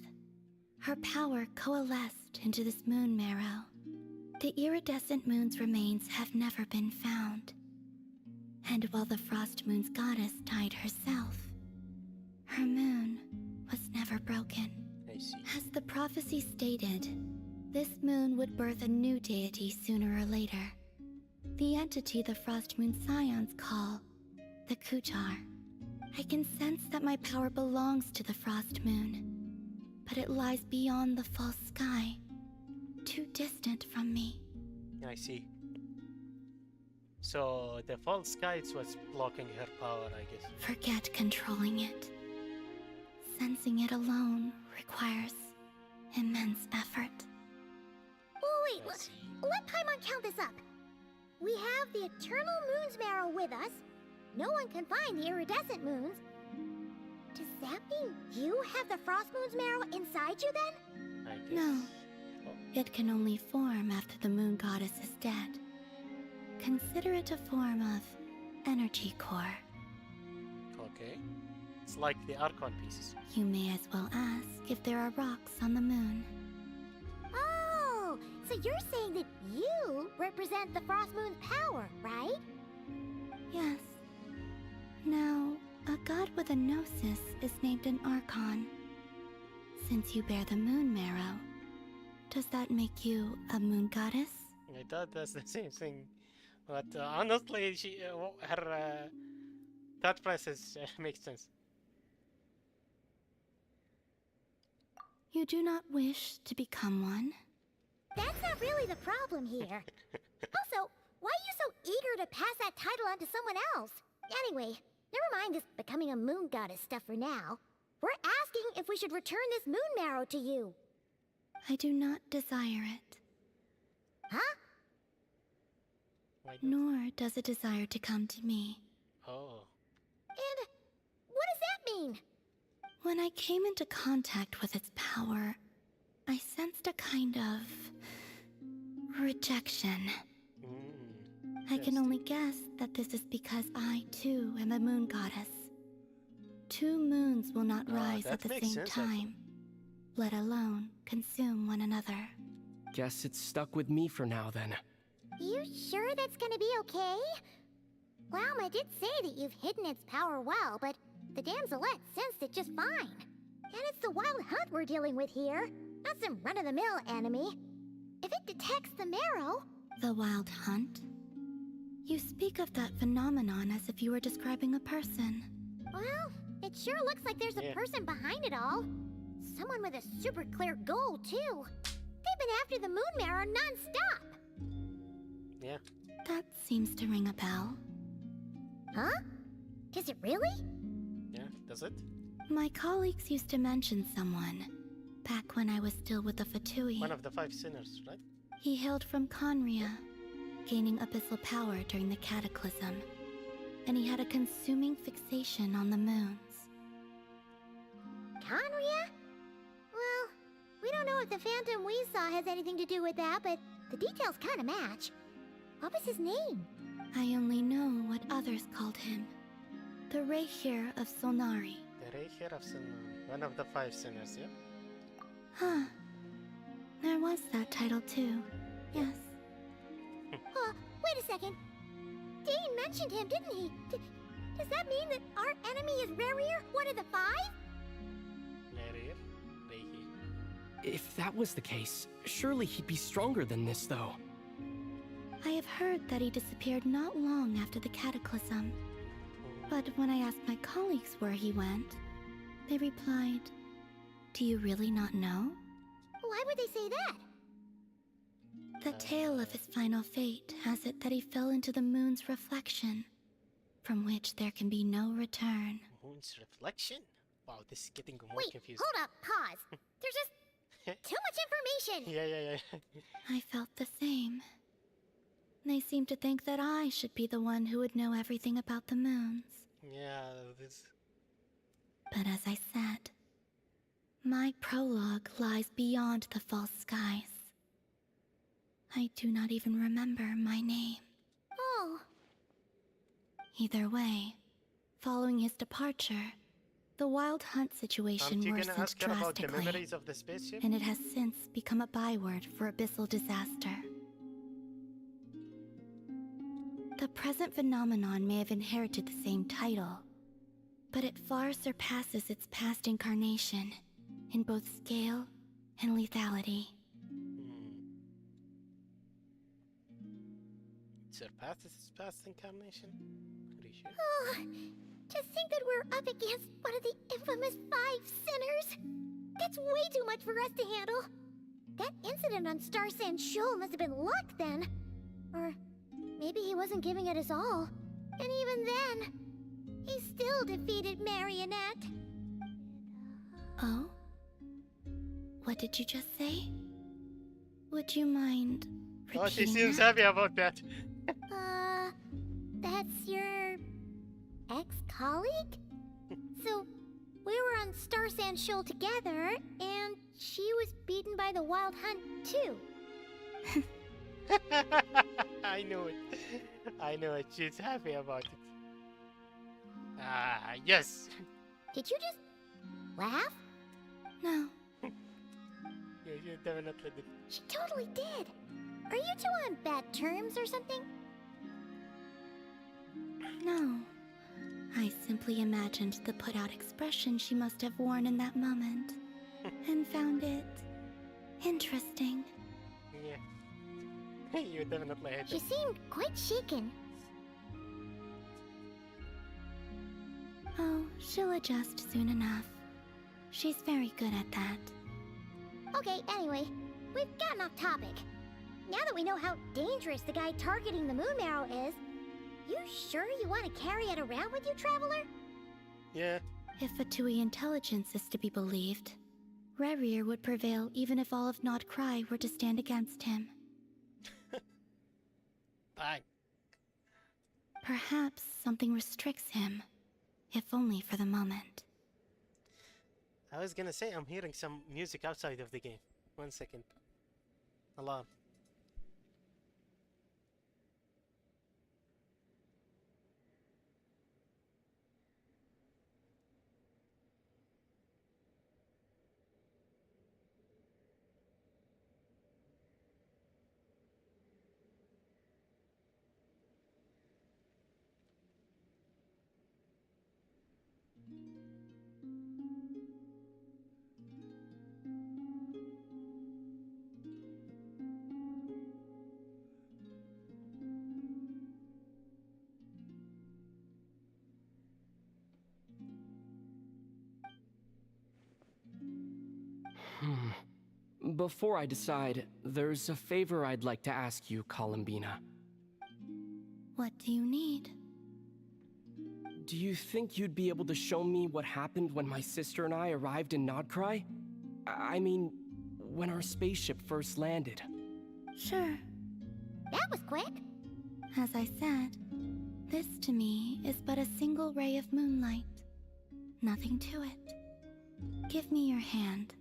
Speaker 4: her power coalesced into this moon marrow. The iridescent moon's remains have never been found. And while the Frost Moon's goddess died herself, her moon was never broken.
Speaker 1: I see.
Speaker 4: As the prophecy stated, this moon would birth a new deity sooner or later. The entity the Frost Moon Scions call the Kutar.
Speaker 5: I can sense that my power belongs to the Frost Moon, but it lies beyond the false sky, too distant from me.
Speaker 1: I see. So the false sky is what's blocking her power, I guess.
Speaker 5: Forget controlling it. Sensing it alone requires immense effort.
Speaker 4: Oh, wait, let Paimon count this up. We have the Eternal Moon's Marrow with us. No one can find the iridescent moons. Does that mean you have the Frost Moon's Marrow inside you then?
Speaker 1: I guess.
Speaker 5: No. It can only form after the Moon Goddess is dead. Consider it a form of energy core.
Speaker 1: Okay. It's like the Archon pieces.
Speaker 5: You may as well ask if there are rocks on the moon.
Speaker 4: Oh, so you're saying that you represent the Frost Moon's power, right?
Speaker 5: Yes. Now, a god with a gnosis is named an Archon. Since you bear the Moon Marrow, does that make you a moon goddess?
Speaker 1: I thought that's the same thing. But honestly, her thought process makes sense.
Speaker 5: You do not wish to become one?
Speaker 4: That's not really the problem here. Also, why are you so eager to pass that title on to someone else? Anyway, never mind this becoming a moon goddess stuff for now. We're asking if we should return this moon marrow to you.
Speaker 5: I do not desire it.
Speaker 4: Huh?
Speaker 5: Nor does it desire to come to me.
Speaker 1: Oh.
Speaker 4: And what does that mean?
Speaker 5: When I came into contact with its power, I sensed a kind of rejection. I can only guess that this is because I, too, am a moon goddess. Two moons will not rise at the same time, let alone consume one another.
Speaker 17: Guess it's stuck with me for now, then.
Speaker 4: You sure that's gonna be okay? Walma did say that you've hidden its power well, but the damselette sensed it just fine. And it's the wild hunt we're dealing with here, not some run-of-the-mill enemy. If it detects the marrow...
Speaker 5: The wild hunt? You speak of that phenomenon as if you were describing a person.
Speaker 4: Well, it sure looks like there's a person behind it all. Someone with a super clear goal, too. They've been after the moon marrow non-stop.
Speaker 1: Yeah.
Speaker 5: That seems to ring a bell.
Speaker 4: Huh? Does it really?
Speaker 1: Yeah, does it?
Speaker 5: My colleagues used to mention someone, back when I was still with the Fatui.
Speaker 1: One of the 5 sinners, right?
Speaker 5: He hailed from Conria, gaining abyssal power during the Cataclysm, and he had a consuming fixation on the moons.
Speaker 4: Conria? Well, we don't know if the phantom we saw has anything to do with that, but the details kind of match. What was his name?
Speaker 5: I only know what others called him. The Reikir of Solnari.
Speaker 1: The Reikir of Solnari. One of the 5 sinners, yeah?
Speaker 5: Huh. There was that title too. Yes.
Speaker 4: Wait a second. Dean mentioned him, didn't he? Does that mean that our enemy is Rerir, one of the 5?
Speaker 1: Rerir? Reikir.
Speaker 17: If that was the case, surely he'd be stronger than this, though.
Speaker 5: I have heard that he disappeared not long after the Cataclysm. But when I asked my colleagues where he went, they replied, "Do you really not know?"
Speaker 4: Why would they say that?
Speaker 5: The tale of his final fate has it that he fell into the moon's reflection, from which there can be no return.
Speaker 1: Moon's reflection? Wow, this is getting more
Speaker 4: Wait,
Speaker 1: confusing.
Speaker 4: hold up, pause. There's just too much information.
Speaker 1: Yeah.
Speaker 5: I felt the same. They seemed to think that I should be the one who would know everything about the moons.
Speaker 1: Yeah, this...
Speaker 5: But as I said, my prologue lies beyond the false skies. I do not even remember my name.
Speaker 4: Oh.
Speaker 5: Either way, following his departure, the wild hunt situation worsened
Speaker 1: ask her about the
Speaker 5: drastically,
Speaker 1: memories of the spaceship?
Speaker 5: and it has since become a byword for abyssal disaster. The present phenomenon may have inherited the same title, but it far surpasses its past incarnation in both scale and lethality.
Speaker 1: Surpasses its past incarnation? Pretty sure.
Speaker 4: Oh, To think that we're up against one of the infamous 5 sinners. That's way too much for us to handle. That incident on Star Sand Shoal must have been luck then. Or maybe he wasn't giving it his all. And even then, he still defeated Marionette.
Speaker 5: Oh? What did you just say? Would you mind
Speaker 1: Oh, she
Speaker 5: repeating
Speaker 1: seems
Speaker 5: that?
Speaker 1: happy about that.
Speaker 4: That's your ex-colleague? So, we were on Star Sand Shoal together, and she was beaten by the Wild Hunt, too.
Speaker 1: I know it. I know it. She's happy about it. Ah, yes.
Speaker 4: Did you just laugh?
Speaker 5: No.
Speaker 1: Yeah, you definitely did.
Speaker 4: She totally did. Are you two on bad terms or something?
Speaker 5: No. I simply imagined the put-out expression she must have worn in that moment, and found it interesting.
Speaker 1: Yeah. You definitely had
Speaker 4: She seemed quite shaken.
Speaker 5: Oh, she'll adjust soon enough. She's very good at that.
Speaker 4: Okay, anyway, we've gotten off topic. Now that we know how dangerous the guy targeting the Moon Marrow is, you sure you want to carry it around with you, Traveler?
Speaker 1: Yeah.
Speaker 5: If Fatui intelligence is to be believed, Rerir would prevail even if all of Nod Cry were to stand against him.
Speaker 1: Bang.
Speaker 5: Perhaps something restricts him, if only for the moment.
Speaker 1: I was gonna say I'm hearing some music outside of the game. 1 second. Alarm.
Speaker 17: Before I decide, there's a favor I'd like to ask you, Columbina.
Speaker 5: What do you need?
Speaker 17: Do you think you'd be able to show me what happened when my sister and I arrived in Nodcry? I mean, when our spaceship first landed.
Speaker 5: Sure.
Speaker 4: That was quick.
Speaker 5: As I said, this to me is but a single ray of moonlight. Nothing to it. Give me your hand,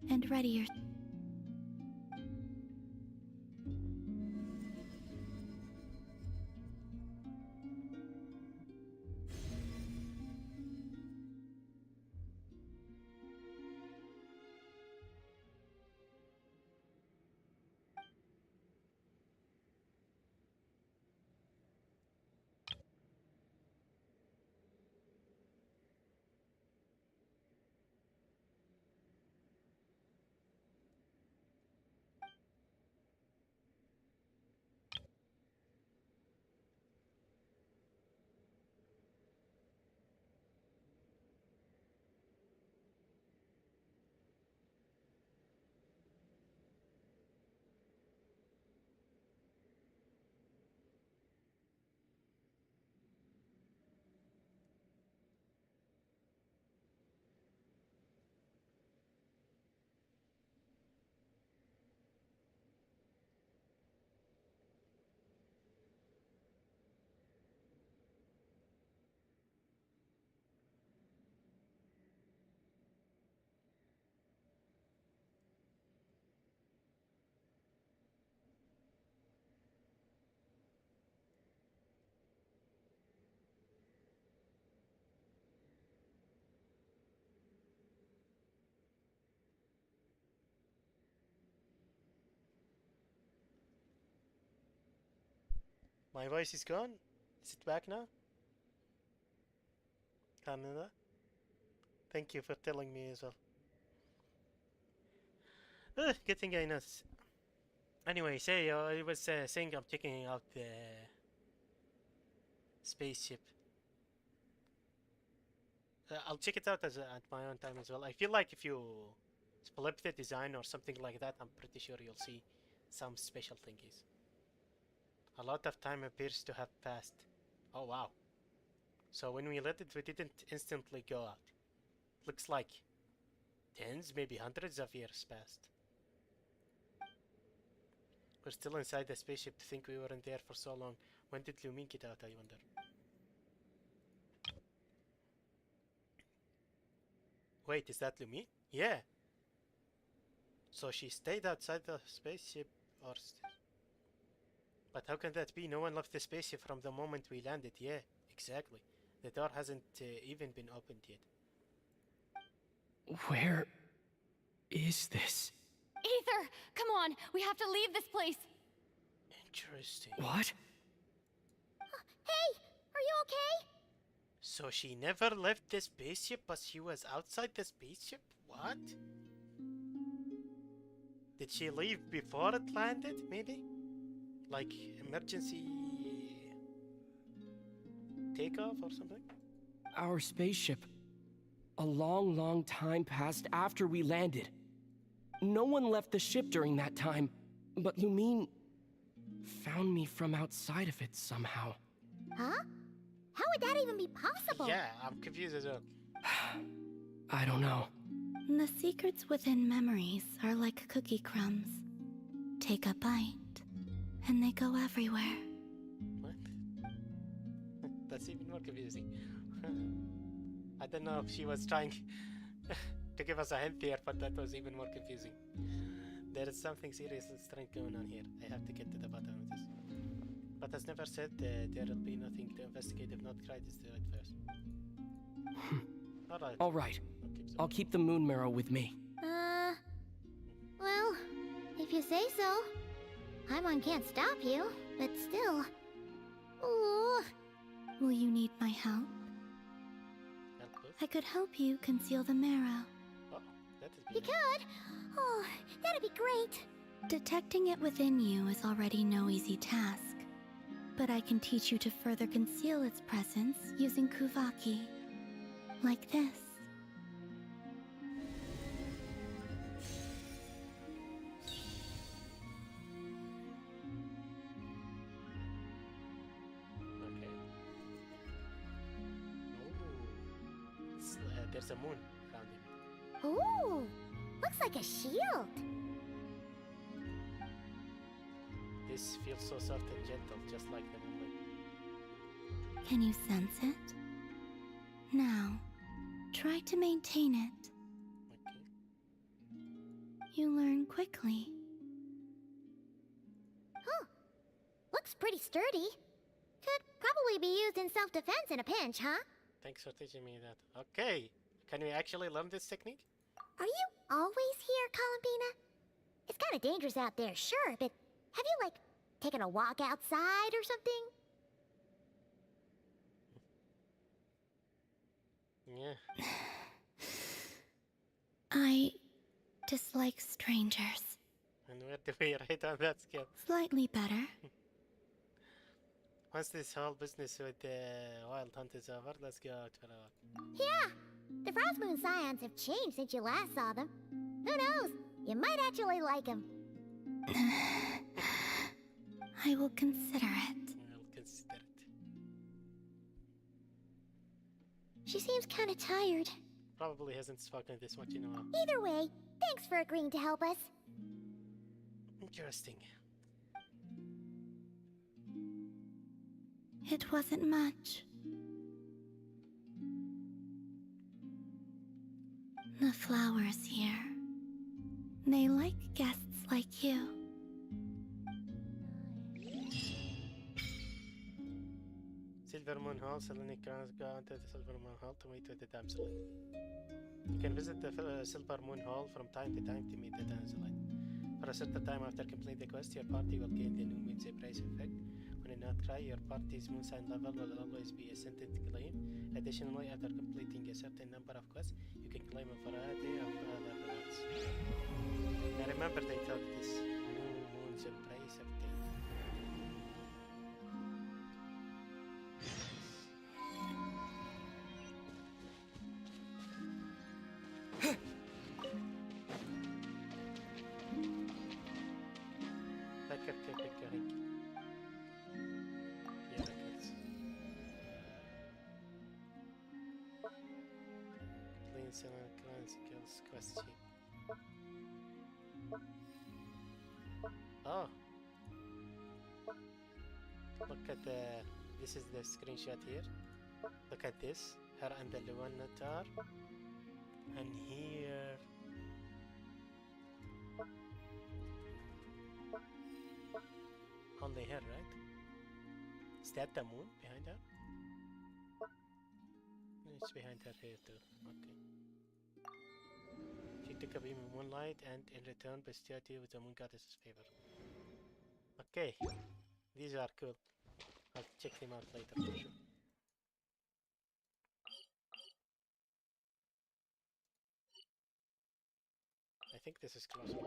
Speaker 5: and ready your...
Speaker 1: My voice is gone? Is it back now? Canada? Thank you for telling me as well. Good thing I noticed. Anyway, I was saying I'm checking out the spaceship. I'll check it out at my own time as well. I feel like if you split the design or something like that, I'm pretty sure you'll see some special thingies. A lot of time appears to have passed. Oh wow. So when we lit it, we didn't instantly go out. Looks like tens, maybe hundreds of years passed. We're still inside the spaceship to think we weren't there for so long. When did Lumine get out, I wonder? Wait, is that Lumine? Yeah. So she stayed outside the spaceship or... But how can that be? No one left the spaceship from the moment we landed. Yeah, exactly. The door hasn't even been opened yet.
Speaker 17: Where is this?
Speaker 5: Aether, come on, we have to leave this place.
Speaker 1: Interesting.
Speaker 17: What?
Speaker 4: Hey, are you okay?
Speaker 1: So she never left the spaceship, but she was outside the spaceship? What? Did she leave before it landed, maybe? Like emergency takeoff or something?
Speaker 17: Our spaceship. A long time passed after we landed. No one left the ship during that time, but Lumine found me from outside of it somehow.
Speaker 4: Huh? How would that even be possible?
Speaker 1: Yeah, I'm confused as well.
Speaker 17: I don't know.
Speaker 5: The secrets within memories are like cookie crumbs. Take a bite, and they go everywhere.
Speaker 1: What? That's even more confusing. I don't know if she was trying to give us a hint here, but that was even more confusing. There is something seriously strange going on here. I have to get to the bottom of this. But as never said, there will be nothing to investigate if not cried is the right first. Alright.
Speaker 17: Alright. I'll keep the moon marrow with me.
Speaker 4: Well, if you say so. Paimon can't stop you, but still. Ooh.
Speaker 5: Will you need my help? I could help you conceal the marrow.
Speaker 1: Oh, that is
Speaker 4: you could? Oh, that'd be great.
Speaker 5: Detecting it within you is already no easy task. But I can teach you to further conceal its presence using Kuvaki. Like this.
Speaker 1: Okay. Ooh. There's a moon around him.
Speaker 4: Ooh, looks like a shield.
Speaker 1: This feels so soft and gentle, just like the moonlight.
Speaker 5: Can you sense it? Now, try to maintain it.
Speaker 1: Okay.
Speaker 5: You learn quickly.
Speaker 4: Huh. Looks pretty sturdy. Could probably be used in self-defense in a pinch, huh?
Speaker 1: Thanks for teaching me that. Okay. Can we actually learn this technique?
Speaker 4: Are you always here, Columbina? It's kind of dangerous out there, sure, but have you, like, taken a walk outside or something?
Speaker 1: Yeah.
Speaker 5: I dislike strangers.
Speaker 1: And where do we rate on that scale?
Speaker 5: Slightly better.
Speaker 1: Once this whole business with the wild hunt is over, let's go out for a walk.
Speaker 4: Yeah, the Frost Moon Scions have changed since you last saw them. Who knows? You might actually like them.
Speaker 5: I will consider it.
Speaker 1: I'll consider it.
Speaker 4: She seems kind of tired.
Speaker 1: Probably hasn't spoken this much in a while.
Speaker 4: Either way, thanks for agreeing to help us.
Speaker 1: Interesting.
Speaker 5: It wasn't much. The flowers here. They like guests like you.
Speaker 1: Silver Moon Hall, Selenic crowns go into the Silver Moon Hall to meet with the damselite. You can visit the Silver Moon Hall from time to time to meet the damselite. For a certain time after completing the quest, your party will gain the new Moon's Embrace effect. When in Outcry, your party's moon sign level will always be ascended to claim. Additionally, after completing a certain number of quests, you can claim a variety of other rewards. Now remember, they took this new Moon's Embrace update. skills quest sheet. Oh. Look at the... This is the screenshot here. Look at this. Her and the Luanatar. And here... Only her, right? Is that the moon behind her? It's behind her here too. Okay. She took a beam of moonlight and in return bestiality with the moon goddess's favor. Okay. These are cool. I'll check them out later for sure. I think this is closer.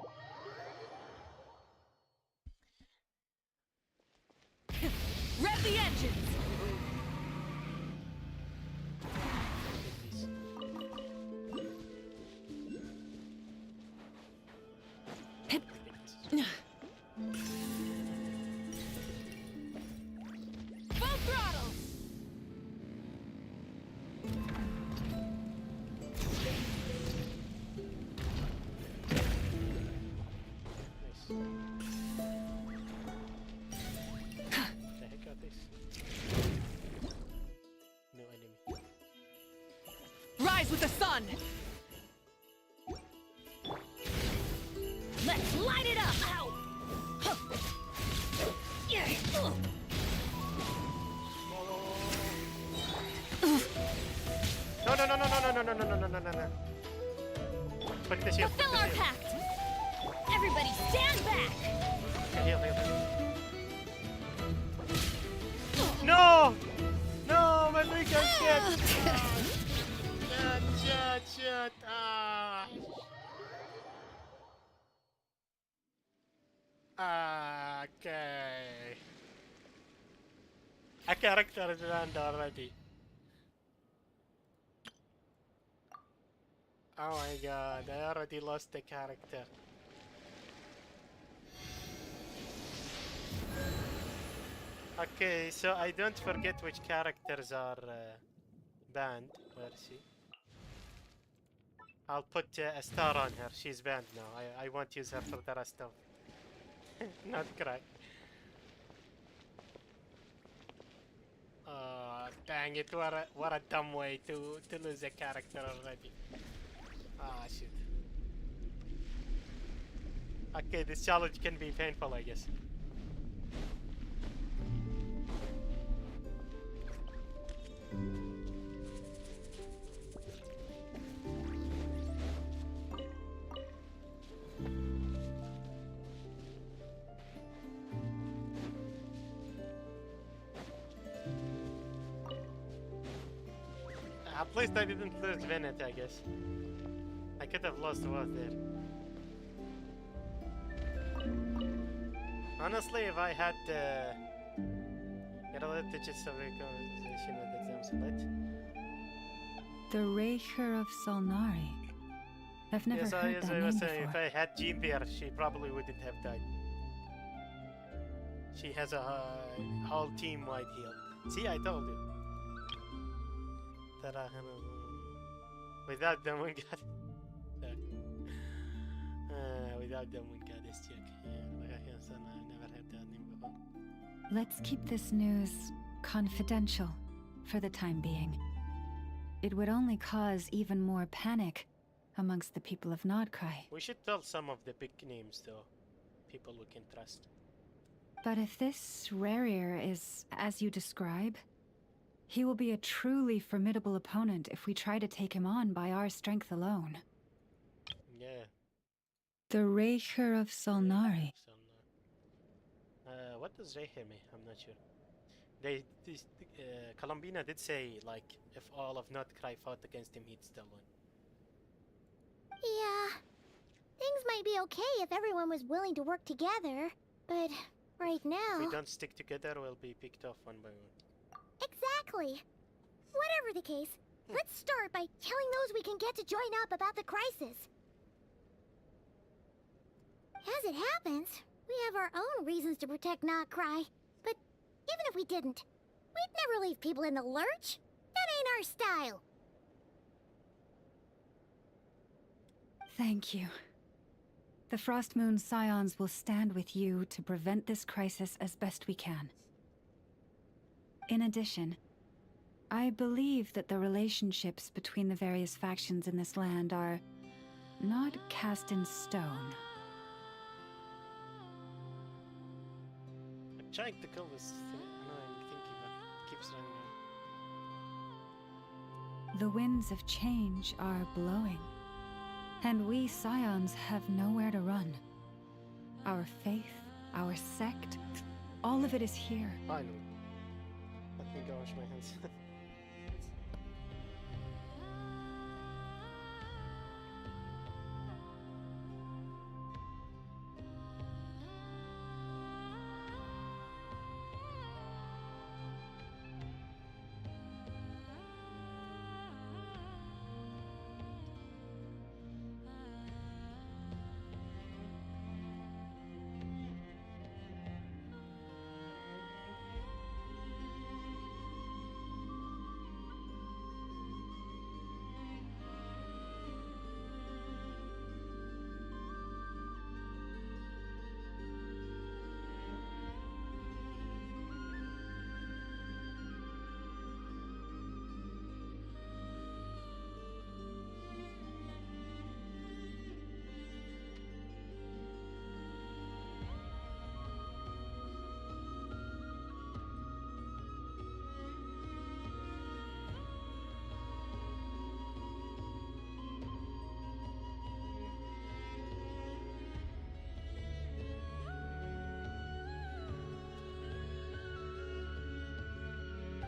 Speaker 6: Rev the engines! Full throttle!
Speaker 1: The heck are this? No enemy.
Speaker 6: Rise with the sun! Let's light it up! Ow! Huh. Yeah.
Speaker 1: No, no, no, no, no, no, no, no, no, no, no, no, no. Put the shield.
Speaker 6: Fulfill our pact! Everybody stand back!
Speaker 1: Okay, heal, heal, heal. No! No, my freaking shit! Shit. Ah. Okay. A character is banned already. Oh my god, I already lost the character. Okay, so I don't forget which characters are banned. Where is she? I'll put a star on her. She's banned now. I won't use her for the rest of... Not cry. Oh, dang it. What a dumb way to lose a character already. Ah, shit. Okay, this challenge can be painful, I guess. At least I didn't lose Venet, I guess. I could have lost Worth there. Honestly, if I had related digits of conversation with exam select.
Speaker 3: The Raker of Solnari. I've never
Speaker 1: Yes,
Speaker 3: heard that
Speaker 1: I
Speaker 3: name
Speaker 1: was saying,
Speaker 3: before.
Speaker 1: if I had Jean there, she probably wouldn't have died. She has a whole team-wide heal. See, I told you. Without the moon god. Without the moon goddess check. Yeah, I've never heard that name before.
Speaker 3: Let's keep this news confidential for the time being. It would only cause even more panic amongst the people of Nodcry.
Speaker 1: We should tell some of the big names, though. People we can trust.
Speaker 3: But if this Rarier is as you describe, he will be a truly formidable opponent if we try to take him on by our strength alone.
Speaker 1: Yeah.
Speaker 3: The Raker of Solnari.
Speaker 1: What does Rehe mean? I'm not sure. Columbina did say, like, if all of Notcry fought against him, he'd still win.
Speaker 4: Yeah. Things might be okay if everyone was willing to work together, but right now...
Speaker 1: If we don't stick together, we'll be picked off one by one.
Speaker 4: Exactly. Whatever the case, let's start by telling those we can get to join up about the crisis. As it happens, we have our own reasons to protect Notcry, but even if we didn't, we'd never leave people in the lurch. That ain't our style.
Speaker 3: Thank you. The Frost Moon Scions will stand with you to prevent this crisis as best we can. In addition, I believe that the relationships between the various factions in this land are not cast in stone.
Speaker 1: I'm trying to kill this annoying thingy, but it keeps running away.
Speaker 3: The winds of change are blowing, and we Scions have nowhere to run. Our faith, our sect, all of it is here.
Speaker 1: Finally. Let me go wash my hands.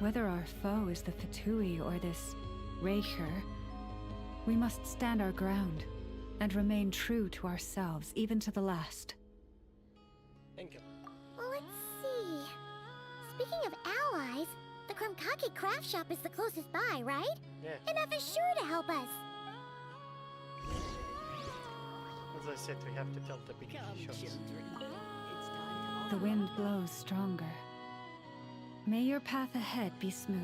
Speaker 3: Whether our foe is the Fatui or this Raker, we must stand our ground and remain true to ourselves, even to the last.
Speaker 1: Thank you.
Speaker 4: Let's see. Speaking of allies, the Krumkake craft shop is the closest by, right?
Speaker 1: Yeah.
Speaker 4: And F is sure to help us.
Speaker 1: As I said, we have to tell the big shots.
Speaker 3: The wind blows stronger. May your path ahead be smooth.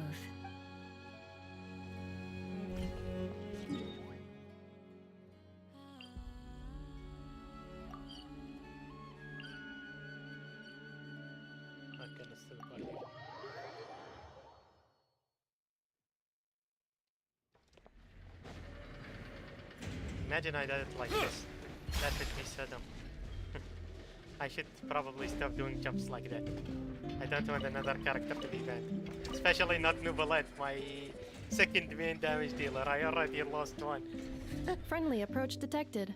Speaker 1: Not gonna still party. Imagine I did it like this. That would be so dumb. I should probably stop doing jumps like that. I don't want another character to be bad. Especially not Nubalette, my second main damage dealer. I already lost one.
Speaker 14: Friendly approach detected.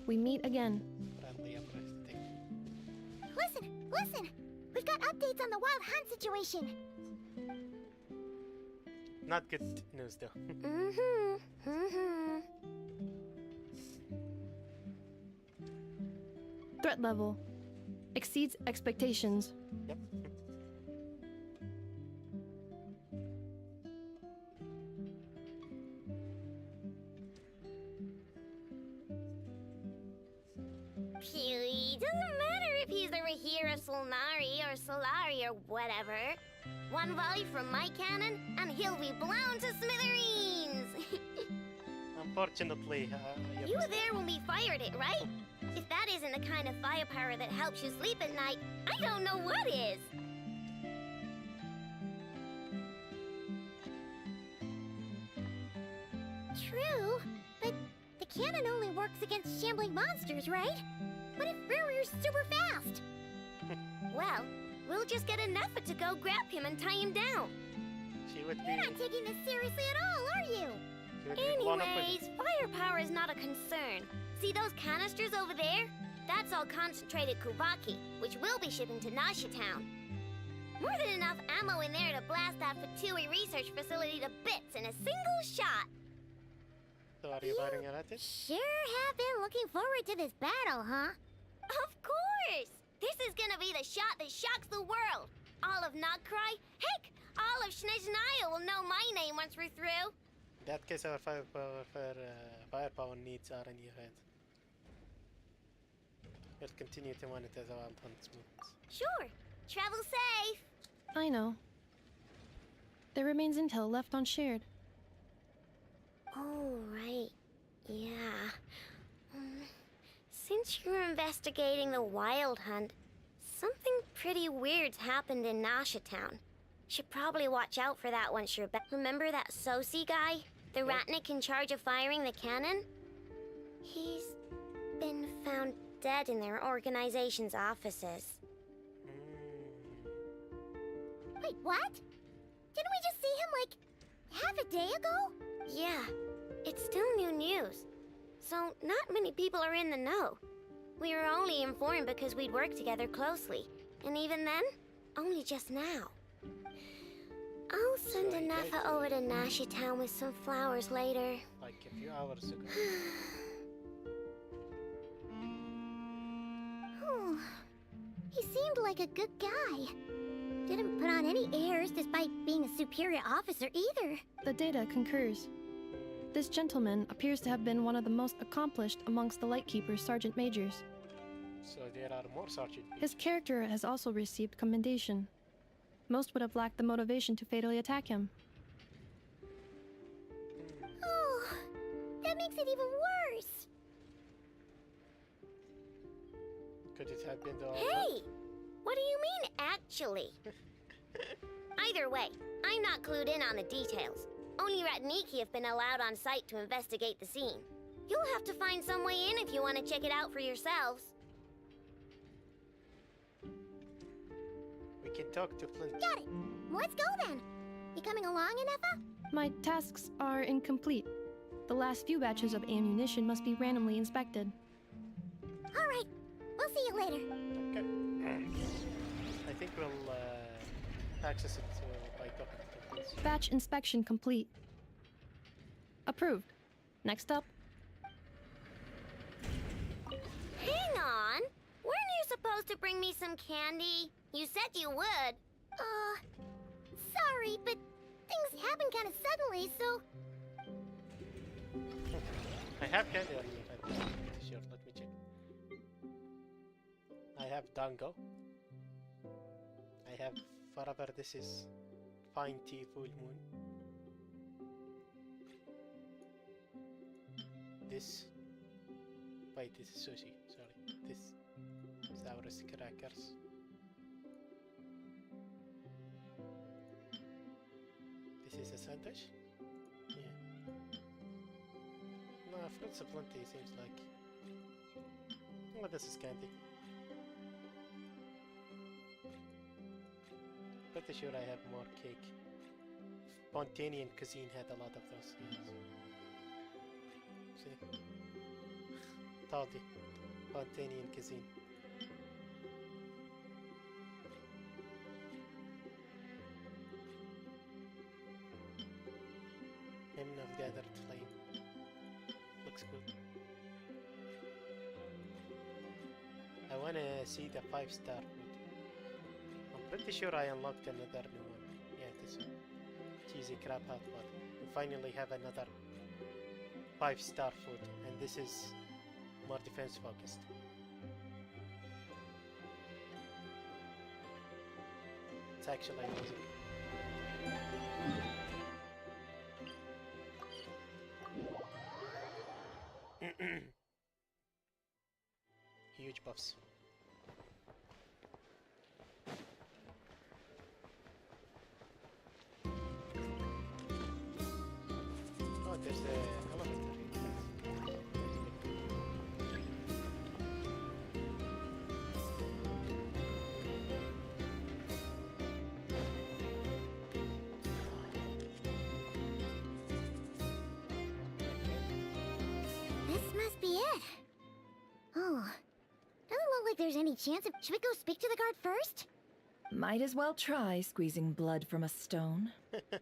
Speaker 14: We meet again.
Speaker 1: Friendly approach detected.
Speaker 4: Listen, listen! We've got updates on the Wild Hunt situation.
Speaker 1: Not good news though.
Speaker 14: Threat level exceeds expectations.
Speaker 1: Yep.
Speaker 4: Phew, doesn't matter if he's the Rahira Solnari or Solari or whatever. One volley from my cannon, and he'll be blown to smithereens!
Speaker 1: Unfortunately, yep.
Speaker 4: You were there when we fired it, right? If that isn't the kind of firepower that helps you sleep at night, I don't know what is! True, but the cannon only works against shambling monsters, right? What if Rarir's super fast? Well, we'll just get an effort to go grab him and tie him down.
Speaker 1: She would be...
Speaker 4: You're not taking this seriously at all, are you?
Speaker 1: She would be blown up with...
Speaker 4: Anyways, firepower is not a concern. See those canisters over there? That's all concentrated Kubaki, which we'll be shipping to Nasha Town. More than enough ammo in there to blast that Fatui research facility to bits in a single shot.
Speaker 1: So are you firing at it?
Speaker 4: Sure have been looking forward to this battle, huh? Of course! This is gonna be the shot that shocks the world. All of Nagcry, heck, all of Snezhnaya will know my name once we're through.
Speaker 1: In that case, our firepower needs are in your head. We'll continue to monitor the Wild Hunt's movements.
Speaker 4: Sure. Travel safe.
Speaker 14: I know. There remains intel left on shared.
Speaker 4: Oh, right. Yeah. investigating the Wild Hunt. Something pretty weird's happened in Nasha Town. Should probably watch out for that once you're back. Remember that Sosi guy? The Ratnik in charge of firing the cannon? He's been found dead in their organization's offices. Wait, what? Didn't we just see him, like, half a day ago? Yeah, it's still new news. So, not many people are in the know. We were only informed because we'd worked together closely. And even then, only just now. I'll send a Nafa over to Nashi Town with some flowers later.
Speaker 1: Like a few hours ago.
Speaker 4: Oh, he seemed like a good guy. Didn't put on any airs despite being a superior officer either.
Speaker 19: The data concurs. This gentleman appears to have been one of the most accomplished amongst the Lightkeeper's Sergeant Majors.
Speaker 1: So there are more Sergeant.
Speaker 19: His character has also received commendation. Most would have lacked the motivation to fatally attack him.
Speaker 4: Oh, that makes it even worse.
Speaker 1: Could it have been the...
Speaker 4: Hey! What do you mean, actually? Either way, I'm not clued in on the details. Only Ratniki have been allowed on site to investigate the scene. You'll have to find some way in if you want to check it out for yourselves.
Speaker 1: We can talk to Flint.
Speaker 4: Got it. Let's go then. You coming along, Anefa?
Speaker 19: My tasks are incomplete. The last few batches of ammunition must be randomly inspected.
Speaker 4: All right. We'll see you later.
Speaker 1: Okay. I think we'll access it by talking to Flint.
Speaker 19: Batch inspection complete. Approved. Next up.
Speaker 4: Hang on. Weren't you supposed to bring me some candy? You said you would. Sorry, but things happen kind of suddenly, so...
Speaker 1: I have candy on me. I'm pretty sure. Let me check. I have Dango. I have Forever This Is Fine Tea Full Moon. This. Wait, this is sushi. Sorry. This. Saurus crackers. This is a sandwich? Yeah. No, fruits of plenty seems like. Oh, this is candy. Pretty sure I have more cake. Spontaneous cuisine had a lot of those. Yes. See? Told you. Spontaneous cuisine. Hymn of Gathered Flame. Looks good. I wanna see the 5-star food. I'm pretty sure I unlocked another new one. Yeah, this one. Cheesy crab hot pot. We finally have another 5-star food, and this is more defense focused. It's actually amazing. Huge buffs. Oh, there's a elevator here.
Speaker 4: This must be it. Oh, doesn't look like there's any chance of... Should we go speak to the guard first?
Speaker 11: Might as well try squeezing blood from a stone.
Speaker 4: Never!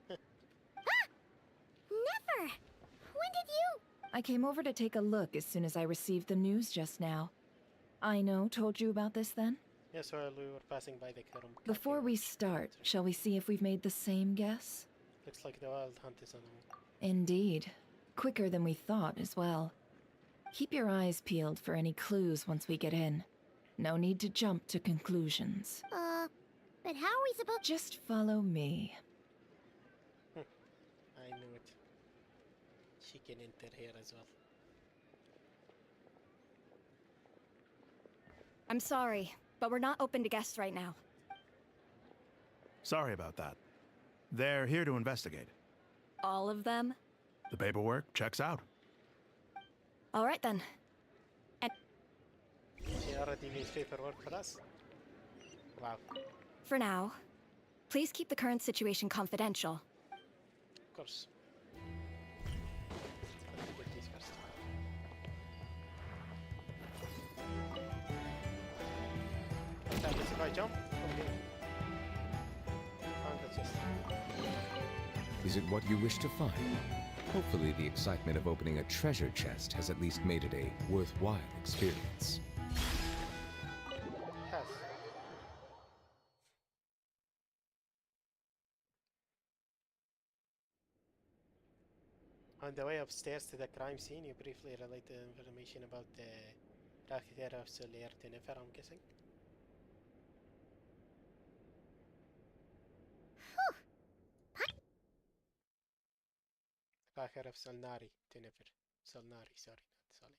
Speaker 4: When did you...
Speaker 11: I came over to take a look as soon as I received the news just now. Aino told you about this then?
Speaker 1: Yes, well, we were passing by the Karum.
Speaker 11: Before we start, shall we see if we've made the same guess?
Speaker 1: Looks like the wild hunt is on the way.
Speaker 11: Indeed. Quicker than we thought as well. Keep your eyes peeled for any clues once we get in. No need to jump to conclusions.
Speaker 4: But how are we supposed...
Speaker 11: Just follow me.
Speaker 1: I knew it. She can enter here as well.
Speaker 5: I'm sorry, but we're not open to guests right now.
Speaker 13: Sorry about that. They're here to investigate.
Speaker 5: All of them?
Speaker 13: The paperwork checks out.
Speaker 5: All right then. And
Speaker 1: She already made paperwork for us. Wow.
Speaker 5: for now, please keep the current situation confidential.
Speaker 1: Of course. Let me get these first. What happens if I jump? Okay. Found the chest.
Speaker 22: Is it what you wish to find? Hopefully the excitement of opening a treasure chest has at least made it a worthwhile experience.
Speaker 1: Has. On the way upstairs to the crime scene, you briefly relate the information about the Rakhter of Soler to Nefer, I'm guessing. Rakhter of Solnari to Nefer. Solnari, sorry, not Soler.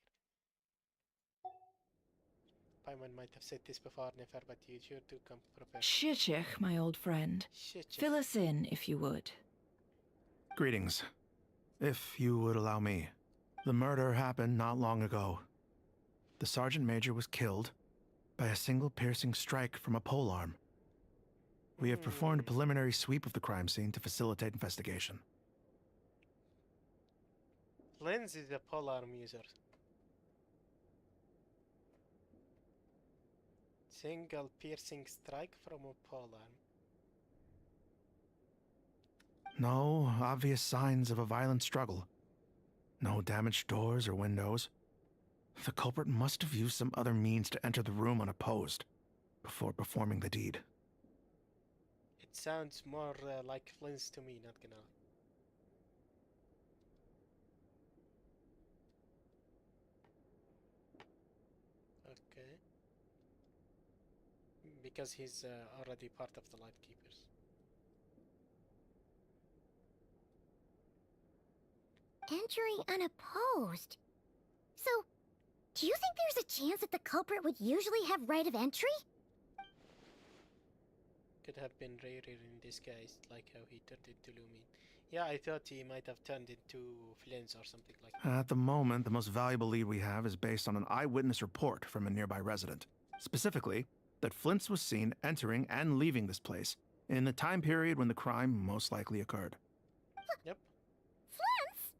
Speaker 1: Paimon might have said this before, Nefer, but you sure do come prepared.
Speaker 11: Shishich, my old friend.
Speaker 1: Shishich.
Speaker 11: Fill us in, if you would.
Speaker 13: Greetings. If you would allow me. The murder happened not long ago. The Sergeant Major was killed by a single piercing strike from a polearm. We have performed a preliminary sweep of the crime scene to facilitate investigation.
Speaker 1: Lens is a polearm user. Single piercing strike from a polearm.
Speaker 13: No obvious signs of a violent struggle. No damaged doors or windows. The culprit must have used some other means to enter the room unopposed before performing the deed.
Speaker 1: It sounds more like Flint's to me, not gonna lie. Okay. Because he's already part of the Lightkeepers.
Speaker 4: Entering unopposed. So, do you think there's a chance that the culprit would usually have right of entry?
Speaker 1: Could have been rarer in disguise, like how he turned into Lumin. Yeah, I thought he might have turned into Flint's or something like that.
Speaker 13: At the moment, the most valuable lead we have is based on an eyewitness report from a nearby resident. Specifically, that Flint's was seen entering and leaving this place in the time period when the crime most likely occurred.
Speaker 1: Yep.
Speaker 4: Flint's?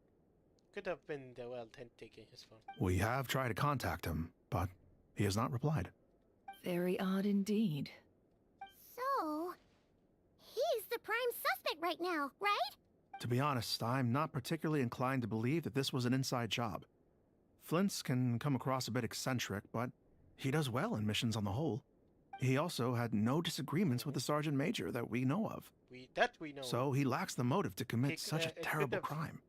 Speaker 1: Could have been the Wild Hunt taking his phone.
Speaker 13: We have tried to contact him, but he has not replied.
Speaker 11: Very odd indeed.
Speaker 4: So, he's the prime suspect right now, right?
Speaker 13: To be honest, I'm not particularly inclined to believe that this was an inside job. Flint's can come across a bit eccentric, but he does well in missions on the whole. He also had no disagreements with the Sergeant Major that we know of.
Speaker 1: We know.
Speaker 13: So he lacks the motive to commit
Speaker 1: He-
Speaker 13: such a
Speaker 1: it could
Speaker 13: terrible
Speaker 1: have-
Speaker 13: crime.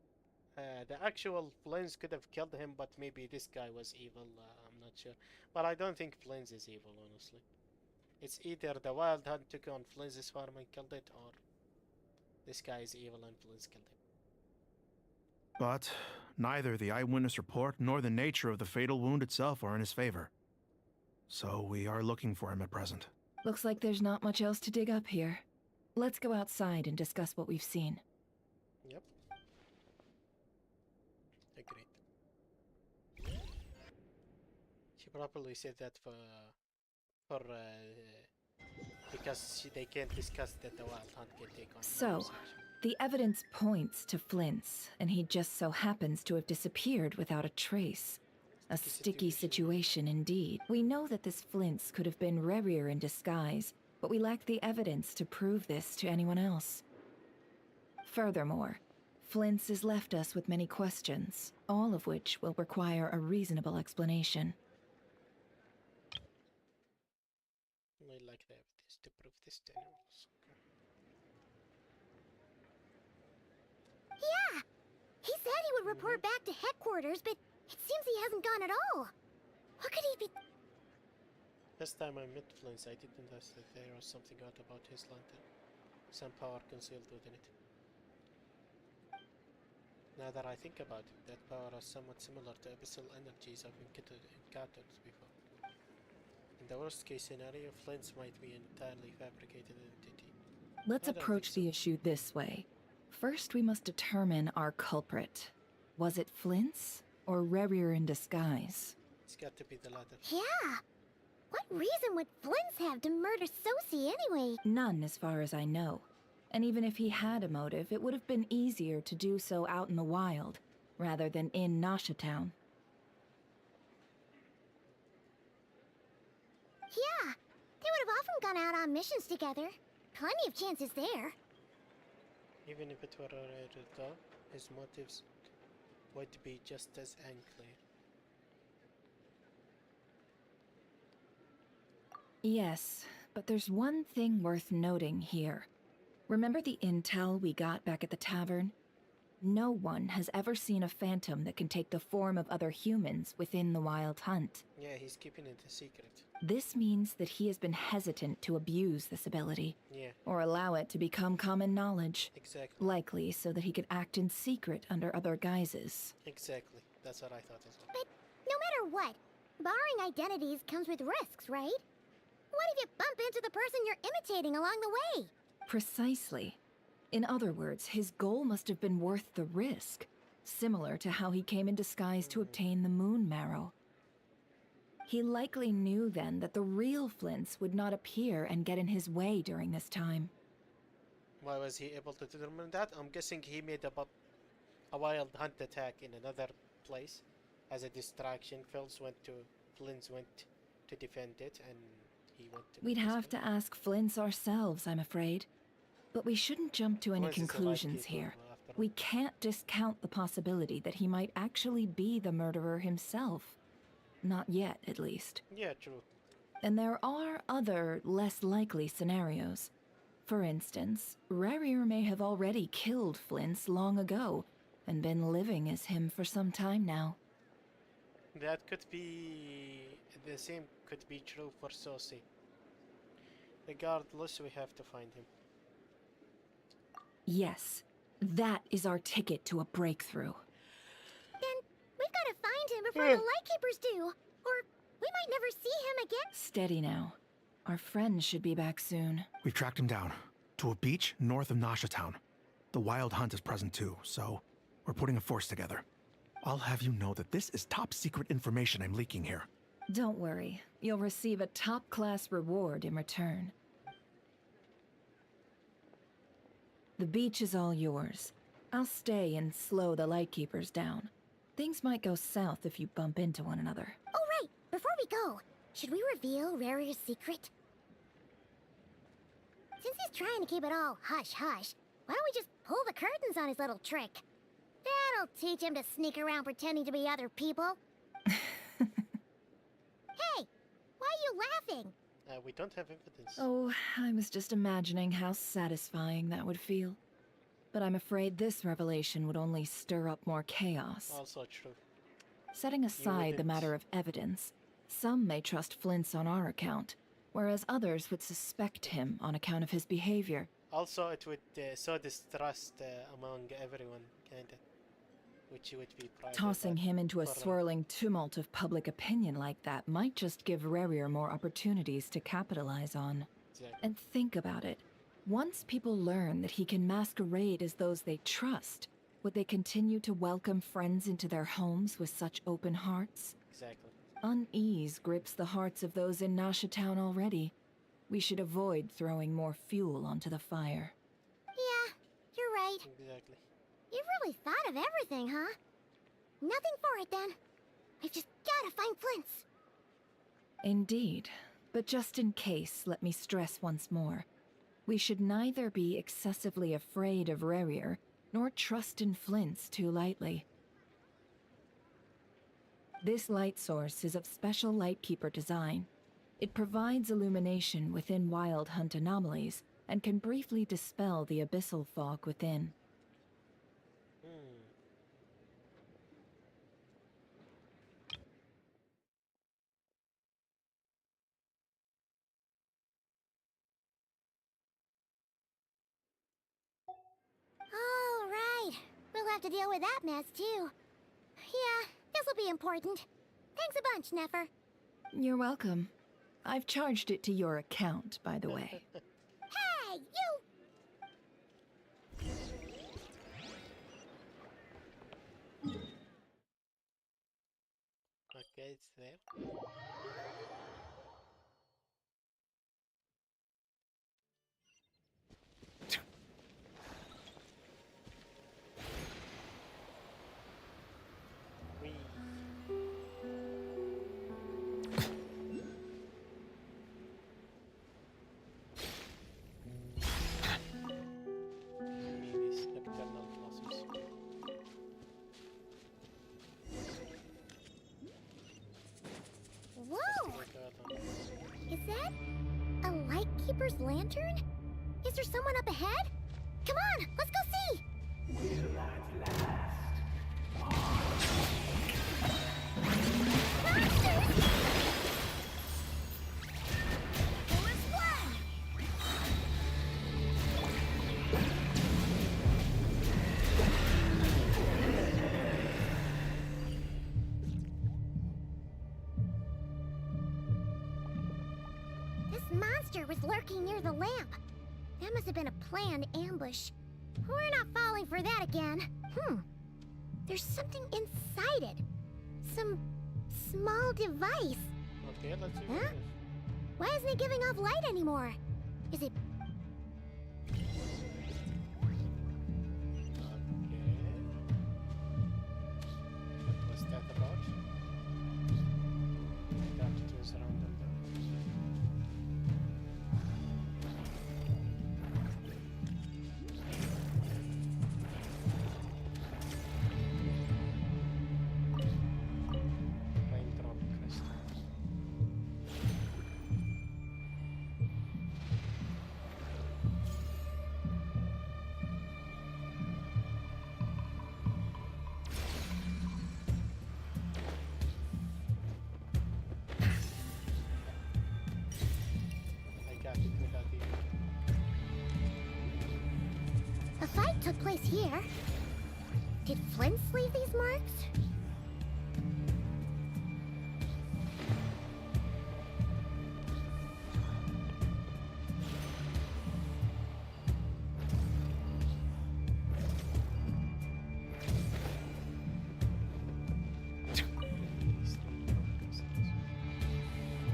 Speaker 1: The actual Flint's could have killed him, but maybe this guy was evil. I'm not sure. But I don't think Flint's is evil, honestly. It's either the Wild Hunt took on Flint's farm and killed it, or this guy is evil and Flint's killed him.
Speaker 13: But neither the eyewitness report nor the nature of the fatal wound itself are in his favor. So we are looking for him at present.
Speaker 11: Looks like there's not much else to dig up here. Let's go outside and discuss what we've seen.
Speaker 1: Yep. Agreed. She probably said that because they can't discuss that the Wild Hunt can take on.
Speaker 11: So, the evidence points to Flint's, and he just so happens to have disappeared without a trace. A sticky situation indeed. We know that this Flint's could have been Rerir in disguise, but we lack the evidence to prove this to anyone else. Furthermore, Flint's has left us with many questions, all of which will require a reasonable explanation.
Speaker 1: We like the evidence to prove this to anyone else.
Speaker 4: Yeah! He said he would report back to headquarters, but it seems he hasn't gone at all. What could he be...
Speaker 1: Last time I met Flint's, I didn't ask that there was something odd about his lantern. Some power concealed within it. Now that I think about it, that power is somewhat similar to abyssal energies I've encountered before. In In the worst case scenario, Flint's might be an entirely fabricated entity.
Speaker 11: Let's
Speaker 1: I don't
Speaker 11: approach the issue this way. First, we must determine our culprit. Was it Flint's or Rerir in disguise?
Speaker 1: It's got to be the latter.
Speaker 4: Yeah. What reason would Flint's have to murder Sosie anyway?
Speaker 11: None, as far as I know. And even if he had a motive, it would have been easier to do so out in the wild, rather than in Nasha Town.
Speaker 4: Yeah. They would have often gone out on missions together. Plenty of chances there.
Speaker 1: Even if it were Rerir, his motives would be just as unclear.
Speaker 11: Yes, but there's one thing worth noting here. Remember the intel we got back at the tavern? No one has ever seen a phantom that can take the form of other humans within the Wild Hunt.
Speaker 1: Yeah, he's keeping it a secret.
Speaker 11: This means that he has been hesitant to abuse this ability.
Speaker 1: Yeah.
Speaker 11: Or allow it to become common knowledge.
Speaker 1: Exactly.
Speaker 11: Likely so that he could act in secret under other guises.
Speaker 1: Exactly. That's what I thought as well.
Speaker 4: But no matter what, borrowing identities comes with risks, right? What if you bump into the person you're imitating along the way?
Speaker 11: Precisely. In other words, his goal must have been worth the risk, similar to how he came in disguise to obtain the moon marrow. He likely knew then that the real Flints would not appear and get in his way during this time.
Speaker 1: Why was he able to determine that? I'm guessing he made a wild hunt attack in another place as a distraction. Flint's went to defend it, and he went to...
Speaker 11: We'd have to ask Flints ourselves, I'm afraid. But we shouldn't jump to any
Speaker 1: Flint's is a
Speaker 11: conclusions
Speaker 1: light keeper,
Speaker 11: here.
Speaker 1: after all.
Speaker 11: We can't discount the possibility that he might actually be the murderer himself. Not yet, at least.
Speaker 1: Yeah, true.
Speaker 11: And there are other, less likely scenarios. For instance, Rerir may have already killed Flints long ago, and been living as him for some time now.
Speaker 1: That could be... the same could be true for Sosie. Regardless, we have to find him.
Speaker 11: Yes, that is our ticket to a breakthrough.
Speaker 4: Then we've got to find him before the Lightkeepers do, or we might never see him again.
Speaker 11: Steady now. Our friend should be back soon.
Speaker 13: We've tracked him down to a beach north of Nasha Town. The Wild Hunt is present too, so we're putting a force together. I'll have you know that this is top secret information I'm leaking here.
Speaker 11: Don't worry. You'll receive a top-class reward in return. The beach is all yours. I'll stay and slow the Lightkeepers down. Things might go south if you bump into one another.
Speaker 4: Oh, right. Before we go, should we reveal Rerir's secret? Since he's trying to keep it all hush-hush, why don't we just pull the curtains on his little trick? That'll teach him to sneak around pretending to be other people. Hey, why are you laughing?
Speaker 1: We don't have evidence.
Speaker 11: Oh, I was just imagining how satisfying that would feel. But I'm afraid this revelation would only stir up more chaos.
Speaker 1: Also true.
Speaker 11: Setting aside the matter of evidence, some may trust Flint's on our account, whereas others would suspect him on account of his behavior.
Speaker 1: Also, it would sow distrust among everyone, kinda. Which would be private.
Speaker 11: Tossing him into a
Speaker 1: for,
Speaker 11: swirling tumult of public opinion like that might just give Rerir more opportunities to capitalize on.
Speaker 1: Exactly.
Speaker 11: And think about it. Once people learn that he can masquerade as those they trust, would they continue to welcome friends into their homes with such open hearts?
Speaker 1: Exactly.
Speaker 11: Unease grips the hearts of those in Nasha Town already. We should avoid throwing more fuel onto the fire.
Speaker 4: Yeah, you're right.
Speaker 1: Exactly.
Speaker 4: You really thought of everything, huh? Nothing for it, then. We've just gotta find Flint's.
Speaker 11: Indeed. But just in case, let me stress once more. We should neither be excessively afraid of Rerir, nor trust in Flint's too lightly. This light source is of special Lightkeeper design. It provides illumination within Wild Hunt anomalies, and can briefly dispel the abyssal fog within.
Speaker 4: All right. We'll have to deal with that mess, too. Yeah, this'll be important. Thanks a bunch, Nefer.
Speaker 11: You're welcome. I've charged it to your account, by the way.
Speaker 4: Hey, you!
Speaker 1: Okay, it's there. These nocturnal blossoms.
Speaker 4: Whoa! Is that a Lightkeeper's lantern? Is there someone up ahead? Come on, let's go see! Monsters! Who is one? This monster was lurking near the lamp. That must have been a planned ambush. We're not falling for that again. There's something inside it. Some small device.
Speaker 1: Okay, let's see
Speaker 4: Huh?
Speaker 1: what it is.
Speaker 4: Why isn't it giving off light anymore? Is it...
Speaker 1: What was that about? That it was around them though. Raindrop crystals. I got it without even.
Speaker 4: A fight took place here. Did Flint leave these marks?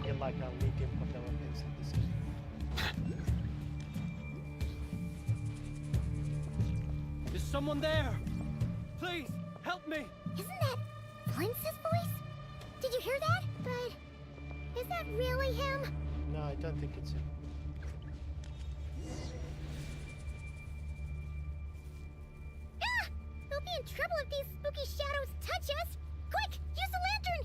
Speaker 1: Feel like I'll need to put the weapons in this game.
Speaker 17: Is someone there? Please, help me!
Speaker 4: Isn't that Flint's voice? Did you hear that? But is that really him?
Speaker 1: No, I don't think it's him.
Speaker 4: Ah! We'll be in trouble if these spooky shadows touch us! Quick, use the lantern!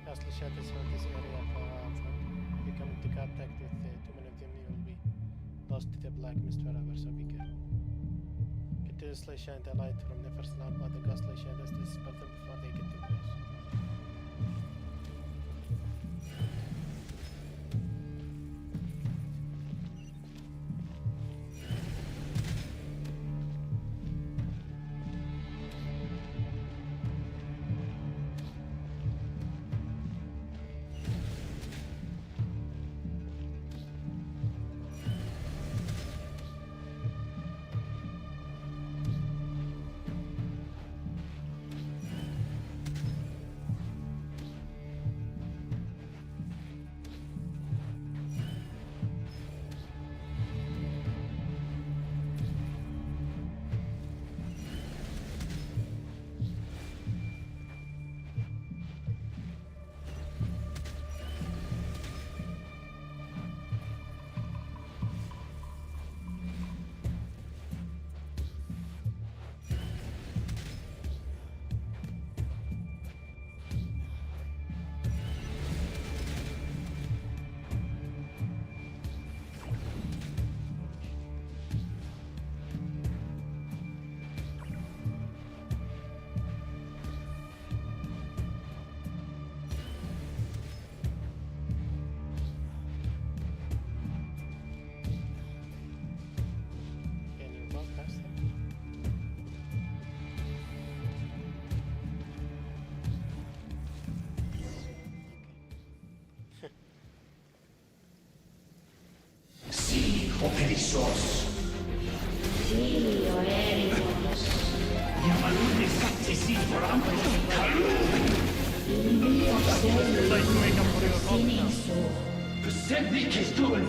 Speaker 1: Ghastly shadows around this area for if you come into contact with too many of them, you will be lost to the black mist forever, so be careful. Continuously shine the light from the first lamp on the ghastly shadows to dispel them before they get too close.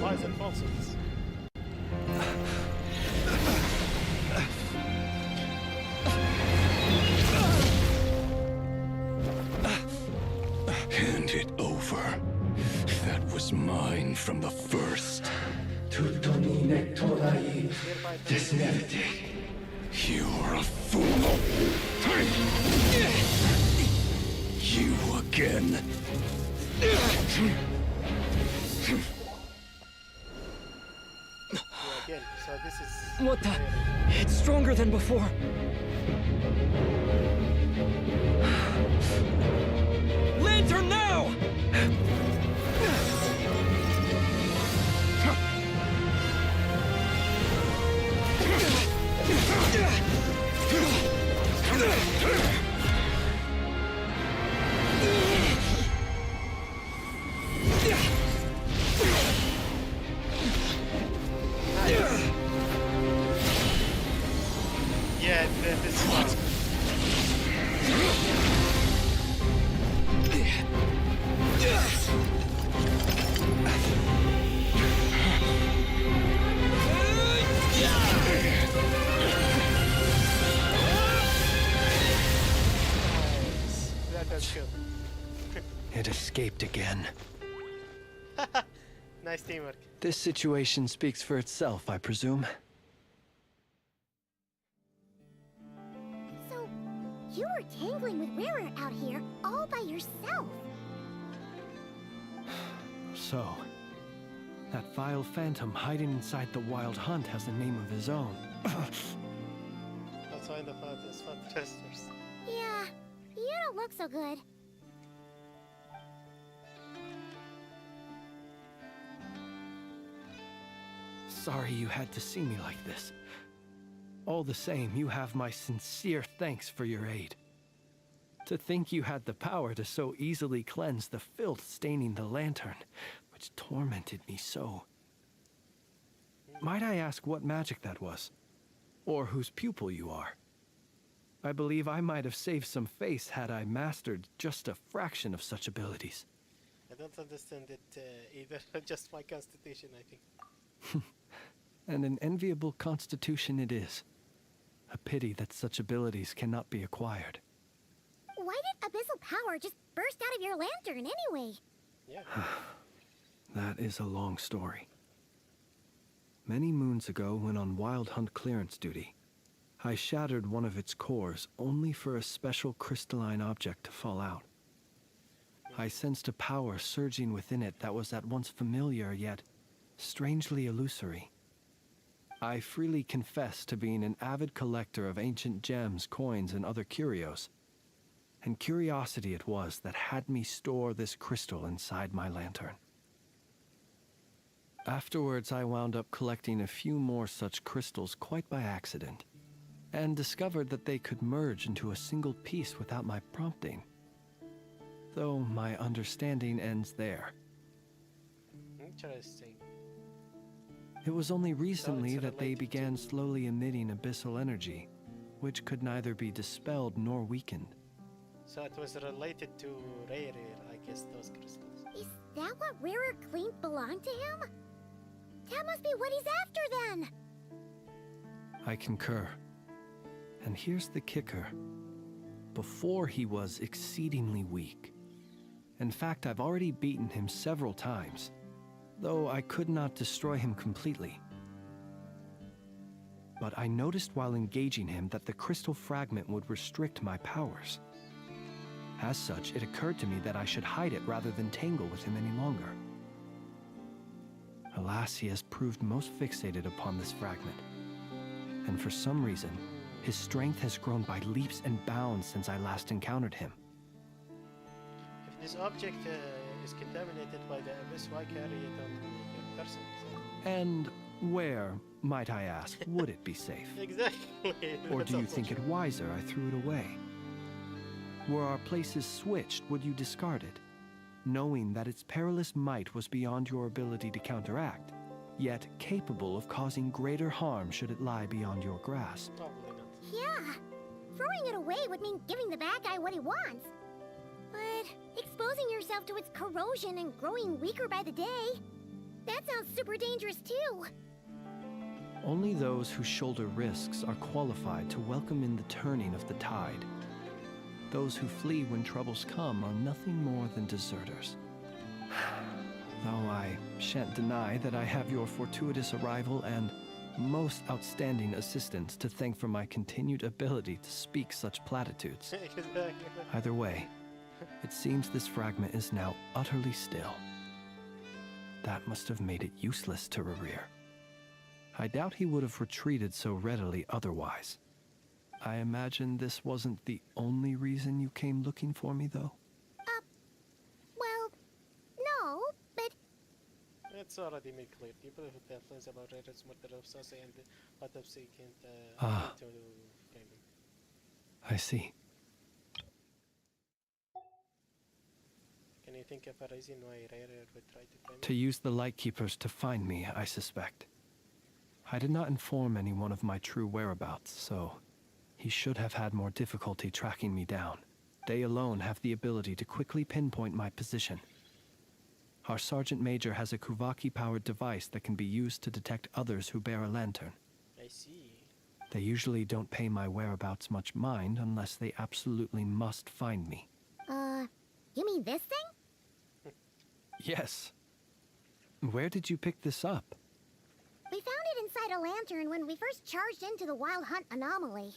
Speaker 1: Lies and falsehoods.
Speaker 10: Hand it over. That was mine from the first. You're a fool. You again.
Speaker 1: Again, so this is...
Speaker 17: What the? It's stronger than before. Lantern now!
Speaker 1: Yeah, this sucks. That's good.
Speaker 20: It escaped again.
Speaker 1: Nice teamwork.
Speaker 20: This situation speaks for itself, I presume.
Speaker 4: So, you were tangling with Rarer out here all by yourself.
Speaker 20: So, that vile phantom hiding inside the Wild Hunt has a name of his own.
Speaker 1: That's why the fathers, fantastic.
Speaker 4: Yeah, you don't look so good.
Speaker 20: Sorry you had to see me like this. All the same, you have my sincere thanks for your aid. To think you had the power to so easily cleanse the filth staining the lantern, which tormented me so. Might I ask what magic that was? Or whose pupil you are? I believe I might have saved some face had I mastered just a fraction of such abilities.
Speaker 1: I don't understand it either. Just my constitution, I think.
Speaker 20: And an enviable constitution it is. A pity that such abilities cannot be acquired.
Speaker 4: Why did abyssal power just burst out of your lantern anyway?
Speaker 1: Yeah.
Speaker 20: That is a long story. Many moons ago, when on Wild Hunt clearance duty, I shattered one of its cores only for a special crystalline object to fall out. I sensed a power surging within it that was at once familiar yet strangely illusory. I freely confess to being an avid collector of ancient gems, coins, and other curios. And curiosity it was that had me store this crystal inside my lantern. Afterwards, I wound up collecting a few more such crystals quite by accident, and discovered that they could merge into a single piece without my prompting. Though my understanding ends there.
Speaker 1: Interesting.
Speaker 20: It was only recently that they began slowly emitting abyssal energy, which could neither be dispelled nor weakened.
Speaker 1: So it was related to Rarer, I guess, those crystals.
Speaker 4: Is that what Rarer claimed belonged to him? That must be what he's after then!
Speaker 20: I concur. And here's the kicker. Before he was exceedingly weak. In fact, I've already beaten him several times, though I could not destroy him completely. But I noticed while engaging him that the crystal fragment would restrict my powers. As such, it occurred to me that I should hide it rather than tangle with him any longer. Alas, he has proved most fixated upon this fragment. And for some reason, his strength has grown by leaps and bounds since I last encountered him.
Speaker 1: If this object is contaminated by the abyss, why carry it on your person?
Speaker 20: And where, might I ask, would it be safe?
Speaker 1: Exactly.
Speaker 20: Or do you think it wiser I threw it away? Were our places switched, would you discard it, knowing that its perilous might was beyond your ability to counteract, yet capable of causing greater harm should it lie beyond your grasp?
Speaker 1: Probably not.
Speaker 4: Yeah. Throwing it away would mean giving the bad guy what he wants. But exposing yourself to its corrosion and growing weaker by the day, that sounds super dangerous too.
Speaker 20: Only those who shoulder risks are qualified to welcome in the turning of the tide. Those who flee when troubles come are nothing more than deserters. Though I shan't deny that I have your fortuitous arrival and most outstanding assistance to thank for my continued ability to speak such platitudes. Either way, it seems this fragment is now utterly still. That must have made it useless to Rerir. I doubt he would have retreated so readily otherwise. I imagine this wasn't the only reason you came looking for me, though?
Speaker 4: Well, no, but...
Speaker 1: It's already made clear. People who tell things about Reddit's murder of Sase and autopsy can't to frame him.
Speaker 20: I see.
Speaker 1: Can you think of a reason why Rerir would try to frame him?
Speaker 20: To use the Lightkeepers to find me, I suspect. I did not inform anyone of my true whereabouts, so he should have had more difficulty tracking me down. They alone have the ability to quickly pinpoint my position. Our Sergeant Major has a Kuvaki-powered device that can be used to detect others who bear a lantern.
Speaker 1: I see.
Speaker 20: They usually don't pay my whereabouts much mind unless they absolutely must find me.
Speaker 4: You mean this thing?
Speaker 20: Yes. Where did you pick this up?
Speaker 4: We found it inside a lantern when we first charged into the Wild Hunt anomaly.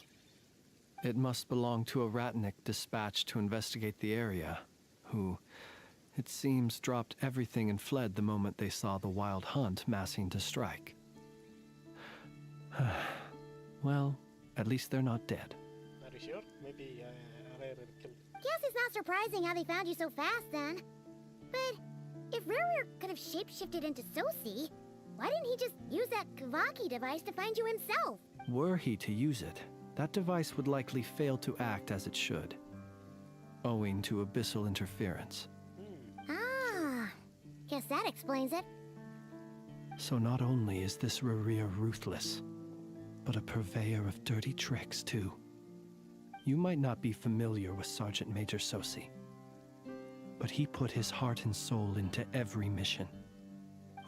Speaker 20: It must belong to a Ratnik dispatched to investigate the area, who, it seems, dropped everything and fled the moment they saw the Wild Hunt massing to strike. Well, at least they're not dead.
Speaker 1: Are you sure? Maybe Rerir killed.
Speaker 4: Guess it's not surprising how they found you so fast then. But if Rerir could have shapeshifted into Sosi, why didn't he just use that Kavaki device to find you himself?
Speaker 20: Were he to use it, that device would likely fail to act as it should, owing to abyssal interference.
Speaker 4: Ah, guess that explains it.
Speaker 20: So not only is this Rerir ruthless, but a purveyor of dirty tricks too. You might not be familiar with Sergeant Major Sosi, but he put his heart and soul into every mission.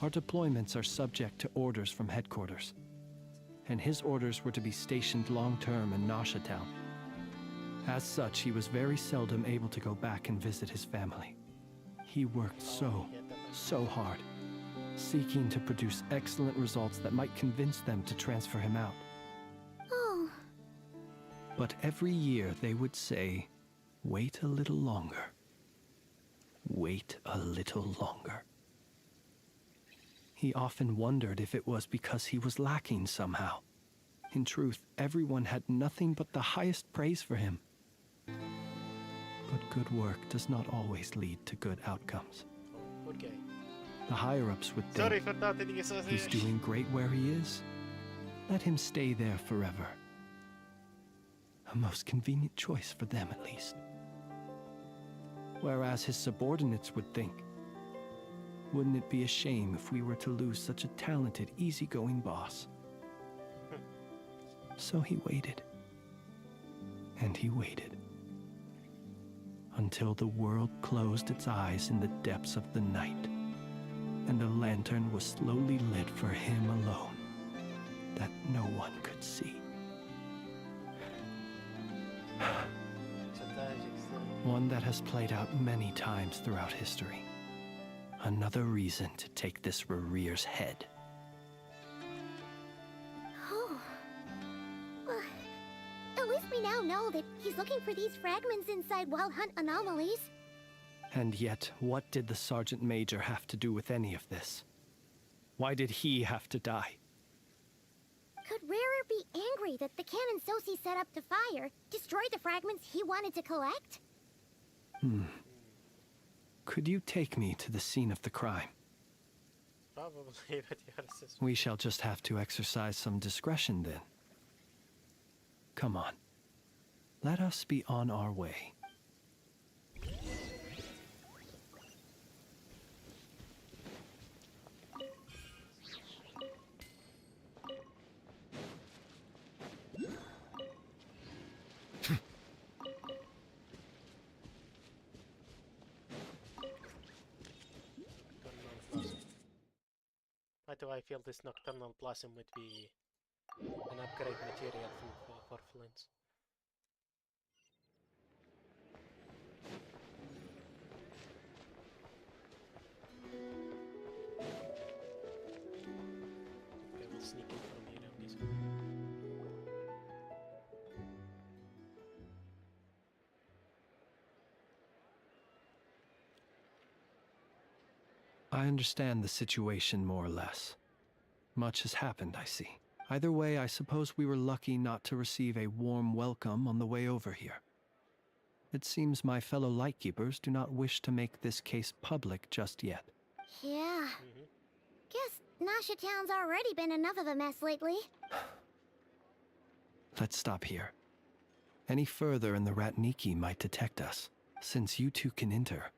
Speaker 20: Our deployments are subject to orders from headquarters, and his orders were to be stationed long-term in Nasha Town. As such, he was very seldom able to go back and visit his family. He worked so hard, seeking to produce excellent results that might convince them to transfer him out.
Speaker 4: Oh.
Speaker 20: But every year they would say, wait a little longer. Wait a little longer. He often wondered if it was because he was lacking somehow. In truth, everyone had nothing but the highest praise for him. But good work does not always lead to good outcomes.
Speaker 1: Okay.
Speaker 20: The higher-ups would think,
Speaker 1: Sorry for not hitting his
Speaker 20: he's doing great where he is. Let him stay there forever. A most convenient choice for them, at least. Whereas his subordinates would think, wouldn't it be a shame if we were to lose such a talented, easygoing boss? So he waited. And he waited. Until the world closed its eyes in the depths of the night, and a lantern was slowly lit for him alone, that no one could see. One that has played out many times throughout history. Another reason to take this Rerir's head.
Speaker 4: Oh. Well, at least we now know that he's looking for these fragments inside Wild Hunt anomalies.
Speaker 20: And yet, what did the Sergeant Major have to do with any of this? Why did he have to die?
Speaker 4: Could Rerir be angry that the cannon Sosi set up to fire destroyed the fragments he wanted to collect?
Speaker 20: Could you take me to the scene of the crime?
Speaker 1: Probably, but you're a suspect.
Speaker 20: We shall just have to exercise some discretion then. Come on. Let us be on our way.
Speaker 1: do I feel this Nocturnal Blossom would be an upgrade material for Flint? Okay, we'll sneak in from here now, please.
Speaker 20: I understand the situation more or less. Much has happened, I see. Either way, I suppose we were lucky not to receive a warm welcome on the way over here. It seems my fellow Lightkeepers do not wish to make this case public just yet.
Speaker 4: Yeah. Guess Nasha Town's already been enough of a mess lately.
Speaker 20: Let's stop here. Any further and the Ratniki might detect us. Since you two can enter,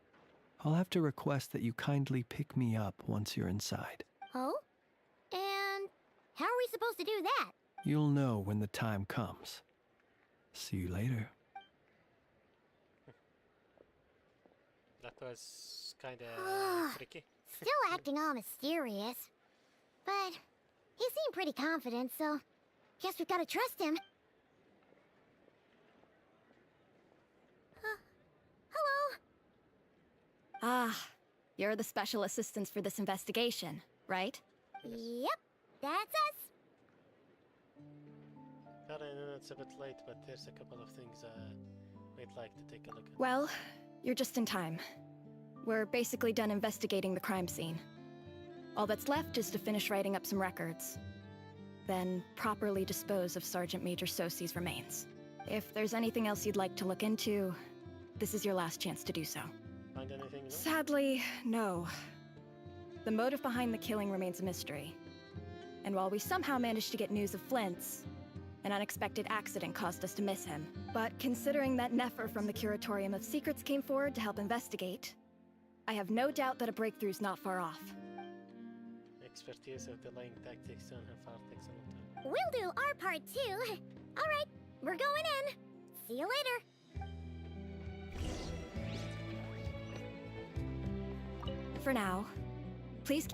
Speaker 20: I'll have to request that you kindly pick me up once you're inside.
Speaker 4: Oh? And how are we supposed to do that?
Speaker 20: You'll know when the time comes. See you later.
Speaker 1: That was kinda tricky.
Speaker 4: Still acting all mysterious. But he seemed pretty confident, so guess we've gotta trust him. Hello?
Speaker 5: Ah, you're the special assistants for this investigation, right?
Speaker 4: Yep, that's us.
Speaker 1: God, I know it's a bit late, but there's a couple of things we'd like to take a look at.
Speaker 5: Well, you're just in time. We're basically done investigating the crime scene. All that's left is to finish writing up some records. Then properly dispose of Sergeant Major Sosi's remains. If there's anything else you'd like to look into, this is your last chance to do so.
Speaker 1: Find anything? No?
Speaker 5: Sadly, no. The motive behind the killing remains a mystery. And while we somehow managed to get news of Flint's, an unexpected accident caused us to miss him. But considering that Nefer from the Curatorium of Secrets came forward to help investigate, I have no doubt that a breakthrough's not far off.
Speaker 1: Expertise of delaying tactics on her part takes a long time.
Speaker 4: We'll do our part too. Alright, we're going in. See you later.
Speaker 5: For now, please.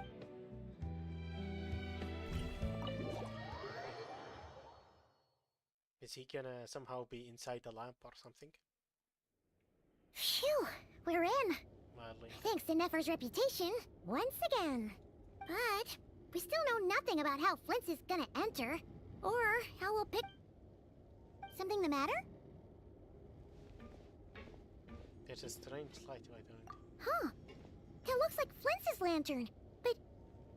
Speaker 1: Is he gonna somehow be inside the lamp or something?
Speaker 4: Phew, we're in.
Speaker 1: Mildly.
Speaker 4: Thanks to Nefer's reputation, once again. But we still know nothing about how Flint's is gonna enter, or how we'll pick... Something the matter?
Speaker 1: There's a strange light right on it.
Speaker 4: Huh. That looks like Flint's lantern. But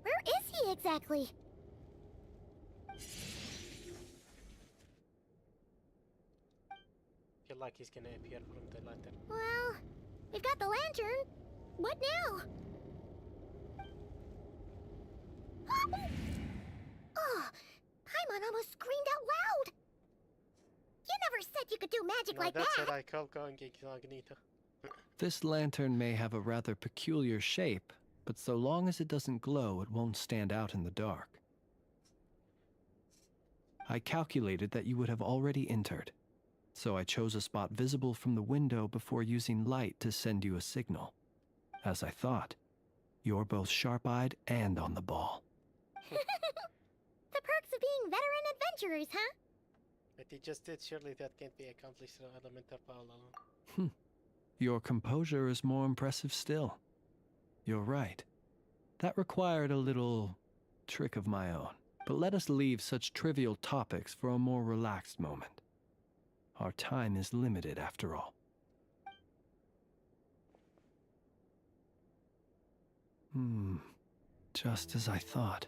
Speaker 4: where is he exactly?
Speaker 1: Feel like he's gonna appear from the lantern.
Speaker 4: Well, we've got the lantern. What now? Oh, Paimon almost screamed out loud. You never said you could do magic like
Speaker 1: that's
Speaker 4: that.
Speaker 1: what I call going incognito.
Speaker 20: This lantern may have a rather peculiar shape, but so long as it doesn't glow, it won't stand out in the dark. I calculated that you would have already entered, so I chose a spot visible from the window before using light to send you a signal. As I thought, you're both sharp-eyed and on the ball.
Speaker 4: The perks of being veteran adventurers, huh?
Speaker 1: But he just did, surely that can't be accomplished through elemental power alone.
Speaker 20: Your composure is more impressive still. You're right. That required a little trick of my own. But let us leave such trivial topics for a more relaxed moment. Our time is limited after all. Just as I thought.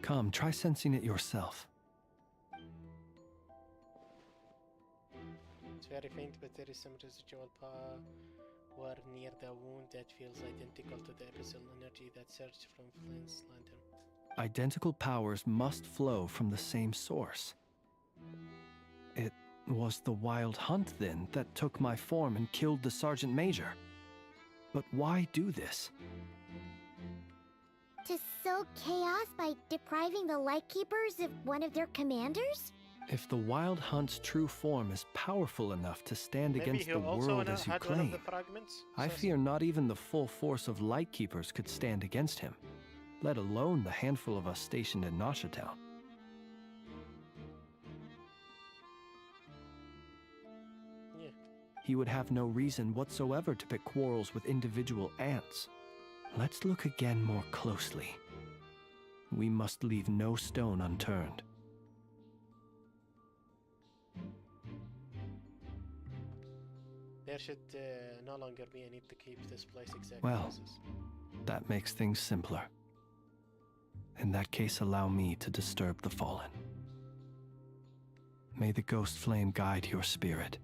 Speaker 20: Come, try sensing it yourself.
Speaker 1: It's very faint, but there is some residual power near the wound that feels identical to the abyssal energy that surged from Flint's lantern.
Speaker 20: Identical powers must flow from the same source. It was the Wild Hunt, then, that took my form and killed the Sergeant Major. But why do this?
Speaker 4: To sow chaos by depriving the Lightkeepers of one of their commanders?
Speaker 20: If the Wild Hunt's true form is powerful enough to stand
Speaker 1: Maybe
Speaker 20: against
Speaker 1: he
Speaker 20: the
Speaker 1: also
Speaker 20: world as you
Speaker 1: had one of
Speaker 20: claim,
Speaker 1: the fragments?
Speaker 20: I fear not even the full force of Lightkeepers could stand against him. let alone the handful of us stationed in Nasha Town.
Speaker 1: Yeah.
Speaker 20: He would have no reason whatsoever to pick quarrels with individual ants. Let's look again more closely. We must leave no stone unturned.
Speaker 1: There should no longer be a need to keep this place exactly
Speaker 20: Well,
Speaker 1: as is.
Speaker 20: that makes things simpler. In that case, allow me to disturb the fallen. May the ghost flame guide your spirit.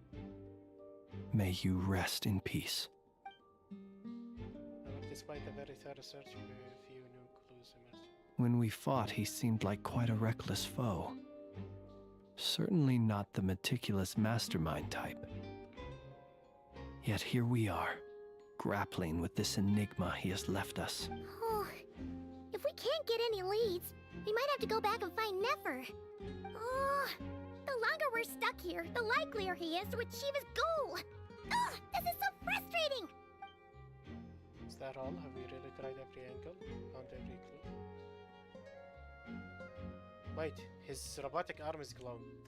Speaker 20: May you rest in peace.
Speaker 1: Despite a very thorough search, few new clues emerged.
Speaker 20: When we fought, he seemed like quite a reckless foe. Certainly not the meticulous mastermind type. Yet here we are, grappling with this enigma he has left us.
Speaker 4: Oh, if we can't get any leads, we might have to go back and find Nefer. Oh, the longer we're stuck here, the likelier he is to achieve his goal. Ugh, this is so frustrating!
Speaker 1: Is that all? Have we really tried every angle? Found every clue? Wait, his robotic arm is glowing.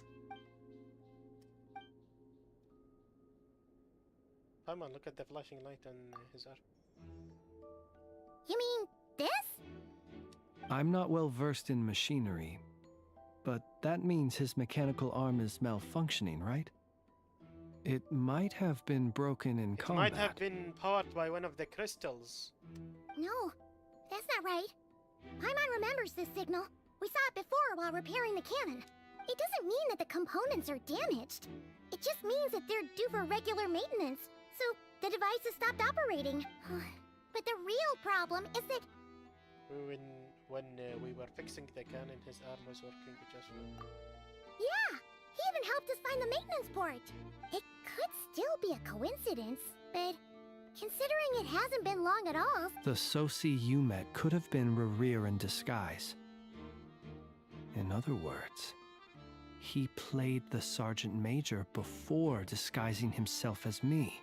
Speaker 1: Come on, look at the flashing light on his arm.
Speaker 4: You mean this?
Speaker 20: I'm not well versed in machinery, but that means his mechanical arm is malfunctioning, right? It might have been broken in combat.
Speaker 1: Might have been powered by one of the crystals.
Speaker 4: No, that's not right. Paimon remembers this signal. We saw it before while repairing the cannon. It doesn't mean that the components are damaged. It just means that they're due for regular maintenance. So the device has stopped operating. But the real problem is that...
Speaker 1: When we were fixing the cannon, his arm was working just fine.
Speaker 4: Yeah! He even helped us find the maintenance port. It could still be a coincidence, but considering it hasn't been long at all...
Speaker 20: The Sosi you met could have been Rerir in disguise. In other words, he played the Sergeant Major before disguising himself as me.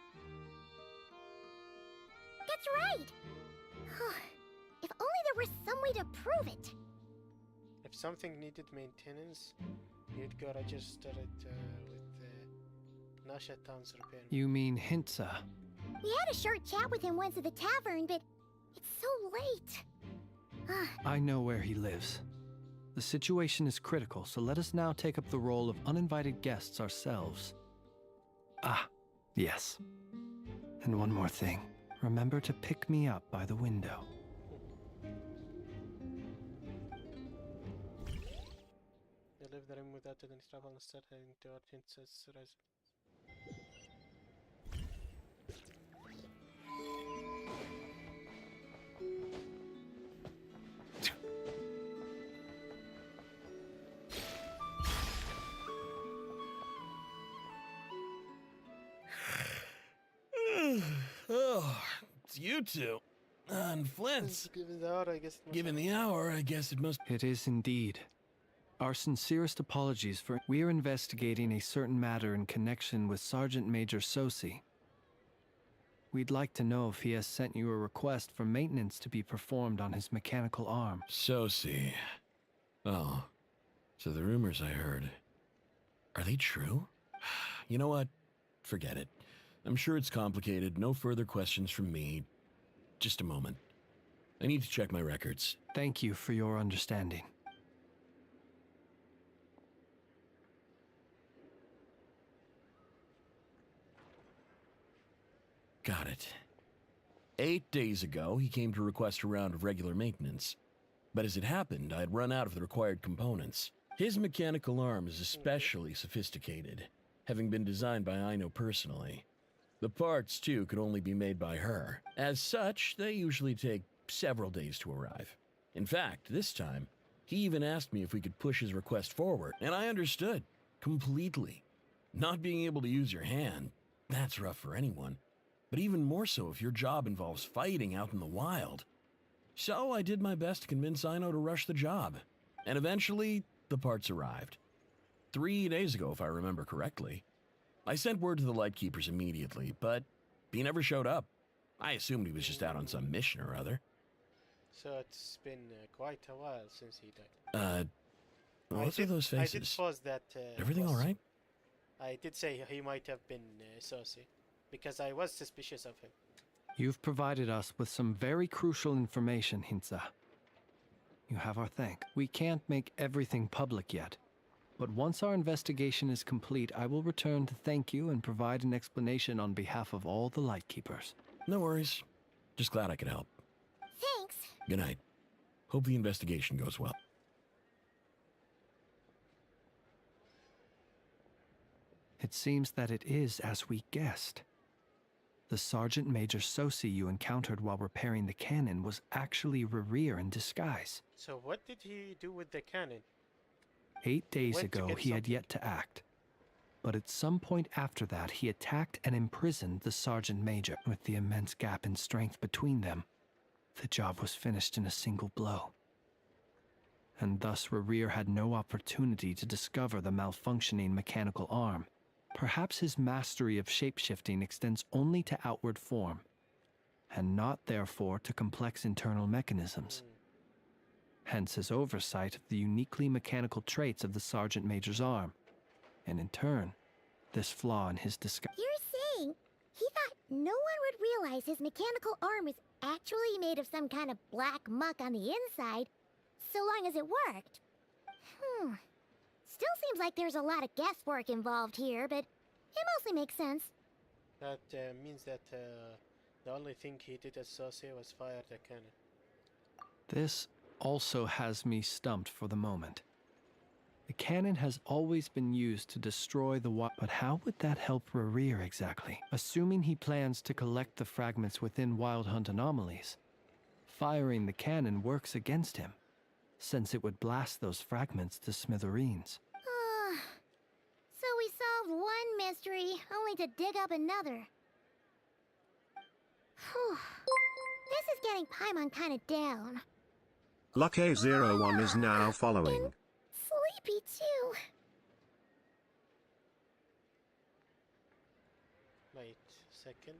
Speaker 4: That's right! If only there were some way to prove it.
Speaker 1: If something needed maintenance, you'd go register it with Nasha Town's repair.
Speaker 20: You mean Hintsa?
Speaker 4: We had a short chat with him once at the tavern, but it's so late.
Speaker 20: I know where he lives. The situation is critical, so let us now take up the role of uninvited guests ourselves. Ah, yes. And one more thing. Remember to pick me up by the window.
Speaker 1: They leave the room without any trouble and start heading to Archon's residence.
Speaker 21: Oh, it's you two. And Flint's.
Speaker 1: Given the hour, I guess.
Speaker 21: Given the hour, I guess it must.
Speaker 20: It is indeed. Our sincerest apologies for... We are investigating a certain matter in connection with Sergeant Major Sosi. We'd like to know if he has sent you a request for maintenance to be performed on his mechanical arm.
Speaker 21: Sosi. Oh, so the rumors I heard, are they true? You know what? Forget it. I'm sure it's complicated. No further questions from me. Just a moment. I need to check my records.
Speaker 20: Thank you for your understanding.
Speaker 21: Got it. 8 days ago, he came to request a round of regular maintenance. But as it happened, I had run out of the required components. His mechanical arm is especially sophisticated, having been designed by Aino personally. The parts, too, could only be made by her. As such, they usually take several days to arrive. In fact, this time, he even asked me if we could push his request forward, and I understood. Completely. Not being able to use your hand, that's rough for anyone. But even more so if your job involves fighting out in the wild. So I did my best to convince Aino to rush the job. And eventually, the parts arrived. 3 days ago, if I remember correctly. I sent word to the Lightkeepers immediately, but he never showed up. I assumed he was just out on some mission or other.
Speaker 1: So it's been quite a while since he died.
Speaker 21: What are those
Speaker 1: I did
Speaker 21: faces?
Speaker 1: pause that.
Speaker 21: Everything
Speaker 1: was-
Speaker 21: alright?
Speaker 1: I did say he might have been saucy, because I was suspicious of him.
Speaker 20: You've provided us with some very crucial information, Hinza. You have our thanks. We can't make everything public yet, but once our investigation is complete, I will return to thank you and provide an explanation on behalf of all the Lightkeepers.
Speaker 21: No worries. Just glad I could help.
Speaker 4: Thanks.
Speaker 21: Good night. Hope the investigation goes well.
Speaker 20: It seems that it is as we guessed. The Sergeant Major Sosi you encountered while repairing the cannon was actually Rerir in disguise.
Speaker 1: So what did he do with the cannon?
Speaker 20: 8 days
Speaker 1: went to
Speaker 20: ago,
Speaker 1: get
Speaker 20: he had yet to act. But at some point after that, he attacked and imprisoned the Sergeant Major. With the immense gap in strength between them, the job was finished in a single blow. And thus Rerir had no opportunity to discover the malfunctioning mechanical arm. Perhaps his mastery of shapeshifting extends only to outward form, and not therefore to complex internal mechanisms. Hence his oversight of the uniquely mechanical traits of the Sergeant Major's arm, and in turn, this flaw in his disguise.
Speaker 4: You're saying he thought no one would realize his mechanical arm is actually made of some kind of black muck on the inside, so long as it worked. Still seems like there's a lot of guesswork involved here, but it mostly makes sense.
Speaker 1: That means that the only thing he did as Saucy was fire the cannon.
Speaker 20: This also has me stumped for the moment. The cannon has always been used to destroy the but how would that help Rerir exactly? Assuming he plans to collect the fragments within Wild Hunt anomalies, firing the cannon works against him, since it would blast those fragments to smithereens.
Speaker 4: So we solved one mystery, only to dig up another. Whew. This is getting Paimon kind of down.
Speaker 7: Luck01 is now following.
Speaker 4: Sleepy too.
Speaker 1: Wait a second.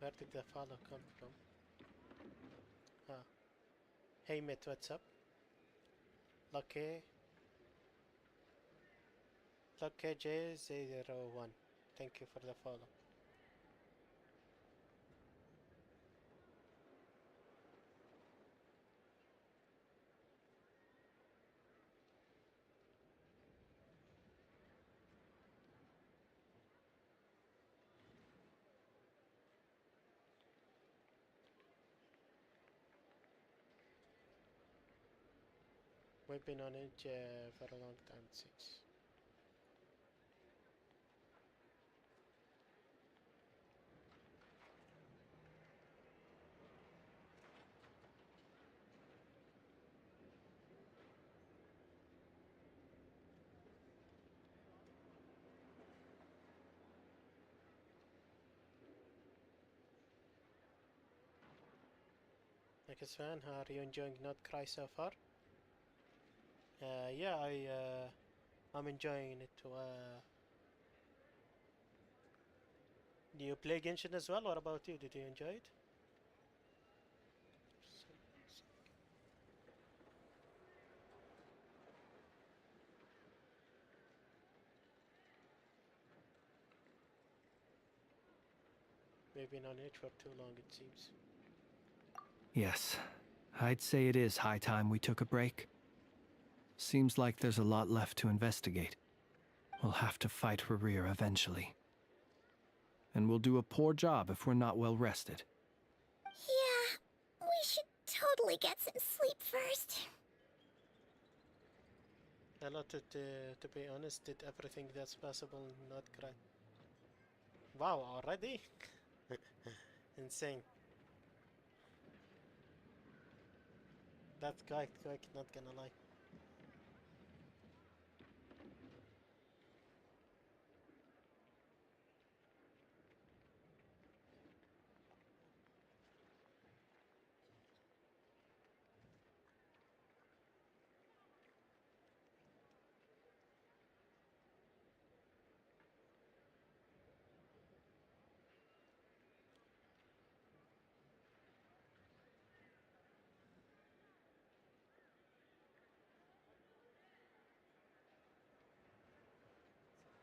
Speaker 1: Where did the follow come from? Ah. Hey mate, what's up? Lucky J01. Thank you for the follow. We've been on it for a long time, 6. Next fan, how are you enjoying Not Cry so far? Yeah, I'm enjoying it. Do you play Genshin as well? What about you? Did you enjoy it? We've been on it for too long, it seems.
Speaker 20: Yes, I'd say it is high time we took a break. Seems like there's a lot left to investigate. We'll have to fight Rerir eventually. And we'll do a poor job if we're not well rested.
Speaker 4: Yeah, we should totally get some sleep first.
Speaker 1: A lot to be honest, did everything that's possible not cry. Wow, already? Insane. That's quite not gonna lie.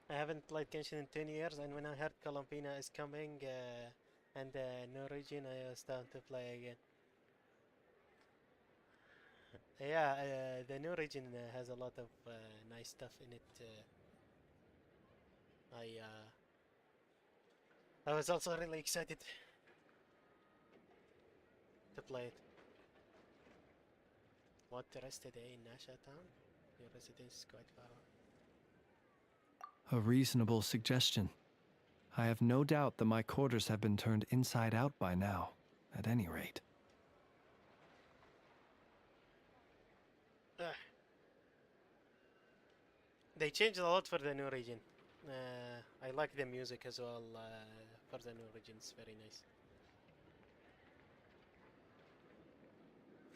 Speaker 1: I haven't played Genshin in 10 years, and when I heard Columbina is coming and no region, I was down to play again. Yeah, the new region has a lot of nice stuff in it. I was also really excited to play it. Want to rest today in Nasha Town? Your residence is quite far away.
Speaker 20: A reasonable suggestion. I have no doubt that my quarters have been turned inside out by now, at any rate.
Speaker 1: They changed a lot for the new region. I like the music as well for the new region. It's very nice.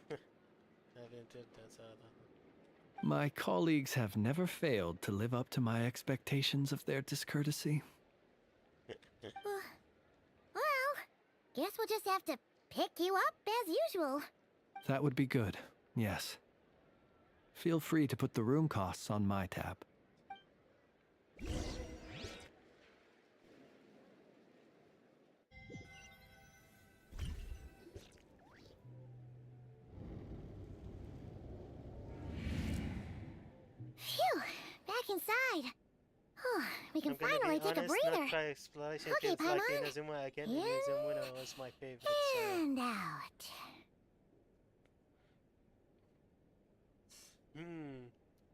Speaker 1: I haven't heard that.
Speaker 20: My colleagues have never failed to live up to my expectations of their discourtesy.
Speaker 4: Well, guess we'll just have to pick you up as usual.
Speaker 20: That would be good, yes. Feel free to put the room costs on my tab.
Speaker 4: Phew, back inside. We can finally take a breather. Okay, Paimon.
Speaker 1: Inazuma again. Inazuma was my favorite.
Speaker 4: And out.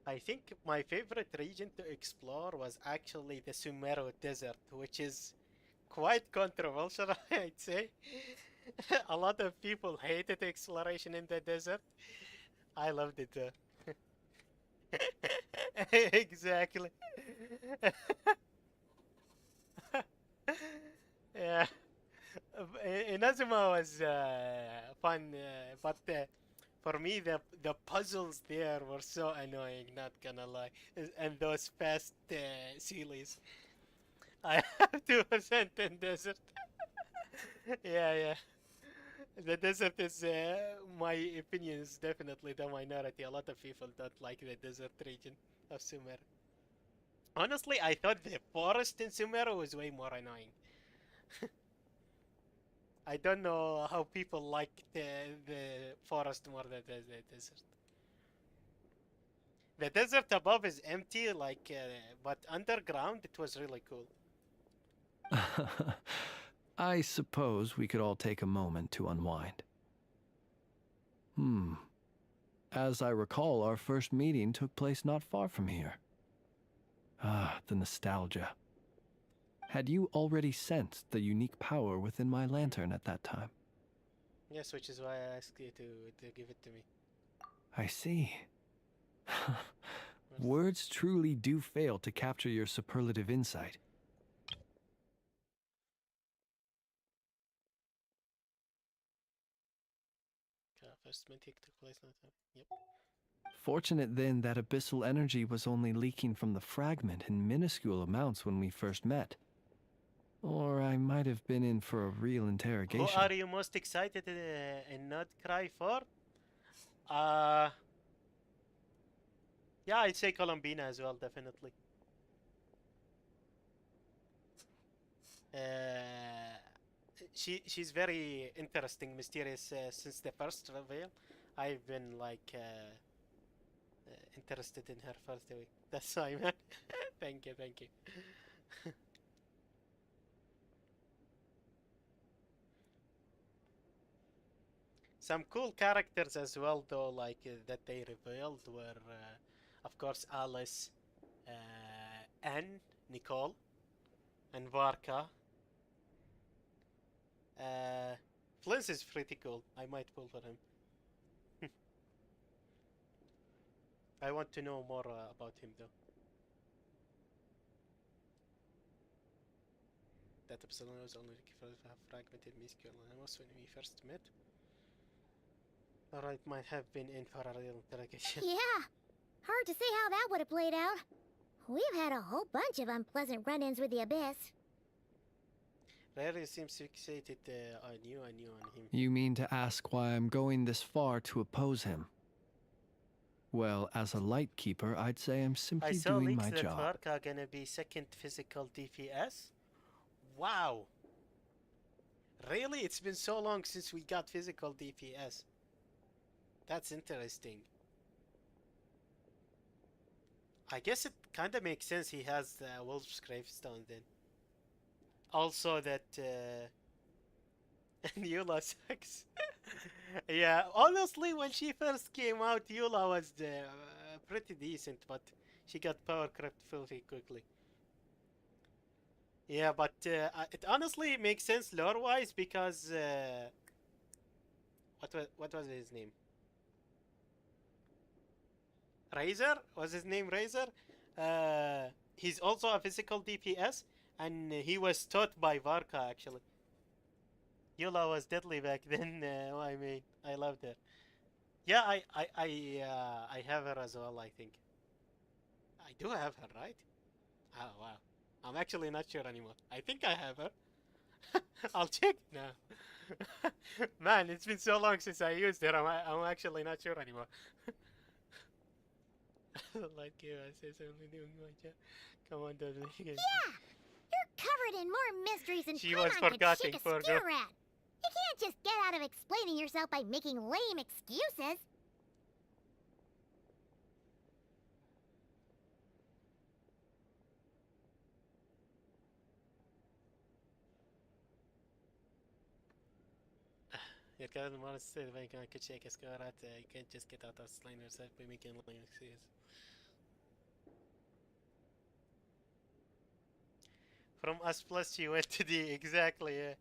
Speaker 1: I think my favorite region to explore was actually the Sumeru Desert, which is quite controversial, I'd say. A lot of people hated exploration in the desert. I loved it though. Exactly. Yeah. Inazuma was fun, but for me the puzzles there were so annoying, not gonna lie. And those fast sealies. I have 2% in desert. Yeah. The desert is, my opinion is definitely the minority. A lot of people don't like the desert region of Sumeru. Honestly, I thought the forest in Sumeru was way more annoying. I don't know how people like the forest more than the desert. The desert above is empty, like, but underground it was really cool.
Speaker 20: I suppose we could all take a moment to unwind. As I recall, our first meeting took place not far from here. Ah, the nostalgia. Had you already sensed the unique power within my lantern at that time?
Speaker 1: Yes, which is why I asked you to give it to me.
Speaker 20: I see. Words truly do fail to capture your superlative insight.
Speaker 1: First meeting took place not time. Yep.
Speaker 20: Fortunate then that abyssal energy was only leaking from the fragment in minuscule amounts when we first met. Or I might have been in for a real interrogation.
Speaker 1: Who are you most excited and not cry for? Yeah, I'd say Columbina as well, definitely. She's very interesting, mysterious since the first reveal. I've been like interested in her first week. That's why, man. Thank you. Some cool characters as well, though, like that they revealed were, of course, Alice, Anne, Nicole, and Varka. Fliss is pretty cool. I might pull for him. I want to know more about him, though. That episode was only for fragmented musical animals when we first met. Alright, might have been in for a real interrogation.
Speaker 4: Yeah, hard to see how that would have played out. We've had a whole bunch of unpleasant run-ins with the Abyss.
Speaker 1: Rarely seems fixated on you and on him.
Speaker 20: You mean to ask why I'm going this far to oppose him? Well, as a light keeper, I'd say I'm
Speaker 1: I
Speaker 20: simply
Speaker 1: saw
Speaker 20: doing
Speaker 1: leaks
Speaker 20: my
Speaker 1: that
Speaker 20: job.
Speaker 1: Varka gonna be second physical DPS. Wow. Really? It's been so long since we got physical DPS. That's interesting. I guess it kind of makes sense he has the Wolf's Gravestone then. Also that Eula sucks. Yeah, honestly, when she first came out, Eula was pretty decent, but she got power crept filthy quickly. Yeah, but it honestly makes sense lore-wise because what was his name? Razor? Was his name Razor? He's also a physical DPS, and he was taught by Varka actually. Eula was deadly back then. I mean, I loved her. Yeah, I have her as well. I think I do have her, right? Oh wow, I'm actually not sure anymore. I think I have her. I'll check now. Man, it's been so long since I used her. I'm actually not sure anymore. Like I says, only doing my job. Come on, doesn't she?
Speaker 4: Yeah, you're covered in more mysteries than
Speaker 1: She was
Speaker 4: Paimon could
Speaker 1: forgetting,
Speaker 4: shake a
Speaker 1: poor
Speaker 4: spear
Speaker 1: girl.
Speaker 4: at. You can't just get out of explaining yourself by making lame excuses.
Speaker 1: You can't want to say like I could shake a scar at. You can't just get out of explaining yourself by making lame excuses. From us plus you went to D, exactly, yeah.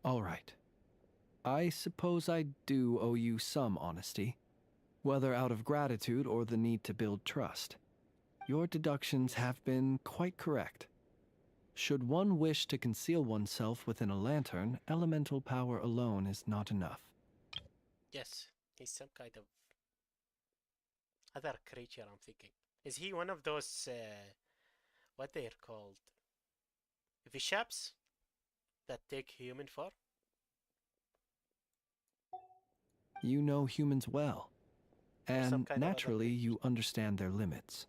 Speaker 20: All right. I suppose I do owe you some honesty, whether out of gratitude or the need to build trust. Your deductions have been quite correct. Should one wish to conceal oneself within a lantern, elemental power alone is not enough.
Speaker 1: Yes, he's some kind of other creature, I'm thinking. Is he one of those, what they're called? Vishaps? That take human form?
Speaker 20: You know humans well, and
Speaker 1: kind of other
Speaker 20: naturally you understand their limits.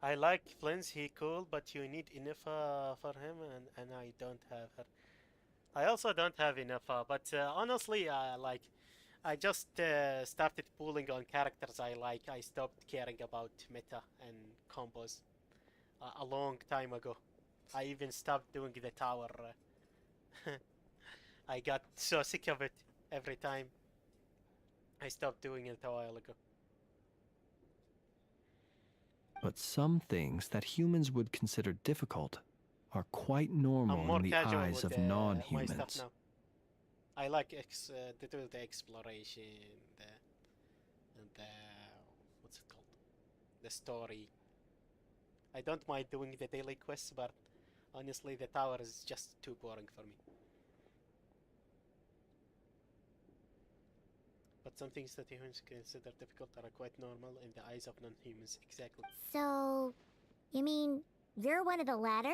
Speaker 1: I like Flynn's, he cool, but you need enough for him, and I don't have her. I also don't have enough, but honestly, I just started pooling on characters I like. I stopped caring about meta and combos a long time ago. I even stopped doing the tower. I got so sick of it every time. I stopped doing it a while ago.
Speaker 20: But some things that humans would consider difficult are quite
Speaker 1: I'm
Speaker 20: normal
Speaker 1: more
Speaker 20: in the
Speaker 1: casual
Speaker 20: eyes
Speaker 1: with
Speaker 20: of
Speaker 1: my
Speaker 20: non-humans.
Speaker 1: stuff now. I like the exploration, the what's it called? The story. I don't mind doing the daily quests, but honestly, the tower is just too boring for me. But some things that humans consider difficult are quite normal in the eyes of non-humans. Exactly.
Speaker 4: So, you mean you're one of the latter?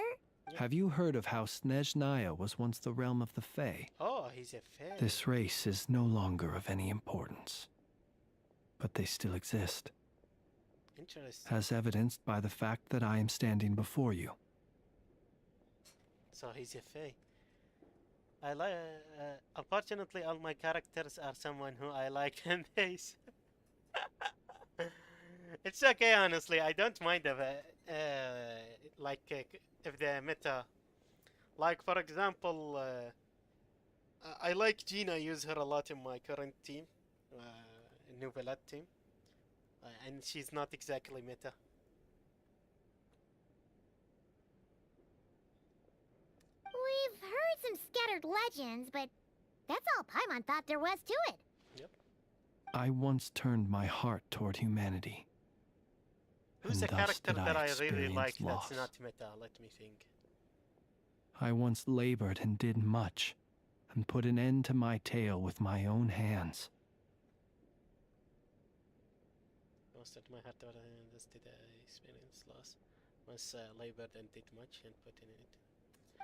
Speaker 20: Have you heard of how Snezhnaya was once the realm of the Fae?
Speaker 1: Oh, he's a fae.
Speaker 20: This race is no longer of any importance, but they still exist.
Speaker 1: Interesting.
Speaker 20: As evidenced by the fact that I am standing before you.
Speaker 1: So he's a fae. I like. Unfortunately, all my characters are someone who I like and hate. It's okay, honestly. I don't mind if if the meta, like for example, I like Gina. I use her a lot in my current team, Nouvellette team, and she's not exactly meta.
Speaker 4: We've heard some scattered legends, but that's all Paimon thought there was to it.
Speaker 1: Yep.
Speaker 20: I once turned my heart toward humanity.
Speaker 1: Who's a
Speaker 20: and thus
Speaker 1: character
Speaker 20: did
Speaker 1: that I really
Speaker 20: experience
Speaker 1: like
Speaker 20: loss.
Speaker 1: that's not meta? Let me think.
Speaker 20: I once labored and did much, and put an end to my tale with my own hands.
Speaker 1: Once that my heart and thus did I experience loss. Once labored and did much and put in it.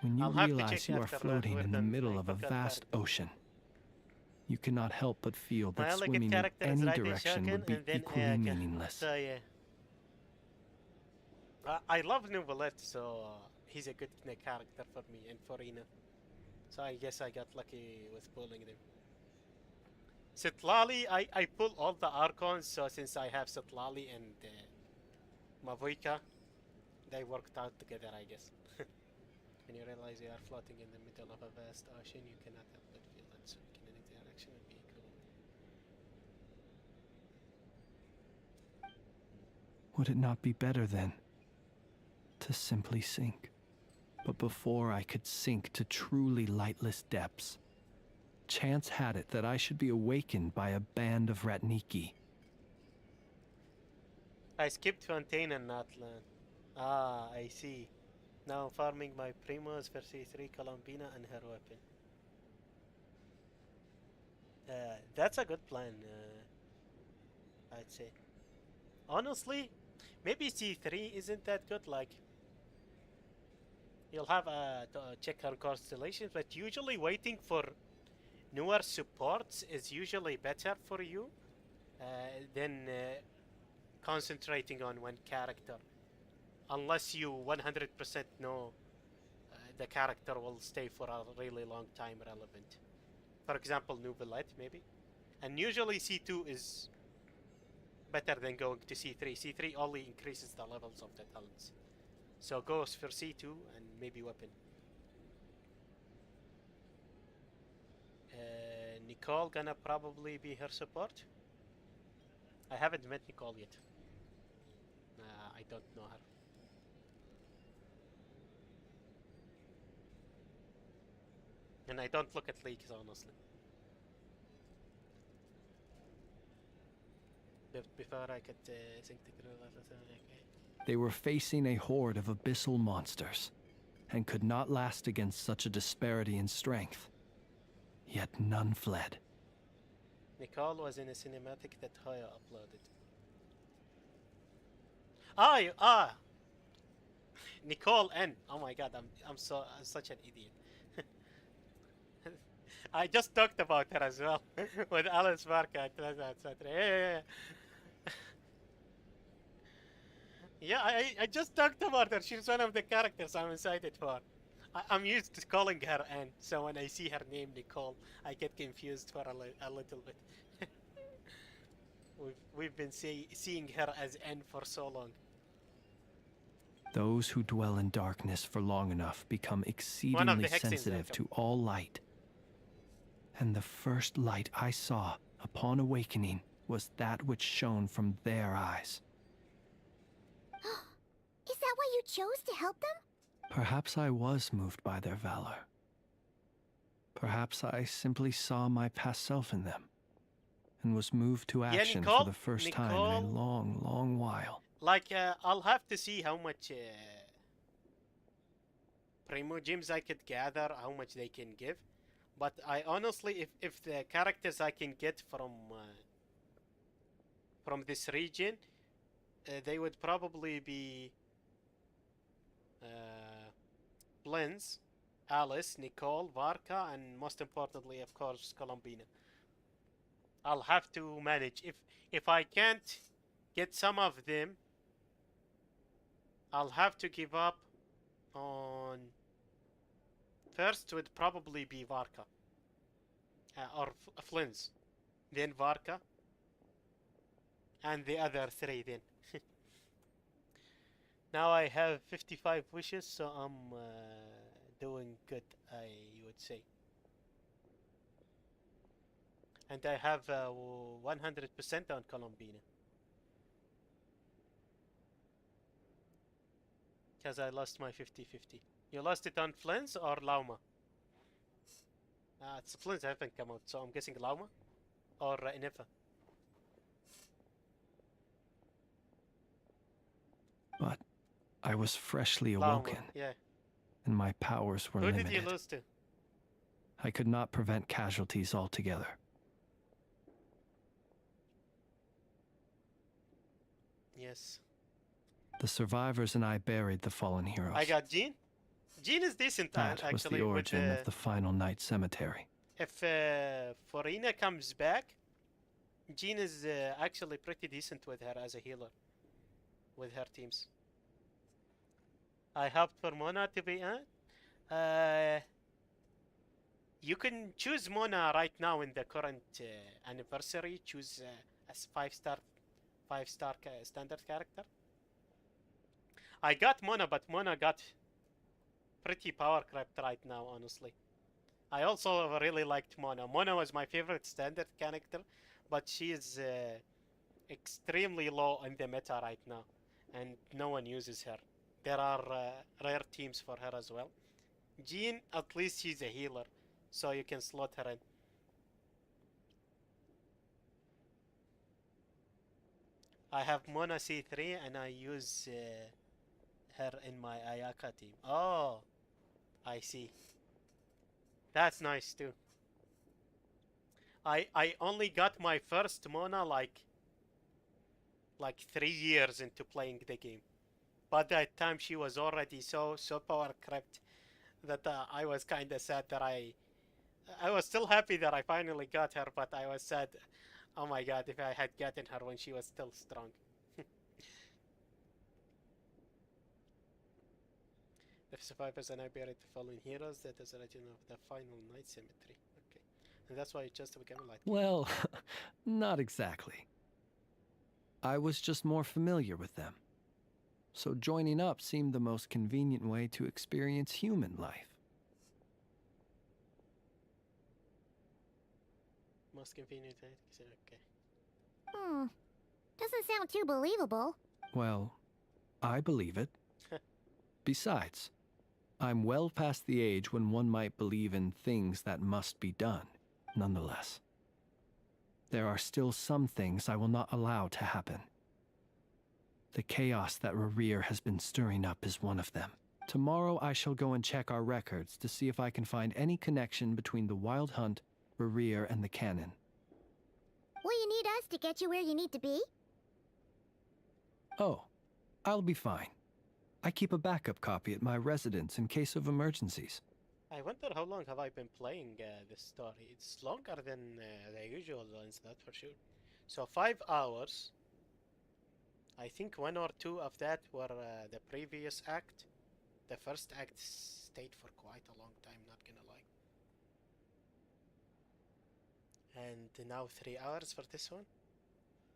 Speaker 20: When you
Speaker 1: I'll have to
Speaker 20: realize
Speaker 1: check
Speaker 20: you are
Speaker 1: after
Speaker 20: floating
Speaker 1: we're
Speaker 20: in the
Speaker 1: done.
Speaker 20: middle
Speaker 1: I
Speaker 20: of a
Speaker 1: forgot
Speaker 20: vast
Speaker 1: that.
Speaker 20: ocean, you cannot help but feel
Speaker 1: My
Speaker 20: that
Speaker 1: only good
Speaker 20: swimming in
Speaker 1: character is
Speaker 20: any
Speaker 1: Raiden
Speaker 20: direction
Speaker 1: Shogun
Speaker 20: would be
Speaker 1: and then
Speaker 20: equally
Speaker 1: Aka.
Speaker 20: meaningless.
Speaker 1: So yeah. I love Novelette, so he's a good character for me and for Ina. So I guess I got lucky with pulling them. Sitlali, I pull all the Archons, so since I have Sitlali and Mavuika, they worked out together, I guess. When you realize you are floating in the middle of a vast ocean, you cannot help but feel that so kinetic direction would be cool.
Speaker 20: Would it not be better then to simply sink? But before I could sink to truly lightless depths, chance had it that I should be awakened by a band of Ratniki.
Speaker 1: I skipped Fontaine and Natlan. Ah, I see. Now I'm farming my Primos for C3, Colombina, and her weapon. That's a good plan, I'd say. Honestly, maybe C3 isn't that good, like... You'll have to check her constellations, but usually waiting for newer supports is usually better for you than concentrating on one character. Unless you 100% know the character will stay for a really long time relevant. For example, Novelette maybe. And usually C2 is better than going to C3. C3 only increases the levels of the talents. So goes for C2 and maybe weapon. Nicole gonna probably be her support. I haven't met Nicole yet. I don't know her. And I don't look at leaks, honestly. Before I could think the girl
Speaker 20: They were facing a horde of abyssal monsters, and could not last against such a disparity in strength. Yet none fled.
Speaker 1: Nicole was in a cinematic that Hoya uploaded. Nicole N. Oh my god, I'm such an idiot. I just talked about her as well with Alice Barker, etc. Yeah, I just talked about her. She's one of the characters I'm excited for. I'm used to calling her Anne, so when I see her name Nicole, I get confused for a little bit. We've been seeing her as Anne for so long.
Speaker 20: Those who dwell in darkness for long enough become exceedingly sensitive to all light. And the first light I saw upon awakening was that which shone from their eyes.
Speaker 4: Is that why you chose to help them?
Speaker 20: Perhaps I was moved by their valor. Perhaps I simply saw my past self in them, and was moved to action
Speaker 1: Nicole,
Speaker 20: for the first time in a long, long while.
Speaker 1: Like, I'll have to see how much Primo gems I could gather, how much they can give. But I honestly, if the characters I can get from this region, they would probably be Blins, Alice, Nicole, Varka, and most importantly, of course, Colombina. I'll have to manage. If I can't get some of them, I'll have to give up on... First would probably be Varka. Or Flins. Then Varka. And the other three then. Now I have 55 wishes, so I'm doing good, I would say. And I have 100% on Colombina. Because I lost my 50-50. You lost it on Flins or Lauma? It's Flins haven't come out, so I'm guessing Lauma or Inefa.
Speaker 20: But I was freshly awoken,
Speaker 1: Lauma, yeah.
Speaker 20: and my powers were limited.
Speaker 1: Who did you lose to?
Speaker 20: I could not prevent casualties altogether.
Speaker 1: Yes.
Speaker 20: The survivors and I buried the fallen heroes.
Speaker 1: I got Jean. Jean is decent,
Speaker 20: That
Speaker 1: actually.
Speaker 20: was the origin of the final night cemetery.
Speaker 1: If Farina comes back, Jean is actually pretty decent with her as a healer, with her teams. I helped for Mona to be you can choose Mona right now in the current anniversary. Choose a five-star standard character. I got Mona, but Mona got pretty power crept right now, honestly. I also really liked Mona. Mona was my favorite standard character, but she is extremely low in the meta right now, and no one uses her. There are rare teams for her as well. Jean, at least she's a healer, so you can slot her in. I have Mona C3 and I use her in my Ayaka team. Oh, I see. That's nice too. I only got my first Mona like 3 years into playing the game. But that time she was already so power crept that I was kind of sad that I was still happy that I finally got her, but I was sad. Oh my god, if I had gotten her when she was still strong. The survivors are now buried the fallen heroes. That is a legend of the final night cemetery. Okay. And that's why it just became a light.
Speaker 20: Well, not exactly. I was just more familiar with them. So joining up seemed the most convenient way to experience human life.
Speaker 1: Most convenient way. Okay.
Speaker 4: Doesn't sound too believable.
Speaker 20: Well, I believe it. Besides, I'm well past the age when one might believe in things that must be done, nonetheless. There are still some things I will not allow to happen. The chaos that Rerir has been stirring up is one of them. Tomorrow I shall go and check our records to see if I can find any connection between the Wild Hunt, Rerir, and the Canon.
Speaker 4: Will you need us to get you where you need to be?
Speaker 20: Oh, I'll be fine. I keep a backup copy at my residence in case of emergencies.
Speaker 1: I wonder how long have I been playing this story. It's longer than the usual ones, that's for sure. So 5 hours. I think 1 or 2 of that were the previous act. The first act stayed for quite a long time, not gonna lie. And now 3 hours for this one.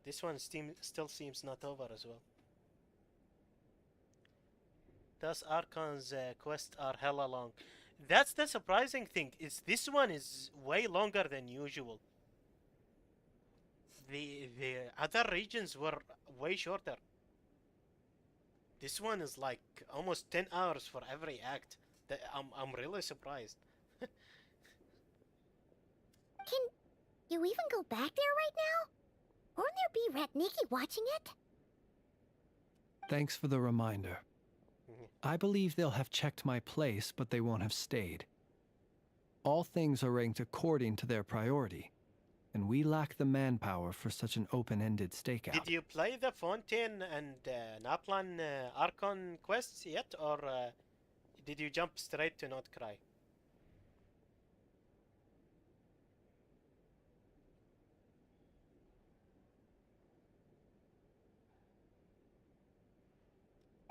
Speaker 1: This one still seems not over as well. Thus Archon's quests are hella long. That's the surprising thing, is this one is way longer than usual. The other regions were way shorter. This one is like almost 10 hours for every act. I'm really surprised.
Speaker 4: Can you even go back there right now? Won't there be Rat Nikki watching it?
Speaker 20: Thanks for the reminder. I believe they'll have checked my place, but they won't have stayed. All things are ranked according to their priority, and we lack the manpower for such an open-ended stakeout.
Speaker 1: Did you play the Fontaine and Naplan Archon quests yet, or did you jump straight to Not Cry?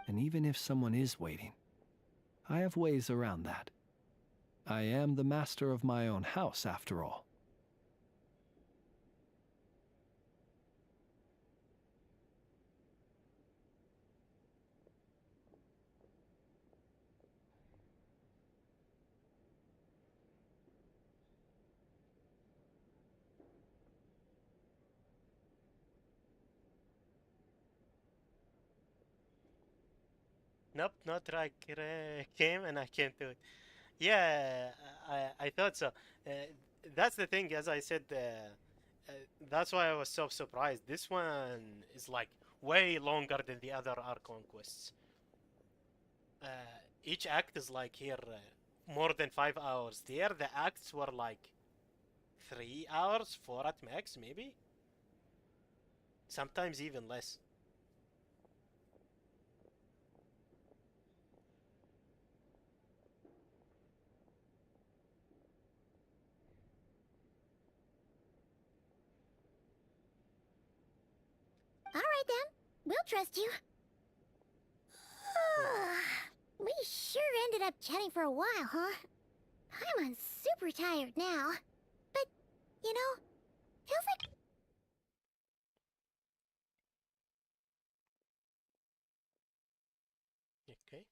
Speaker 20: And even if someone is waiting, I have ways around that. I am the master of my own house, after all.
Speaker 1: Nope, not right. Came and I came to it. Yeah, I thought so. That's the thing, as I said, that's why I was so surprised. This one is like way longer than the other Archon quests. Each act is like here more than 5 hours. There, the acts were like 3 hours, 4 at max, maybe? Sometimes even less.
Speaker 4: right then. We'll trust you. We sure ended up chatting for a while, huh? I'm super tired now. But, you know, feels like...
Speaker 1: Okay.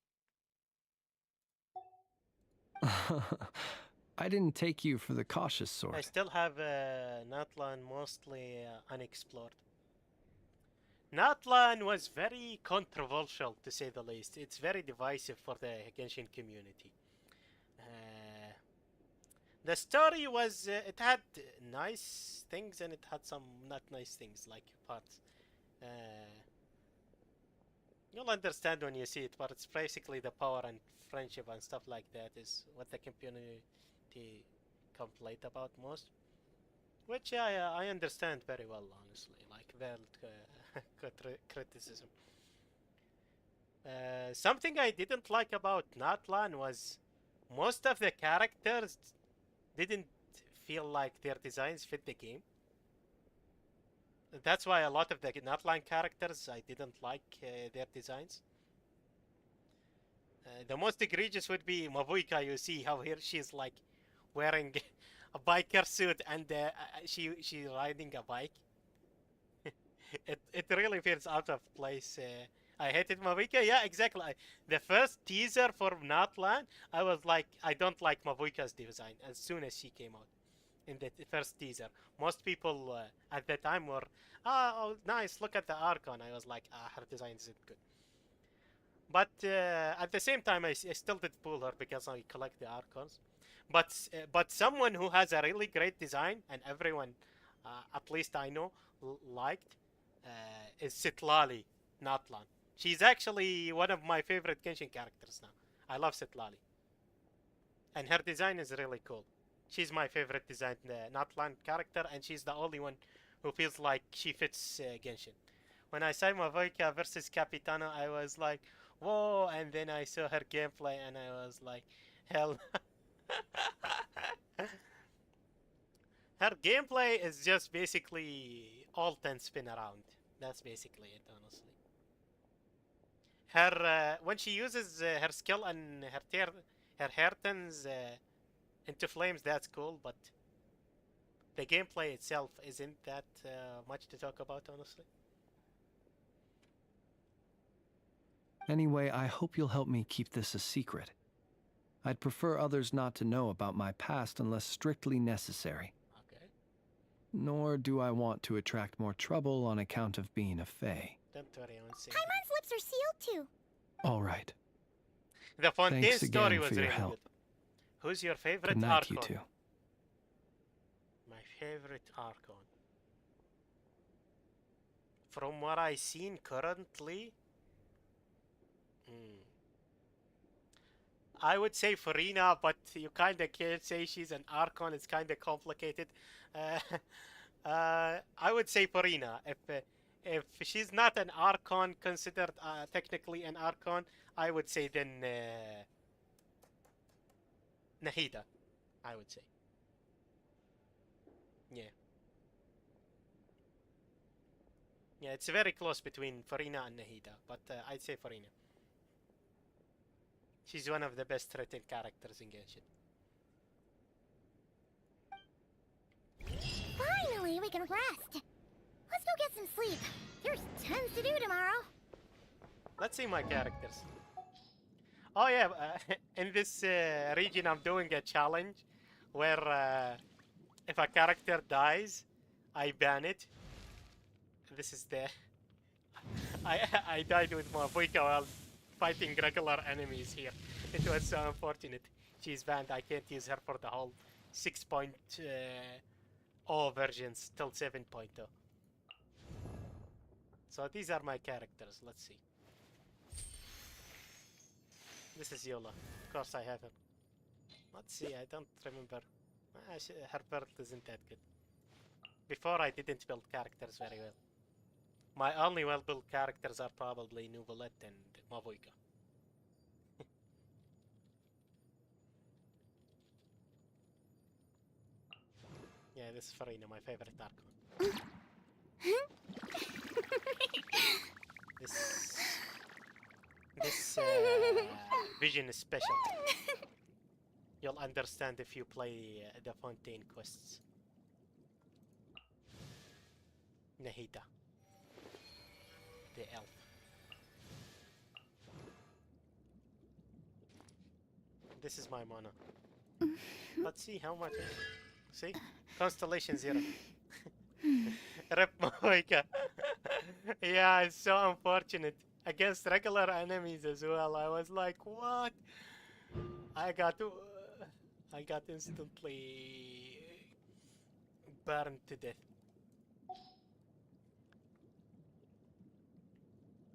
Speaker 20: I didn't take you for the cautious
Speaker 1: I
Speaker 20: sort.
Speaker 1: still have Natlan mostly unexplored. Natlan was very controversial, to say the least. It's very divisive for the Genshin community. The story was, it had nice things and it had some not nice things, like parts. You'll understand when you see it, but it's basically the power and friendship and stuff like that is what the community complained about most. Which I understand very well, honestly, like valid criticism. Something I didn't like about Natlan was most of the characters didn't feel like their designs fit the game. That's why a lot of the Natlan characters, I didn't like their designs. The most egregious would be Mavuika. You see how here she's like wearing a biker suit and she's riding a bike. it really feels out of place. I hated Mavuika. Yeah, exactly. The first teaser for Natlan, I was like, I don't like Mavuika's design as soon as she came out. In the first teaser, most people at that time were, oh, nice, look at the Archon. I was like, her design isn't good. But at the same time, I still did pull her because I collect the Archons. But someone who has a really great design and everyone, at least I know, liked, is Sitlali Natlan. She's actually one of my favorite Genshin characters now. I love Sitlali. And her design is really cool. She's my favorite designed Natlan character, and she's the only one who feels like she fits Genshin. When I saw Mavuika versus Capitano, I was like, whoa, and then I saw her gameplay, and I was like, hell. Her gameplay is just basically alt and spin around. That's basically it, honestly. Her, when she uses her skill and her hair turns into flames, that's cool, but the gameplay itself isn't that much to talk about, honestly.
Speaker 20: Anyway, I hope you'll help me keep this a secret. I'd prefer others not to know about my past unless strictly necessary.
Speaker 1: Okay.
Speaker 20: Nor do I want to attract more trouble on account of being a Fae.
Speaker 1: Don't worry, I won't say.
Speaker 4: Paimon's lips are sealed too.
Speaker 20: All right.
Speaker 1: The Fontaine
Speaker 20: Thanks
Speaker 1: story
Speaker 20: again
Speaker 1: was
Speaker 20: for your
Speaker 1: really
Speaker 20: help.
Speaker 1: good. Who's your favorite
Speaker 20: Good night,
Speaker 1: Archon?
Speaker 20: you two.
Speaker 1: My favorite Archon. From what I've seen currently, I would say Farina, but you kinda can't say she's an Archon. It's kinda complicated. I would say Farina. If she's not an Archon, considered technically an Archon, I would say then Nahida, I would say. Yeah. Yeah, it's very close between Farina and Nahida, but I'd say Farina. She's one of the best written characters in Genshin.
Speaker 4: Finally, we can rest. Let's go get some sleep. There's tons to do tomorrow.
Speaker 1: Let's see my characters. Oh yeah, in this region I'm doing a challenge where if a character dies, I ban it. This is the... I died with Mavuika while fighting regular enemies here. It was so unfortunate. She's banned. I can't use her for the whole 6.0 versions till 7.0. So these are my characters. Let's see. This is Yola. Of course I have him. Let's see. I don't remember. Her build isn't that good. Before I didn't build characters very well. My only well-built characters are probably Nuvolette and Mavuika. Yeah, this is Farina, my favorite Archon. This vision is special. You'll understand if you play the Fontaine quests. Nahida, the elf. This is my mana. Let's see how much. See? Constellation 0. Rep Moika. Yeah, it's so unfortunate. Against regular enemies as well. I was like, what? I got instantly burned to death.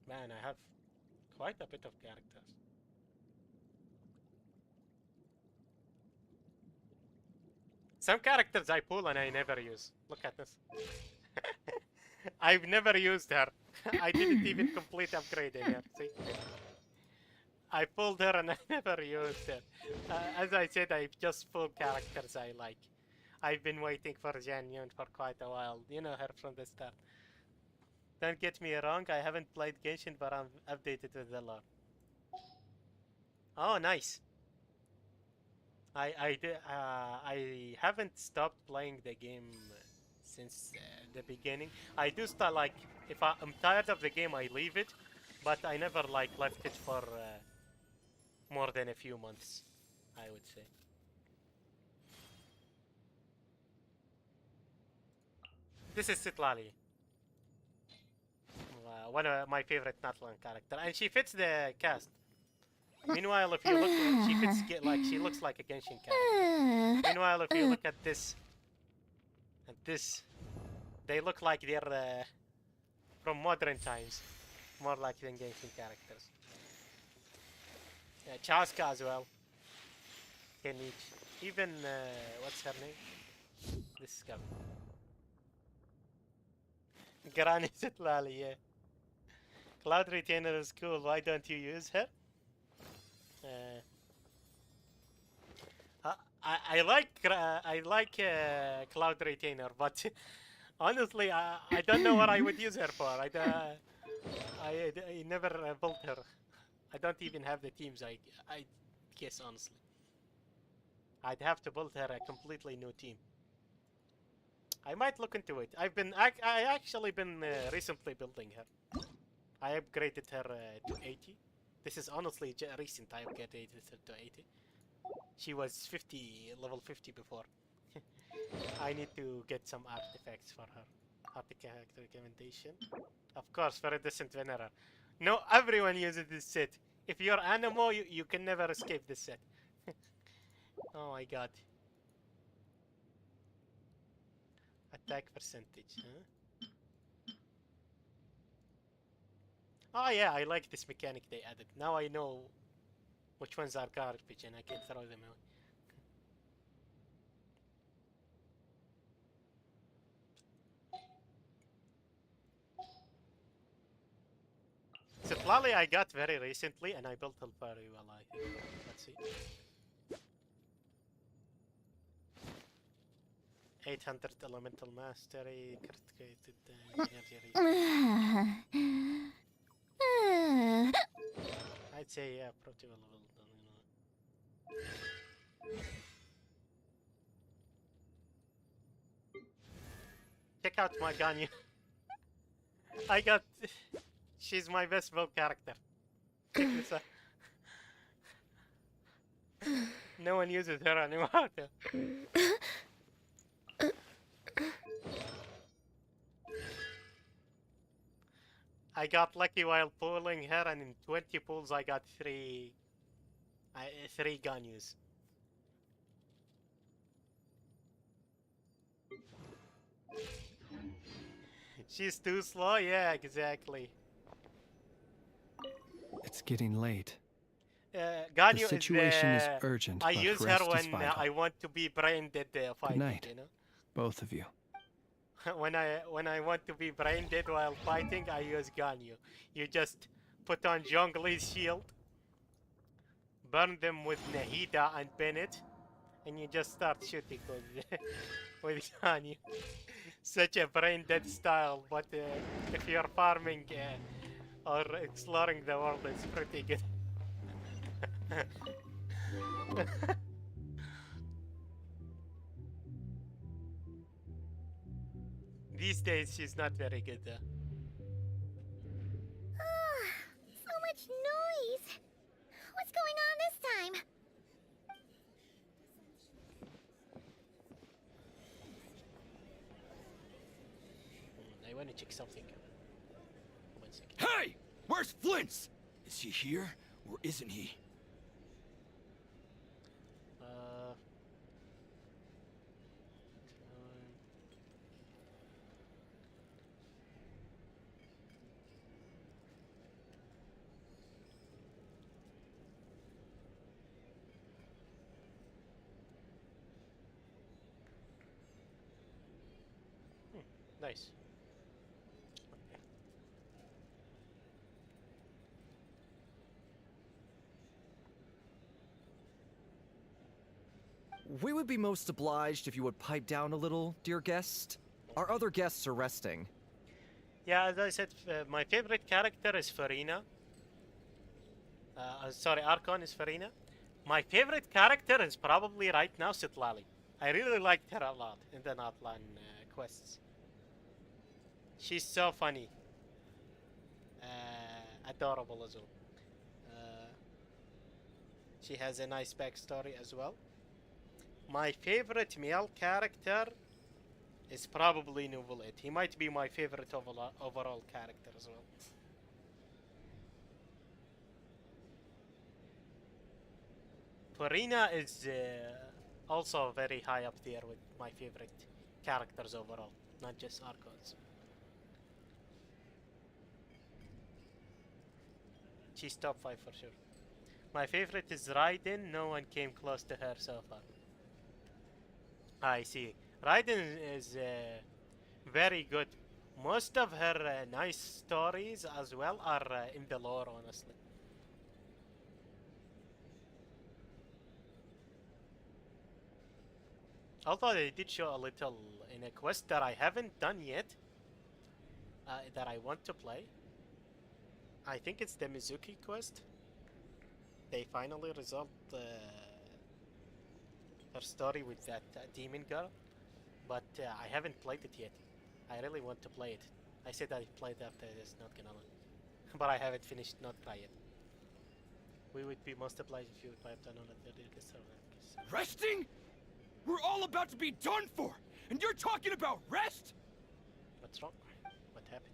Speaker 1: Man, I have quite a bit of characters. Some characters I pull and I never use. Look at this. I've never used her. I didn't even complete upgrading her. See? I pulled her and I never used her. As I said, I've just pulled characters I like. I've been waiting for Jan for quite a while. You know her from the start. Don't get me wrong, I haven't played Genshin, but I'm updated with the lore. Oh, nice. I haven't stopped playing the game since the beginning. I do start, like, if I'm tired of the game, I leave it, but I never like left it for more than a few months, I would say. This is Sitlali. One of my favorite Natlan character, and she fits the cast. Meanwhile, if you look, she fits like she looks like a Genshin character. Meanwhile, if you look at this and this, they look like they're from modern times, more like than Genshin characters. Yeah, Chaska as well. Kenich, even what's her name? This guy. Granny Sitlali, yeah. Cloud Retainer is cool. Why don't you use her? I like Cloud Retainer, but honestly, I don't know what I would use her for. I never built her. I don't even have the teams. I guess honestly, I'd have to build her a completely new team. I might look into it. I actually been recently building her. I upgraded her to 80. This is honestly recent. I upgraded her to 80. She was level 50 before. I need to get some artifacts for her. Artifact recommendation. Of course, Viridescent Venerer. No, everyone uses this set. If you're Anemo, you can never escape this set. Oh my god. Attack percentage, huh? Oh yeah, I like this mechanic they added. Now I know which ones are garbage and I can throw them away. Sitlali I got very recently and I built her very well, I think. Let's see. 800 elemental mastery, created energy. I'd say yeah, pretty well done, you know. Check out my Ganyu. I got. She's my best build character. Check this out. No one uses her anymore. I got lucky while pulling her, and in 20 pulls I got three Ganyus. She's too slow? Yeah, exactly.
Speaker 20: It's getting late.
Speaker 1: Ganyu
Speaker 20: the situation is
Speaker 1: the...
Speaker 20: urgent.
Speaker 1: I
Speaker 20: but
Speaker 1: use her
Speaker 20: rest is
Speaker 1: when
Speaker 20: vital.
Speaker 1: I want to be brain dead fighting,
Speaker 20: Good night,
Speaker 1: you know?
Speaker 20: both of you.
Speaker 1: when I want to be brain dead while fighting, I use Ganyu. You just put on Zhongli's shield, burn them with Nahida and Bennett, and you just start shooting with Ganyu. such a brain dead style, but if you're farming or exploring the world, it's pretty good. These days, she's not very good though.
Speaker 4: So much noise. What's going on this time?
Speaker 1: I want to check something. 1 second.
Speaker 10: Hey! Where's Flint's? Is he here, or isn't he?
Speaker 1: Nice.
Speaker 2: We would be most obliged if you would pipe down a little, dear guest. Our other guests are resting.
Speaker 1: Yeah, as I said, my favorite character is Farina. Sorry, Archon is Farina. My favorite character is probably right now SilverLAG. I really liked her a lot in the Northland quests. She's so funny. Adorable as well. She has a nice backstory as well. My favorite male character is probably Novel 8. He might be my favorite overall character as well. Farina is also very high up there with my favorite characters overall, not just Archons. She's top 5 for sure. My favorite is Raiden. No one came close to her so far. I see. Raiden is very good. Most of her nice stories as well are in the lore, honestly. Although they did show a little in a quest that I haven't done yet, that I want to play. I think it's the Mizuki quest. They finally resolved her story with that demon girl, but I haven't played it yet. I really want to play it. I said I'd play it after this, not gonna lie. But I haven't finished not try yet. We would be most obliged if you would pipe down on the 30th server.
Speaker 10: Resting? We're all about to be done for, and you're talking about rest?
Speaker 1: What's wrong? What happened?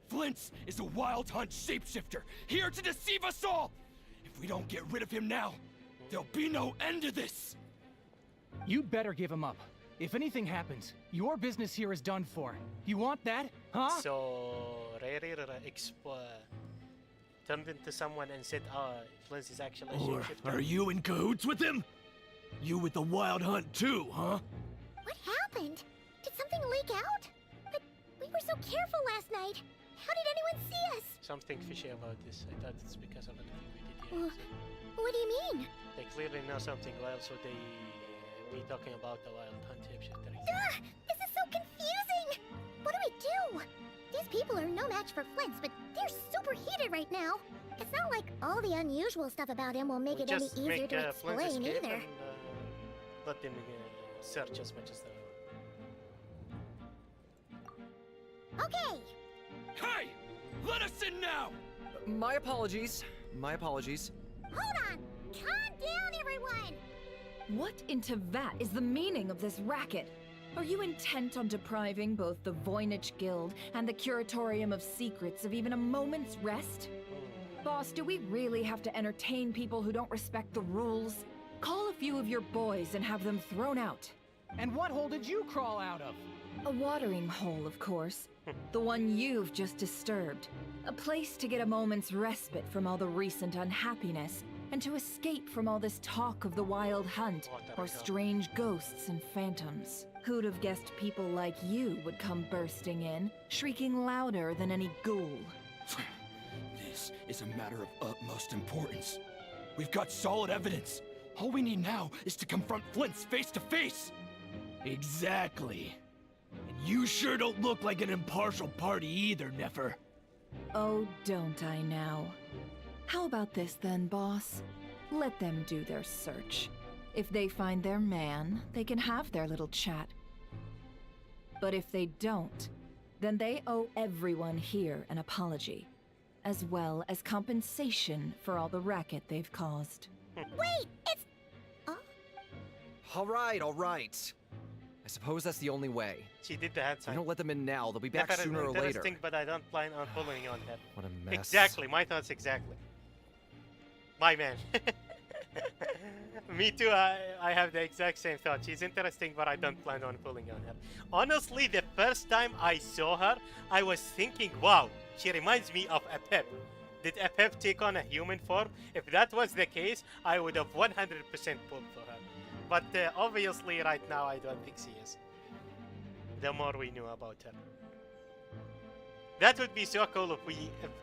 Speaker 10: Flint's is a wild hunt shapeshifter, here to deceive us all! If we don't get rid of him now, there'll be no end to this!
Speaker 9: You'd better give him up. If anything happens, your business here is done for. You want that, huh?
Speaker 1: So, Riri turned into someone and said, Flint is actually a
Speaker 10: Or
Speaker 1: shapeshifter.
Speaker 10: are you in cahoots with him? You with the wild hunt too, huh?
Speaker 4: What happened? Did something leak out? But we were so careful last night. How did anyone see us?
Speaker 1: Something fishy about this. I thought it's because of anything we did here.
Speaker 4: What do you mean?
Speaker 1: They clearly know something wild, so they be talking about the wild hunt shapeshifter.
Speaker 4: This is so confusing! What do we do? These people are no match for Flint's, but they're super heated right now. It's not like all the unusual stuff about him will make it any easier to explain either.
Speaker 1: And, let them search as much as they want.
Speaker 4: Okay!
Speaker 10: Hey! Let us in now!
Speaker 2: My apologies. My apologies.
Speaker 4: Hold on! Calm down, everyone!
Speaker 11: What in Tevat is the meaning of this racket? Are you intent on depriving both the Voynich Guild and the Curatorium of Secrets of even a moment's rest? Boss, do we really have to entertain people who don't respect the rules? Call a few of your boys and have them thrown out.
Speaker 9: And what hole did you crawl out of?
Speaker 11: A watering hole, of course. The one you've just disturbed. A place to get a moment's respite from all the recent unhappiness, and to escape from all this talk of the wild hunt, or strange ghosts and phantoms. Who'd have guessed people like you would come bursting in, shrieking louder than any ghoul?
Speaker 10: This is a matter of utmost importance. We've got solid evidence. All we need now is to confront Flint's face to face. Exactly. And You sure don't look like an impartial party either, Nefer.
Speaker 11: Oh, don't I now? How about this then, boss? Let them do their search. If they find their man, they can have their little chat. But if they don't, then they owe everyone here an apology, as well as compensation for all the racket they've caused.
Speaker 4: Wait, it's...
Speaker 2: All right. I suppose that's the only way.
Speaker 1: She did the hand
Speaker 2: If we
Speaker 1: sign.
Speaker 2: don't let them in now, they'll be back
Speaker 1: Nefer is
Speaker 2: sooner or later.
Speaker 1: interesting, but I don't plan on following on her.
Speaker 2: What a mess.
Speaker 1: Exactly, my thoughts exactly. My man. Me too, I have the exact same thought. She's interesting, but I don't plan on following on her. Honestly, the first time I saw her, I was thinking, wow, she reminds me of Apep. Did Apep take on a human form? If that was the case, I would have 100% pulled for her. But obviously, right now, I don't think she is. The more we knew about her. That would be so cool if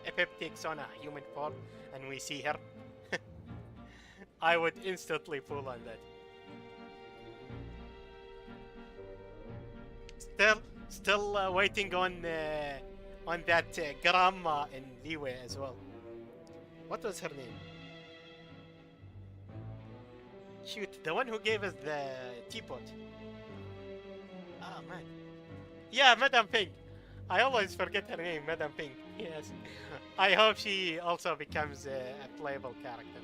Speaker 1: Apep takes on a human form and we see her. I would instantly pull on that. Still waiting on that grandma in Liwe as well. What was her name? Shoot, the one who gave us the teapot. Oh man. Yeah, Madame Pink. I always forget her name, Madame Pink. Yes. I hope she also becomes a playable character.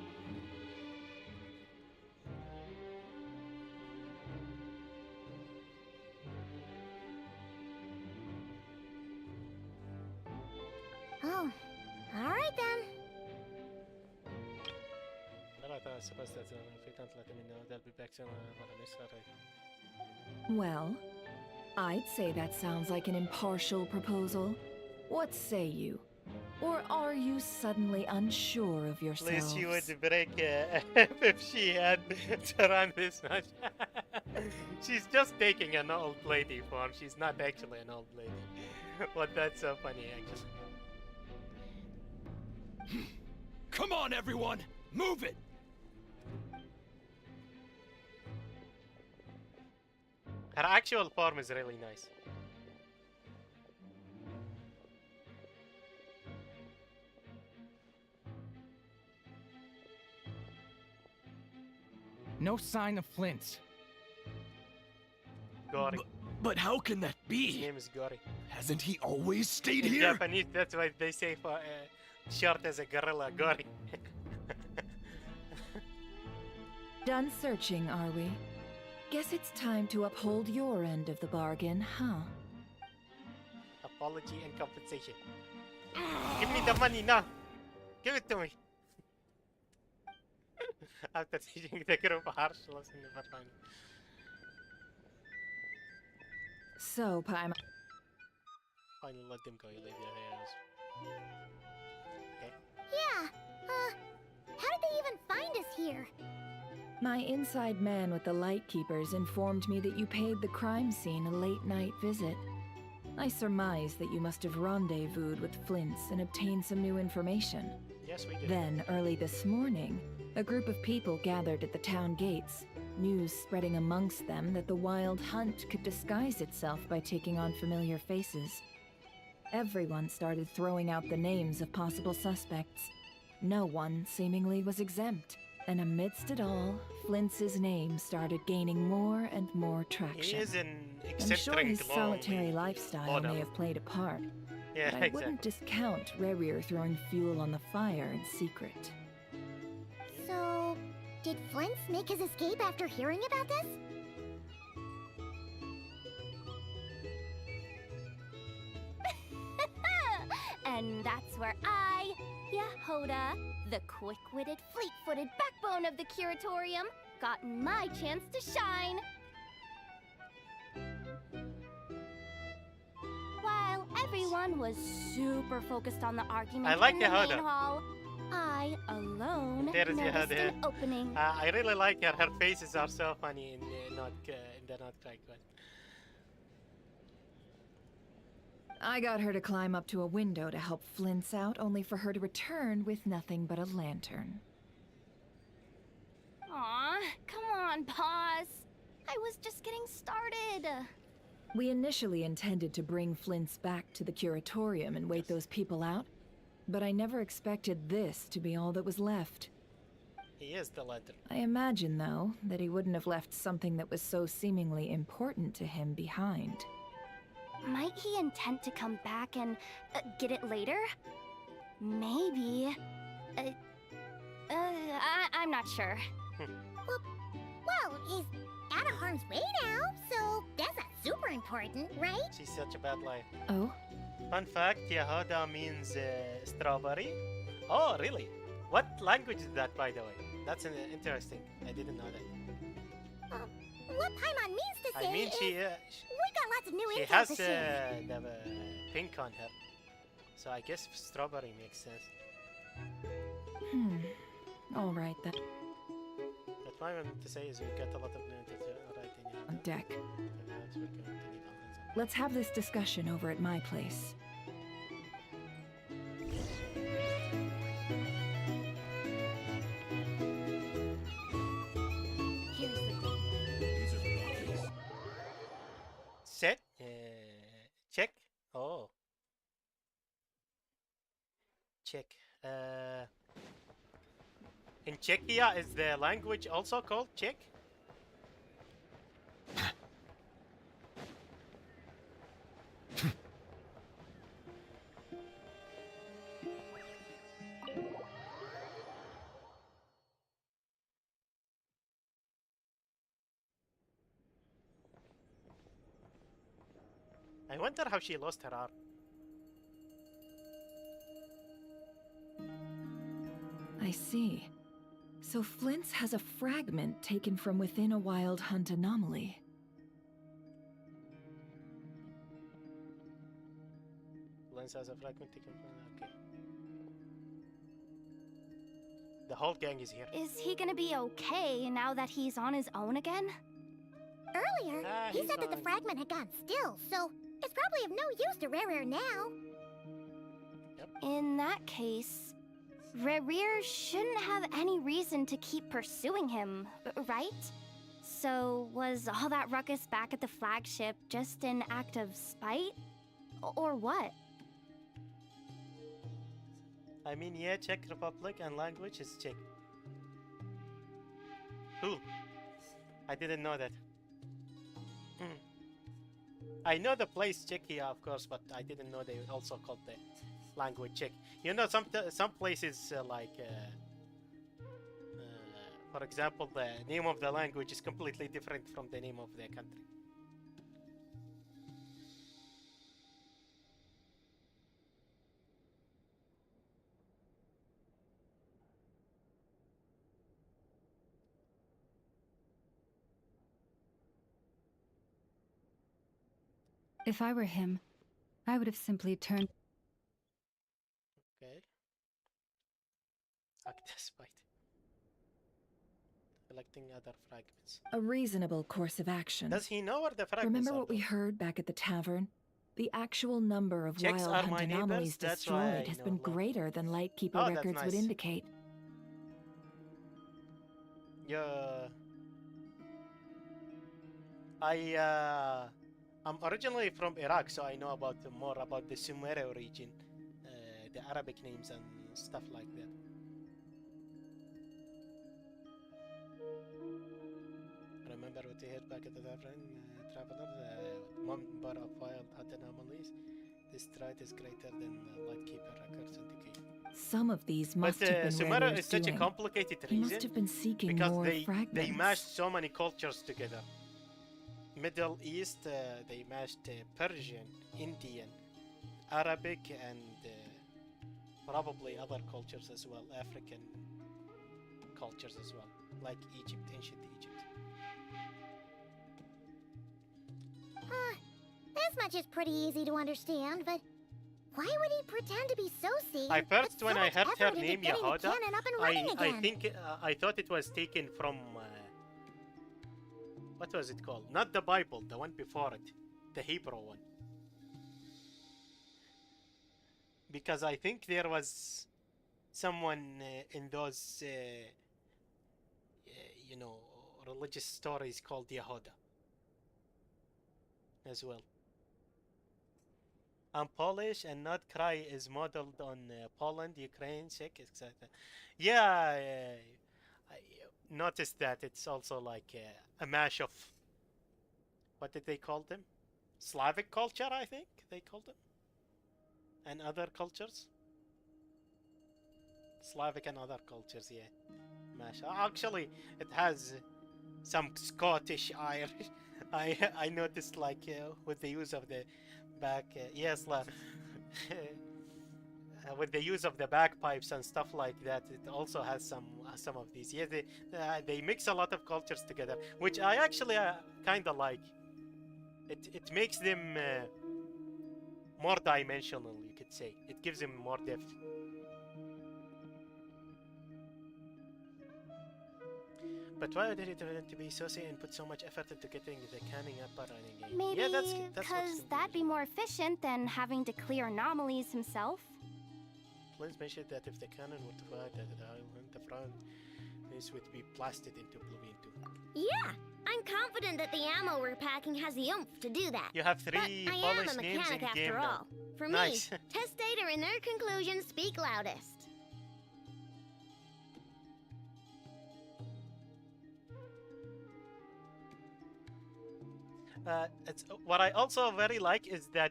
Speaker 4: Oh, alright then.
Speaker 1: I suppose that's if we don't let them know, they'll be back soon. Right.
Speaker 11: Well, I'd say that sounds like an impartial proposal. What say you? Or are you suddenly unsure of yourselves?
Speaker 1: Please, she would break if she had to run this much. She's just taking an old lady form. She's not actually an old lady. But that's so funny, actually.
Speaker 10: Come on, everyone! Move it!
Speaker 1: Her actual form is really nice.
Speaker 9: No sign of Flint.
Speaker 1: Gory.
Speaker 10: But how can that be?
Speaker 1: His name is Gory.
Speaker 10: Hasn't he always stayed
Speaker 1: In
Speaker 10: here?
Speaker 1: Japanese, that's why they say for short as a gorilla, Gory.
Speaker 11: Done searching, are we? Guess it's time to uphold your end of the bargain, huh?
Speaker 1: Apology and compensation. Give me the money now. Give it to me. After teaching the group a harsh lesson never mind.
Speaker 11: So, Paimon.
Speaker 1: Finally let them go, you leave your heroes. Okay.
Speaker 4: Yeah, how did they even find us here?
Speaker 11: My inside man with the Lightkeepers informed me that you paid the crime scene a late-night visit. I surmise that you must have rendezvoused with Flint's and obtained some new information.
Speaker 1: Yes, we did.
Speaker 11: Then, early this morning, a group of people gathered at the town gates, news spreading amongst them that the Wild Hunt could disguise itself by taking on familiar faces. Everyone started throwing out the names of possible suspects. No one, seemingly, was exempt. And amidst it all, Flint's name started gaining more and more traction.
Speaker 1: He is an
Speaker 11: I'm sure his solitary lifestyle may have played a part.
Speaker 1: Yeah,
Speaker 11: but I wouldn't discount Rerir throwing fuel on the fire in secret.
Speaker 4: So, did Flint make his escape after hearing about this?
Speaker 5: And that's where I, Yehoda, the quick-witted, fleet-footed backbone of the Curatorium, got my chance to shine. While everyone was super focused on the argument
Speaker 1: like
Speaker 5: in the main
Speaker 1: Yehoda.
Speaker 5: hall, I alone
Speaker 1: There is
Speaker 5: noticed
Speaker 1: Yehoda.
Speaker 5: an opening.
Speaker 1: I really like her. Her faces are so funny in the not correct one.
Speaker 11: I got her to climb up to a window to help Flint's out, only for her to return with nothing but a lantern.
Speaker 5: Aw, come on, Paws. I was just getting started.
Speaker 11: We initially intended to bring Flint's back to the curatorium and wait those people out, but I never expected this to be all that was left.
Speaker 1: He is the leader.
Speaker 11: I imagine, though, that he wouldn't have left something that was so seemingly important to him behind.
Speaker 5: Might he intend to come back and get it later? Maybe. I'm not sure.
Speaker 4: Well, he's out of harm's way now, so that's not super important, right?
Speaker 1: She's such a bad liar.
Speaker 11: Oh?
Speaker 1: Fun fact, Yehuda means strawberry. Oh, really? What language is that, by the way? That's interesting. I didn't know that.
Speaker 4: What Paimon means to say
Speaker 1: I mean,
Speaker 4: is
Speaker 1: she
Speaker 4: we got lots of new
Speaker 1: she
Speaker 4: info
Speaker 1: has
Speaker 4: to share.
Speaker 1: the pink on her, so I guess strawberry makes sense.
Speaker 11: All right then.
Speaker 1: What I meant to say is we got a lot of new info right in here.
Speaker 11: On deck.
Speaker 1: Perhaps we're going to need all
Speaker 11: Let's have this discussion over at my place.
Speaker 1: Set. Check. Oh. Check. In Czechia, is the language also called Czech? I wonder how she lost her arm.
Speaker 11: I see. So Flint's has a fragment taken from within a wild hunt anomaly.
Speaker 1: Lens has a fragment taken from... Okay. The whole gang is here.
Speaker 5: Is he gonna be okay now that he's on his own again?
Speaker 4: Earlier, he
Speaker 1: he's
Speaker 4: said that the
Speaker 1: fine.
Speaker 4: fragment had gone still, so it's probably of no use to Rare now.
Speaker 5: In that case, Rerir shouldn't have any reason to keep pursuing him, right? So was all that ruckus back at the flagship just an act of spite? Or what?
Speaker 1: I mean, yeah, Czech Republic and language is Czech. Who? I didn't know that. I know the place Czechia, of course, but I didn't know they also called the language Czech. You know, some places for example, the name of the language is completely different from the name of the country.
Speaker 3: If I were him, I would have simply turned.
Speaker 1: Okay. Act despite. Collecting other fragments.
Speaker 11: A reasonable course of action.
Speaker 1: Does he know where the fragments
Speaker 11: Remember
Speaker 1: are?
Speaker 11: what we heard back at the tavern? The actual number of
Speaker 1: Czechs
Speaker 11: wild
Speaker 1: are
Speaker 11: hunt
Speaker 1: my neighbors,
Speaker 11: anomalies
Speaker 1: that's why I
Speaker 11: destroyed has
Speaker 1: know
Speaker 11: been
Speaker 1: a lot.
Speaker 11: greater than Lightkeeper
Speaker 1: Oh, that's
Speaker 11: records would
Speaker 1: nice.
Speaker 11: indicate.
Speaker 1: Yeah. I'm originally from Iraq, so I know about more about the Sumeria region, the Arabic names and stuff like that. Remember what we heard back at the tavern, traveler? The number of wild hunt anomalies destroyed is greater than Lightkeeper records indicate.
Speaker 11: Some of these must
Speaker 1: But
Speaker 11: have been
Speaker 1: Sumeria
Speaker 11: Rarer's
Speaker 1: is such a
Speaker 11: doing.
Speaker 1: complicated
Speaker 11: He
Speaker 1: reason
Speaker 11: must have been seeking
Speaker 1: because
Speaker 11: more
Speaker 1: they
Speaker 11: fragments.
Speaker 1: mashed so many cultures together. Middle East, they mashed Persian, Indian, Arabic, and probably other cultures as well, African cultures as well, like Egypt, ancient Egypt.
Speaker 4: This much is pretty easy to understand, but why would he pretend to be so safe?
Speaker 1: I first,
Speaker 4: so
Speaker 1: when I
Speaker 4: much
Speaker 1: heard her
Speaker 4: effort into
Speaker 1: name
Speaker 4: getting the
Speaker 1: Yehuda,
Speaker 4: cannon up and running
Speaker 1: I
Speaker 4: again?
Speaker 1: think I thought it was taken from what was it called? Not the Bible, the one before it, the Hebrew one. Because I think there was someone in those, you know, religious stories called Yehuda. as well. I'm Polish, and Not Cry is modeled on Poland, Ukraine, Czech, etc. Yeah, I noticed that it's also like a mash of, what did they call them? Slavic culture, I think they called them, and other cultures. Slavic and other cultures, yeah. Mash. Actually, it has some Scottish, Irish. I noticed like with the use of the back, yes, with the use of the bagpipes and stuff like that, it also has some of these. Yeah, they mix a lot of cultures together, which I actually kind of like. It makes them more dimensional, you could say. It gives them more depth. But why did it to be so and put so much effort into getting the canning up and running game?
Speaker 5: Maybe
Speaker 1: Yeah, that's
Speaker 5: because that'd be more efficient than having to clear anomalies himself.
Speaker 1: Flint mentioned that if the cannon were to fire the front, this would be blasted into oblivion too.
Speaker 4: Yeah, I'm confident that the ammo we're packing has the oomph to do that.
Speaker 1: You have 3
Speaker 4: but I am
Speaker 1: Polish
Speaker 4: a
Speaker 1: names
Speaker 4: mechanic
Speaker 1: in
Speaker 4: after
Speaker 1: game
Speaker 4: all.
Speaker 1: now.
Speaker 4: For
Speaker 1: Nice.
Speaker 4: me, test data and their conclusions speak loudest.
Speaker 1: It's, what I also very like is that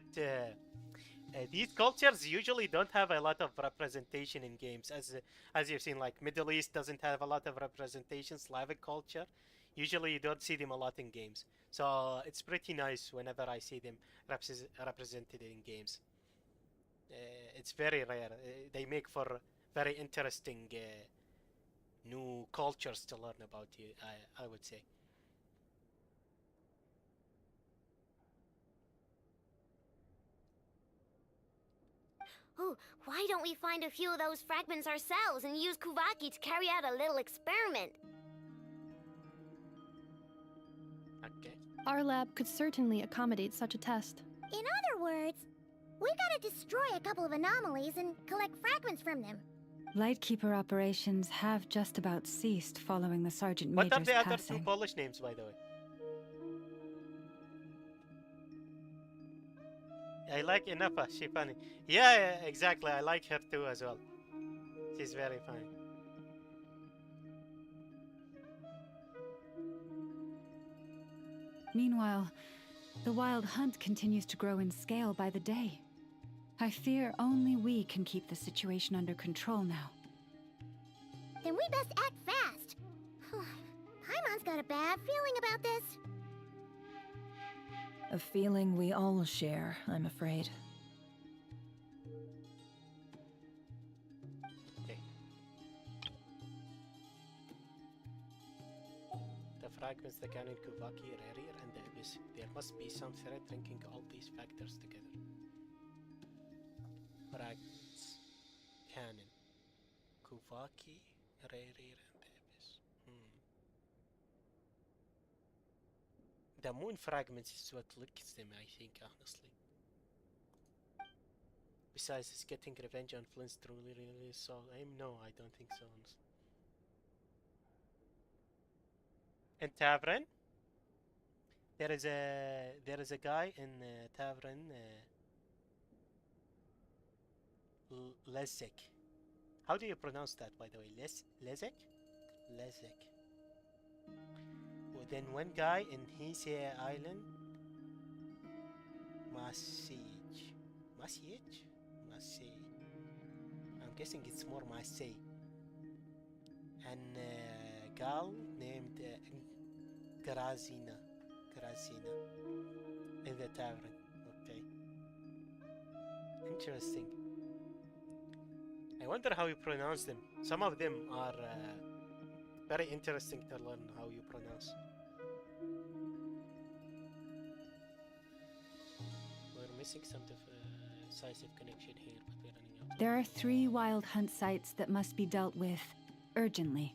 Speaker 1: these cultures usually don't have a lot of representation in games, as you've seen. Like Middle East doesn't have a lot of representation. Slavic culture, usually you don't see them a lot in games. So it's pretty nice whenever I see them represented in games. It's very rare. They make for very interesting new cultures to learn about. I would say.
Speaker 4: Oh, why don't we find a few of those fragments ourselves and use Kuvaki to carry out a little experiment?
Speaker 1: Okay.
Speaker 19: Our lab could certainly accommodate such a test.
Speaker 4: In other words, we gotta destroy a couple of anomalies and collect fragments from them.
Speaker 3: Lightkeeper operations have just about ceased following the Sergeant
Speaker 1: What
Speaker 3: Major's
Speaker 1: are the other
Speaker 3: passing.
Speaker 1: 2 Polish names, by the way? I like Inafa, she funny. Yeah, exactly. I like her too as well. She's very funny.
Speaker 3: Meanwhile, the wild hunt continues to grow in scale by the day. I fear only we can keep the situation under control now.
Speaker 4: Then we best act fast. Paimon's got a bad feeling about this.
Speaker 11: A feeling we all share, I'm afraid.
Speaker 1: Okay. The fragments, the cannon, Kuvaki, Rerir, and the Abyss. There must be some thread linking all these factors together. Fragments, cannon, Kuvaki, Rerir, and the Abyss. The moon fragments is what links them, I think, honestly. Besides, it's getting revenge on Flint's truly really so no, I don't think so, honestly. In Tavern, there is a guy in Tavern, Lezek. How do you pronounce that, by the way? Lezek? Lezek. Well, then one guy in his island, Masij. I'm guessing it's more Masay. And a gal named Grazina in the tavern. Okay. Interesting. I wonder how you pronounce them. Some of them are very interesting to learn how you pronounce. We're missing some decisive connection here, but we're running out.
Speaker 3: There are 3 wild hunt sites that must be dealt with urgently.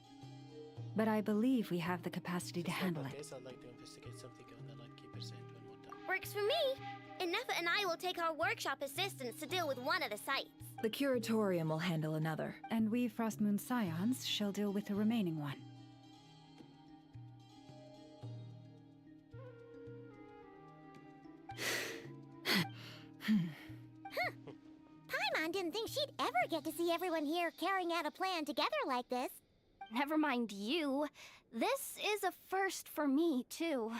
Speaker 3: But I believe we have the capacity to handle it.
Speaker 1: I'd like to investigate something on the Lightkeeper's end one more time.
Speaker 4: Works for me. Nefa and I will take our workshop assistants to deal with one of the sites.
Speaker 11: The Curatorium will handle another.
Speaker 3: And we Frostmoon Scions shall deal with the remaining one.
Speaker 4: didn't think she'd ever get to see everyone here carrying out a plan together like this.
Speaker 5: Never mind you. This is a first for me, too.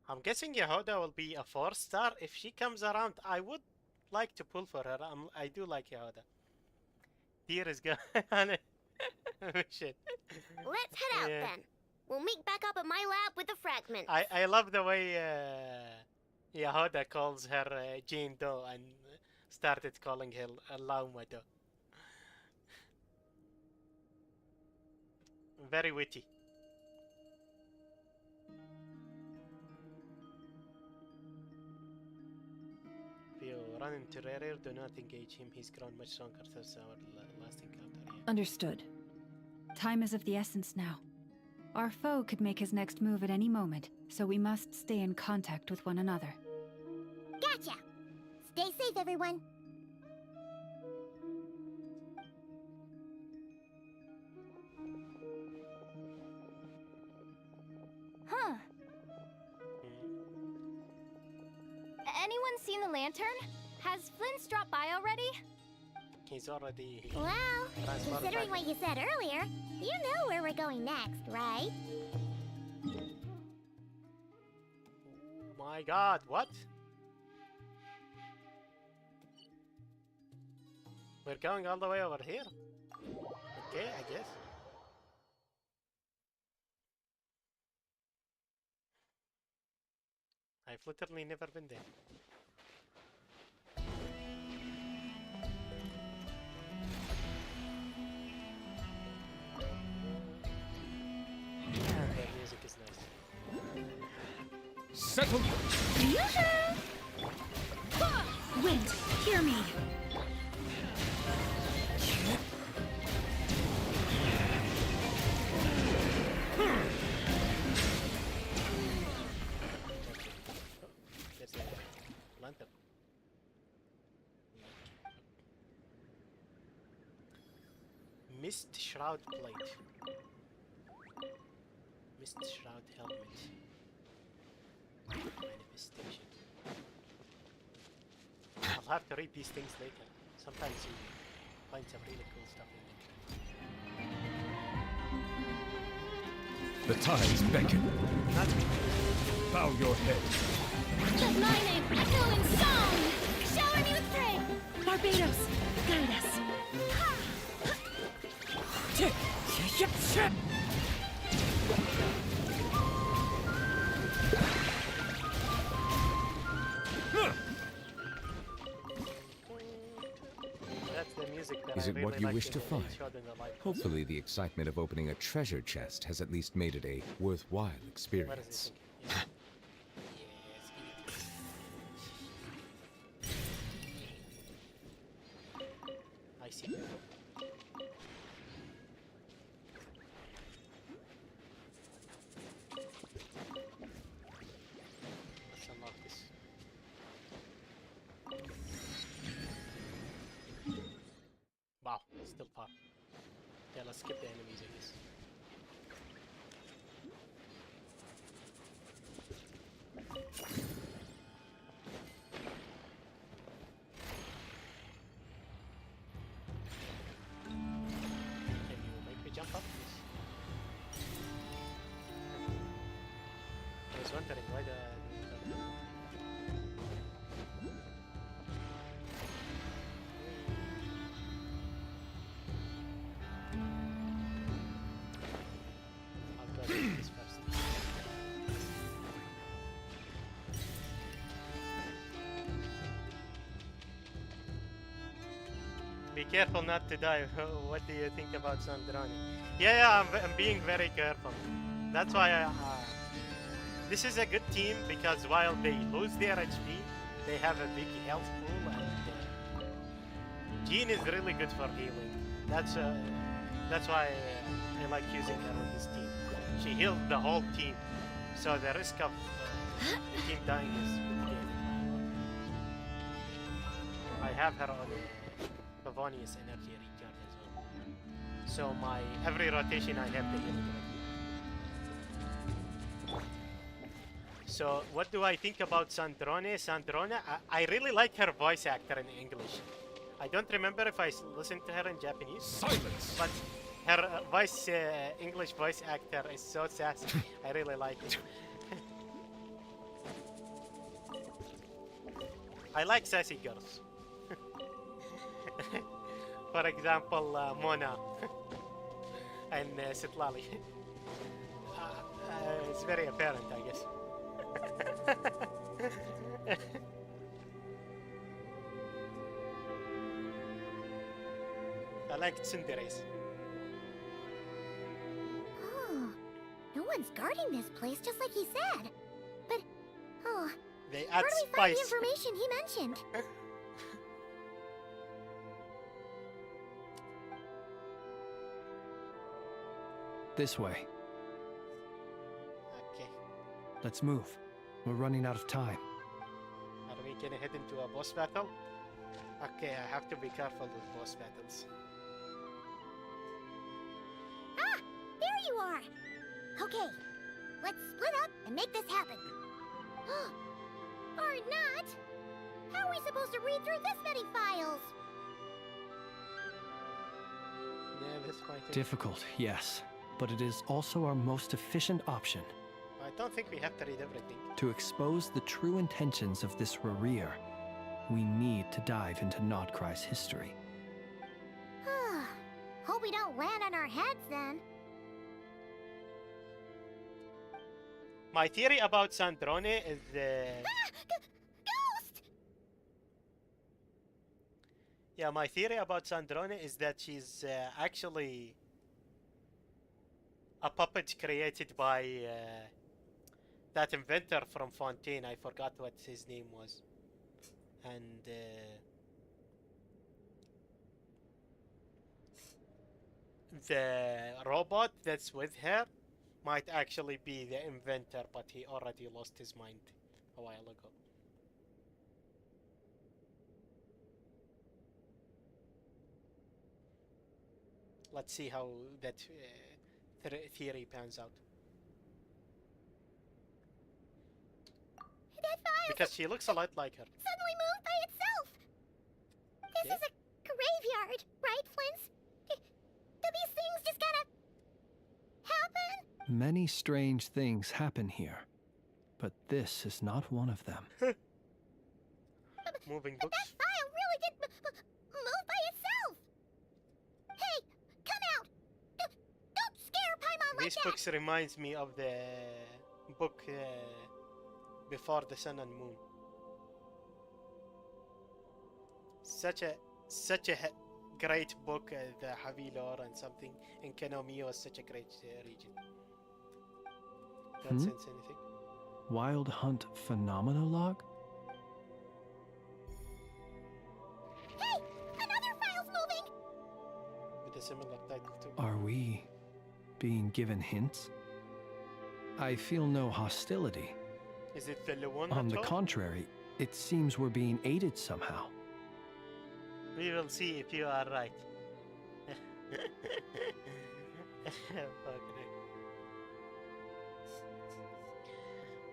Speaker 1: I'm guessing Yehuda will be a 4-star. If she comes around, I would like to pull for her. I do like Yehuda. Deer is going on it. Oh, shit.
Speaker 4: Let's head out then. We'll meet back up at my lab with the fragments.
Speaker 1: I love the way Yehuda calls her Jane Doe and started calling her Lauma Doe. Very witty. If you run into Rare, do not engage him. He's grown much stronger since our last encounter. Yeah.
Speaker 3: Understood. Time is of the essence now. Our foe could make his next move at any moment, so we must stay in contact with one another.
Speaker 4: Gotcha! Stay safe, everyone.
Speaker 5: Huh. Anyone seen the lantern? Has Flint's dropped by already?
Speaker 1: He's already...
Speaker 4: Well, considering what you said earlier, you know where we're going next, right?
Speaker 1: My god, what? We're going all the way over here? Okay, I guess. I've literally never been there. The music is nice.
Speaker 10: Settle.
Speaker 3: Wind, hear me.
Speaker 1: There's a lantern. Mist Shroud Plate. Mist Shroud Helmet. Manifestation. I'll have to read these things later. Sometimes you find some really cool stuff in
Speaker 10: The tides beckon. Bow your head.
Speaker 5: But my name, Hill in Song! Shower me with praise!
Speaker 3: Barbados, guide us.
Speaker 1: That's the music that
Speaker 22: Is
Speaker 1: I
Speaker 22: it
Speaker 1: really
Speaker 22: what you
Speaker 1: like
Speaker 22: wish
Speaker 1: in
Speaker 22: to
Speaker 1: the
Speaker 22: find?
Speaker 1: shot in the light.
Speaker 22: Hopefully the excitement of opening a treasure chest has at least made it a worthwhile experience.
Speaker 1: I see. Let's unlock this. Wow, still far. Yeah, let's skip the enemies, I guess. Can you make me jump up, please? I was wondering why the... I'll go do this first. Be careful not to die. What do you think about Sandrani? Yeah, I'm being very careful. That's why this is a good team because while they lose their HP, they have a big health pool and Jean is really good for healing. That's why I like using her with this team. She healed the whole team, so the risk of the team dying is mitigated. I have her on Pavonius energy recharge as well. So my every rotation I have the healing. So what do I think about Sandrone? Sandrone, I really like her voice actor in English. I don't remember if I listened to her in Japanese.
Speaker 10: Silence!
Speaker 1: But her voice, English voice actor is so sassy. I really like it. I like sassy girls. For example, Mona and Sitlali. It's very apparent, I guess. I like tsunderes.
Speaker 4: Oh, no one's guarding this place, just like he said. But, oh,
Speaker 1: they
Speaker 4: where
Speaker 1: add
Speaker 4: do we
Speaker 1: spice.
Speaker 4: find the information he mentioned?
Speaker 20: This way.
Speaker 1: Okay.
Speaker 20: Let's move. We're running out of time.
Speaker 1: Are we gonna head into a boss battle? Okay, I have to be careful with boss battles.
Speaker 4: Ah! There you are! Okay, let's split up and make this happen. Or not! How are we supposed to read through this many files?
Speaker 1: Yeah, this might take...
Speaker 20: Difficult, yes. But it is also our most efficient option.
Speaker 1: I don't think we have to read everything.
Speaker 20: To expose the true intentions of this Rereer, we need to dive into Notcry's history.
Speaker 4: Hope we don't land on our heads then.
Speaker 1: My theory about Sandrone is
Speaker 4: Ghost!
Speaker 1: Yeah, my theory about Sandrone is that she's actually a puppet created by that inventor from Fontaine. I forgot what his name was. And the robot that's with her might actually be the inventor, but he already lost his mind a while ago. Let's see how that theory pans out.
Speaker 4: That file
Speaker 1: Because she looks a lot like her.
Speaker 4: suddenly moved by itself. This is a graveyard, right, Flint's? Do these things just gotta happen?
Speaker 20: Many strange things happen here, but this is not one of them.
Speaker 1: Moving
Speaker 4: But
Speaker 1: books.
Speaker 4: that file really did move by itself. Hey, come out! Don't scare Paimon like
Speaker 1: These
Speaker 4: that!
Speaker 1: books reminds me of the book Before the Sun and Moon. Such a great book, the Havilor and something. And Kenomio is such a great region. Don't sense anything.
Speaker 20: Wild Hunt Phenomenologue?
Speaker 4: Hey, another file's moving!
Speaker 1: With a similar title too.
Speaker 20: Are we being given hints? I feel no hostility.
Speaker 1: Is it the Lewon?
Speaker 20: On the contrary, it seems we're being aided somehow.
Speaker 1: We will see if you are right.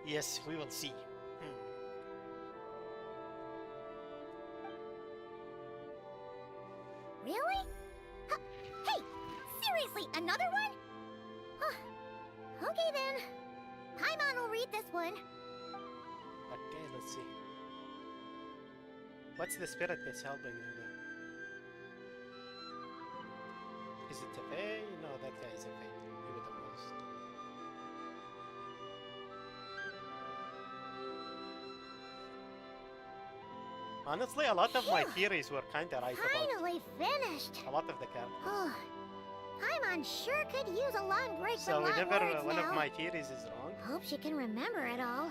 Speaker 1: Yes, we will see.
Speaker 4: Really? Hey, seriously, another one? Okay then. Paimon will read this one.
Speaker 1: Okay, let's see. What's the spirit that's helping him now? Is it Tefei? No, that guy is Tefei. He would have lost. Honestly, a lot of my theories were kinda right about
Speaker 4: Finally finished.
Speaker 1: a lot of the characters.
Speaker 4: Paimon sure could use a long break
Speaker 1: So
Speaker 4: from long
Speaker 1: whenever
Speaker 4: words
Speaker 1: one
Speaker 4: now.
Speaker 1: of my theories is wrong,
Speaker 4: Hope she can remember it all.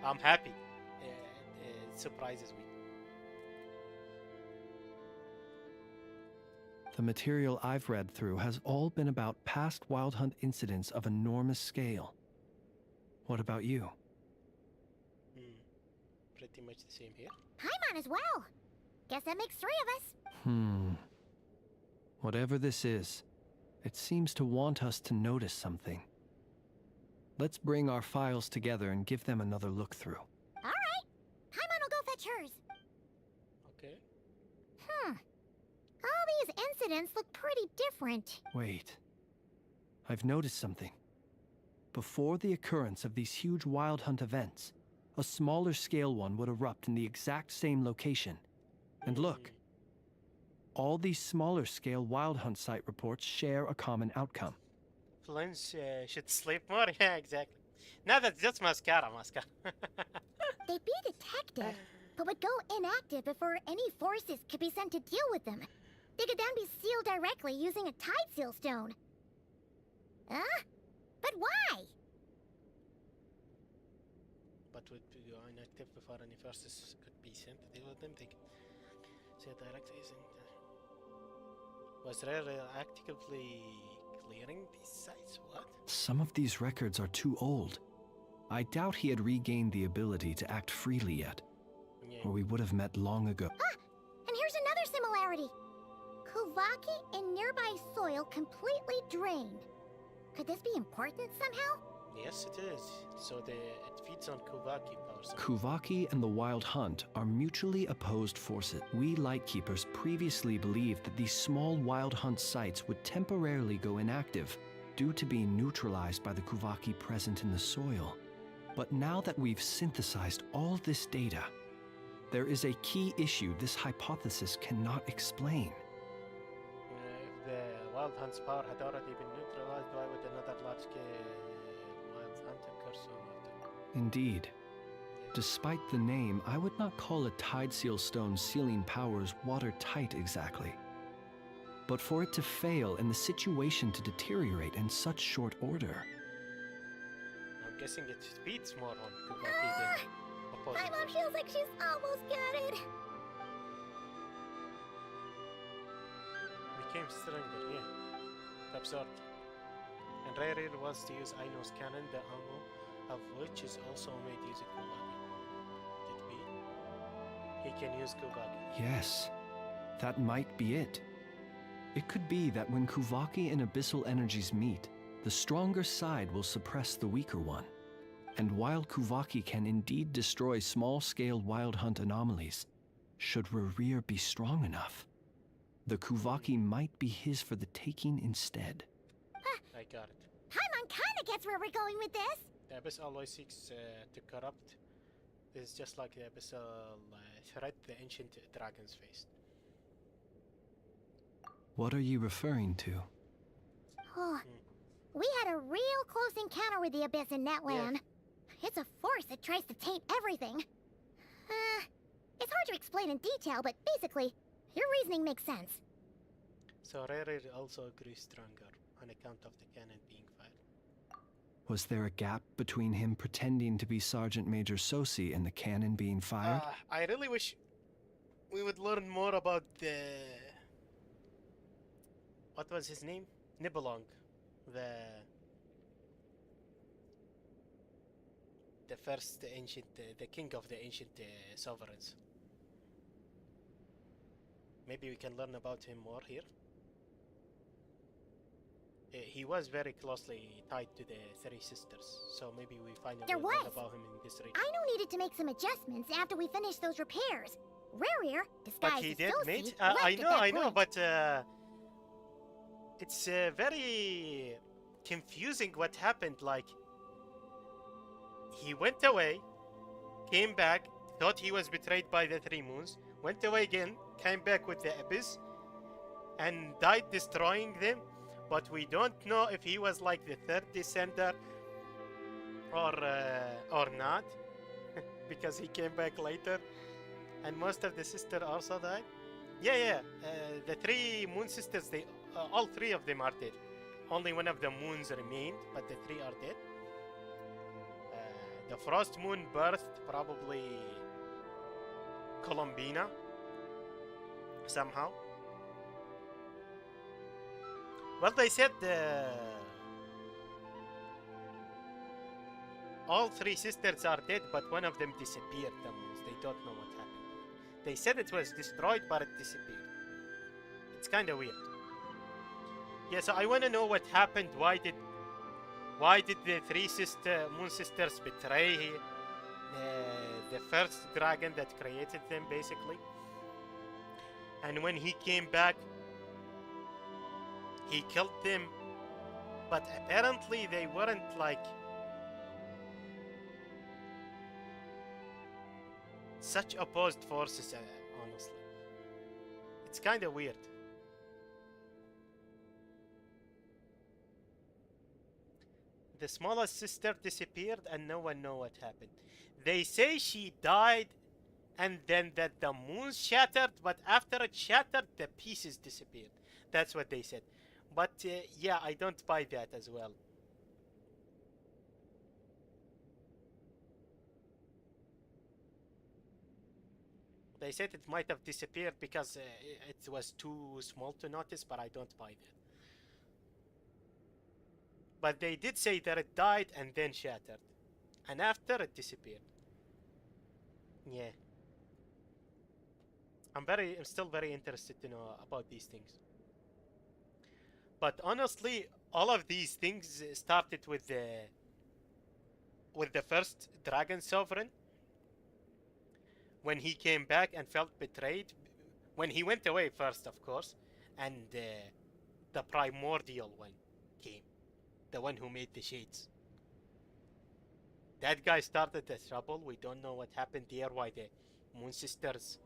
Speaker 1: I'm happy. It surprises me.
Speaker 20: The material I've read through has all been about past Wild Hunt incidents of enormous scale. What about you?
Speaker 1: Pretty much the same here.
Speaker 4: Paimon as well. Guess that makes 3 of us.
Speaker 20: Whatever this is, it seems to want us to notice something. Let's bring our files together and give them another look through.
Speaker 4: All right. Paimon will go fetch hers.
Speaker 1: Okay.
Speaker 4: All these incidents look pretty different.
Speaker 20: Wait. I've noticed something. Before the occurrence of these huge Wild Hunt events, a smaller scale one would erupt in the exact same location. And look. All these smaller scale Wild Hunt site reports share a common outcome.
Speaker 1: Flinch should sleep more. Yeah, exactly. No, that's just mascara.
Speaker 4: They'd be detected, but would go inactive before any forces could be sent to deal with them. They could then be sealed directly using a tide seal stone. Huh? But why?
Speaker 1: But would go inactive before any forces could be sent to deal with them. They could say directly using. Was Rare actively clearing these sites? What?
Speaker 20: Some of these records are too old. I doubt he had regained the ability to act freely yet. Yeah. Or we would have met long ago.
Speaker 4: Ah! And here's another similarity. Kuvaki and nearby soil completely drained. Could this be important somehow?
Speaker 1: Yes, it is. So it feeds on Kuvaki power.
Speaker 20: Kuvaki and the Wild Hunt are mutually opposed forces. We Lightkeepers previously believed that these small Wild Hunt sites would temporarily go inactive due to being neutralized by the Kuvaki present in the soil. But now that we've synthesized all this data, there is a key issue this hypothesis cannot explain.
Speaker 1: If the Wild Hunt's power had already been neutralized, why would another large-scale Wild Hunt occur soon after?
Speaker 20: Indeed. Despite the name, I would not call a Tide Seal Stone's sealing powers watertight exactly. But for it to fail and the situation to deteriorate in such short order...
Speaker 1: I'm guessing it feeds more on Kuvaki than opposing.
Speaker 4: My mom feels like she's almost got it.
Speaker 1: Became stronger, yeah. Absorbed. And Rare wants to use Aino's cannon, the ammo of which is also made using Kuvaki. Did we? He can use Kuvaki.
Speaker 20: Yes, that might be it. It could be that when Kuvaki and Abyssal energies meet, the stronger side will suppress the weaker one. And while Kuvaki can indeed destroy small-scale Wild Hunt anomalies, should Rerir be strong enough, the Kuvaki might be his for the taking instead.
Speaker 1: I got it.
Speaker 4: Paimon kinda gets where we're going with this.
Speaker 1: The Abyss always seeks to corrupt. This is just like the Abyssal threat the ancient dragons faced.
Speaker 20: What are you referring to?
Speaker 4: Oh, we had a real close encounter with the Abyss in Netland. Yeah. It's a force that tries to taint everything. It's hard to explain in detail, but basically, your reasoning makes sense.
Speaker 1: So Rere also grew stronger on account of the cannon being fired.
Speaker 20: Was there a gap between him pretending to be Sergeant Major Sosi and the cannon being fired?
Speaker 1: I really wish we would learn more about the... What was his name? Nibelung. The first ancient, the king of the ancient sovereigns. Maybe we can learn about him more here. He was very closely tied to the Three Sisters, so maybe we finally learn about him in this region.
Speaker 4: Aino needed to make some adjustments after we finished those repairs. Rerir, disguised
Speaker 1: but he
Speaker 4: as
Speaker 1: did,
Speaker 4: Sosi,
Speaker 1: mate.
Speaker 4: left
Speaker 1: I know,
Speaker 4: point.
Speaker 1: but it's very confusing what happened. Like, he went away, came back, thought he was betrayed by the Three Moons, went away again, came back with the Abyss, and died destroying them. But we don't know if he was like the third descender or not, because he came back later, and most of the sisters also died. Yeah. The Three Moon Sisters, they all three of them are dead. Only one of the moons remained, but the three are dead. The Frost Moon birthed probably Columbina somehow. Well, they said all three sisters are dead, but one of them disappeared. The moons. They don't know what happened. They said it was destroyed, but it disappeared. It's kind of weird. Yeah, so I want to know what happened. Why did the three moon sisters betray the first dragon that created them, basically? And when he came back, he killed them. But apparently they weren't like such opposed forces, honestly. It's kind of weird. The smallest sister disappeared and no one knows what happened. They say she died and then that the moon shattered, but after it shattered, the pieces disappeared. That's what they said. But yeah, I don't buy that as well. They said it might have disappeared because it was too small to notice, but I don't buy that. But they did say that it died and then shattered. And after it disappeared. Yeah. I'm still very interested to know about these things. But honestly, all of these things started with the first Dragon Sovereign. When he came back and felt betrayed. When he went away first, of course. And the primordial one came. The one who made the shades. That guy started the trouble. We don't know what happened there, why the Moon Sisters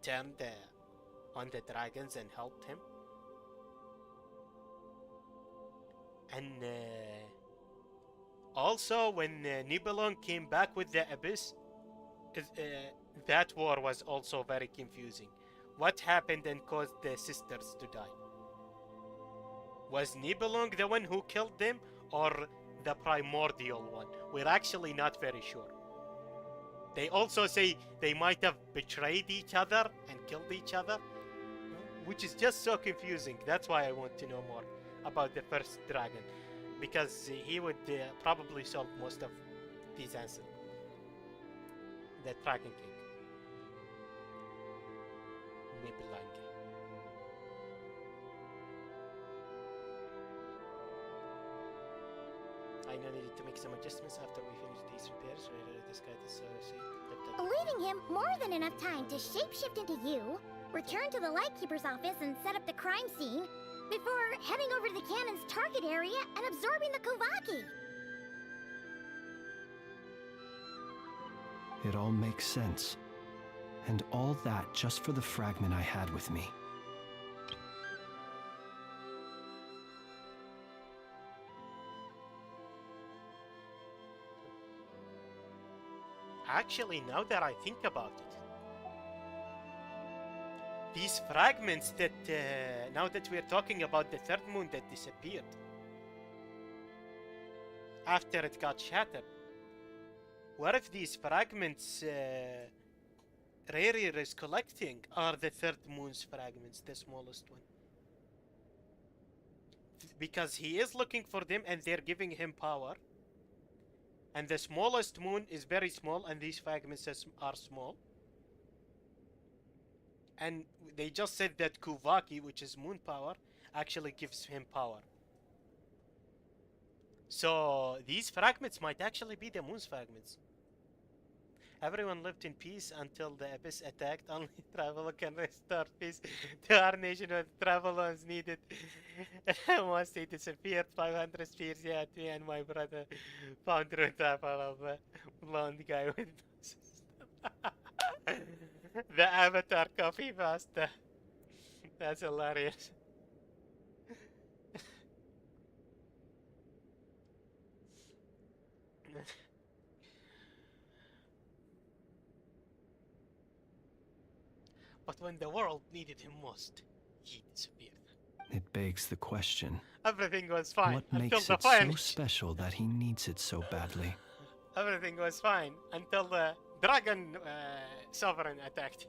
Speaker 1: turned on the dragons and helped him. And also when Nibelung came back with the Abyss, that war was also very confusing. What happened and caused the sisters to die? Was Nibelung the one who killed them, or the primordial one? We're actually not very sure. They also say they might have betrayed each other and killed each other, which is just so confusing. That's why I want to know more about the first dragon, because he would probably solve most of these answers. The Dragon King. Nibelung. I know needed to make some adjustments after we finish these repairs. This guy is
Speaker 4: Leaving him more than enough time to shapeshift into you, return to the Lightkeeper's office and set up the crime scene, before heading over to the cannon's target area and absorbing the Kuvaki.
Speaker 20: It all makes sense. And all that just for the fragment I had with me.
Speaker 1: Actually, now that I think about it, these fragments that, now that we're talking about the third moon that disappeared, after it got shattered, what if these fragments Rerir is collecting are the third moon's fragments, the smallest one? Because he is looking for them and they're giving him power. And the smallest moon is very small and these fragments are small. And they just said that Kuvaki, which is moon power, actually gives him power. So these fragments might actually be the moon's fragments. Everyone lived in peace until the Abyss attacked. Only travel can restore peace to our nation when travel was needed. Once they disappeared, 500 spears, yeah, me and my brother found root travel of a blonde guy with the Avatar coffee pasta. That's hilarious. But when the world needed him most, he disappeared.
Speaker 20: It begs the question.
Speaker 1: Everything was fine
Speaker 20: What
Speaker 1: until
Speaker 20: makes
Speaker 1: the
Speaker 20: it so
Speaker 1: fire.
Speaker 20: special that he needs it so badly?
Speaker 1: Everything was fine until the Dragon Sovereign attacked.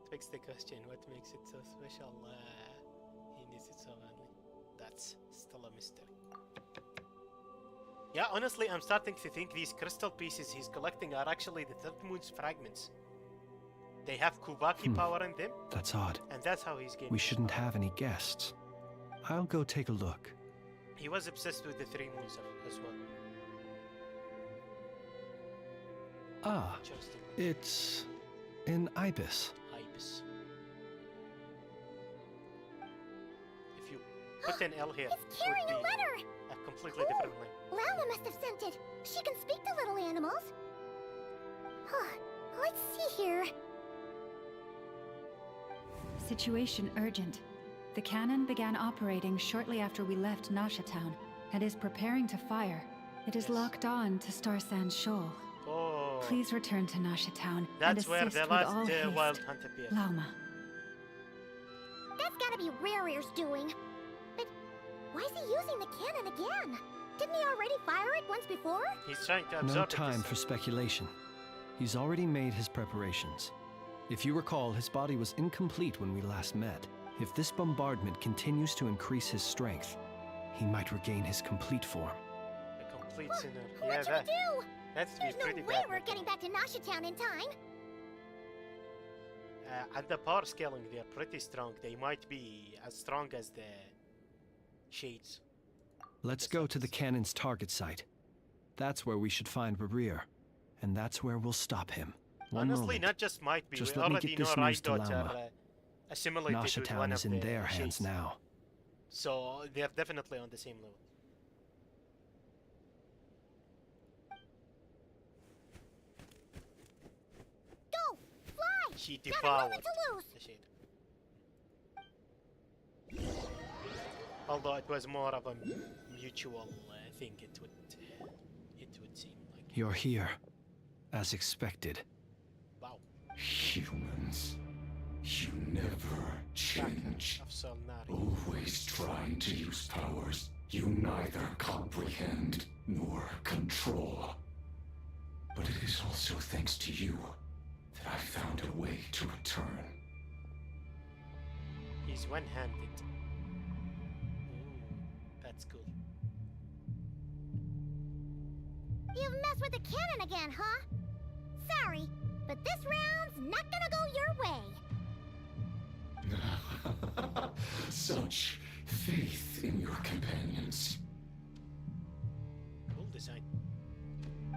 Speaker 1: Begs the question, what makes it so special? He needs it so badly. That's still a mystery. Yeah, honestly, I'm starting to think these crystal pieces he's collecting are actually the Third Moon's fragments. They have Kuvaki power in them.
Speaker 20: That's odd.
Speaker 1: And that's how he's getting.
Speaker 20: We shouldn't have any guests. I'll go take a look.
Speaker 1: He was obsessed with the Three Moons as well.
Speaker 20: Ah, it's an ibis.
Speaker 1: Ibis. put an L here.
Speaker 4: He's carrying a letter!
Speaker 1: A completely different name.
Speaker 4: Lala must have sent it. She can speak to little animals. Huh. Let's see here.
Speaker 3: Situation urgent. The cannon began operating shortly after we left Nasha Town and is preparing to fire. It is locked on to Star Sand Shoal.
Speaker 1: Oh.
Speaker 3: Please return to Nasha Town
Speaker 1: That's
Speaker 3: and assist
Speaker 1: where the
Speaker 3: with
Speaker 1: last
Speaker 3: all haste.
Speaker 1: wild hunt appeared.
Speaker 3: Lauma.
Speaker 4: That's gotta be Rare's doing. But why is he using the cannon again? Didn't he already fire it once before?
Speaker 1: He's trying to
Speaker 20: No
Speaker 1: absorb it
Speaker 20: time
Speaker 1: this
Speaker 20: for speculation. He's already made his preparations. If you recall, his body was incomplete when we last met. If this bombardment continues to increase his strength, he might regain his complete form.
Speaker 1: A complete sinner.
Speaker 4: What
Speaker 1: Yeah,
Speaker 4: should we do?
Speaker 1: that's to be
Speaker 4: There's no
Speaker 1: pretty
Speaker 4: way
Speaker 1: bad.
Speaker 4: we're getting back to Nasha Town in time.
Speaker 1: At the power scaling, they're pretty strong. They might be as strong as the Shades.
Speaker 20: Let's go to the cannon's target site. That's where we should find Barir, and that's where we'll stop him. One
Speaker 1: Honestly,
Speaker 20: moment.
Speaker 1: not just might be.
Speaker 20: Just
Speaker 1: We
Speaker 20: let me
Speaker 1: already
Speaker 20: get
Speaker 1: know
Speaker 20: this news to
Speaker 1: Raidot
Speaker 20: Lama.
Speaker 1: are assimilated
Speaker 20: Nasha
Speaker 1: with
Speaker 20: Town
Speaker 1: one
Speaker 20: is
Speaker 1: of
Speaker 20: in
Speaker 1: the
Speaker 20: their hands
Speaker 1: Shades.
Speaker 20: now.
Speaker 1: So they're definitely on the same level.
Speaker 4: Go! Fly!
Speaker 1: She
Speaker 4: Not a
Speaker 1: devoured
Speaker 4: moment to lose!
Speaker 1: the Shade. Although it was more of a mutual thing, it would seem like.
Speaker 20: You're here, as expected.
Speaker 1: Wow.
Speaker 15: Humans, you never change.
Speaker 1: Of Solnari.
Speaker 15: Always trying to use powers you neither comprehend nor control. But it is also thanks to you that I found a way to return.
Speaker 1: He's one-handed. That's cool.
Speaker 4: You've messed with the cannon again, huh? Sorry, but this round's not gonna go your way.
Speaker 15: Such faith in your companions.
Speaker 1: Cool design.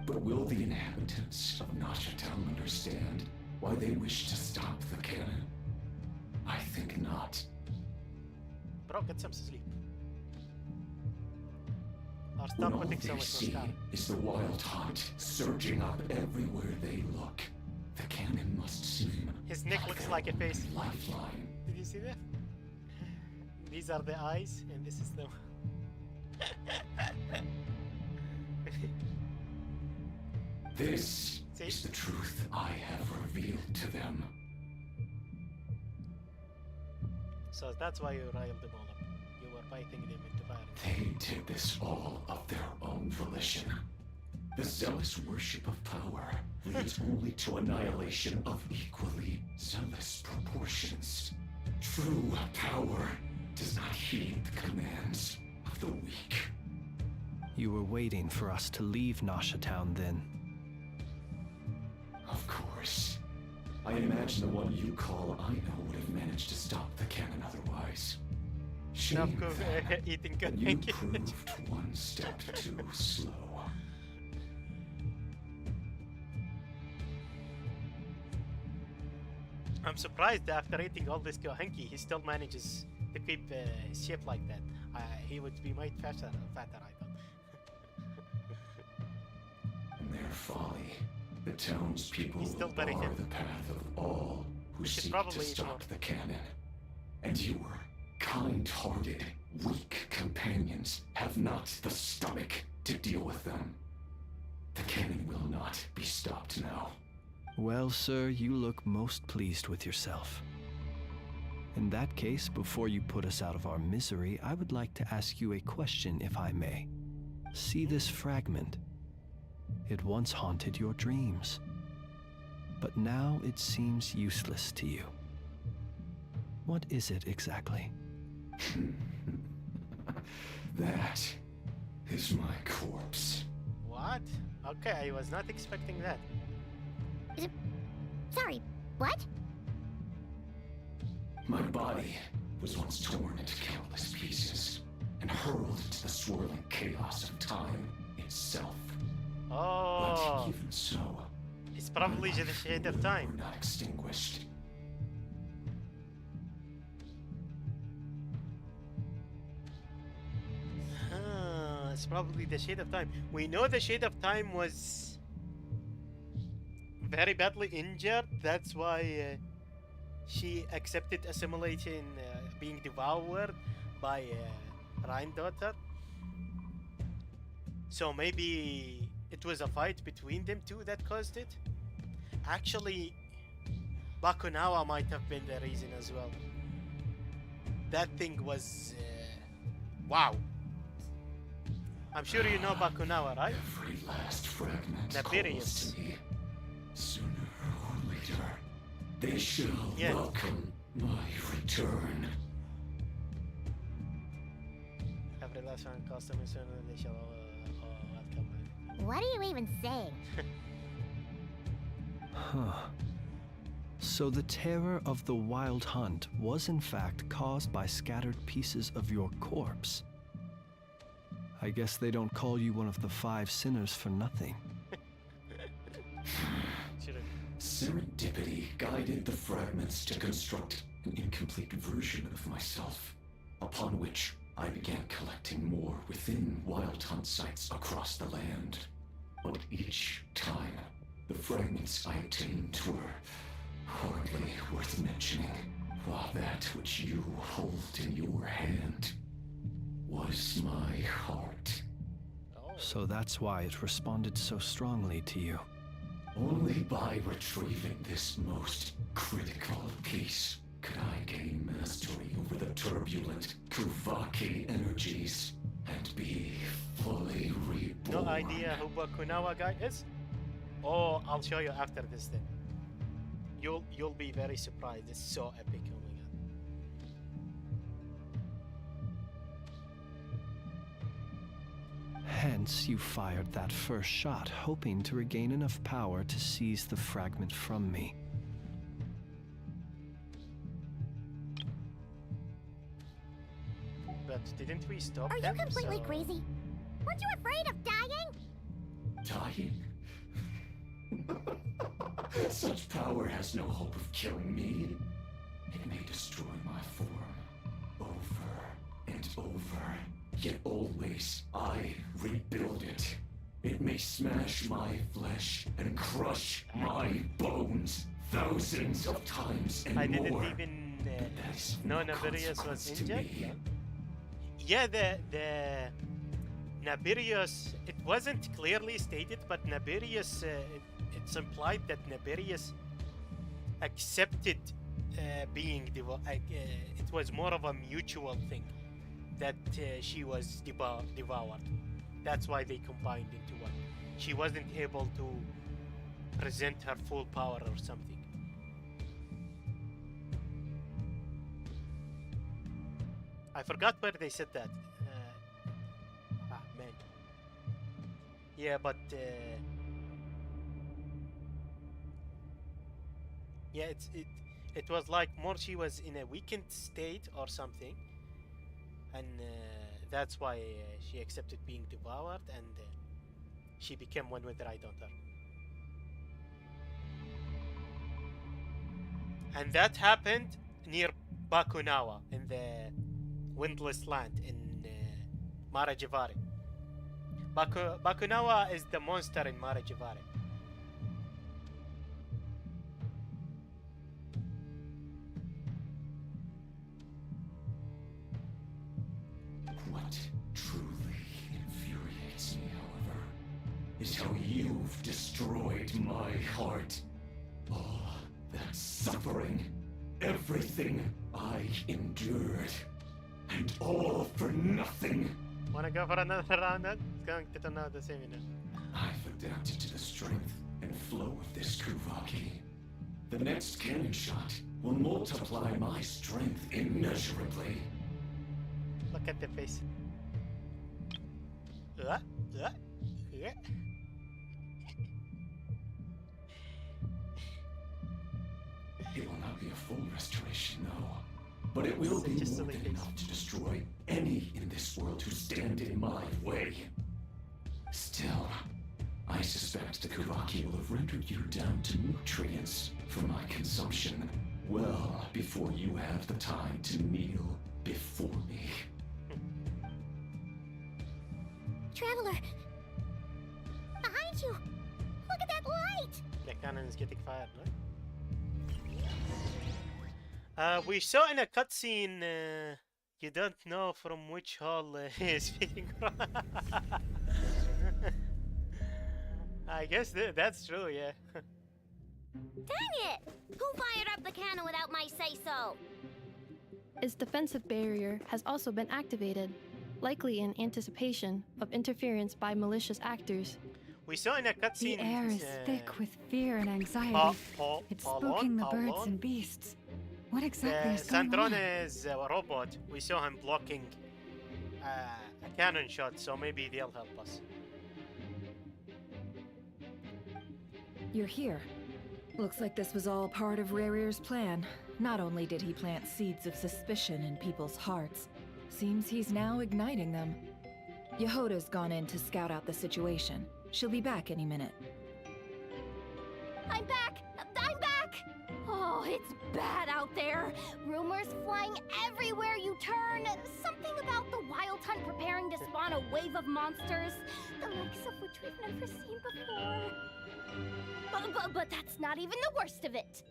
Speaker 15: But will the inhabitants of Nasha Town understand why they wish to stop the cannon? I think not.
Speaker 1: Bro, get some sleep. Or
Speaker 15: When
Speaker 1: stop
Speaker 15: all
Speaker 1: putting so
Speaker 15: they
Speaker 1: much
Speaker 15: see
Speaker 1: mascara.
Speaker 15: is the wild hunt surging up everywhere they look, the cannon must seem
Speaker 1: His neck looks like a face.
Speaker 15: lifeline.
Speaker 1: Did you see that? These are the eyes, and this is the.
Speaker 15: This is the truth I have revealed to them.
Speaker 1: So that's why you riled them all up. You were fighting them into fire.
Speaker 15: They did this all of their own volition. The zealous worship of power leads only to annihilation of equally zealous proportions. True power does not heed the commands of the weak.
Speaker 20: You were waiting for us to leave Nasha Town then.
Speaker 15: Of course. I imagine the one you call Aino would have managed to stop the cannon otherwise. Shame then
Speaker 1: eating
Speaker 15: that you proved one step too slow.
Speaker 1: I'm surprised after eating all this Gohenki, he still manages to keep his shape like that. He would be made fatter, I thought.
Speaker 15: In their folly, the townspeople
Speaker 1: He's still
Speaker 15: will
Speaker 1: very
Speaker 15: bar
Speaker 1: thin.
Speaker 15: the path of all who
Speaker 1: should
Speaker 15: seek
Speaker 1: probably
Speaker 15: to
Speaker 1: eat
Speaker 15: stop
Speaker 1: more.
Speaker 15: the cannon. And your kind-hearted, weak companions have not the stomach to deal with them. The cannon will not be stopped now.
Speaker 20: Well, sir, you look most pleased with yourself. In that case, before you put us out of our misery, I would like to ask you a question, if I may. See this fragment? It once haunted your dreams, but now it seems useless to you. What is it exactly?
Speaker 15: That is my corpse.
Speaker 1: What? Okay, I was not expecting that.
Speaker 4: Sorry, what?
Speaker 15: My body was once torn into countless pieces and hurled into the swirling chaos of time itself.
Speaker 1: Oh,
Speaker 15: But even so,
Speaker 1: it's probably the shade of time.
Speaker 15: were not extinguished.
Speaker 1: it's probably the Shade of Time. We know the Shade of Time was very badly injured. That's why she accepted assimilation, being devoured by Rhine-daughter. So maybe it was a fight between them two that caused it. Actually, Bakunawa might have been the reason as well. That thing was... wow. I'm sure you know Bakunawa, right?
Speaker 15: Every last fragment
Speaker 1: Nabirius.
Speaker 15: calls to me. Sooner or later, they shall welcome my return.
Speaker 1: Every last one customer sooner they shall welcome my...
Speaker 4: What are you even saying?
Speaker 20: Huh. So the terror of the Wild Hunt was in fact caused by scattered pieces of your corpse. I guess they don't call you one of the 5 sinners for nothing.
Speaker 15: Serendipity guided the fragments to construct an incomplete version of myself, upon which I began collecting more within Wild Hunt sites across the land. But each time, the fragments I obtained were hardly worth mentioning, while that which you hold in your hand was my heart.
Speaker 20: So that's why it responded so strongly to you.
Speaker 15: Only by retrieving this most critical piece could I gain mastery over the turbulent Kuvaki energies and be fully reborn.
Speaker 1: No idea who Bakunawa guy is? Oh, I'll show you after this then. You'll be very surprised. It's so epic. Oh my god.
Speaker 20: Hence, you fired that first shot, hoping to regain enough power to seize the fragment from me.
Speaker 1: But didn't we stop
Speaker 4: Are
Speaker 1: them?
Speaker 4: you completely
Speaker 1: So-
Speaker 4: crazy? Weren't you afraid of dying?
Speaker 15: Dying? Such power has no hope of killing me. It may destroy my form over and over, yet always I rebuild it. It may smash my flesh and crush my bones thousands of times and
Speaker 1: I didn't
Speaker 15: more.
Speaker 1: even
Speaker 15: That is
Speaker 1: know
Speaker 15: no
Speaker 1: Nabirius was
Speaker 15: consequence to
Speaker 1: injured.
Speaker 15: me.
Speaker 1: Yeah, the Nabirius, it wasn't clearly stated, but Nabirius, it's implied that Nabirius accepted being it was more of a mutual thing, that she was devoured. That's why they combined into one. She wasn't able to present her full power or something. I forgot where they said that. Man. Yeah, but yeah, it was like more she was in a weakened state or something, and that's why she accepted being devoured, and she became one with the Rhine-daughter. And that happened near Bakunawa in the Windless Land in Marajivari. Bakunawa is the monster in Marajivari.
Speaker 15: What truly infuriates me, however, is how you've destroyed my heart. All that suffering, everything I endured, and all for nothing.
Speaker 1: Wanna go for another round then? It's going to turn out the same, you know.
Speaker 15: I've adapted to the strength and flow of this Kuvaki. The next cannon shot will multiply my strength immeasurably.
Speaker 1: Look at the face.
Speaker 15: It will not be a full restoration, though. But it will be more than enough to destroy any in this world who stand in my way. Still, I suspect the Kuvaki will have rendered you down to nutrients for my consumption well before you have the time to kneel before me.
Speaker 4: Traveler! Behind you! Look at that light!
Speaker 1: The cannon is getting fired, right? We saw in a cutscene, you don't know from which hall he is speaking from. I guess that's true, yeah.
Speaker 4: Dang it! Who fired up the cannon without my say-so?
Speaker 19: Its defensive barrier has also been activated, likely in anticipation of interference by malicious actors.
Speaker 1: We saw in a cutscene.
Speaker 3: The air is thick with fear and anxiety. It's spooking the birds and beasts. What exactly is going on?
Speaker 1: Sandrone is a robot. We saw him blocking a cannon shot, so maybe they'll help us.
Speaker 11: You're here. Looks like this was all part of Rarir's plan. Not only did he plant seeds of suspicion in people's hearts, seems he's now igniting them. Yehoda's gone in to scout out the situation. She'll be back any minute.
Speaker 5: I'm back! I'm back! Oh, it's bad out there. Rumors flying everywhere you turn. Something about the Wild Hunt preparing to spawn a wave of monsters, the likes of which we've never seen before. But that's not even the worst of it.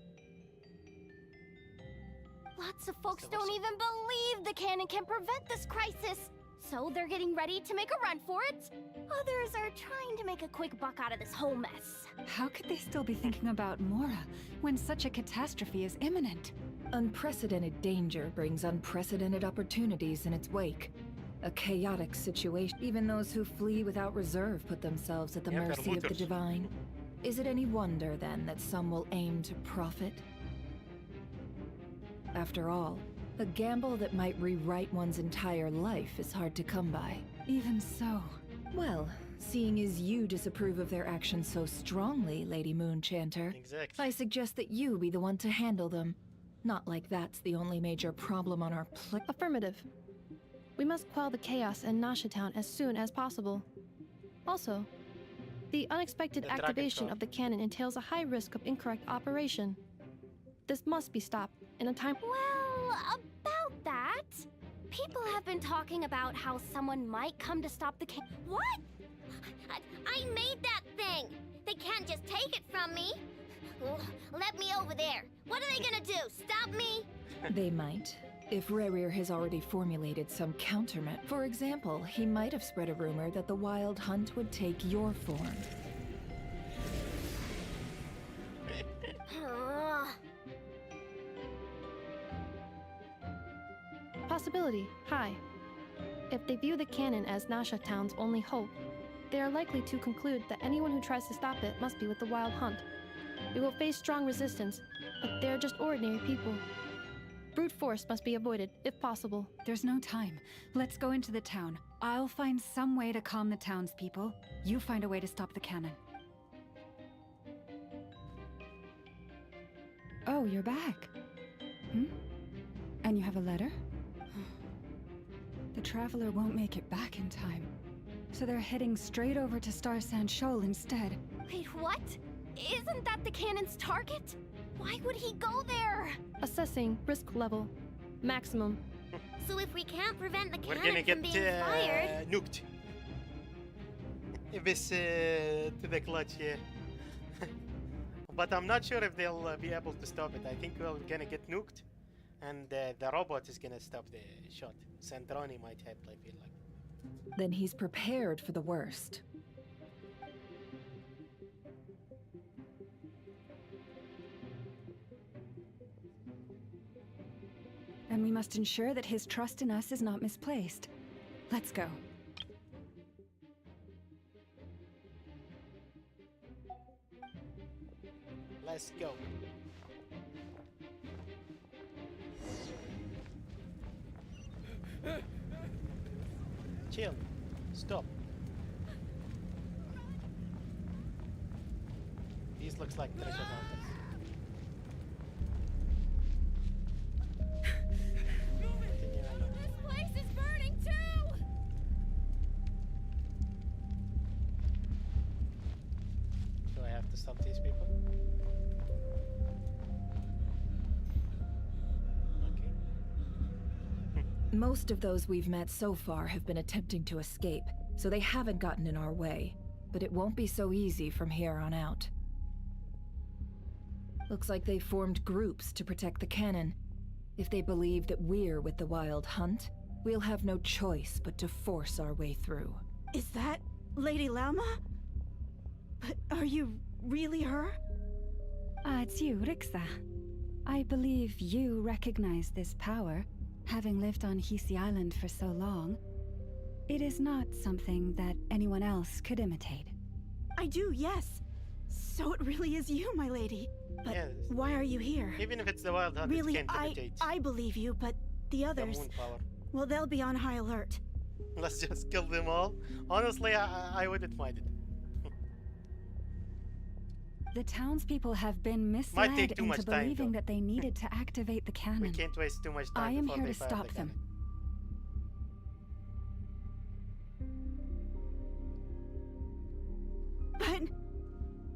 Speaker 5: Lots of folks don't even believe the cannon can prevent this crisis. So they're getting ready to make a run for it. Others are trying to make a quick buck out of this whole mess.
Speaker 3: How could they still be thinking about Mora when such a catastrophe is imminent?
Speaker 11: Unprecedented danger brings unprecedented opportunities in its wake. A chaotic situation. Even those who flee without reserve put themselves at the mercy of the divine. Is it any wonder, then, that some will aim to profit? After all, a gamble that might rewrite one's entire life is hard to come by.
Speaker 3: Even so.
Speaker 11: Well, seeing as you disapprove of their actions so strongly, Lady Moonchanter, I suggest that you be the one to handle them. Not like that's the only major problem on our plate.
Speaker 19: Affirmative. We must quell the chaos in Nasha Town as soon as possible. Also, the unexpected activation of the cannon entails a high risk of incorrect operation. This must be stopped in a time.
Speaker 5: Well, about that, people have been talking about how someone might come to stop the cannon.
Speaker 4: What? I made that thing! They can't just take it from me! Let me over there! What are they gonna do? Stop me?
Speaker 11: They might. If Rarir has already formulated some countermeasure. For example, he might have spread a rumor that the Wild Hunt would take your form.
Speaker 19: Possibility high. If they view the cannon as Nasha Town's only hope, they are likely to conclude that anyone who tries to stop it must be with the Wild Hunt. We will face strong resistance, but they are just ordinary people. Brute force must be avoided, if possible.
Speaker 3: There's no time. Let's go into the town. I'll find some way to calm the townspeople. You find a way to stop the cannon. Oh, you're back. And you have a letter? The Traveler won't make it back in time. So they're heading straight over to Star Sand Shoal instead.
Speaker 5: Wait, what? Isn't that the cannon's target? Why would he go there?
Speaker 19: Assessing risk level. Maximum.
Speaker 4: So if we can't prevent the
Speaker 1: We're
Speaker 4: cannon
Speaker 1: gonna get
Speaker 4: from being fired...
Speaker 1: nuked. If it's to the clutch, yeah. But I'm not sure if they'll be able to stop it. I think we're gonna get nuked. And the robot is gonna stop the shot. Sandrone might help, I feel like.
Speaker 11: Then he's prepared for the worst.
Speaker 3: And we must ensure that his trust in us is not misplaced. Let's go.
Speaker 1: Let's go. Chill. Stop. These looks like treasure hunters.
Speaker 5: This place is burning too!
Speaker 1: Do I have to stop these people?
Speaker 11: Most of those we've met so far have been attempting to escape. so they haven't gotten in our way, but it won't be so easy from here on out. Looks like they formed groups to protect the cannon. If they believe that we're with the Wild Hunt, we'll have no choice but to force our way through.
Speaker 8: Is that Lady Lama? But are you really her?
Speaker 3: It's you, Rixa. I believe you recognize this power, having lived on Hisi Island for so long. It is not something that anyone else could imitate.
Speaker 8: I do, yes. So it really is you, my lady. But
Speaker 1: Yes.
Speaker 8: why are you here?
Speaker 1: Even if it's the Wild Hunt,
Speaker 8: Really,
Speaker 1: it can't imitate
Speaker 8: I believe you, but the
Speaker 1: the
Speaker 8: others,
Speaker 1: moon power.
Speaker 8: well, they'll be on high alert.
Speaker 1: Let's just kill them all. Honestly, I wouldn't mind it.
Speaker 3: The townspeople have been
Speaker 1: Might take
Speaker 3: misled
Speaker 1: too much
Speaker 3: into
Speaker 1: time,
Speaker 3: believing
Speaker 1: though.
Speaker 3: that they needed to activate the cannon.
Speaker 1: We can't waste too much time
Speaker 3: I am
Speaker 1: before
Speaker 3: here
Speaker 1: they
Speaker 3: to
Speaker 1: fire
Speaker 3: stop
Speaker 1: the
Speaker 3: them.
Speaker 8: But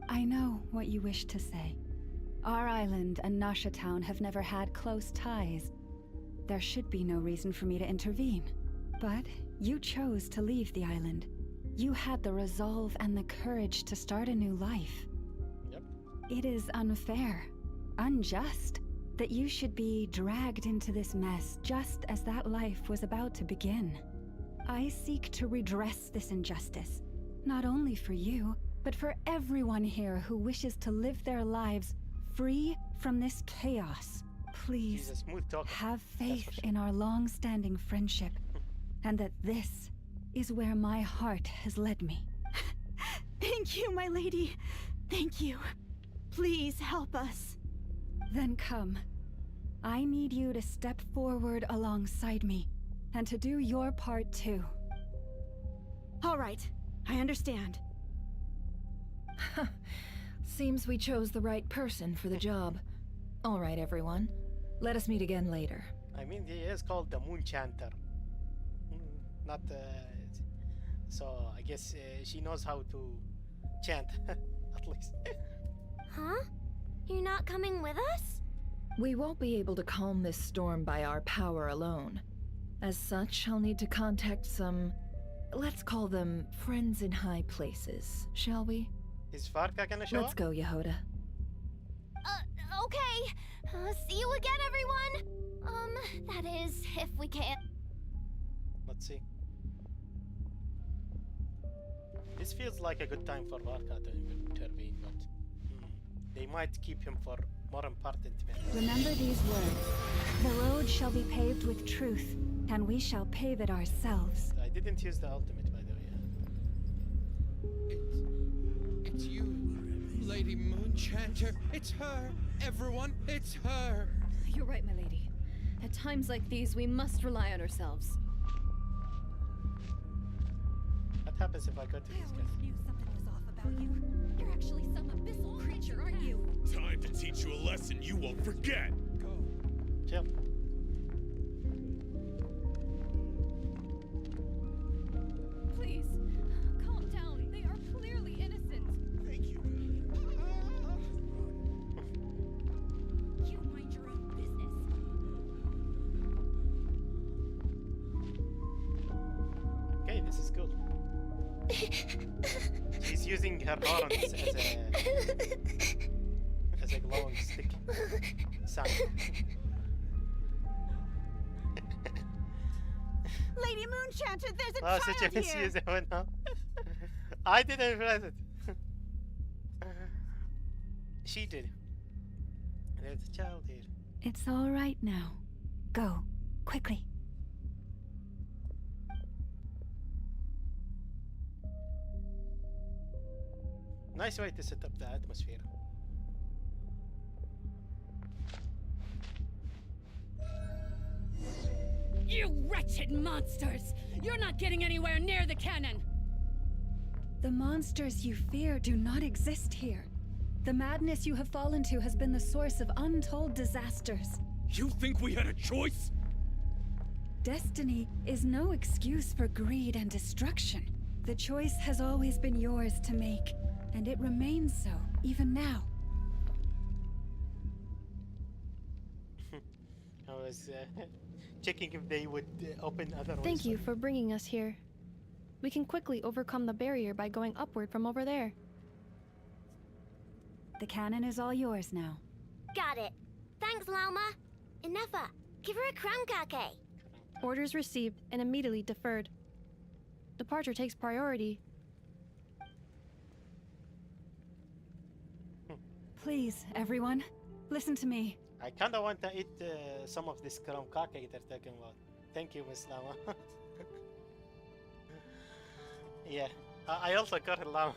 Speaker 3: I know what you wish to say. Our island and Nasha Town have never had close ties. There should be no reason for me to intervene. But you chose to leave the island. You had the resolve and the courage to start a new life.
Speaker 1: Yep.
Speaker 3: It is unfair, unjust, that you should be dragged into this mess just as that life was about to begin. I seek to redress this injustice, not only for you, but for everyone here who wishes to live their lives free from this chaos. Please,
Speaker 1: She's a smooth talker.
Speaker 3: have faith in our long-standing friendship, and that this is where my heart has led me.
Speaker 8: thank you, my lady. Thank you. Please help us.
Speaker 3: Then come. I need you to step forward alongside me, and to do your part too.
Speaker 8: All right, I understand.
Speaker 11: Seems we chose the right person for the job. All right, everyone. Let us meet again later.
Speaker 1: I mean, he is called the Moon Chanter. Not so I guess she knows how to chant, at least.
Speaker 4: Huh? You're not coming with us?
Speaker 11: We won't be able to calm this storm by our power alone. As such, I'll need to contact some, let's call them friends in high places, shall we?
Speaker 1: Is Farka gonna show
Speaker 11: Let's
Speaker 1: up?
Speaker 11: go, Yehoda.
Speaker 4: Okay. See you again, everyone. That is, if we can.
Speaker 1: Let's see. This feels like a good time for Farka to intervene, but they might keep him for more important men.
Speaker 3: Remember these words. The road shall be paved with truth, and we shall pave it ourselves.
Speaker 1: I didn't use the ultimate, by the way.
Speaker 12: It's you, Lady Moonchanter. It's her. Everyone, it's her.
Speaker 16: You're right, my lady. At times like these, we must rely on ourselves.
Speaker 1: What happens if I go to these guys?
Speaker 6: Knew something was off about you. You're actually some abyssal creature, aren't you?
Speaker 23: Time to teach you a lesson you won't forget.
Speaker 1: Chill.
Speaker 16: Please, calm down. They are clearly innocent.
Speaker 23: Thank you.
Speaker 6: You mind your own business.
Speaker 1: Okay, this is cool. She's using her horns as a glowing stick sign.
Speaker 8: Lady Moonchanter, there's a
Speaker 1: Oh, such a
Speaker 8: child here.
Speaker 1: misuse of it now. I didn't realize it. She did. There's a child here.
Speaker 3: It's all right now. Go, quickly.
Speaker 1: Nice way to set up the atmosphere.
Speaker 6: You wretched monsters! You're not getting anywhere near the cannon!
Speaker 3: The monsters you fear do not exist here. The madness you have fallen to has been the source of untold disasters.
Speaker 23: You think we had a choice?
Speaker 3: Destiny is no excuse for greed and destruction. The choice has always been yours to make, and it remains so, even now.
Speaker 1: I was checking if they would open other ones.
Speaker 19: Thank you for bringing us here. We can quickly overcome the barrier by going upward from over there.
Speaker 3: The cannon is all yours now.
Speaker 4: Got it. Thanks, Lauma. Enough. Give her a crown kake.
Speaker 19: Orders received and immediately deferred. Departure takes priority.
Speaker 3: Please, everyone, listen to me.
Speaker 1: I kinda want to eat some of this crown kake they're talking about. Thank you, Miss Llama. Yeah, I also got a llama.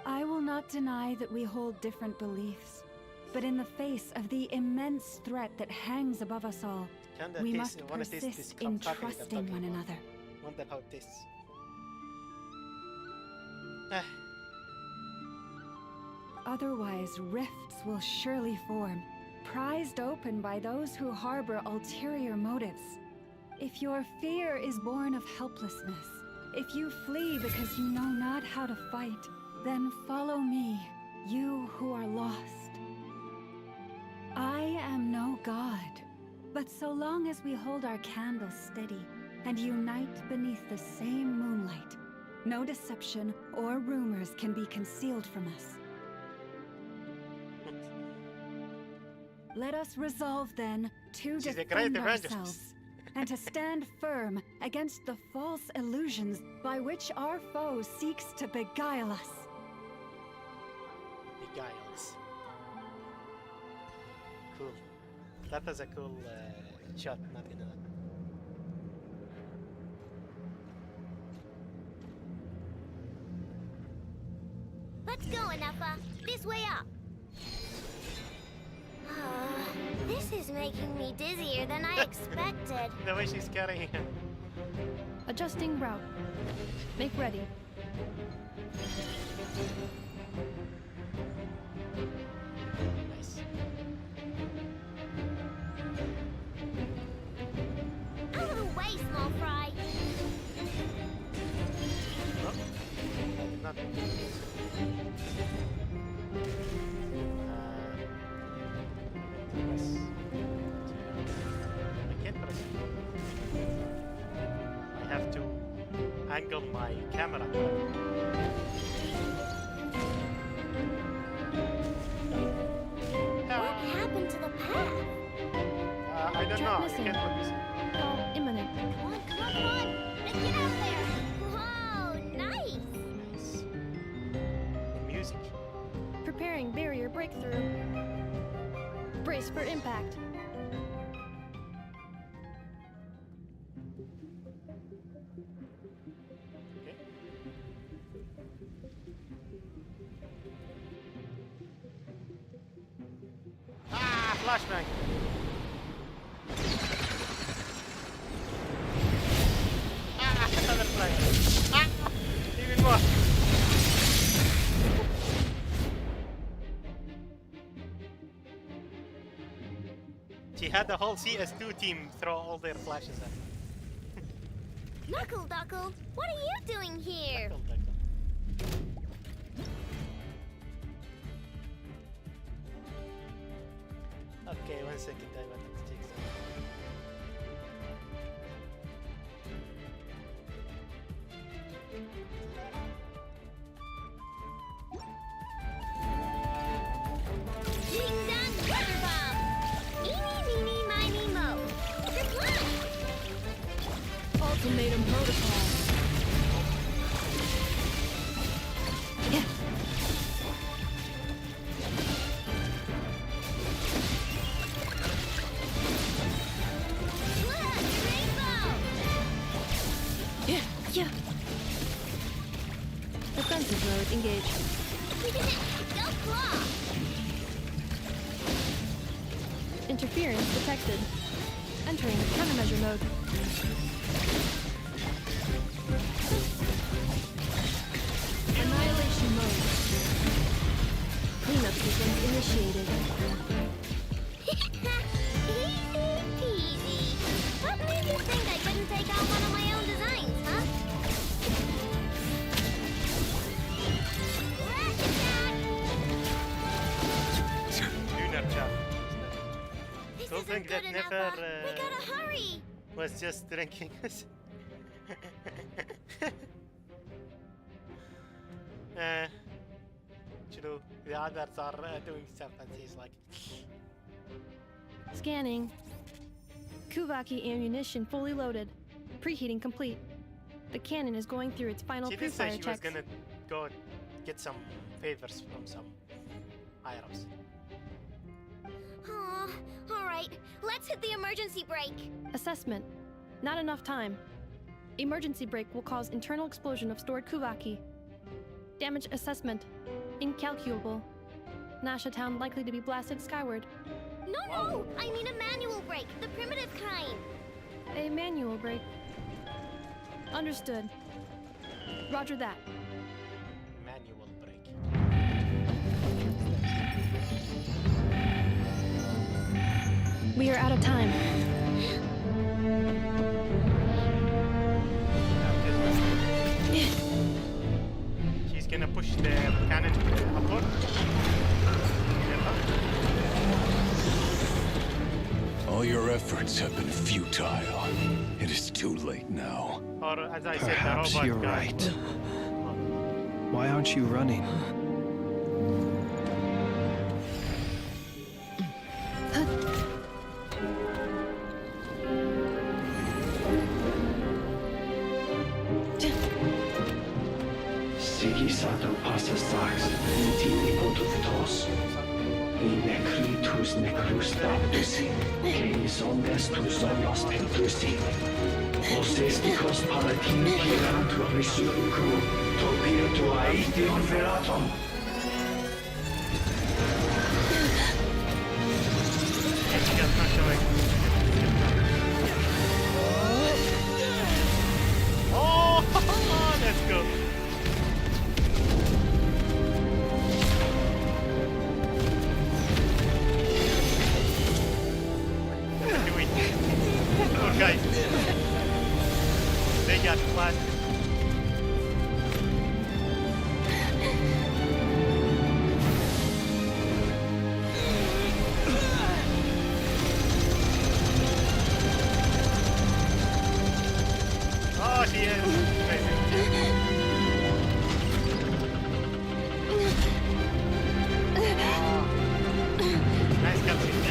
Speaker 3: I will not deny that we hold different beliefs, but in the face of the immense threat that hangs above us all, we must persist in trusting one another.
Speaker 1: Wonder how it tastes.
Speaker 3: Otherwise, rifts will surely form, prized open by those who harbor ulterior motives. If your fear is born of helplessness, if you flee because you know not how to fight, then follow me, you who are lost. I am no god, but so long as we hold our candle steady and unite beneath the same moonlight, no deception or rumors can be concealed from us. Let us resolve then to defend ourselves and to stand firm against the false illusions by which our foe seeks to beguile us.
Speaker 1: Beguiles. Cool. That was a cool shot, not gonna lie.
Speaker 4: Let's go, Enough. This way up. This is making me dizzier than I expected.
Speaker 1: The way she's carrying him.
Speaker 19: Adjusting route. Make ready.
Speaker 1: Nice.
Speaker 4: Out of the way, small fry.
Speaker 1: Oh, I did not. I can't press it. I have to angle my camera.
Speaker 4: What happened to the path?
Speaker 1: I don't know. I can't put this.
Speaker 19: Fall imminent.
Speaker 4: Come on, come on, come on! Let's get out of there! Whoa, nice!
Speaker 1: Nice. Music.
Speaker 19: Preparing barrier breakthrough. Brace for impact.
Speaker 1: Okay. Ah, flashbang! Ah, another flash! Ah, even more! She had the whole CS2 team throw all their flashes at her.
Speaker 4: Knuckle Duckle, what are you doing here?
Speaker 1: Okay, 1 second, I wanted to take some.
Speaker 4: Ding dong, water bomb! Eeny, meeny, miny, mo. Reply!
Speaker 19: Ultimatum protocol. Yeah. Defensive mode engaged.
Speaker 4: Go claw!
Speaker 19: Interference detected. Entering countermeasure mode. Annihilation mode. Cleanup sequence initiated.
Speaker 4: Easy peasy. What made you think I couldn't take out one of my own designs, huh?
Speaker 1: Lunar Chap.
Speaker 4: This
Speaker 1: Something
Speaker 4: isn't
Speaker 1: that
Speaker 4: good enough.
Speaker 1: never
Speaker 4: We gotta hurry.
Speaker 1: was just drinking. The others are doing stuff and he's like...
Speaker 19: Scanning. Kuvaki ammunition fully loaded. Preheating complete. The cannon is going through its final
Speaker 1: She did say
Speaker 19: pre-fire
Speaker 1: she was
Speaker 19: checks.
Speaker 1: gonna go get some favors from some higher-ups.
Speaker 4: Aw, alright, let's hit the emergency brake.
Speaker 19: Assessment. Not enough time. Emergency brake will cause internal explosion of stored Kuvaki. Damage assessment. Incalculable. Nasha Town likely to be blasted skyward.
Speaker 4: No! I mean a manual brake, the primitive kind.
Speaker 19: A manual brake. Understood. Roger that.
Speaker 1: Manual brake.
Speaker 19: We are out of time.
Speaker 1: She's gonna push the cannon upward.
Speaker 15: All your efforts have been futile. It is too late now.
Speaker 1: Or as I said,
Speaker 20: Perhaps
Speaker 1: the robot
Speaker 20: you're
Speaker 1: guy.
Speaker 20: right. Why aren't you running?
Speaker 15: Sigisato passa sax, intimi potutos. Inekritus necrustaptus, keis omnes tu sonos tentusi. Osestikos palatini kirantur resurcu, topir tua eition veraton.
Speaker 1: Oh, let's go. Do it. Poor guys. They got flat. Oh, she is. Nice cutscene.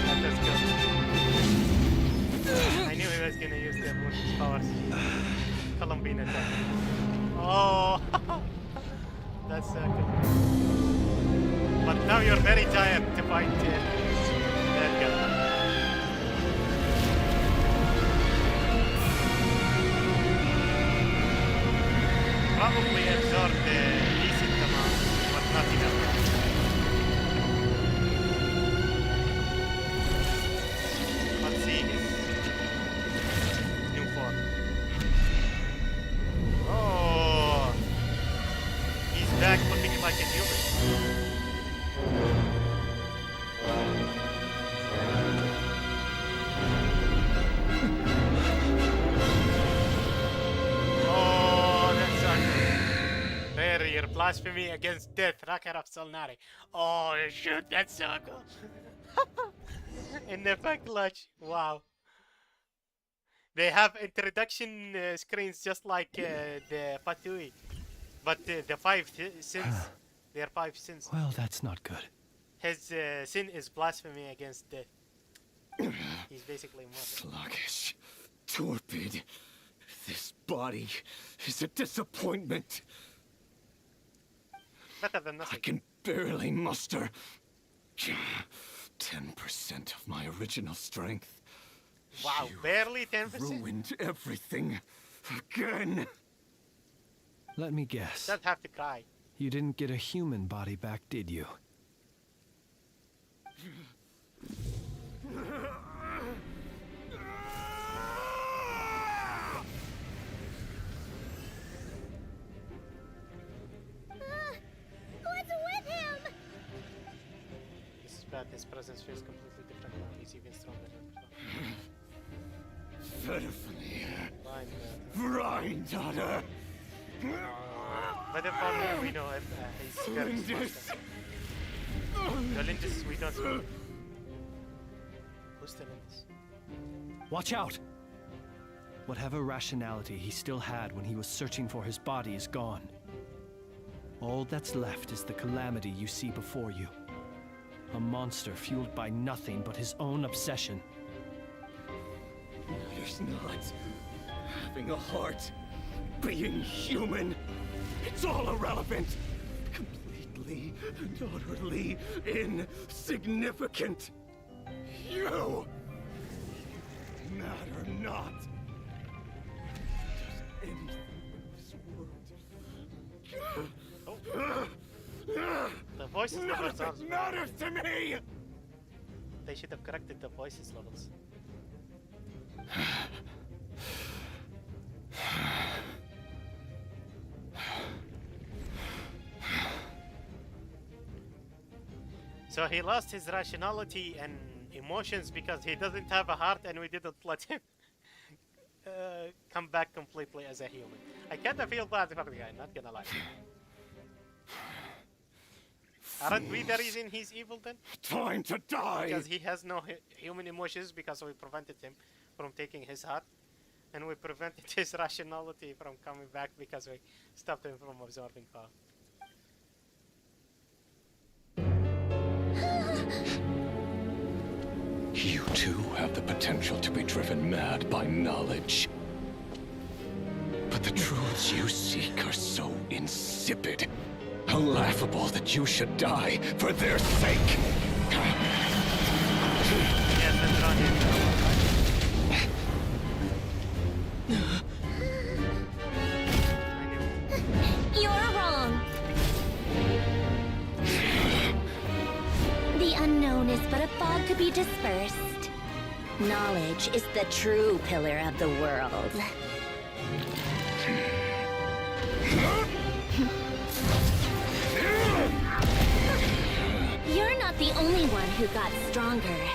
Speaker 1: Let us go. I knew he was gonna use the bonus powers. Columbian attack. Oh, that's so cool. But now you're very tired to fight that guy. Probably absorbed a decent amount, but not enough. Let's see his new form. Oh, he's back looking like a human. Barrier, blasphemy against death, Rakar of Solnari. Oh shoot, that's so cool. In the backlash, wow. They have introduction screens just like the Fatui. But the five sins, there are 5 sins.
Speaker 20: Well, that's not good.
Speaker 1: His sin is blasphemy against death. He's basically immortal.
Speaker 15: Sluggish, torpid. This body is a disappointment.
Speaker 1: Better than nothing.
Speaker 15: I can barely muster 10% of my original strength.
Speaker 1: Wow, barely 10%?
Speaker 15: Ruined everything again.
Speaker 20: Let me guess.
Speaker 1: Don't have to cry.
Speaker 20: You didn't get a human body back, did you?
Speaker 4: What's with him?
Speaker 1: This is bad. His presence feels completely different now. He's even stronger than before.
Speaker 15: Rhine daughter.
Speaker 1: But if only we know him, he's very smart. The Lindis we don't know. Who's the Lindis?
Speaker 20: Watch out! Whatever rationality he still had when he was searching for his body is gone. All that's left is the calamity you see before you. A monster fueled by nothing but his own obsession.
Speaker 15: It's not having a heart, being human. It's all irrelevant. Completely and utterly insignificant. You matter not. Does anything in this world?
Speaker 1: The voices
Speaker 15: None
Speaker 1: levels
Speaker 15: of
Speaker 1: are...
Speaker 15: it matters to me!
Speaker 1: They should have corrected the voices levels. So he lost his rationality and emotions because he doesn't have a heart, and we didn't let him come back completely as a human. I kinda feel bad for the guy, not gonna lie. Aren't we the reason he's evil then?
Speaker 15: Time to die!
Speaker 1: Because he has no human emotions, because we prevented him from taking his heart. And we prevented his rationality from coming back because we stopped him from absorbing power.
Speaker 15: You too have the potential to be driven mad by knowledge. But the truths you seek are so insipid, how laughable that you should die for their sake.
Speaker 1: Yes, that's right.
Speaker 4: You're wrong. The unknown is but a fog to be dispersed. Knowledge is the true pillar of the world. You're not the only one who got stronger.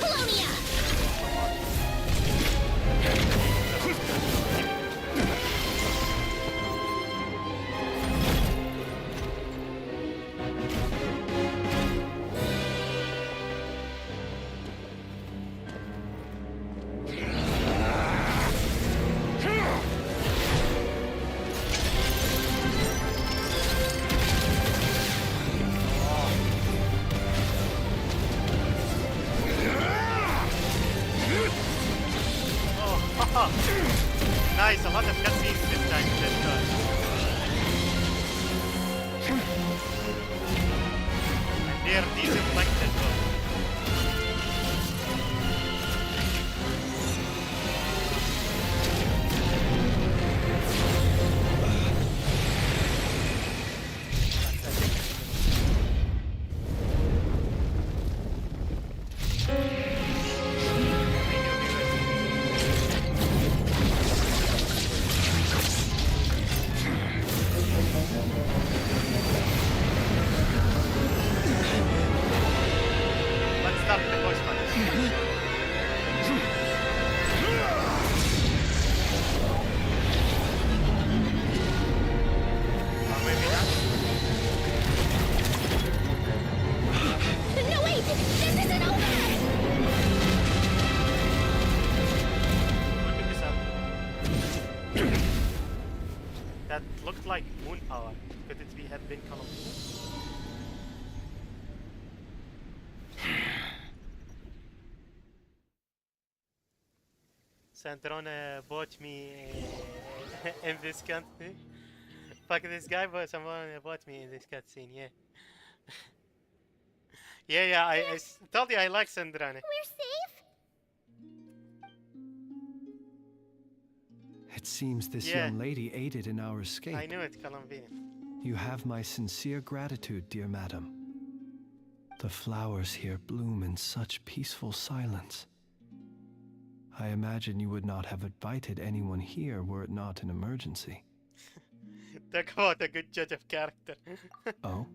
Speaker 4: Polonia!
Speaker 1: Nice, a lot of cutscenes this time. That's good. And they're decent length as well. That looked like moon power. Could it be have been Columbia? Sandrona bought me in this cutscene. Fuck this guy, but someone bought me in this cutscene, yeah. yeah, I told you I like Sandrona.
Speaker 4: We're safe?
Speaker 20: It seems this young lady aided in our escape.
Speaker 1: I knew it, Colombian.
Speaker 20: You have my sincere gratitude, dear madam. The flowers here bloom in such peaceful silence. I imagine you would not have invited anyone here were it not an emergency.
Speaker 1: Talk about a good judge of character.
Speaker 20: Oh?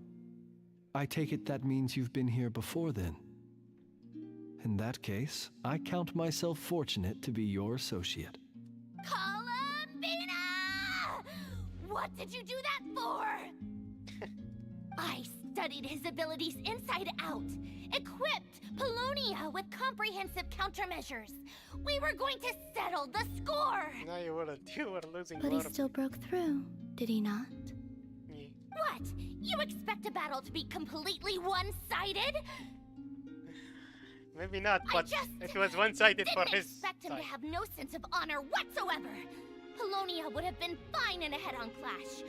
Speaker 20: I take it that means you've been here before then. In that case, I count myself fortunate to be your associate.
Speaker 4: Columbina! What did you do that for? I studied his abilities inside out, equipped Polonia with comprehensive countermeasures. We were going to settle the score.
Speaker 1: No, you wouldn't. You were losing.
Speaker 19: But he still broke through, did he not?
Speaker 1: Yeah.
Speaker 4: What? You expect a battle to be completely one-sided?
Speaker 1: Maybe not, but it was one-sided for his
Speaker 4: expect him
Speaker 1: side.
Speaker 4: to have no sense of honor whatsoever. Polonia would have been fine in a head-on clash,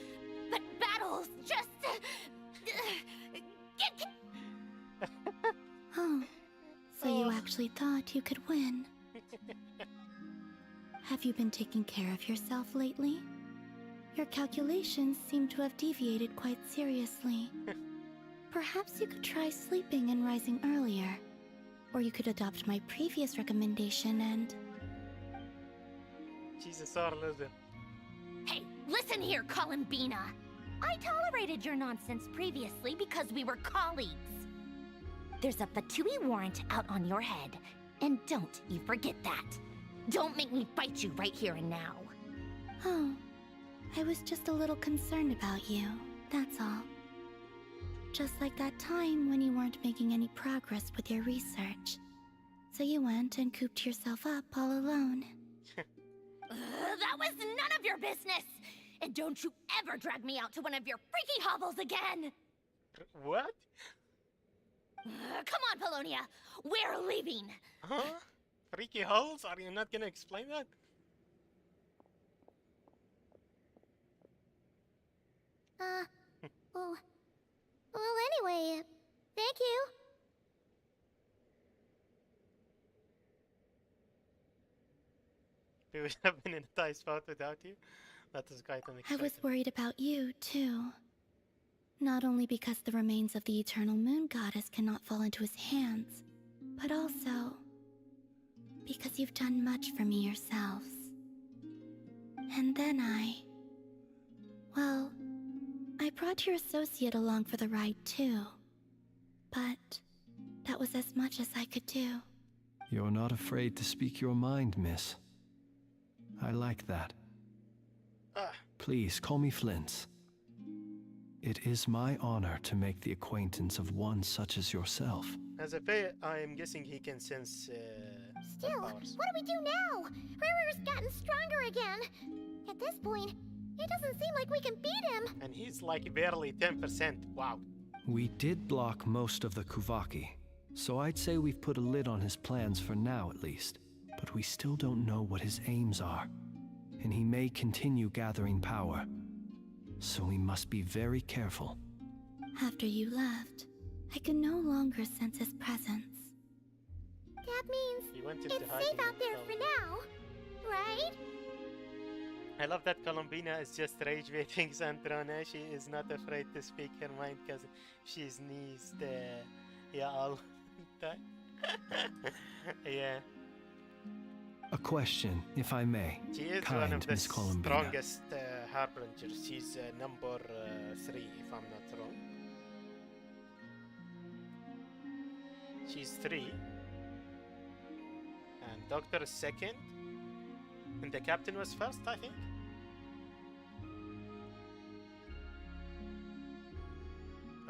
Speaker 4: but battles just get.
Speaker 19: Oh, so you actually thought you could win. Have you been taking care of yourself lately? Your calculations seem to have deviated quite seriously. Perhaps you could try sleeping and rising earlier. Or you could adopt my previous recommendation and...
Speaker 1: She's a sore loser.
Speaker 4: Hey, listen here, Columbina. I tolerated your nonsense previously because we were colleagues. There's a Fatui warrant out on your head, and don't you forget that. Don't make me fight you right here and now.
Speaker 19: Oh, I was just a little concerned about you, that's all. Just like that time when you weren't making any progress with your research. So you went and cooped yourself up all alone.
Speaker 4: That was none of your business! And don't you ever drag me out to one of your freaky hovels again!
Speaker 1: What?
Speaker 4: Come on, Polonia! We're leaving!
Speaker 1: Huh? Freaky holes? Are you not gonna explain that?
Speaker 4: Oh. Well, anyway, thank you.
Speaker 1: We would have been in a tight spot without you. That is quite
Speaker 19: I
Speaker 1: unexpected.
Speaker 19: was worried about you, too. Not only because the remains of the Eternal Moon Goddess cannot fall into his hands, but also because you've done much for me yourselves. And then well, I brought your associate along for the ride, too. But that was as much as I could do.
Speaker 20: You're not afraid to speak your mind, miss. I like that. Please, call me Flint. It is my honor to make the acquaintance of one such as yourself.
Speaker 1: As a pay, I am guessing he can sense
Speaker 4: Still,
Speaker 1: powers.
Speaker 4: what do we do now? Rurer's gotten stronger again. At this point, it doesn't seem like we can beat him.
Speaker 1: And he's like barely 10%. Wow.
Speaker 20: We did block most of the Kuvaki, so I'd say we've put a lid on his plans for now at least. But we still don't know what his aims are, and he may continue gathering power. So we must be very careful.
Speaker 19: After you left, I could no longer sense his presence.
Speaker 4: That means
Speaker 1: He went
Speaker 4: it's
Speaker 1: into
Speaker 4: safe
Speaker 1: hiding
Speaker 4: out there
Speaker 1: himself.
Speaker 4: for now, right?
Speaker 1: I love that Columbina is just rage baiting Sandrona. She is not afraid to speak her mind because she sneezed all the time. Yeah.
Speaker 20: A question, if I may.
Speaker 1: She is
Speaker 20: kind
Speaker 1: one of the
Speaker 20: Miss Columbina.
Speaker 1: strongest harbingers. She's number 3, if I'm not wrong. She's 3. And Doctor is 2nd. And the captain was 1st, I think.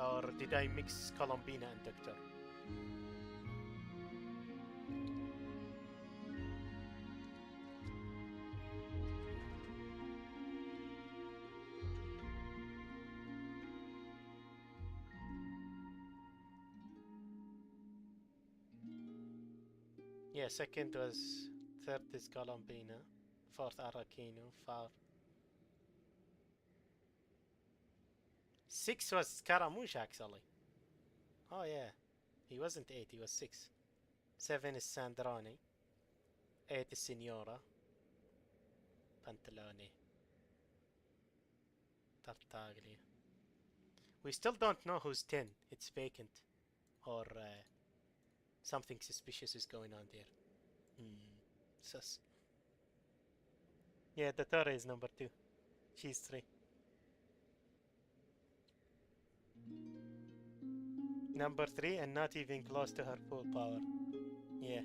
Speaker 1: Or did I mix Columbina and Doctor? Yeah, 2nd was, 3rd is Columbina, 4th Arachino, 6 was Scaramouche actually. Oh yeah, he wasn't 8, he was 6. 7 is Sandrani, 8 is Signora, Pantalone, Tartaglia. We still don't know who's 10, it's vacant, or something suspicious is going on there. Sus. Yeah, the Torre is number 2. She's 3. Number 3 and not even close to her full power. Yeah.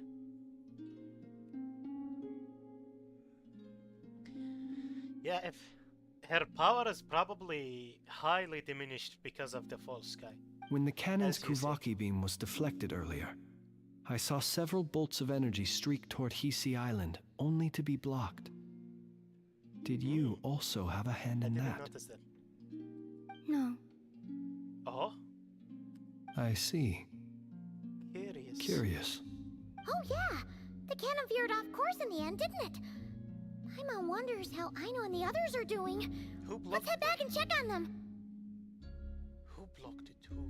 Speaker 1: Yeah, her power is probably highly diminished because of the false sky.
Speaker 20: When the cannon's
Speaker 1: As you said.
Speaker 20: Kuvaki beam was deflected earlier, I saw several bolts of energy streak toward Hisi Island, only to be blocked. Did you also have a hand in
Speaker 1: Didn't
Speaker 20: that?
Speaker 1: notice that.
Speaker 19: No.
Speaker 1: Oh,
Speaker 20: I see.
Speaker 1: curious.
Speaker 20: Curious.
Speaker 4: Oh yeah, the cannon veered off course in the end, didn't it? Paimon wonders how Aino and the others are doing.
Speaker 1: Who
Speaker 4: Let's
Speaker 1: blocked
Speaker 4: head back and check on them.
Speaker 1: Who blocked it? Who?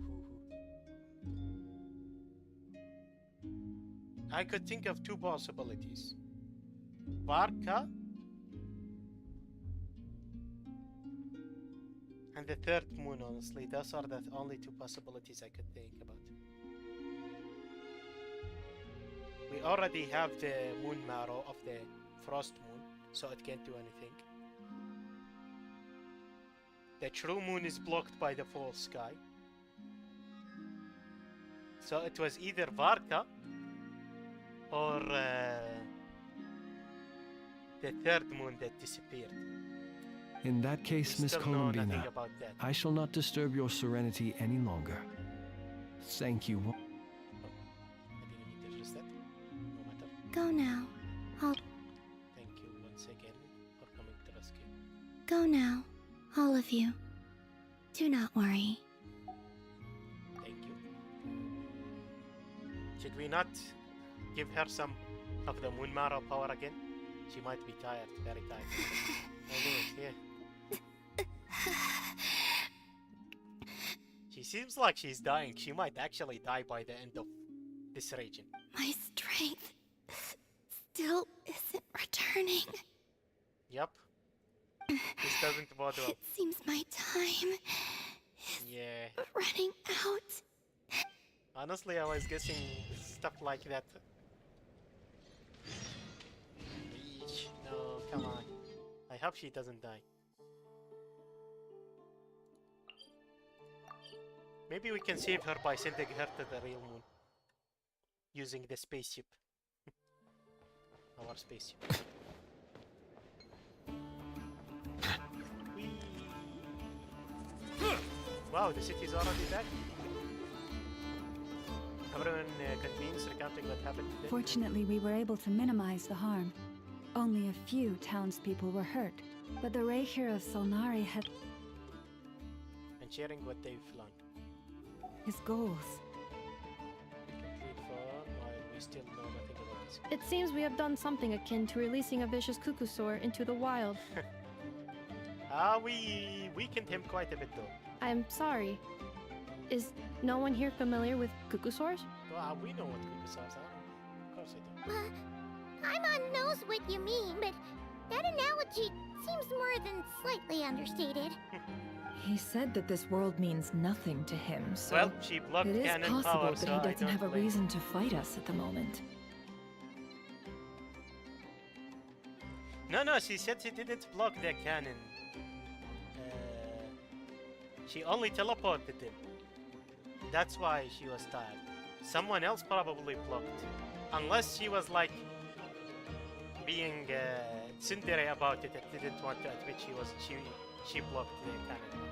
Speaker 1: I could think of two possibilities. Barca and the third moon, honestly. Those are the only two possibilities I could think about. We already have the moon marrow of the frost moon, so it can't do anything. The true moon is blocked by the false sky. So it was either Varka or the third moon that disappeared.
Speaker 20: In that case,
Speaker 1: We
Speaker 20: Miss
Speaker 1: still know nothing
Speaker 20: Columbina,
Speaker 1: about that.
Speaker 20: I shall not disturb your serenity any longer. Thank you.
Speaker 1: I didn't mean to address that. No matter.
Speaker 4: Go now.
Speaker 1: Thank you once again for coming to rescue.
Speaker 4: Go now, all of you. Do not worry.
Speaker 1: Thank you. Should we not give her some of the moon marrow power again? She might be tired, very tired. I know it, yeah. She seems like she's dying. She might actually die by the end of this region.
Speaker 4: My strength still isn't returning.
Speaker 1: Yep. This doesn't bother.
Speaker 4: It seems my time
Speaker 1: Yeah.
Speaker 4: running out.
Speaker 1: Honestly, I was guessing stuff like that. Eesh, no, come on. I hope she doesn't die. Maybe we can save her by sending her to the real moon. Using the spaceship. Our spaceship. Whee! Wow, the city's already back. Everyone convenes recounting what happened today.
Speaker 3: Fortunately, we were able to minimize the harm. Only a few townspeople were hurt, but the Reikir of Solnari had
Speaker 1: And sharing what they've learned.
Speaker 3: his goals.
Speaker 1: Complete fun while we still know nothing about this.
Speaker 19: It seems we have done something akin to releasing a vicious cuckoosaur into the wild.
Speaker 1: We weakened him quite a bit though.
Speaker 19: I'm sorry. Is no one here familiar with cuckoosaurs?
Speaker 1: Well, we know what cuckoos are. Of course I do.
Speaker 4: Paimon knows what you mean, but that analogy seems more than slightly understated.
Speaker 11: He said that this world means nothing to him, so
Speaker 1: Well, she blocked
Speaker 11: it is
Speaker 1: cannon
Speaker 11: possible
Speaker 1: power,
Speaker 11: that
Speaker 1: so
Speaker 11: he
Speaker 1: I
Speaker 11: doesn't
Speaker 1: don't
Speaker 11: have a
Speaker 1: blame
Speaker 11: reason to fight us at the moment.
Speaker 1: No, she said she didn't block the cannon. She only teleported him. That's why she was tired. Someone else probably blocked. Unless she was like being tsundere about it and didn't want to admit she blocked the cannon.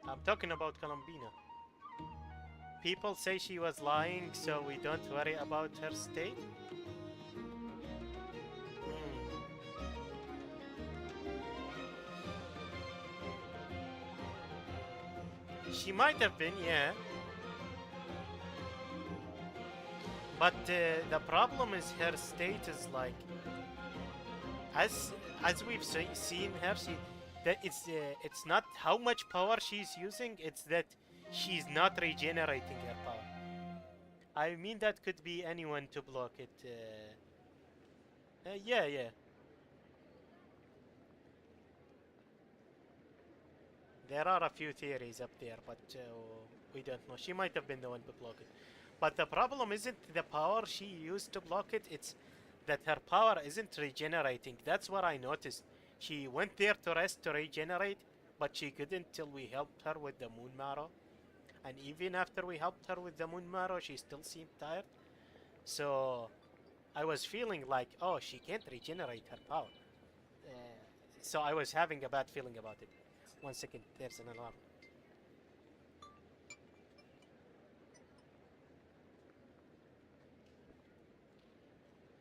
Speaker 1: I'm talking about Columbina. People say she was lying, so we don't worry about her state? She might have been, yeah. But the problem is her state is like, as we've seen her, it's not how much power she's using, it's that she's not regenerating her power. I mean, that could be anyone to block it. Yeah. There are a few theories up there, but we don't know. She might have been the one to block it. But the problem isn't the power she used to block it, it's that her power isn't regenerating. That's what I noticed. She went there to rest to regenerate, but she couldn't till we helped her with the moon marrow. And even after we helped her with the moon marrow, she still seemed tired. So I was feeling like, oh, she can't regenerate her power. So I was having a bad feeling about it. 1 second, there's an alarm.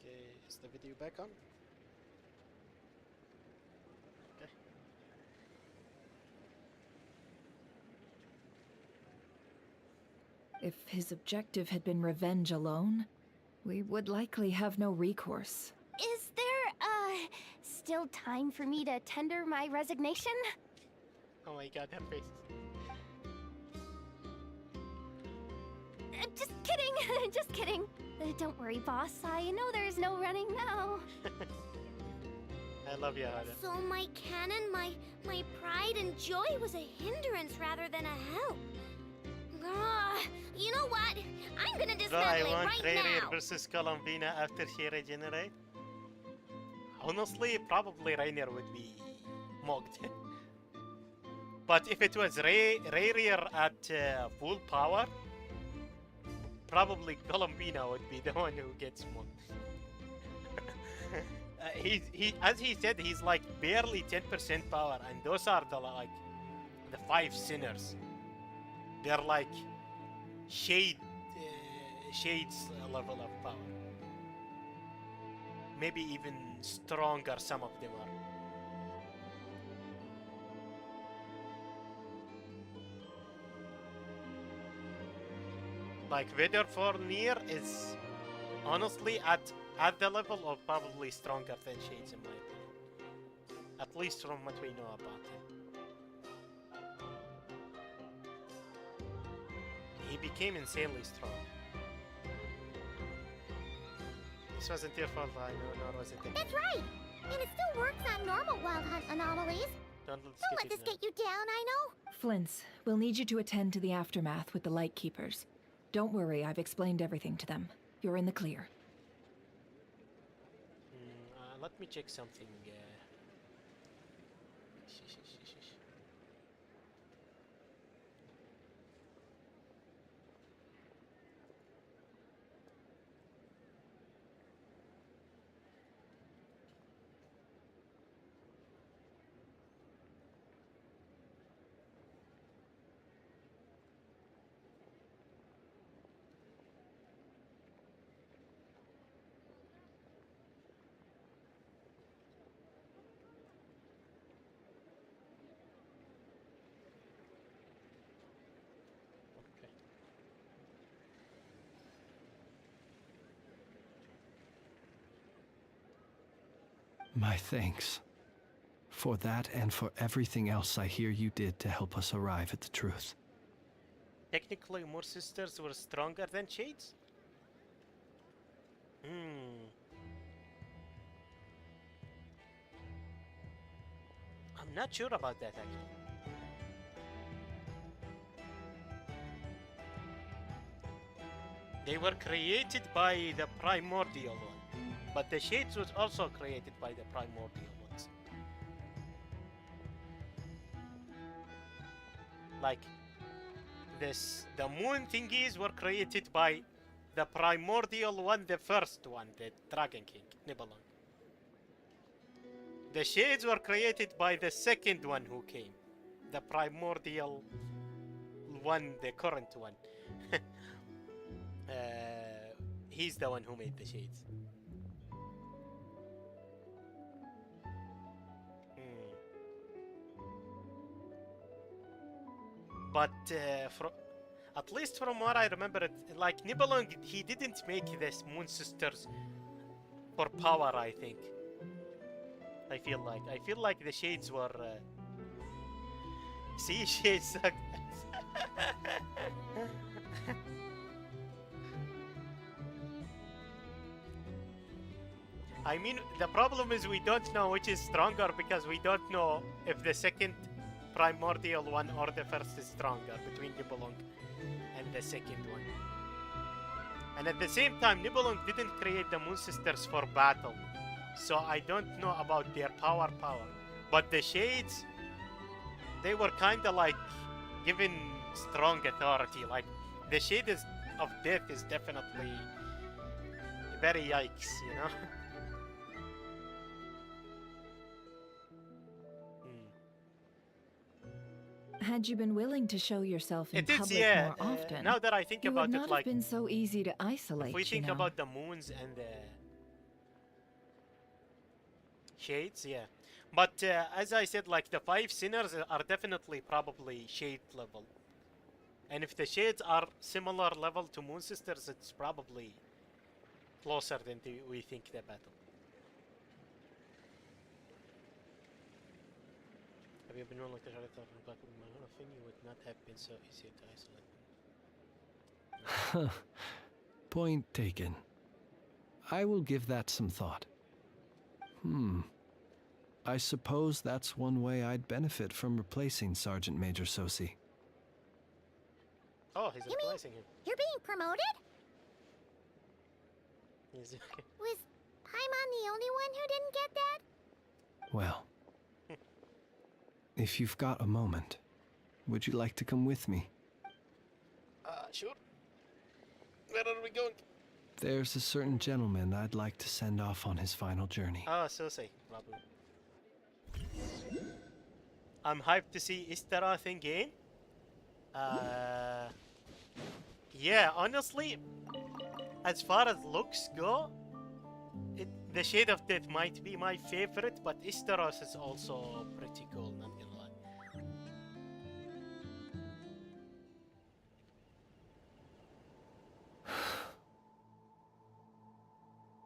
Speaker 1: Okay, is the video back on? Okay.
Speaker 11: If his objective had been revenge alone, we would likely have no recourse.
Speaker 5: Is there, still time for me to tender my resignation?
Speaker 1: Oh my god, her face.
Speaker 5: Just kidding, just kidding. Don't worry, boss. I know there's no running now.
Speaker 1: I love you, Hada.
Speaker 4: So my cannon, my pride and joy was a hindrance rather than a help. You know what? I'm gonna
Speaker 1: So I
Speaker 4: dismantle it
Speaker 1: want
Speaker 4: right
Speaker 1: Rainier
Speaker 4: now.
Speaker 1: versus Columbina after she regenerate. Honestly, probably Rainier would be mocked. But if it was Rainier at full power, probably Columbina would be the one who gets mocked. He as he said, he's like barely 10% power, and those are the 5 sinners. They're like shades level of power. Maybe even stronger, some of them are. Like Vader Fornier is honestly at the level of probably stronger than Shades in my opinion. At least from what we know about him. He became insanely strong. This wasn't your fault, I know, nor was it.
Speaker 4: That's right! And it still works on normal wild hunt anomalies.
Speaker 1: Don't
Speaker 4: let this get you down, I know.
Speaker 11: Flint's, we'll need you to attend to the aftermath with the Lightkeepers. Don't worry, I've explained everything to them. You're in the clear.
Speaker 1: Let me check something.
Speaker 20: My thanks. For that and for everything else I hear you did to help us arrive at the truth.
Speaker 1: Technically, more sisters were stronger than Shades? I'm not sure about that, actually. They were created by the primordial one, but the Shades was also created by the primordial ones. Like, the moon thingies were created by the primordial one, the first one, the Dragon King, Nibelung. The Shades were created by the second one who came, the primordial one, the current one. He's the one who made the Shades. But at least from what I remember, like Nibelung, he didn't make this Moon Sisters for power, I think. I feel like the Shades were... See, Shades suck. I mean, the problem is we don't know which is stronger because we don't know if the second primordial one or the first is stronger between Nibelung and the second one. And at the same time, Nibelung didn't create the Moon Sisters for battle, so I don't know about their power. But the Shades, they were kind of like given strong authority. Like the shade of death is definitely very yikes, you know.
Speaker 11: Had you been willing to show yourself in
Speaker 1: It is,
Speaker 11: public
Speaker 1: yeah.
Speaker 11: more often,
Speaker 1: Now that I think
Speaker 11: it
Speaker 1: about
Speaker 11: would
Speaker 1: it,
Speaker 11: not
Speaker 1: like
Speaker 11: have been so easy to isolate.
Speaker 1: if we think
Speaker 11: you know?
Speaker 1: about the moons and the shades, yeah. But as I said, like the 5 sinners are definitely probably shade level. And if the shades are similar level to Moon Sisters, it's probably closer than we think the battle. Have you been willing to try to talk from Black Woman? I think you would not have been so easy to isolate.
Speaker 20: Point taken. I will give that some thought. I suppose that's one way I'd benefit from replacing Sergeant Major Sosi.
Speaker 1: Oh, he's replacing him.
Speaker 4: You're being promoted?
Speaker 1: He's okay.
Speaker 4: Was Paimon the only one who didn't get that?
Speaker 20: Well, if you've got a moment, would you like to come with me?
Speaker 1: Sure. Where are we going?
Speaker 20: There's a certain gentleman I'd like to send off on his final journey.
Speaker 1: Ah, Sosei, probably. I'm hyped to see Istarath in game. Yeah, honestly, as far as looks go, the Shade of Death might be my favorite, but Istarath is also pretty cool, not gonna lie.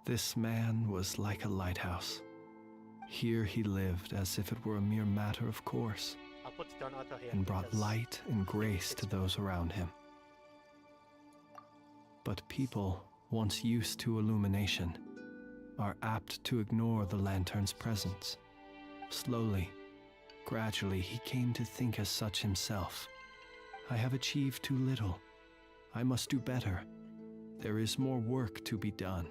Speaker 20: This man was like a lighthouse. Here he lived as if it were a mere matter of course,
Speaker 1: I'll put it on auto here
Speaker 20: and brought
Speaker 1: because
Speaker 20: light and grace to those around him. But people, once used to illumination, are apt to ignore the lantern's presence. Slowly, gradually, he came to think as such himself. I have achieved too little. I must do better. There is more work to be done.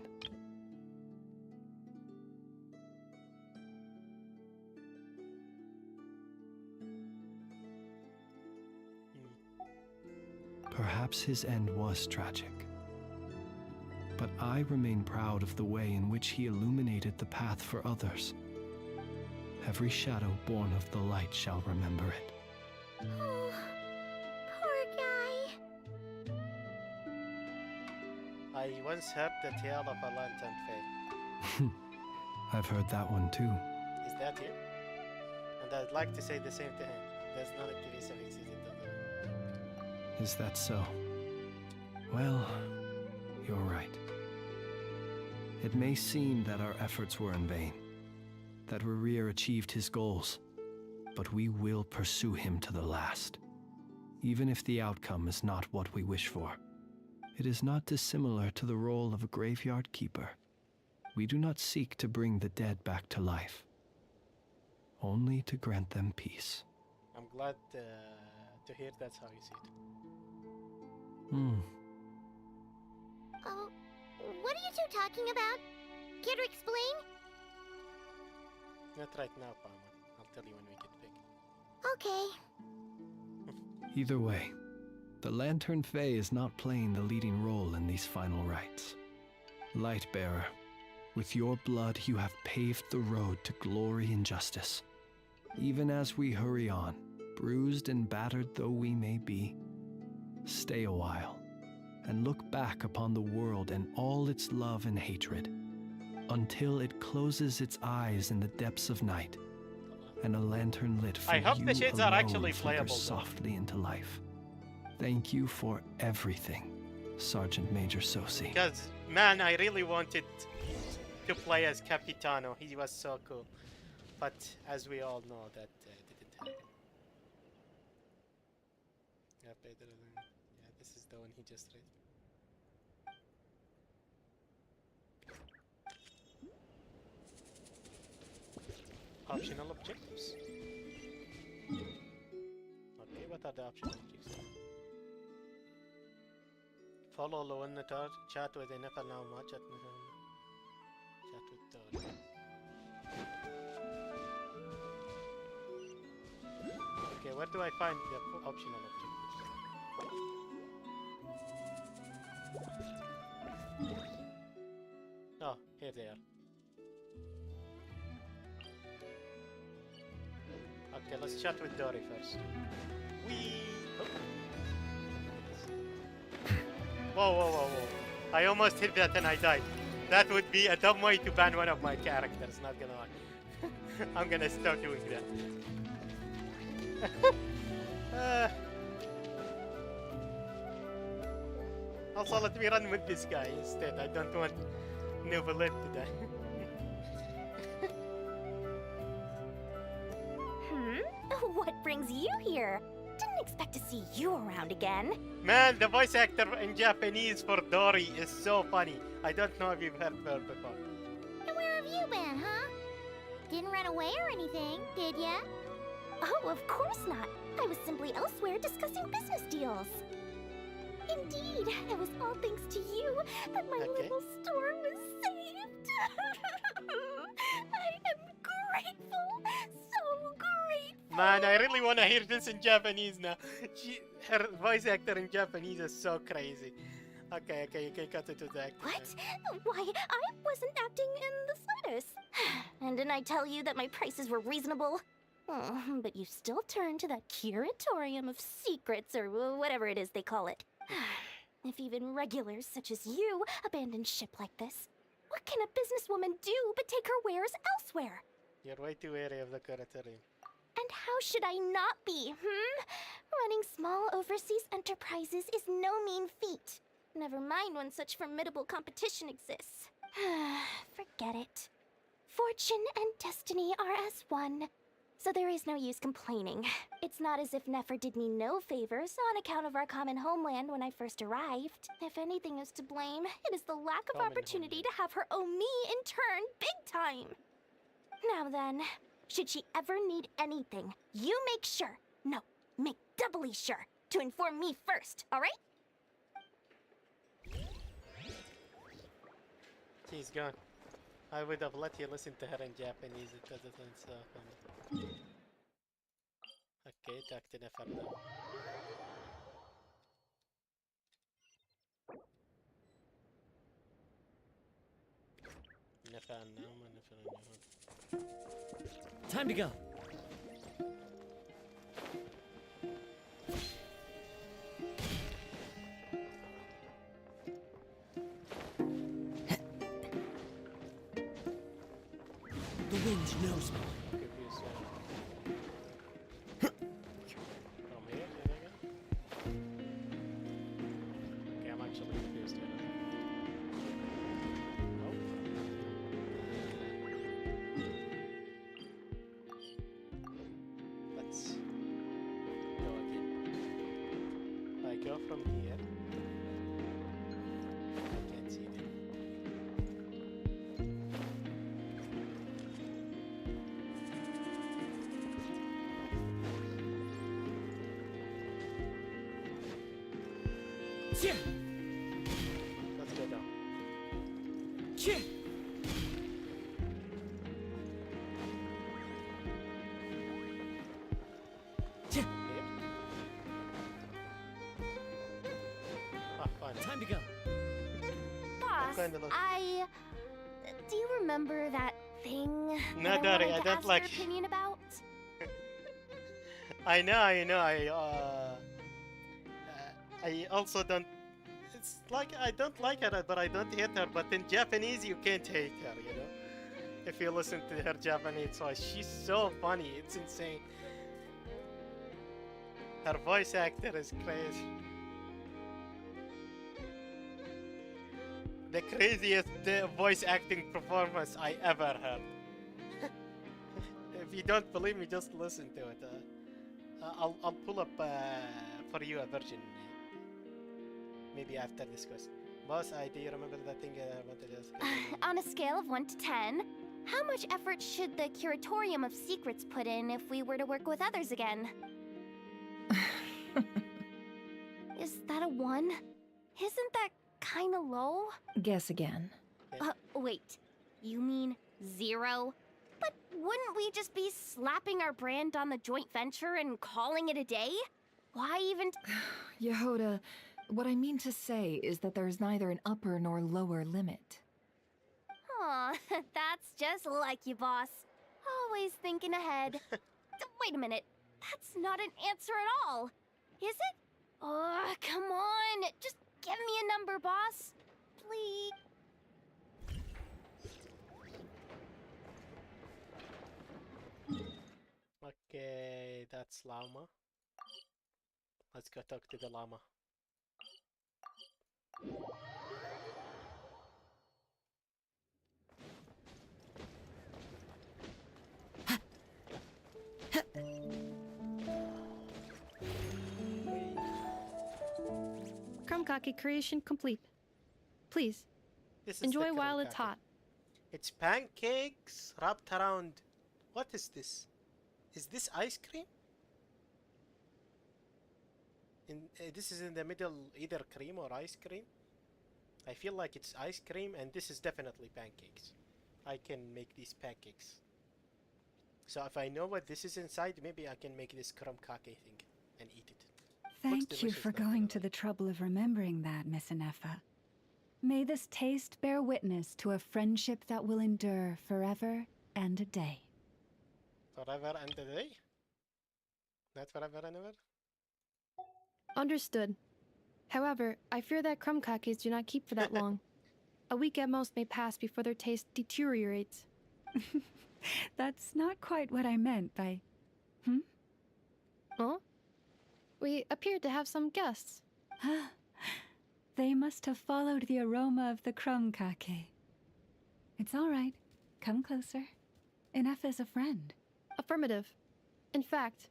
Speaker 20: Perhaps his end was tragic. But I remain proud of the way in which he illuminated the path for others. Every shadow born of the light shall remember it.
Speaker 4: Oh, poor guy.
Speaker 1: I once heard the tale of a lantern fae.
Speaker 20: I've heard that one too.
Speaker 1: Is that you? And I'd like to say the same to him. There's not a TV series in the
Speaker 20: Is that so? Well, you're right. It may seem that our efforts were in vain, that Rerir achieved his goals, but we will pursue him to the last, even if the outcome is not what we wish for. It is not dissimilar to the role of a graveyard keeper. We do not seek to bring the dead back to life, only to grant them peace.
Speaker 1: I'm glad to hear that's how you see it.
Speaker 4: Oh, what are you two talking about? Care to explain?
Speaker 1: Not right now, Palmer. I'll tell you when we get big.
Speaker 4: Okay.
Speaker 20: Either way, the Lantern Fae is not playing the leading role in these final rites. Lightbearer, with your blood you have paved the road to glory and justice. Even as we hurry on, bruised and battered though we may be, stay a while and look back upon the world and all its love and hatred, until it closes its eyes in the depths of night, and a lantern lit for
Speaker 1: I hope
Speaker 20: you
Speaker 1: the shades are
Speaker 20: alone
Speaker 1: actually
Speaker 20: flickers
Speaker 1: playable, though.
Speaker 20: softly into life. Thank you for everything, Sergeant Major Sosi.
Speaker 1: Because, man, I really wanted to play as Capitano. He was so cool. But, as we all know, that didn't happen. Yeah, this is the one he just read. Optional objectives. Okay, what are the optional objectives? Follow Lowennatar, chat with Enefal now much at chat with Toad. Okay, Okay, where do I find the optional objectives? Oh, here they are. Okay, let's chat with Dory first. Whee! Oh. Whoa, whoa, whoa, whoa. I almost hit that and I died. That would be a dumb way to ban one of my characters, not gonna lie. I'm gonna stop doing that. Also, let me run with this guy instead. I don't want Novelet to die.
Speaker 4: What brings you here? Didn't expect to see you around again.
Speaker 1: Man, the voice actor in Japanese for Dory is so funny. I don't know if you've heard her before.
Speaker 4: And where have you been, huh? Didn't run away or anything, did ya? Oh, of course not. I was simply elsewhere discussing business deals. Indeed, it was all thanks to you that my little store was saved. I am grateful, so grateful.
Speaker 1: Man, I really want to hear this in Japanese now. Her voice actor in Japanese is so crazy. Okay, you can cut it to the actor.
Speaker 4: What? Why, I wasn't acting in the slightest. And didn't I tell you that my prices were reasonable? Oh, but you still turn to that curatorium of secrets, or whatever it is they call it. If even regulars such as you abandon ship like this, what can a businesswoman do but take her wares elsewhere?
Speaker 1: You're way too wary of the curatorium.
Speaker 4: And how should I not be, Running small overseas enterprises is no mean feat. Never mind when such formidable competition exists. Forget it. Fortune and destiny are as one. So there is no use complaining. It's not as if Nefer did me no favors on account of our common homeland when I first arrived. If anything is to blame, it is the lack of opportunity to have her owe me in turn big time. Now then, should she ever need anything, you make sure, no, make doubly sure, to inform me first, alright?
Speaker 1: She's gone. I would have let you listen to her in Japanese, it doesn't so funny. Okay, talk to Nefer now. Nefer now,
Speaker 13: Time to go. The wind knows me.
Speaker 1: From here, okay, I'm actually confused here. Let's go again. If I go from here, I can't see them. Let's go down.
Speaker 13: Time to go.
Speaker 4: Boss, do you remember that thing
Speaker 1: No,
Speaker 4: that I
Speaker 1: Dory,
Speaker 4: wanted
Speaker 1: I
Speaker 4: to
Speaker 1: don't
Speaker 4: ask
Speaker 1: like-
Speaker 4: your opinion about?
Speaker 1: I know, I also don't. It's like I don't like her, but I don't hate her. But in Japanese, you can't hate her, you know. If you listen to her Japanese voice, she's so funny. It's insane. Her voice actor is crazy. The craziest voice acting performance I ever heard. If you don't believe me, just listen to it. I'll pull up for you a version. Maybe after this question. Boss, do you remember that thing I wanted to ask?
Speaker 4: On a scale of 1 to 10, how much effort should the Curatorium of Secrets put in if we were to work with others again? Is that a 1? Isn't that kinda low?
Speaker 11: Guess again.
Speaker 4: Wait. You mean 0?
Speaker 5: But wouldn't we just be slapping our brand on the joint venture and calling it a day? Why even...
Speaker 11: Yehoda, what I mean to say is that there's neither an upper nor lower limit.
Speaker 5: Aw, that's just like you, boss. Always thinking ahead. Wait a minute. That's not an answer at all. Is it? Oh, come on. Just give me a number, boss. Please.
Speaker 1: Okay, that's llama. Let's go talk to the llama.
Speaker 19: Krumkake creation complete. Please,
Speaker 1: This is
Speaker 19: enjoy
Speaker 1: the
Speaker 19: while it's
Speaker 1: krumkake.
Speaker 19: hot.
Speaker 1: It's pancakes wrapped around. What is this? Is this ice cream? This is in the middle, either cream or ice cream. I feel like it's ice cream, and this is definitely pancakes. I can make these pancakes. So if I know what this is inside, maybe I can make this krumkake thing and eat it.
Speaker 3: Thank you for going to the trouble of remembering that, Miss Inefa. May this taste bear witness to a friendship that will endure forever and a day.
Speaker 1: Forever and a day? Not forever and ever?
Speaker 19: Understood. However, I fear that krumkakes do not keep for that long. A week at most may pass before their taste deteriorates.
Speaker 3: That's not quite what I meant by...
Speaker 19: Oh? We appeared to have some guests.
Speaker 3: They must have followed the aroma of the krumkake. It's all right. Come closer. Inefa's a friend.
Speaker 19: Affirmative. In fact,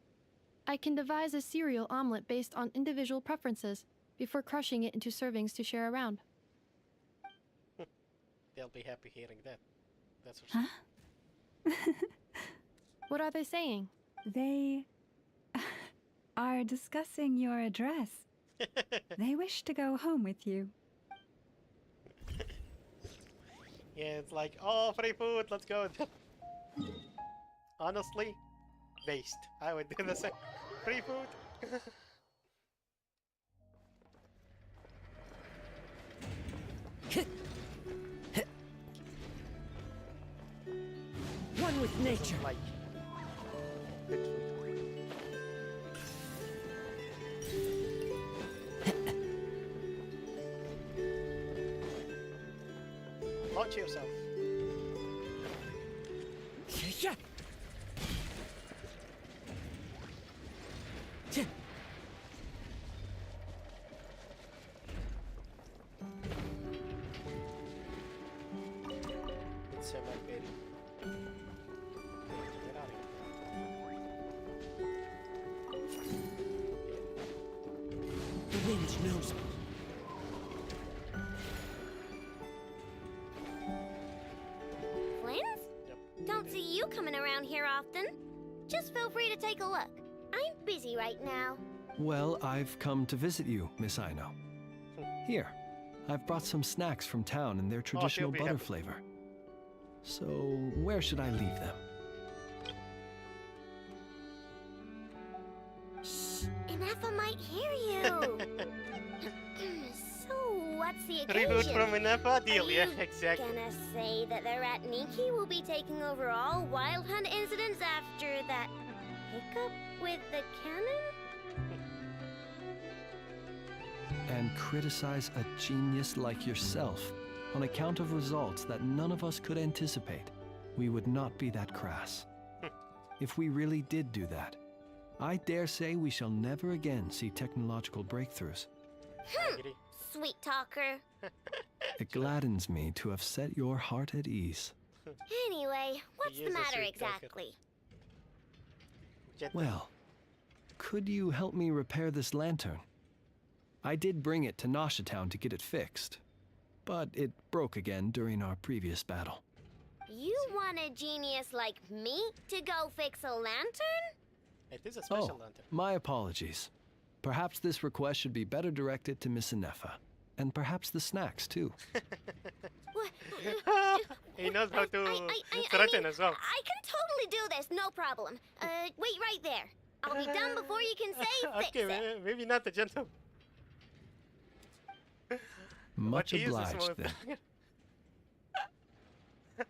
Speaker 19: I can devise a cereal omelet based on individual preferences before crushing it into servings to share around.
Speaker 1: They'll be happy hearing that. That's for sure.
Speaker 19: What are they saying?
Speaker 3: They are discussing your address. They wish to go home with you.
Speaker 1: Yeah, it's like, oh, free food, let's go. Honestly, based. I would do the same. Free food.
Speaker 13: One with nature.
Speaker 1: Like good food. Launch yourself.
Speaker 13: Yeah.
Speaker 1: It's my baby. Get out of here.
Speaker 13: The wind knows me.
Speaker 4: Twins? Don't see you coming around here often. Just feel free to take a look. I'm busy right now.
Speaker 20: Well, I've come to visit you, Miss Aino. Here, I've brought some snacks from town in their traditional
Speaker 1: be
Speaker 20: butter
Speaker 1: happy.
Speaker 20: flavor. So, where should I leave them?
Speaker 4: Shh, Inefa might hear you. So, what's the occasion?
Speaker 1: Reboot from Inefa? Deal,
Speaker 4: Are
Speaker 1: yeah,
Speaker 4: you
Speaker 1: exactly.
Speaker 4: gonna say that the Rat Niki will be taking over all Wild Hunt incidents after that hiccup with the cannon?
Speaker 20: And criticize a genius like yourself on account of results that none of us could anticipate. We would not be that crass. If we really did do that, I dare say we shall never again see technological breakthroughs.
Speaker 4: Sweet talker.
Speaker 20: It gladdens me to have set your heart at ease.
Speaker 4: Anyway, what's
Speaker 1: He
Speaker 4: the
Speaker 1: is a
Speaker 4: matter
Speaker 1: sweet talker.
Speaker 4: exactly?
Speaker 20: Well, could you help me repair this lantern? I did bring it to Nasha Town to get it fixed, but it broke again during our previous battle.
Speaker 4: You want a genius like me to go fix a lantern?
Speaker 1: It is a special
Speaker 20: Oh,
Speaker 1: lantern.
Speaker 20: my apologies. Perhaps this request should be better directed to Miss Inefa, and perhaps the snacks too.
Speaker 1: He knows how to threaten as well.
Speaker 4: I can Yes, no problem. Wait right there. I'll be done before you can say fix
Speaker 1: Okay,
Speaker 4: it.
Speaker 1: maybe not the gentle.
Speaker 20: Much
Speaker 1: But he is a
Speaker 20: obliged
Speaker 1: smooth
Speaker 20: then.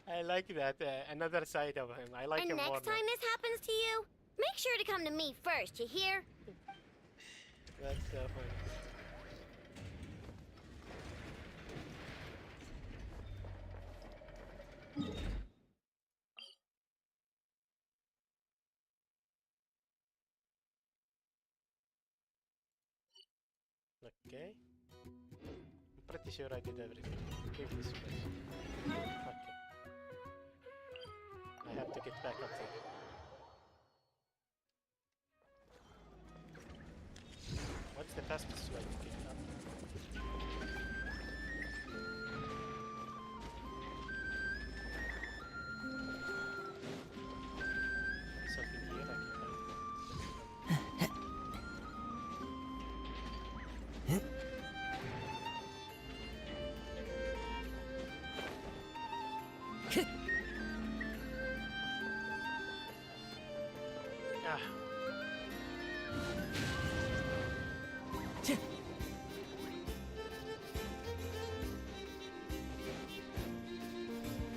Speaker 1: I like that. Another side of him. I like
Speaker 4: And
Speaker 1: him more
Speaker 4: next
Speaker 1: now.
Speaker 4: time this happens to you, make sure to come to me first, you hear?
Speaker 1: That's so funny. Okay. I'm pretty sure I did everything. Leave this place. Okay. I have to get back up there. What's the fastest way to get up? Something here I can find. Ah.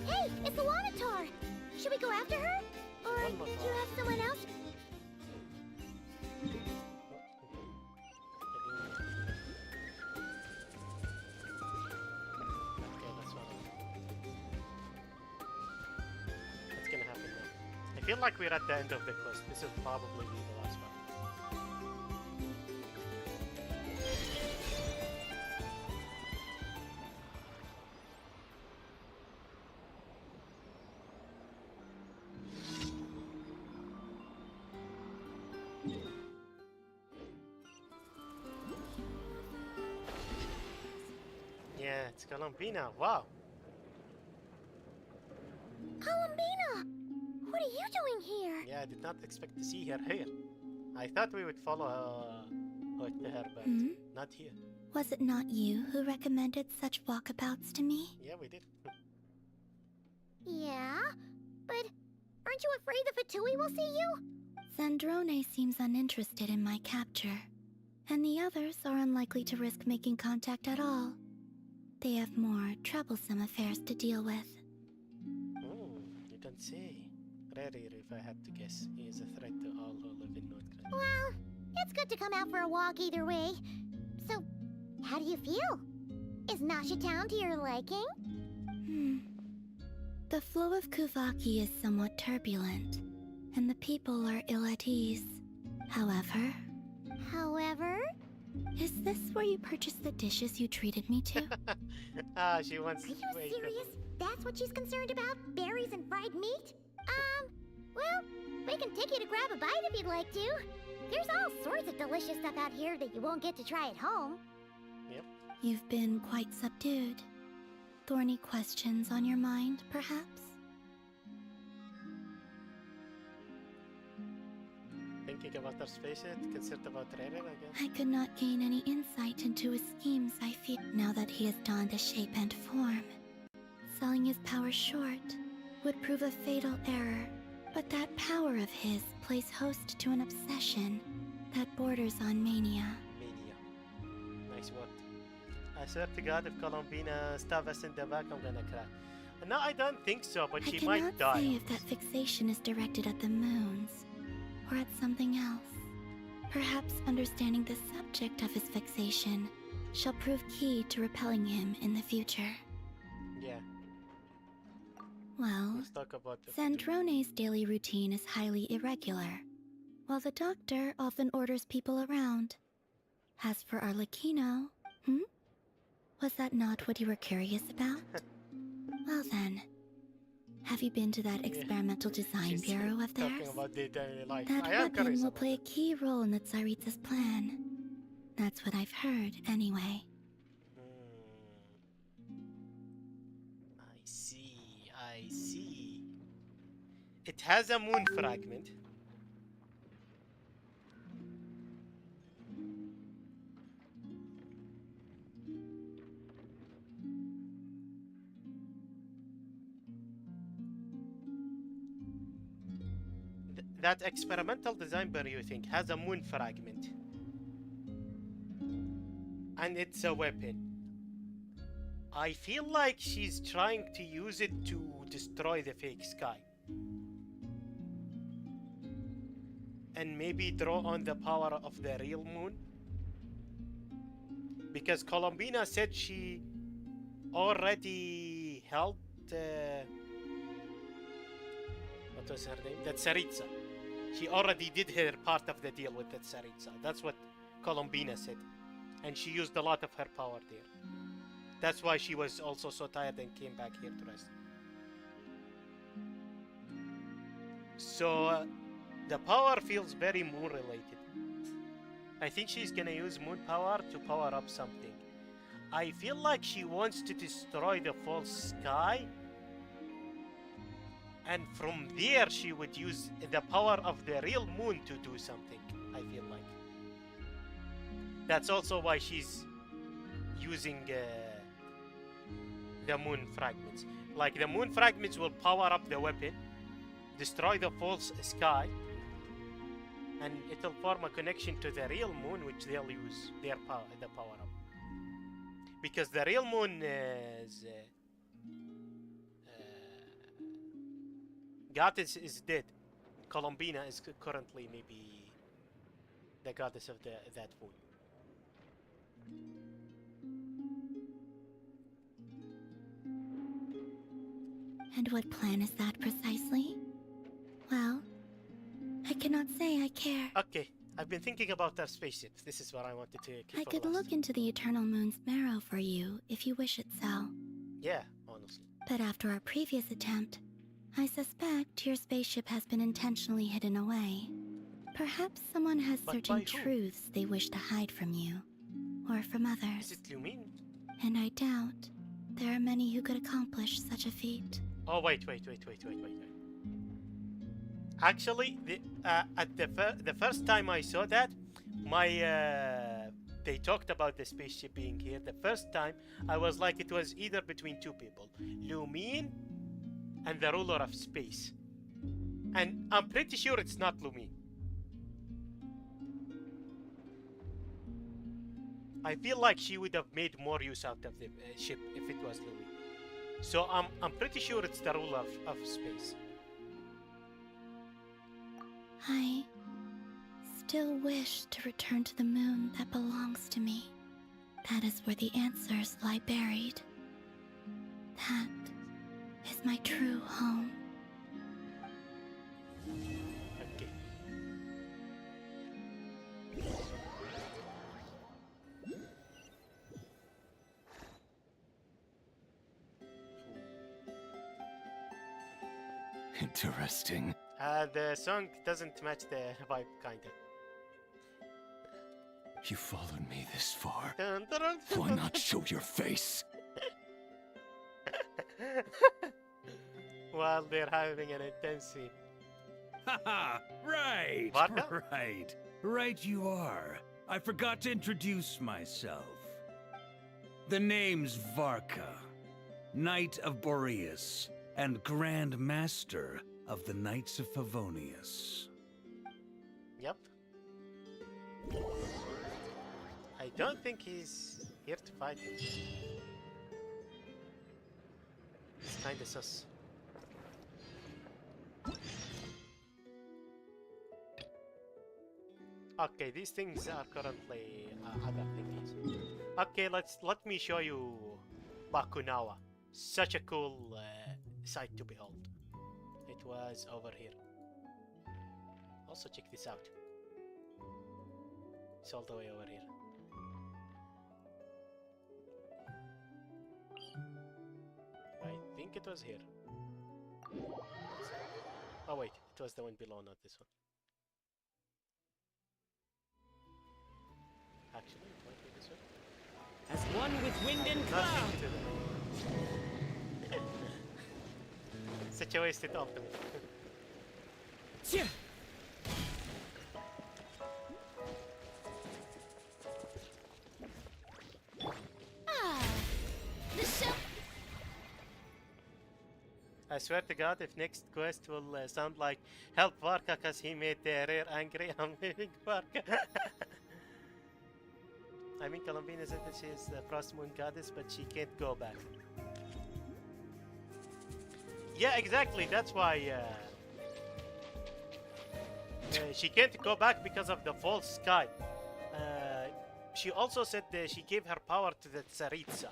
Speaker 4: Hey, it's the Wanatar! Should we go after her? Or do you have someone else?
Speaker 1: What's gonna happen now? I feel like we're at the end of the quest. This will probably be the last one. Yeah, it's Columbina. Wow.
Speaker 4: Columbina! What are you doing here?
Speaker 1: Yeah, I did not expect to see her here. I thought we would follow her to her, but not here.
Speaker 4: Was it not you who recommended such walkabouts to me?
Speaker 1: Yeah, we did.
Speaker 4: Yeah? But aren't you afraid the Fatui will see you? Zandrone seems uninterested in my capture, and the others are unlikely to risk making contact at all. They have more troublesome affairs to deal with.
Speaker 1: Oh, you don't say. Rarir, if I had to guess, he is a threat to all who live in Northgren.
Speaker 4: Well, it's good to come out for a walk either way. So, how do you feel? Is Nasha Town to your liking? The flow of Kuvaki is somewhat turbulent, and the people are ill at ease. However... Is this where you purchased the dishes you treated me to?
Speaker 1: She wants...
Speaker 4: Are you serious? That's what she's concerned about? Berries and fried meat? Well, we can take you to grab a bite if you'd like to. There's all sorts of delicious stuff out here that you won't get to try at home.
Speaker 1: Yep.
Speaker 4: You've been quite subdued. Thorny questions on your mind, perhaps?
Speaker 1: Thinking about our spaceship, concerned about Rarir, I guess.
Speaker 4: I could not gain any insight into his schemes, I fear, now that he has donned a shape and form. Selling his power short would prove a fatal error, but that power of his plays host to an obsession that borders on mania.
Speaker 1: Mania. Nice work. I swear to God, if Columbina stab us in the back, I'm gonna cry. No, I don't think so, but she might
Speaker 4: I
Speaker 1: die.
Speaker 4: cannot say if that fixation is directed at the moons, or at something else. Perhaps understanding the subject of his fixation shall prove key to repelling him in the future.
Speaker 1: Yeah.
Speaker 4: Well,
Speaker 1: Let's talk about the
Speaker 4: Zandrone's daily routine is highly irregular, while the doctor often orders people around. As for Arlecchino, was that not what you were curious about? Well then, have you been to that experimental design bureau of theirs?
Speaker 1: Talking about day-to-day life.
Speaker 4: That
Speaker 1: I am
Speaker 4: weapon
Speaker 1: curious
Speaker 4: will
Speaker 1: about
Speaker 4: play a key role in the Tsaritsa's plan. That's what I've heard, anyway.
Speaker 1: I see, I see. It has a moon fragment. that experimental design bear you think has a moon fragment. And it's a weapon. I feel like she's trying to use it to destroy the fake sky. And maybe draw on the power of the real moon. Because Colombina said she already held what was her name? That Tsaritsa. She already did her part of the deal with that Tsaritsa. That's what Colombina said. And she used a lot of her power there. That's why she was also so tired and came back here to rest. So the power feels very moon related. I think she's gonna use moon power to power up something. I feel like she wants to destroy the false sky. And from there she would use the power of the real moon to do something, I feel like. That's also why she's using the moon fragments. Like the moon fragments will power up the weapon, destroy the false sky, and it'll form a connection to the real moon, which they'll use their power, the power up. Because the real moon is goddess is dead. Colombina is currently maybe the goddess of that moon.
Speaker 4: And what plan is that precisely? Well, I cannot say I care.
Speaker 1: Okay, I've been thinking about our spaceships. This is what I wanted to keep
Speaker 4: I
Speaker 1: for
Speaker 4: could
Speaker 1: last.
Speaker 4: look into the Eternal Moon's marrow for you if you wish it so.
Speaker 1: Yeah, honestly.
Speaker 4: But after our previous attempt, I suspect your spaceship has been intentionally hidden away. Perhaps someone has certain truths they wish to hide from you, or from others.
Speaker 1: Is it Lumine?
Speaker 4: And I doubt there are many who could accomplish such a feat.
Speaker 1: Oh wait. Actually, at the first time I saw that, they talked about the spaceship being here. The first time, I was like, it was either between two people, Lumine and the ruler of space. And I'm pretty sure it's not Lumine. I feel like she would have made more use out of the ship if it was Lumine. So I'm pretty sure it's the ruler of space.
Speaker 4: I still wish to return to the moon that belongs to me. That is where the answers lie buried. That is my true home.
Speaker 1: Okay.
Speaker 21: Interesting.
Speaker 1: The song doesn't match the vibe, kinda.
Speaker 15: You followed me this far.
Speaker 1: Dun, dun, dun, dun,
Speaker 15: Why
Speaker 1: dun.
Speaker 15: not show your face?
Speaker 1: While they're having an intense scene.
Speaker 14: Haha, right,
Speaker 1: Vodka?
Speaker 14: right you are. I forgot to introduce myself. The name's Varka, Knight of Boreas, and Grand Master of the Knights of Favonius.
Speaker 1: Yep. I don't think he's here to fight me. It's kinda sus. Okay, these things are currently other thingies. Okay, let me show you Bakunawa. Such a cool sight to behold. It was over here. Also check this out. It's all the way over here. I think it was here. Oh wait, it was the one below, not this one. Actually, it might be this one.
Speaker 13: As one with wind and
Speaker 1: Nothing
Speaker 13: cloud.
Speaker 1: to do. Such a wasted ultimate.
Speaker 4: Ah, the show.
Speaker 1: I swear to God, if next quest will sound like help Varka cause he made Rare angry, I'm leaving Varka. I mean, Columbina said that she is the Frost Moon Goddess, but she can't go back. Yeah, exactly. That's why she can't go back because of the false sky. She also said that she gave her power to the Tsaritsa.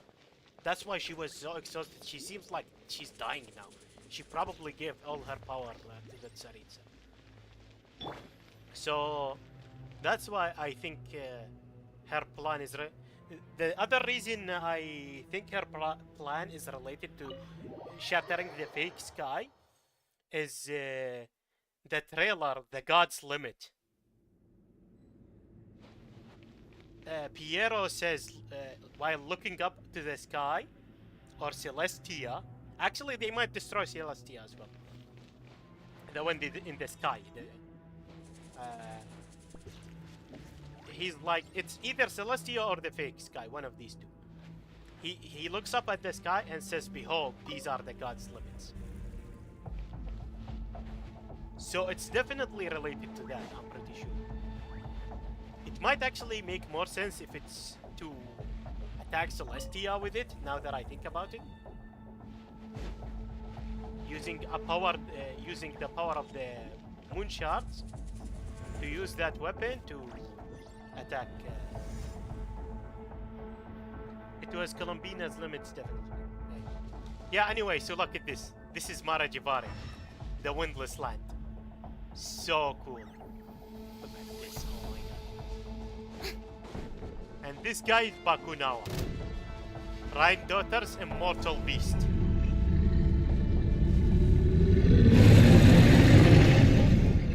Speaker 1: That's why she was so exhausted. She seems like she's dying now. She probably gave all her power to the Tsaritsa. So that's why I think her plan is... The other reason I think her plan is related to shattering the fake sky is the trailer, The God's Limit. Piero says, while looking up to the sky, or Celestia, actually they might destroy Celestia as well. The one in the sky. He's like, it's either Celestia or the fake sky, one of these two. He looks up at the sky and says, behold, these are the God's limits. So it's definitely related to that, I'm pretty sure. It might actually make more sense if it's to attack Celestia with it, now that I think about it. Using the power of the moon shards to use that weapon to attack. It was Columbina's limits, definitely. Yeah, anyway, so look at this. This is Mara Jivari, the Windless Land. So cool. Look at this, oh my god. And this guy is Bakunawa, Rhine Daughter's immortal beast.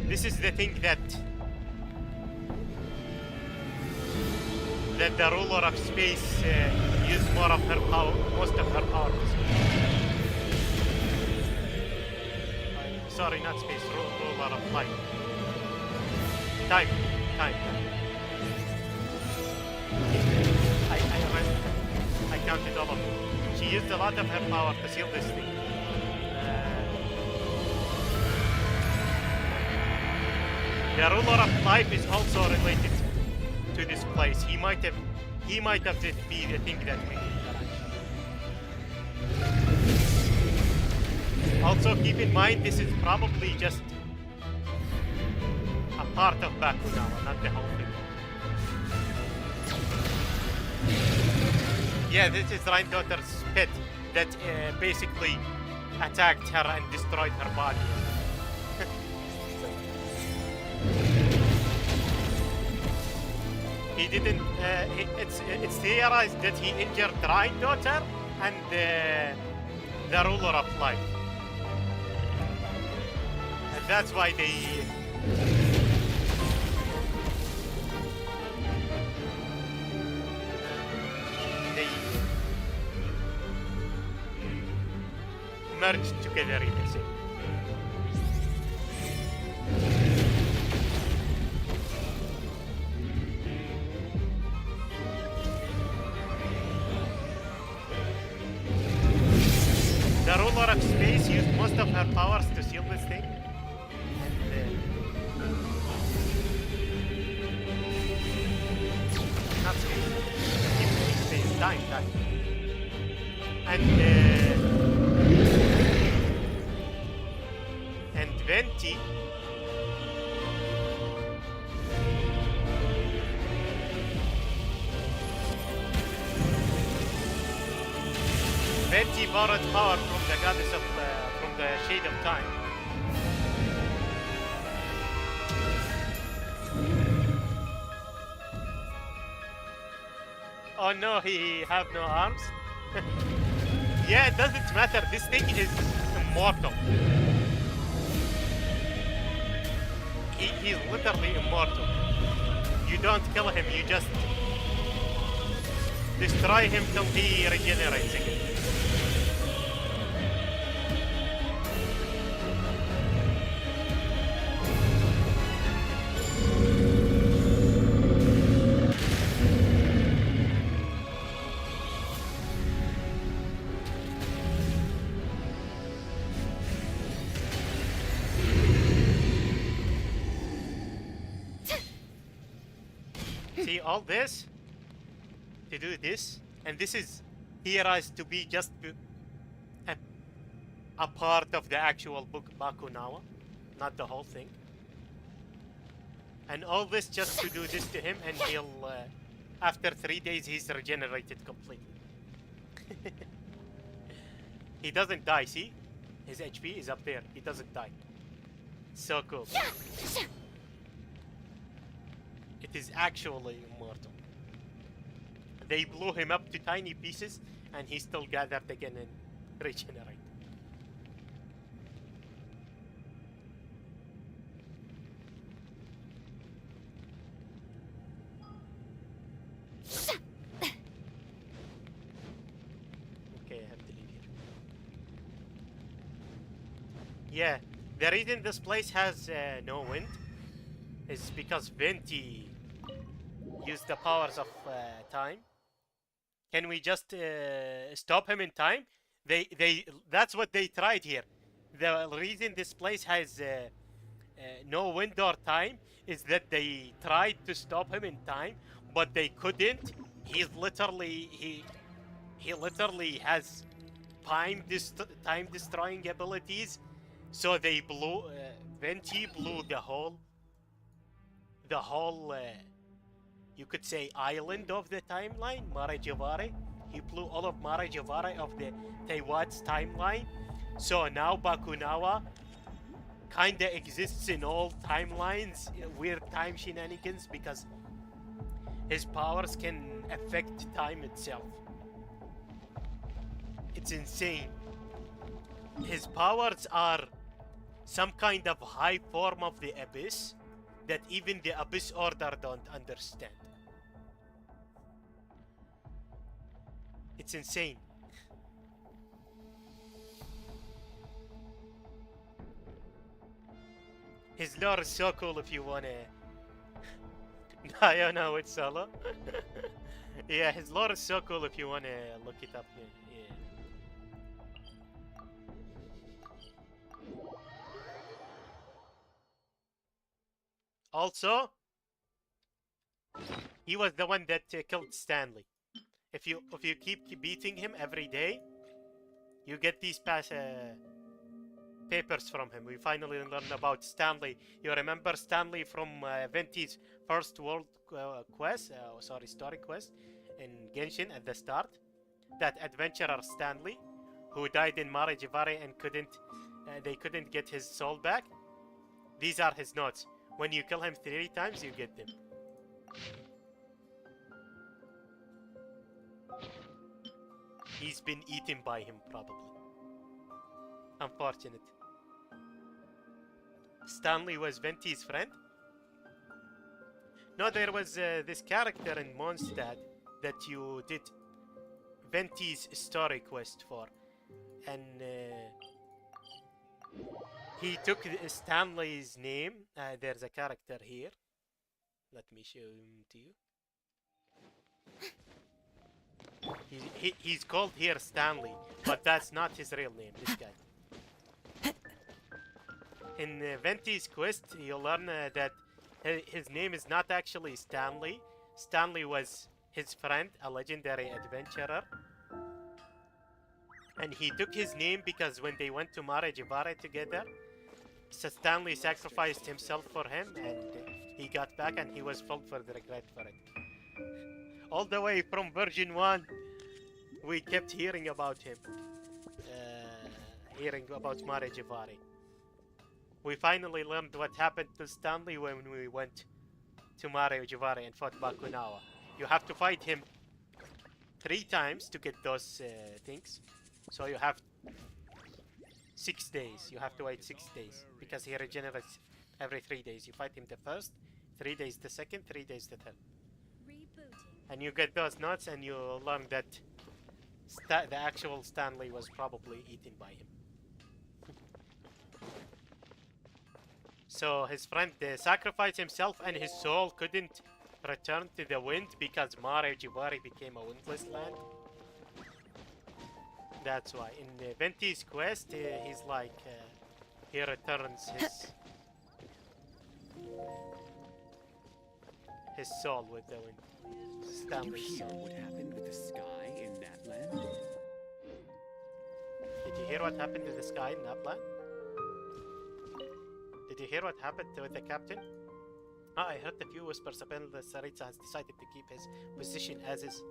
Speaker 1: This is the thing that the ruler of space used more of her power, most of her power. Sorry, not space, ruler of light. Time. I counted all of them. She used a lot of her power to seal this thing. The ruler of life is also related to this place. He might have be the thing that we need. Also keep in mind this is probably just a part of Bakunawa, not the whole thing. Yeah, this is Rhine Daughter's pet that basically attacked her and destroyed her body. He didn't. It's theorized that he injured Rhine Daughter and the ruler of life, and that's why they merged together in a sense. The ruler of space used most of her powers to seal this thing. And, not space, time. And Venti borrowed power from the goddess of from the Shade of Time. Oh no, he have no arms? Yeah, it doesn't matter. This thing is immortal. He's literally immortal. You don't kill him, you just destroy him till he regenerates again. See all this to do this, and this is theorized to be just a part of the actual book Bakunawa, not the whole thing. And all this just to do this to him, and he'll after 3 days he's regenerated completely. He doesn't die, see? His HP is up there. He doesn't die. So cool. It is actually immortal. They blew him up to tiny pieces, and he still gathered again and regenerated. Okay, I have to leave here. Yeah, the reason this place has no wind is because Venti used the powers of time. Can we just stop him in time? That's what they tried here. The reason this place has no wind or time is that they tried to stop him in time, but they couldn't. He literally has time destroying abilities. So they blew Venti blew the whole you could say island of the timeline, Marajivari. He blew all of Marajivari of the Teiwat's timeline. So now Bakunawa kinda exists in all timelines, weird time shenanigans, because his powers can affect time itself. It's insane. His powers are some kind of high form of the Abyss that even the Abyss Order don't understand. It's insane. His lore is so cool if you wanna... I don't know, it's solo. Yeah, his lore is so cool if you wanna look it up. Yeah. Also, he was the one that killed Stanley. If you keep beating him every day, you get these papers from him. We finally learned about Stanley. You remember Stanley from Venti's first world quest, story quest in Genshin at the start? That adventurer Stanley, who died in Marajivari and they couldn't get his soul back. These are his notes. When you kill him 3 times, you get them. He's been eaten by him, probably. Unfortunate. Stanley was Venti's friend? No, there was this character in Mondstadt that you did Venti's story quest for. And he took Stanley's name. There's a character here. Let me show him to you. He's called here Stanley, but that's not his real name, this guy. In Venti's quest, you'll learn that his name is not actually Stanley. Stanley was his friend, a legendary adventurer. And he took his name because when they went to Marajivari together, so Stanley sacrificed himself for him, and he got back and he was filled with regret for it. All the way from version 1, we kept hearing about him. Hearing about Marajivari. We finally learned what happened to Stanley when we went to Marajivari and fought Bakunawa. You have to fight him 3 times to get those things. So you have 6 days. You have to wait 6 days because he regenerates every 3 days. You fight him the first, 3 days the second, 3 days the third. And you get those notes and you learn that the actual Stanley was probably eaten by him. So his friend sacrificed himself and his soul couldn't return to the wind because Marajivari became a windless land. That's why. In Venti's quest, he's like, he returns his soul with the wind.
Speaker 7: Did you
Speaker 1: Stanley's
Speaker 7: hear
Speaker 1: soul.
Speaker 7: what happened with the sky in that land?
Speaker 1: Did you hear what happened to the sky in that land? Did you hear what happened with the captain? Ah, I heard a few whispers. Apparently, Saritsa has decided to keep his position as is.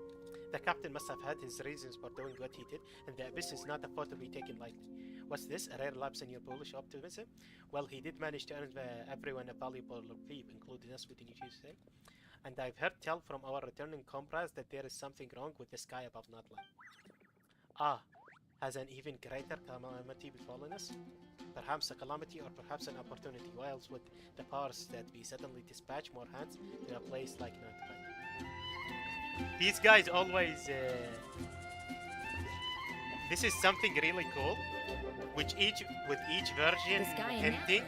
Speaker 1: The captain must have had his reasons for doing what he did, and the abyss is not a thought to be taken lightly. What's this? A rare lapse in your bullish optimism? Well, he did manage to earn everyone a valuable fee, including us, wouldn't you say? And I've heard tell from our returning comrades that there is something wrong with the sky above Notland. Ah, has an even greater calamity befallen us? Perhaps a calamity or perhaps an opportunity. Why else would the powers that be suddenly dispatch more hands to a place like Notland? These guys always... this is something really cool, with each version hinting.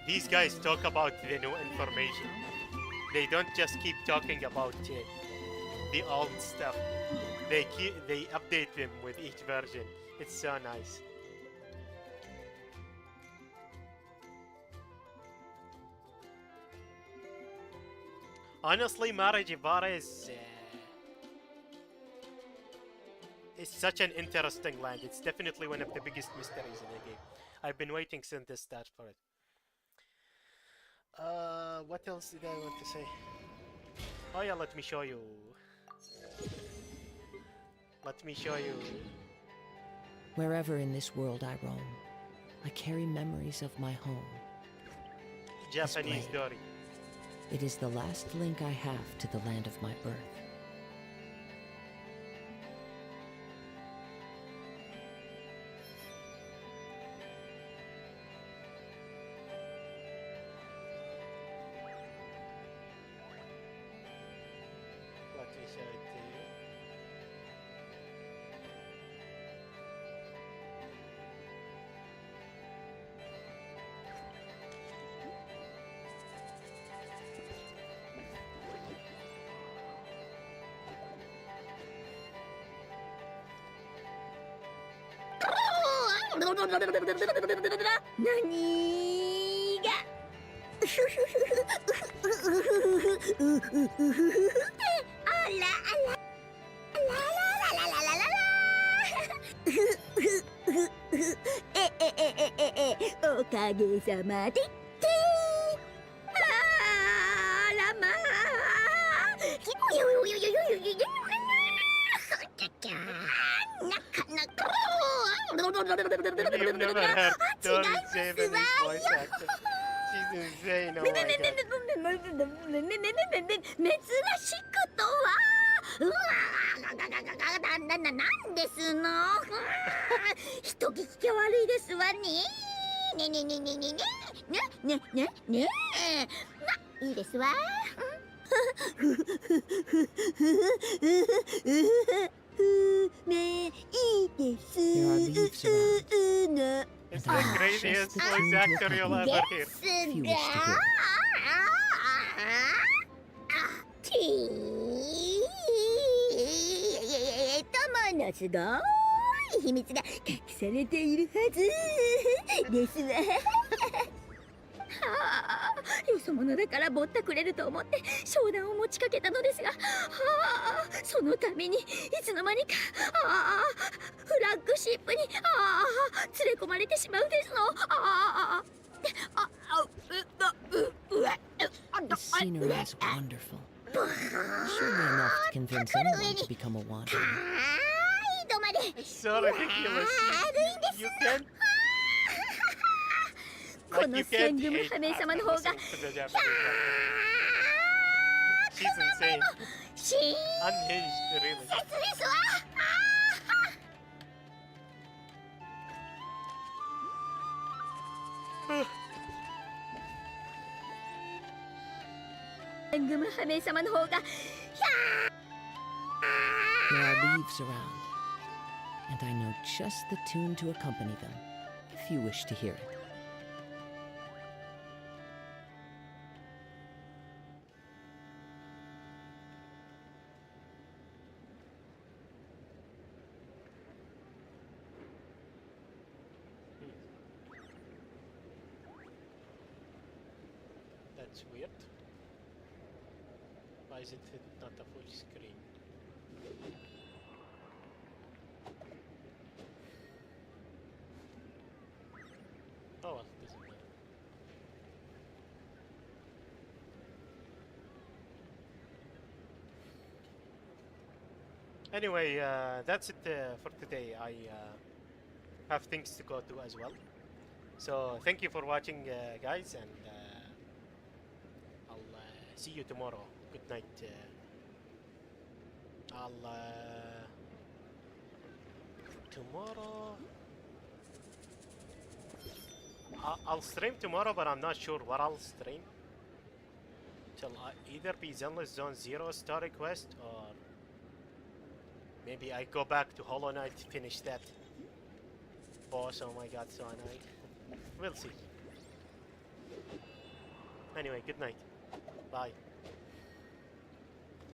Speaker 1: These guys talk about the new information. They don't just keep talking about the old stuff. They update them with each version. It's so nice. Honestly, Mara Jivara is such an interesting land. It's definitely one of the biggest mysteries in the game. I've been waiting since the start for it. What else did I want to say? Oh yeah, let me show you. Let me show you.
Speaker 17: Wherever in this world I roam, I carry memories of my home.
Speaker 1: Japanese Dory.
Speaker 17: It is the last link I have to the land of my birth.
Speaker 1: Let me show it to you. You've never heard Dory Japanese voice actor. She's insane, oh my god.
Speaker 4: なんですの人聞きが悪いですわねねねねねねねねねねねまいいですわめいいです
Speaker 1: It's the craziest voice actor you'll ever hear.
Speaker 4: ですがものすごい秘密が隠されているはずですわ。はあ、よそ者だからぼったくれると思って商談を持ちかけたのですが、はあ、そのためにいつの間にか、ああ、フラッグシップに、ああ、連れ込まれてしまうですの。ああ、
Speaker 17: The scenery is wonderful. Surely enough to convince anyone to become a wanderer.
Speaker 1: It's so ridiculous. You can't.
Speaker 4: このセングムハメ様の方が
Speaker 1: She's insane. Unhinged, really.
Speaker 4: 切ですわ。セングムハメ様の方が
Speaker 17: There are leaves around, and I know just the tune to accompany them, if you wish to hear it.
Speaker 1: That's weird. Why is it not a full screen? Oh well, doesn't matter. Anyway, that's it for today. I have things to go to as well. So thank you for watching, guys, and I'll see you tomorrow. Good night. Tomorrow I'll stream tomorrow, but I'm not sure what I'll stream. It'll either be Zenless Zone Zero story quest, or maybe I go back to Hollow Knight to finish that boss. Oh my god, so annoying. We'll see. Anyway, good night. Bye.